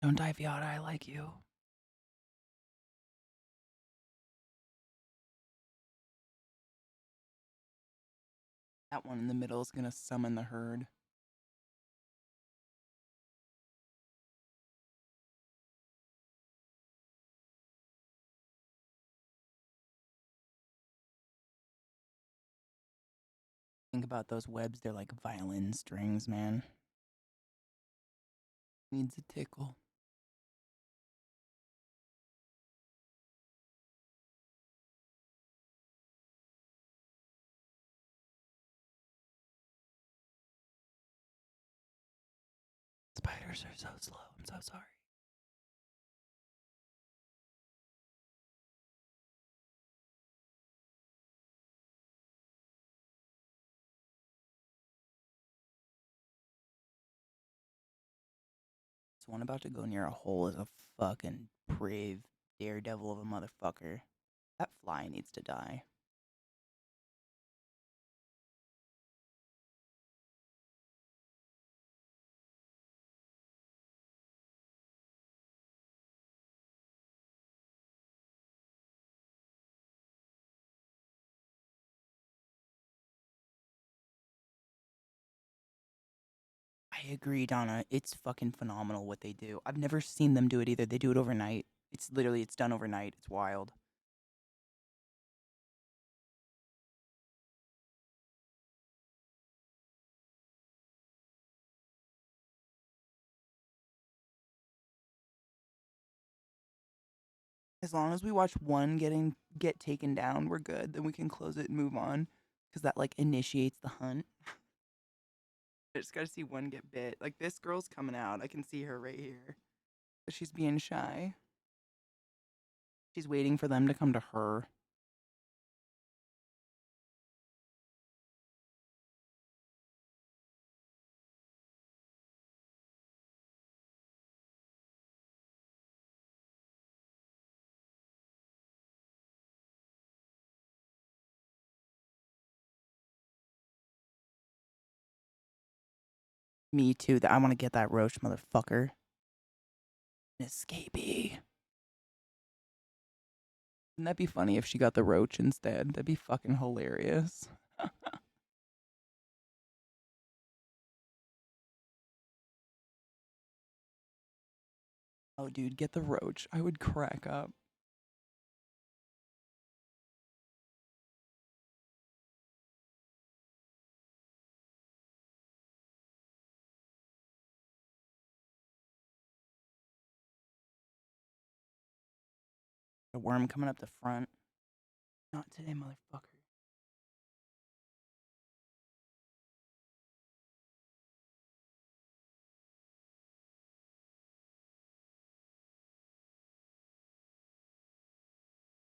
A: Don't die, Viata, I like you. That one in the middle is gonna summon the herd. Think about those webs, they're like violin strings, man. Needs a tickle. Spiders are so slow, I'm so sorry. This one about to go near a hole is a fucking brave daredevil of a motherfucker. That fly needs to die. I agree, Donna. It's fucking phenomenal what they do. I've never seen them do it either. They do it overnight. It's literally, it's done overnight. It's wild. As long as we watch one get taken down, we're good. Then we can close it and move on. Because that, like, initiates the hunt. I just gotta see one get bit. Like, this girl's coming out. I can see her right here. But she's being shy. She's waiting for them to come to her. Me too. I want to get that roach, motherfucker. An escapee. Wouldn't that be funny if she got the roach instead? That'd be fucking hilarious. Oh, dude, get the roach. I would crack up. A worm coming up the front. Not today, motherfucker.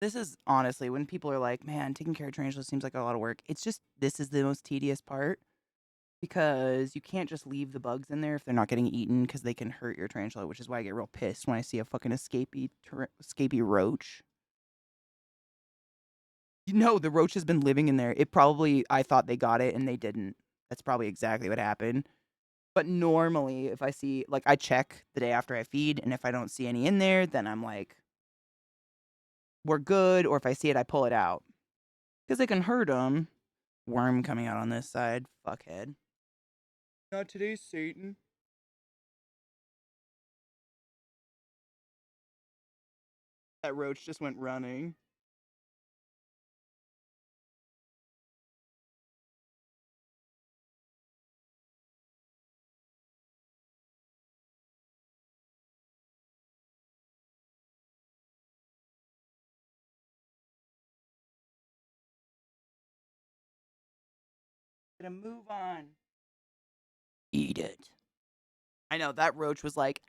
A: This is honestly when people are like, man, taking care of tarantulas seems like a lot of work. It's just, this is the most tedious part because you can't just leave the bugs in there if they're not getting eaten because they can hurt your tarantula, which is why I get real pissed when I see a fucking escapee roach. You know, the roach has been living in there. It probably, I thought they got it and they didn't. That's probably exactly what happened. But normally, if I see, like, I check the day after I feed, and if I don't see any in there, then I'm like, we're good. Or if I see it, I pull it out. Because they can hurt them. Worm coming out on this side. Fuckhead. Not today, Satan. That roach just went running. Gonna move on. Eat it. I know, that roach was like,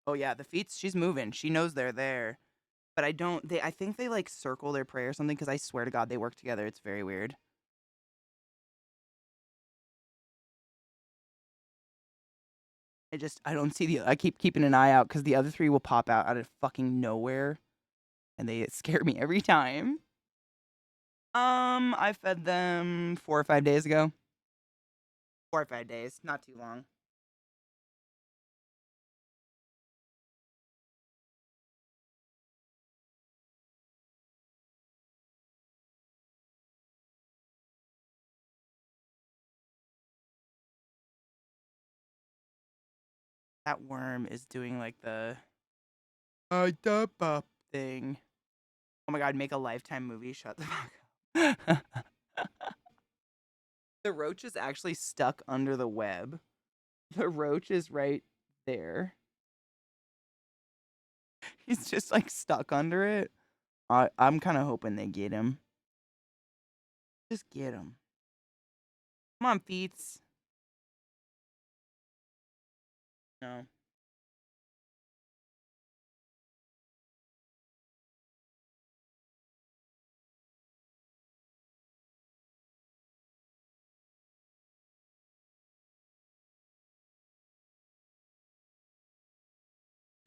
A: oh yeah, the feet, she's moving. She knows they're there. But I think they like circle their prey or something because I swear to God they work together. It's very weird. I don't see I keep keeping an eye out because the other three will pop out of fucking nowhere and they scare me every time. I fed them 4 or 5 days ago. 4 or 5 days, not too long. That worm is doing like the up thing. Oh my God, make a Lifetime movie. Shut the fuck up. The roach is actually stuck under the web. The roach is right there. He's just like stuck under it. I'm kind of hoping they get him. Just get him. Come on, Feets. No.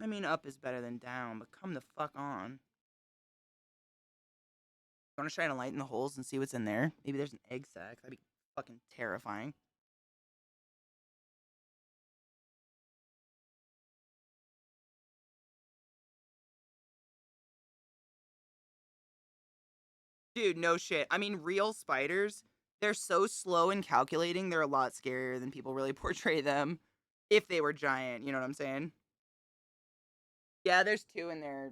A: I mean, up is better than down, but come the fuck on. You want to shine a light in the holes and see what's in there? Maybe there's an egg sac. That'd be fucking terrifying. Dude, no shit. I mean, real spiders, they're so slow and calculating, they're a lot scarier than people really portray them if they were giant. You know what I'm saying? Yeah, there's two in there.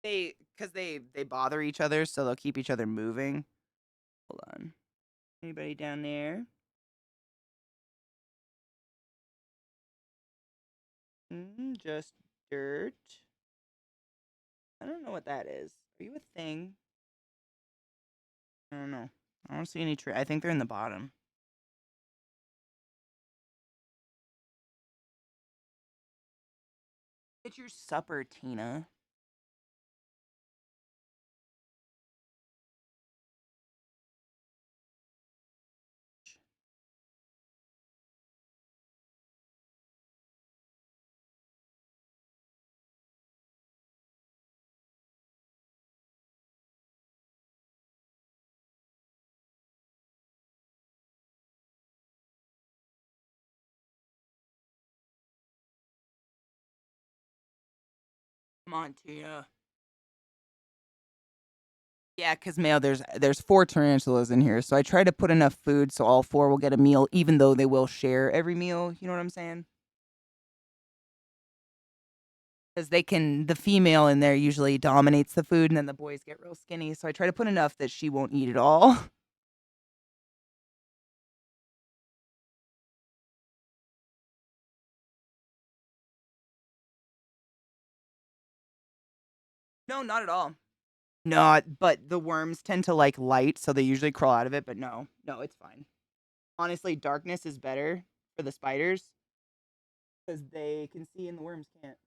A: Because they bother each other, so they'll keep each other moving. Hold on. Anybody down there? Just dirt. I don't know what that is. Are you a thing? I don't know. I don't see any tree. I think they're in the bottom. Get your supper, Tina. Come on, Tina. Yeah, because Mayo, there's 4 tarantulas in here, so I try to put enough food so all 4 will get a meal, even though they will share every meal. You know what I'm saying? Because the female in there usually dominates the food, and then the boys get real skinny. So I try to put enough that she won't eat it all. No, not at all. No, but the worms tend to like light, so they usually crawl out of it. But no, it's fine. Honestly, darkness is better for the spiders because they can see and the worms can't.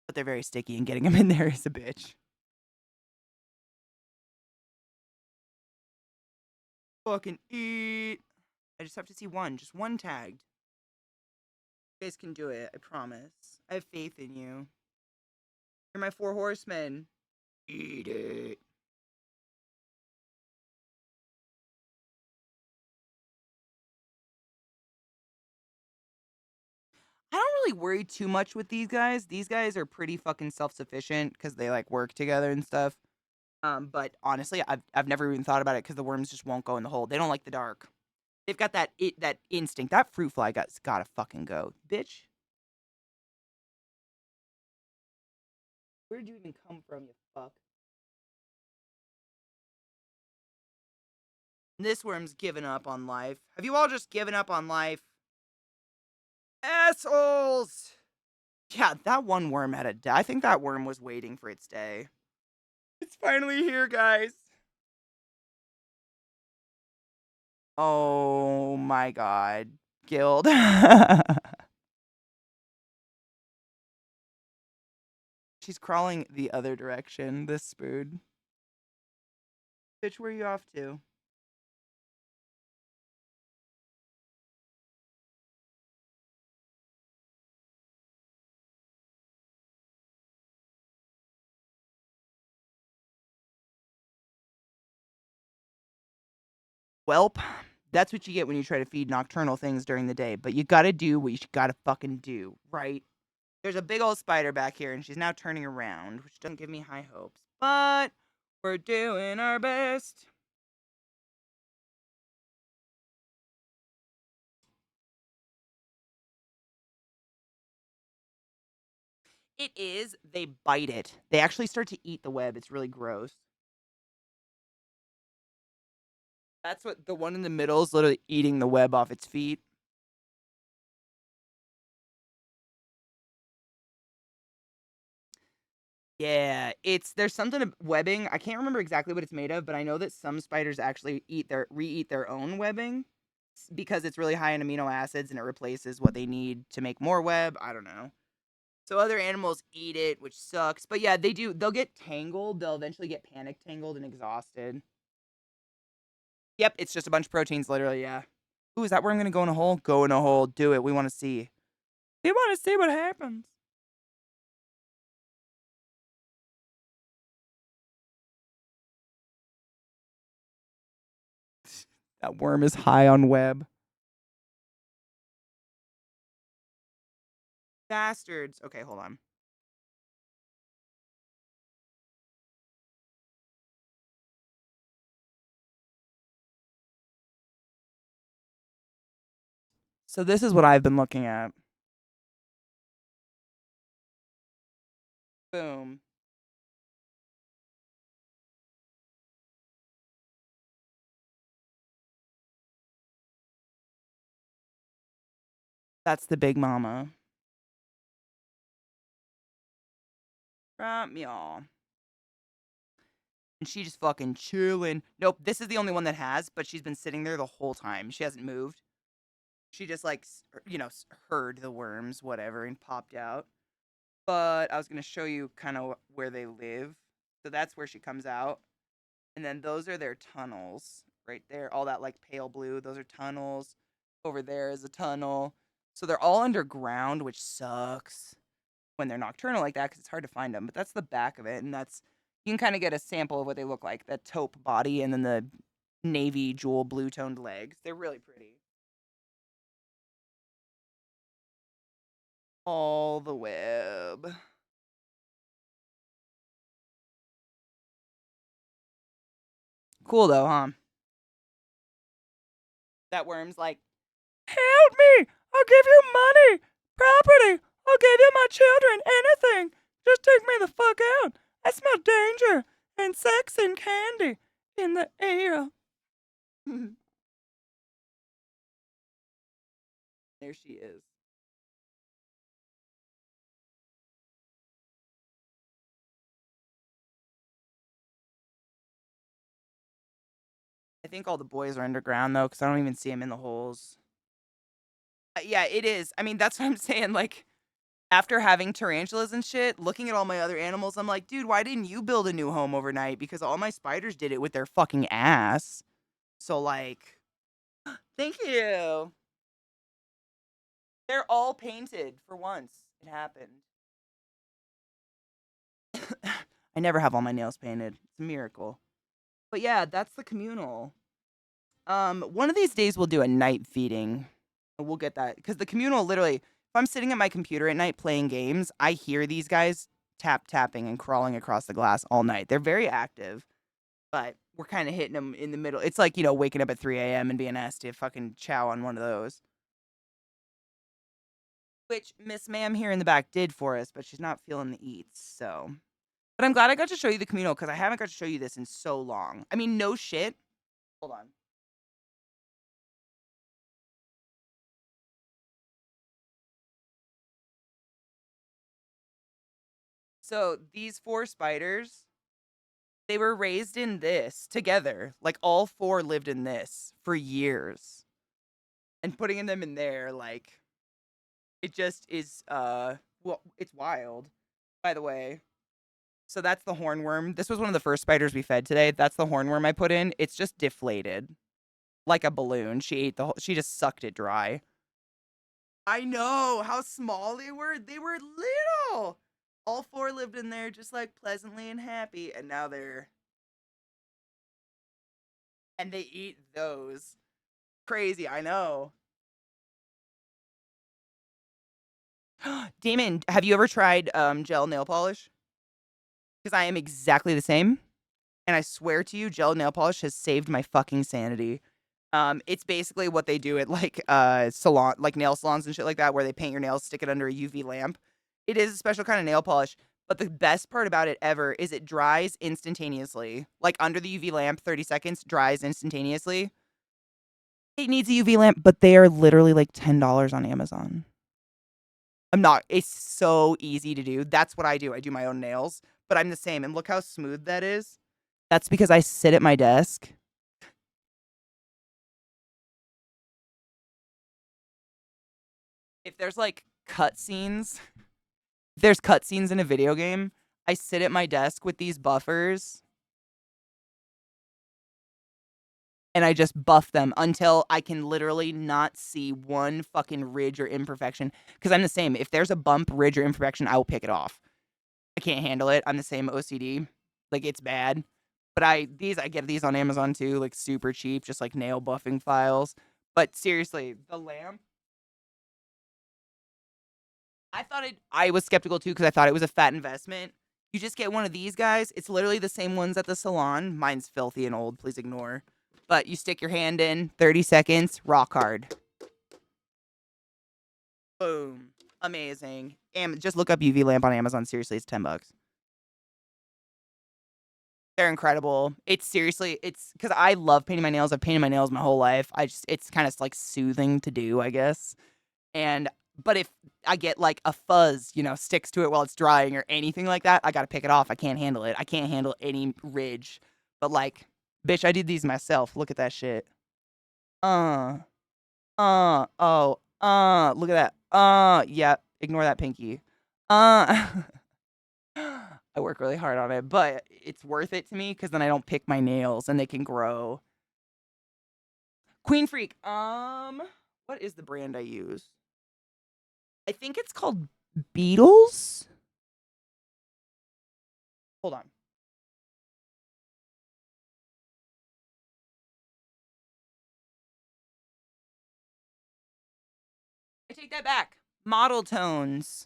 A: But they're very sticky, and getting them in there is a bitch. Fucking eat. I just have to see one, just one tagged. You guys can do it, I promise. I have faith in you. You're my 4 horsemen. Eat it. I don't really worry too much with these guys. These guys are pretty fucking self-sufficient because they like work together and stuff. But honestly, I've never even thought about it because the worms just won't go in the hole. They don't like the dark. They've got that instinct. That fruit fly gotta fucking go, bitch. Where'd you even come from, you fuck? This worm's given up on life. Have you all just given up on life? Assholes! Yeah, that one worm had a day. I think that worm was waiting for its day. It's finally here, guys. Oh my god. Guild. She's crawling the other direction, this spoon. Bitch, where you off to? Welp, that's what you get when you try to feed nocturnal things during the day. But you gotta do what you gotta fucking do, right? There's a big old spider back here, and she's now turning around, which doesn't give me high hopes. But we're doing our best. It is. They bite it. They actually start to eat the web. It's really gross. That's what the one in the middle is literally eating the web off its feet. Yeah, there's something webbing. I can't remember exactly what it's made of, but I know that some spiders actually re-eat their own webbing because it's really high in amino acids and it replaces what they need to make more web. I don't know. So other animals eat it, which sucks. But yeah, they do. They'll get tangled. They'll eventually get panic tangled and exhausted. Yep, it's just a bunch of proteins, literally. Yeah. Ooh, is that where I'm gonna go in a hole? Go in a hole. Do it. We want to see. We want to see what happens. That worm is high on web. Bastards. Okay, hold on. So this is what I've been looking at. Boom. That's the big mama. Right, y'all. And she just fucking chilling. Nope, this is the only one that has, but she's been sitting there the whole time. She hasn't moved. She just like, heard the worms, whatever, and popped out. But I was gonna show you kind of where they live. So that's where she comes out, and then those are their tunnels right there. All that like pale blue, those are tunnels. Over there is a tunnel. So they're all underground, which sucks when they're nocturnal like that because it's hard to find them. But that's the back of it, and that's you can kind of get a sample of what they look like. That taupe body and then the navy jewel blue toned legs. They're really pretty. All the web. Cool though, huh? That worm's like, help me! I'll give you money, property. I'll give you my children, anything. Just take me the fuck out. I smell danger and sex and candy in the air. There she is. I think all the boys are underground though, because I don't even see them in the holes. Yeah, it is. I mean, that's what I'm saying. Like, after having tarantulas and shit, looking at all my other animals, I'm like, dude, why didn't you build a new home overnight? Because all my spiders did it with their fucking ass. So, like, thank you. They're all painted for once. It happened. I never have all my nails painted. It's a miracle. But yeah, that's the communal. One of these days we'll do a night feeding. We'll get that because the communal literally. If I'm sitting at my computer at night playing games, I hear these guys tapping and crawling across the glass all night. They're very active, but we're kind of hitting them in the middle. It's like waking up at 3 a.m. and being asked to fucking chow on one of those. Which Miss Ma'am here in the back did for us, but she's not feeling the eats. So, but I'm glad I got to show you the communal because I haven't got to show you this in so long. I mean, no shit. Hold on. So these 4 spiders They were raised in this together. Like all four lived in this for years. And putting them in there, like, it just is well, it's wild, by the way. So that's the hornworm. This was one of the first spiders we fed today. That's the hornworm I put in. It's just deflated like a balloon. She ate the whole, she just sucked it dry. I know how small they were. They were little. All four lived in there just like pleasantly and happy, and now they're and they eat those. Crazy, I know. Damon, have you ever tried gel nail polish? Because I am exactly the same. And I swear to you, gel nail polish has saved my fucking sanity. It's basically what they do at like salon, like nail salons and shit like that, where they paint your nails, stick it under a UV lamp. It is a special kind of nail polish, but the best part about it ever is it dries instantaneously. Like under the UV lamp, 30 seconds, dries instantaneously. It needs a UV lamp, but they are literally like $10 on Amazon. I'm not. It's so easy to do. That's what I do. I do my own nails, but I'm the same. And look how smooth that is. That's because I sit at my desk. If there's like cutscenes, if there's cutscenes in a video game, I sit at my desk with these buffers and I just buff them until I can literally not see one fucking ridge or imperfection. Because I'm the same. If there's a bump, ridge, or imperfection, I will pick it off. I can't handle it. I'm the same OCD. Like, it's bad. But I get these on Amazon too, like super cheap, just like nail buffing files. But seriously, the lamp. I was skeptical too because I thought it was a fat investment. You just get one of these guys. It's literally the same ones at the salon. Mine's filthy and old. Please ignore. But you stick your hand in, 30 seconds, rock hard. Boom. Amazing. Just look up UV lamp on Amazon. Seriously, it's $10. They're incredible. It's because I love painting my nails. I've painted my nails my whole life. It's kind of like soothing to do, I guess. But if I get like a fuzz, sticks to it while it's drying or anything like that, I gotta pick it off. I can't handle it. I can't handle any ridge. But like, bitch, I did these myself. Look at that shit. Look at that. Yeah, ignore that pinky. I work really hard on it, but it's worth it to me because then I don't pick my nails and they can grow. Queen Freak. What is the brand I use? I think it's called Beatles. Hold on. I take that back. Model Tones.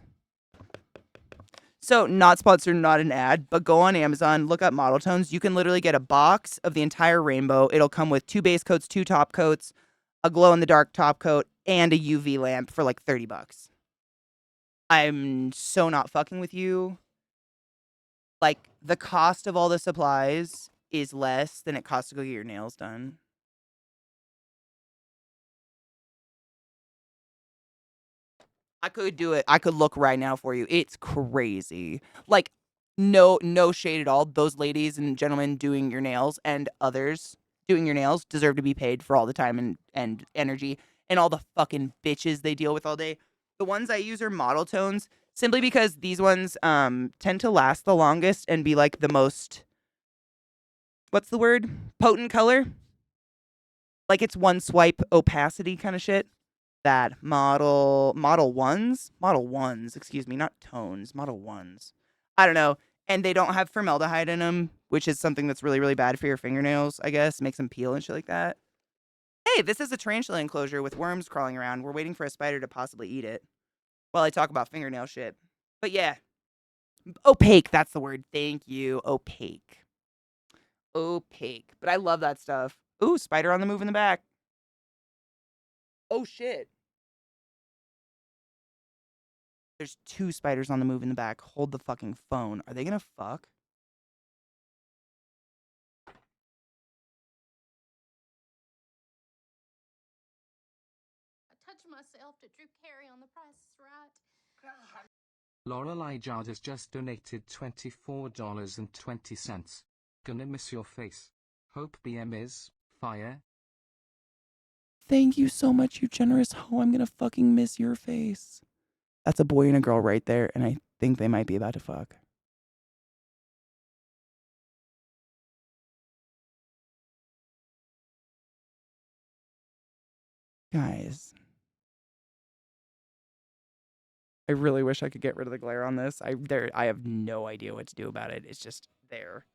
A: So, not sponsored, not an ad, but go on Amazon, look up Model Tones. You can literally get a box of the entire rainbow. It'll come with 2 base coats, 2 top coats, a glow in the dark top coat, and a UV lamp for like $30. I'm so not fucking with you. Like, the cost of all the supplies is less than it costs to go get your nails done. I could do it. I could look right now for you. It's crazy. Like, no shade at all. Those ladies and gentlemen doing your nails and others doing your nails deserve to be paid for all the time and energy and all the fucking bitches they deal with all day. The ones I use are Model Tones simply because these ones tend to last the longest and be like the most, what's the word? Potent color. Like it's one swipe opacity kind of shit. That model ones, excuse me, not tones, model ones. I don't know. And they don't have formaldehyde in them, which is something that's really, really bad for your fingernails, I guess. Makes them peel and shit like that. Hey, this is a tarantula enclosure with worms crawling around. We're waiting for a spider to possibly eat it while I talk about fingernail shit. But yeah, opaque, that's the word. Thank you. Opaque. Opaque. But I love that stuff. Ooh, spider on the move in the back. Oh, shit. There's 2 spiders on the move in the back. Hold the fucking phone. Are they gonna fuck?
I: I touched myself to Drew Carey on The Price is Right.
J: Lorelei Judd has just donated $24.20. Gonna miss your face. Hope BM is fire.
A: Thank you so much, you generous hoe. I'm gonna fucking miss your face. That's a boy and a girl right there, and I think they might be about to fuck. Guys. I really wish I could get rid of the glare on this. I have no idea what to do about it. It's just there.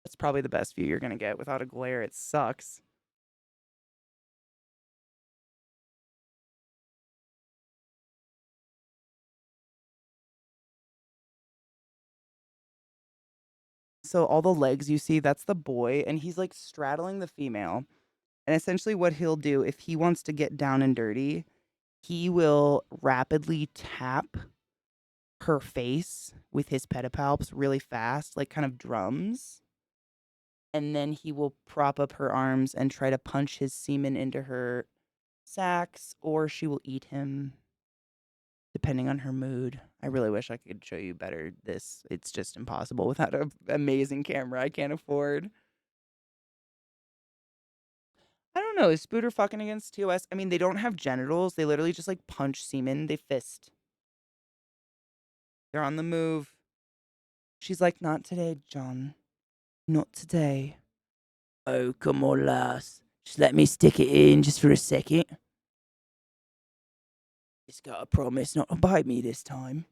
A: That's probably the best view you're gonna get without a glare. It sucks. So all the legs you see, that's the boy, and he's like straddling the female. And essentially what he'll do if he wants to get down and dirty, he will rapidly tap her face with his pedipalps really fast, like kind of drums. And then he will prop up her arms and try to punch his semen into her sacs, or she will eat him, depending on her mood. I really wish I could show you better this. It's just impossible without an amazing camera I can't afford. I don't know. Is Spooter fucking against TOS? I mean, they don't have genitals. They literally just like punch semen. They fist. They're on the move. She's like, not today, John. Not today. Oh, come on, lass. Just let me stick it in just for a second. Just gotta promise not to bite me this time.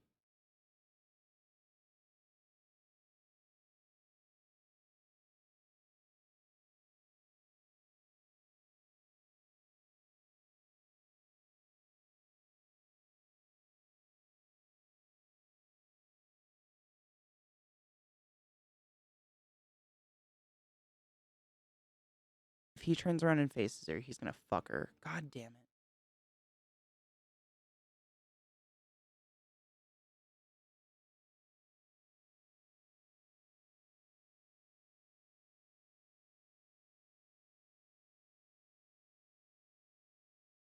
A: If he turns around and faces her, he's gonna fuck her. God damn it.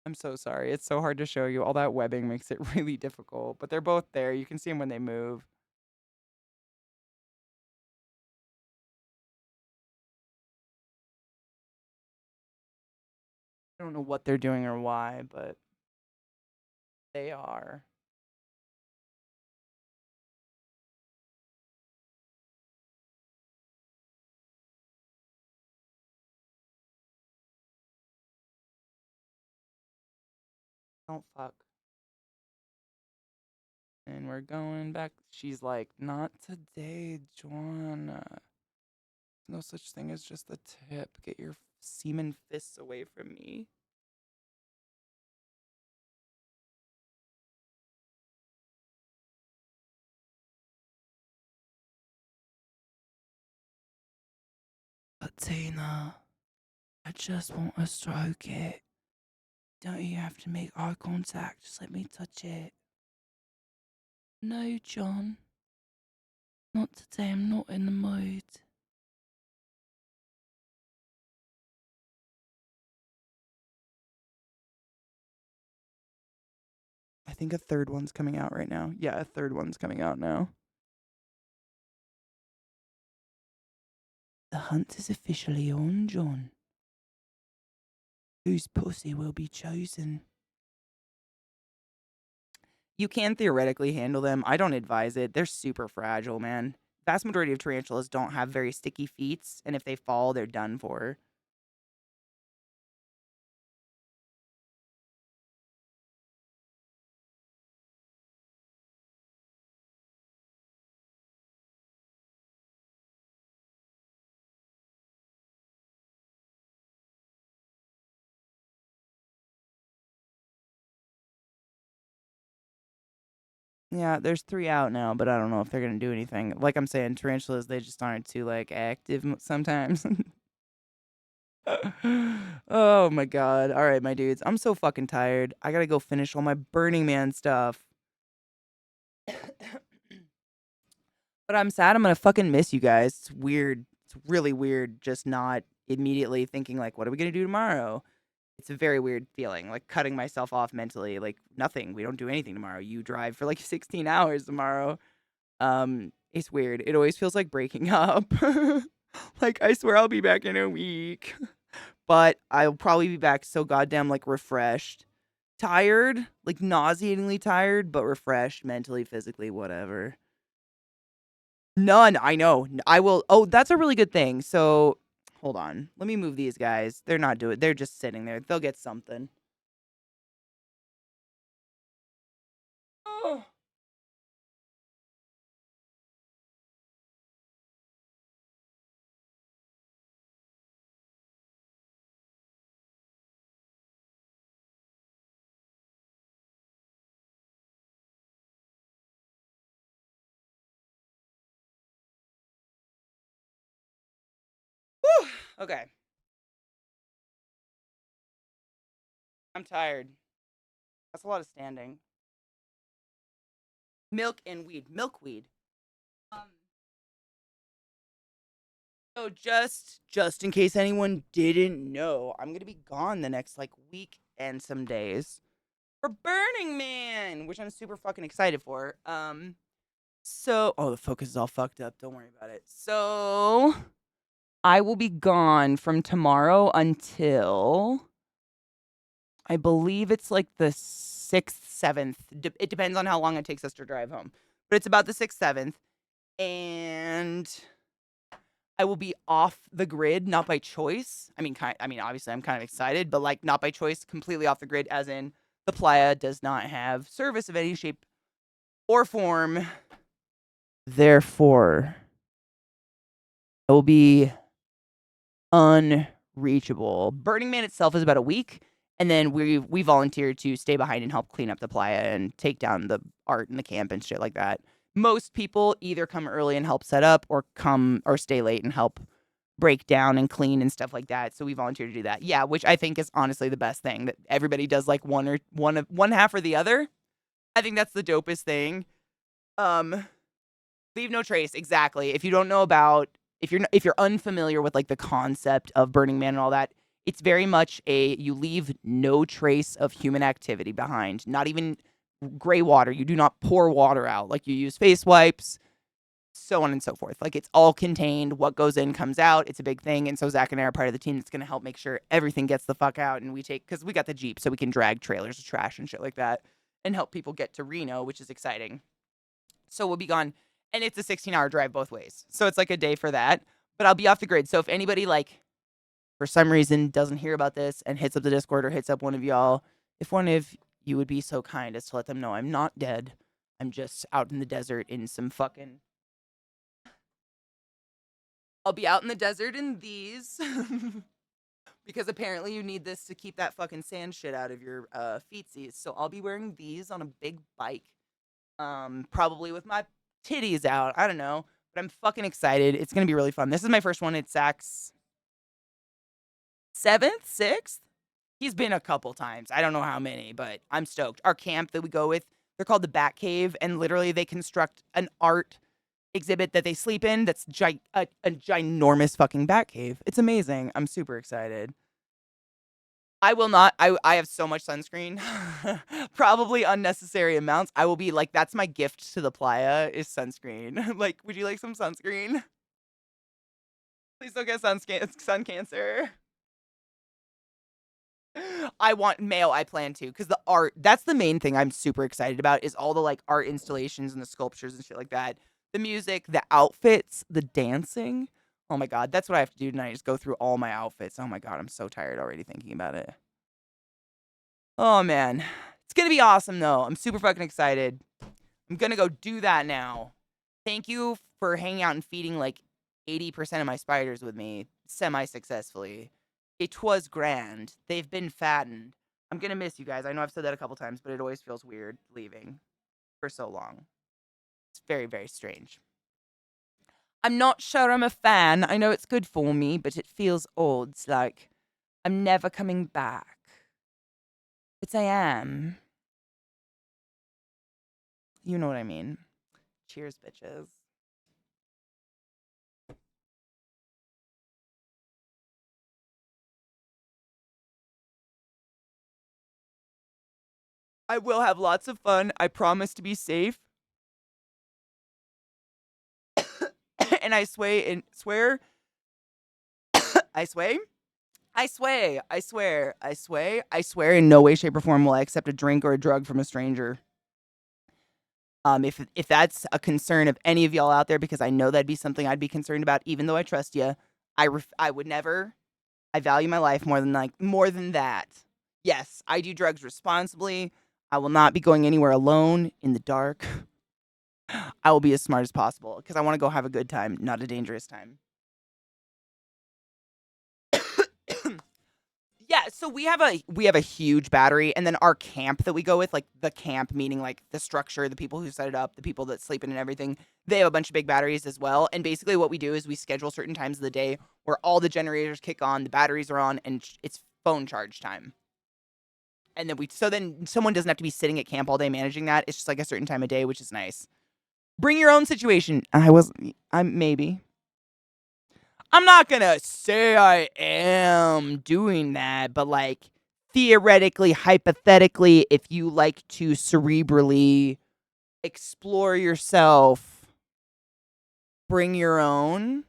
A: I'm so sorry. It's so hard to show you. All that webbing makes it really difficult. But they're both there. You can see them when they move. I don't know what they're doing or why, but they are. Don't fuck. And we're going back. She's like, not today, Joanna. No such thing as just the tip. Get your semen fists away from me. But Tina, I just want to stroke it. Don't you have to make eye contact? Just let me touch it. No, John. Not today. I'm not in the mood. I think a third one's coming out right now. Yeah, a third one's coming out now. The hunt is officially on, John. Whose pussy will be chosen? You can theoretically handle them. I don't advise it. They're super fragile, man. Vast majority of tarantulas don't have very sticky feet, and if they fall, they're done for. Yeah, there's 3 out now, but I don't know if they're gonna do anything. Like I'm saying, tarantulas, they just aren't too, like, active sometimes. Oh my god. Alright, my dudes. I'm so fucking tired. I gotta go finish all my Burning Man stuff. But I'm sad I'm gonna fucking miss you guys. It's weird. It's really weird just not immediately thinking like, what are we gonna do tomorrow? It's a very weird feeling, like cutting myself off mentally, like nothing. We don't do anything tomorrow. You drive for like 16 hours tomorrow. It's weird. It always feels like breaking up. Like I swear I'll be back in a week. But I'll probably be back so goddamn like refreshed. Tired, like nauseatingly tired, but refreshed mentally, physically, whatever. None. I know. I will. Oh, that's a really good thing. So, hold on. Let me move these guys. They're not doing. They're just sitting there. They'll get something. Oh. Whew. Okay. I'm tired. That's a lot of standing. Milk and weed. Milkweed. Um. So just in case anyone didn't know, I'm gonna be gone the next like week and some days for Burning Man, which I'm super fucking excited for. So the focus is all fucked up. Don't worry about it. So I will be gone from tomorrow until I believe it's like the 6th, 7th. It depends on how long it takes us to drive home, but it's about the 6th, 7th, and I will be off the grid, not by choice. I mean, obviously, I'm kind of excited, but like not by choice, completely off the grid, as in the playa does not have service of any shape or form. Therefore, it will be unreachable. Burning Man itself is about a week, and then we volunteered to stay behind and help clean up the playa and take down the art in the camp and shit like that. Most people either come early and help set up, or come or stay late and help break down and clean and stuff like that. So we volunteered to do that. Yeah, which I think is honestly the best thing, that everybody does like one half or the other. I think that's the dopest thing. Um, Leave no trace. Exactly. If you don't know about, if you're unfamiliar with like the concept of Burning Man and all that, it's very much you leave no trace of human activity behind. Not even gray water. You do not pour water out. Like you use face wipes, so on and so forth. Like it's all contained. What goes in comes out. It's a big thing. And so Zach and I are part of the team that's going to help make sure everything gets the fuck out. And because we got the Jeep, so we can drag trailers of trash and shit like that and help people get to Reno, which is exciting. So we'll be gone. And it's a 16-hour drive both ways. So it's like a day for that. But I'll be off the grid. So if anybody, like, for some reason doesn't hear about this and hits up the Discord or hits up one of y'all, if one of you would be so kind as to let them know I'm not dead. I'm just out in the desert in some fucking... I'll be out in the desert in these. Because apparently you need this to keep that fucking sand shit out of your feetsies. So I'll be wearing these on a big bike. Probably with my titties out. I don't know. But I'm fucking excited. It's going to be really fun. This is my first one. It's Zach's 7th, 6th? He's been a couple times. I don't know how many, but I'm stoked. Our camp that we go with, they're called the Bat Cave, and literally they construct an art exhibit that they sleep in that's a ginormous fucking bat cave. It's amazing. I'm super excited. I will not. I have so much sunscreen. Probably unnecessary amounts. I will be like, that's my gift to the playa is sunscreen. Like, would you like some sunscreen? Please don't get sun cancer. I want mail. I plan to, because the art, that's the main thing I'm super excited about, is all the like art installations and the sculptures and shit like that. The music, the outfits, the dancing. Oh my God, that's what I have to do tonight, is go through all my outfits. Oh my God, I'm so tired already thinking about it. Oh man, it's gonna be awesome though. I'm super fucking excited. I'm gonna go do that now. Thank you for hanging out and feeding like 80% of my spiders with me semi-successfully. It was grand. They've been fattened. I'm gonna miss you guys. I know I've said that a couple times, but it always feels weird leaving for so long. It's very, very strange. I'm not sure I'm a fan. I know it's good for me, but it feels odd. It's like I'm never coming back. But I am. You know what I mean. Cheers, bitches. I will have lots of fun. I promise to be safe. And I swear, I sway. I swear in no way, shape, or form will I accept a drink or a drug from a stranger. If that's a concern of any of y'all out there, because I know that'd be something I'd be concerned about, even though I trust you, I would never. I value my life more than that. Yes, I do drugs responsibly. I will not be going anywhere alone in the dark. I will be as smart as possible because I want to go have a good time, not a dangerous time. Yeah, so we have a huge battery, and then our camp that we go with, like the camp meaning like the structure, the people who set it up, the people that sleep in and everything, they have a bunch of big batteries as well. And basically what we do is we schedule certain times of the day where all the generators kick on, the batteries are on, and it's phone charge time. And then someone doesn't have to be sitting at camp all day managing that. It's just like a certain time of day, which is nice. Bring your own situation. I'm maybe. I'm not gonna say I am doing that, but like theoretically, hypothetically, if you like to cerebrally explore yourself, bring your own.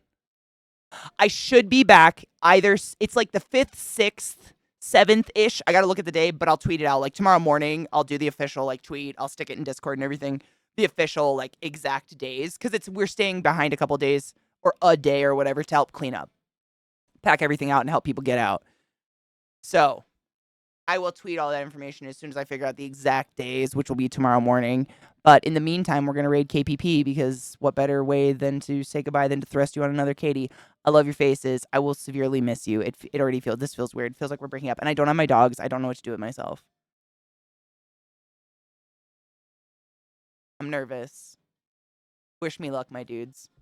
A: I should be back either. It's like the 5th, 6th, 7th ish. I gotta look at the day, but I'll tweet it out. Like tomorrow morning, I'll do the official like tweet. I'll stick it in Discord and everything. The official like exact days because we're staying behind a couple days or a day or whatever to help clean up, pack everything out, and help people get out. So I will tweet all that information as soon as I figure out the exact days, which will be tomorrow morning. But in the meantime, we're going to raid KPP because what better way than to say goodbye than to thrust you on another Katie. I love your faces. I will severely miss you. It already this feels weird. It feels like we're breaking up. And I don't have my dogs. I don't know what to do with myself. I'm nervous. Wish me luck, my dudes.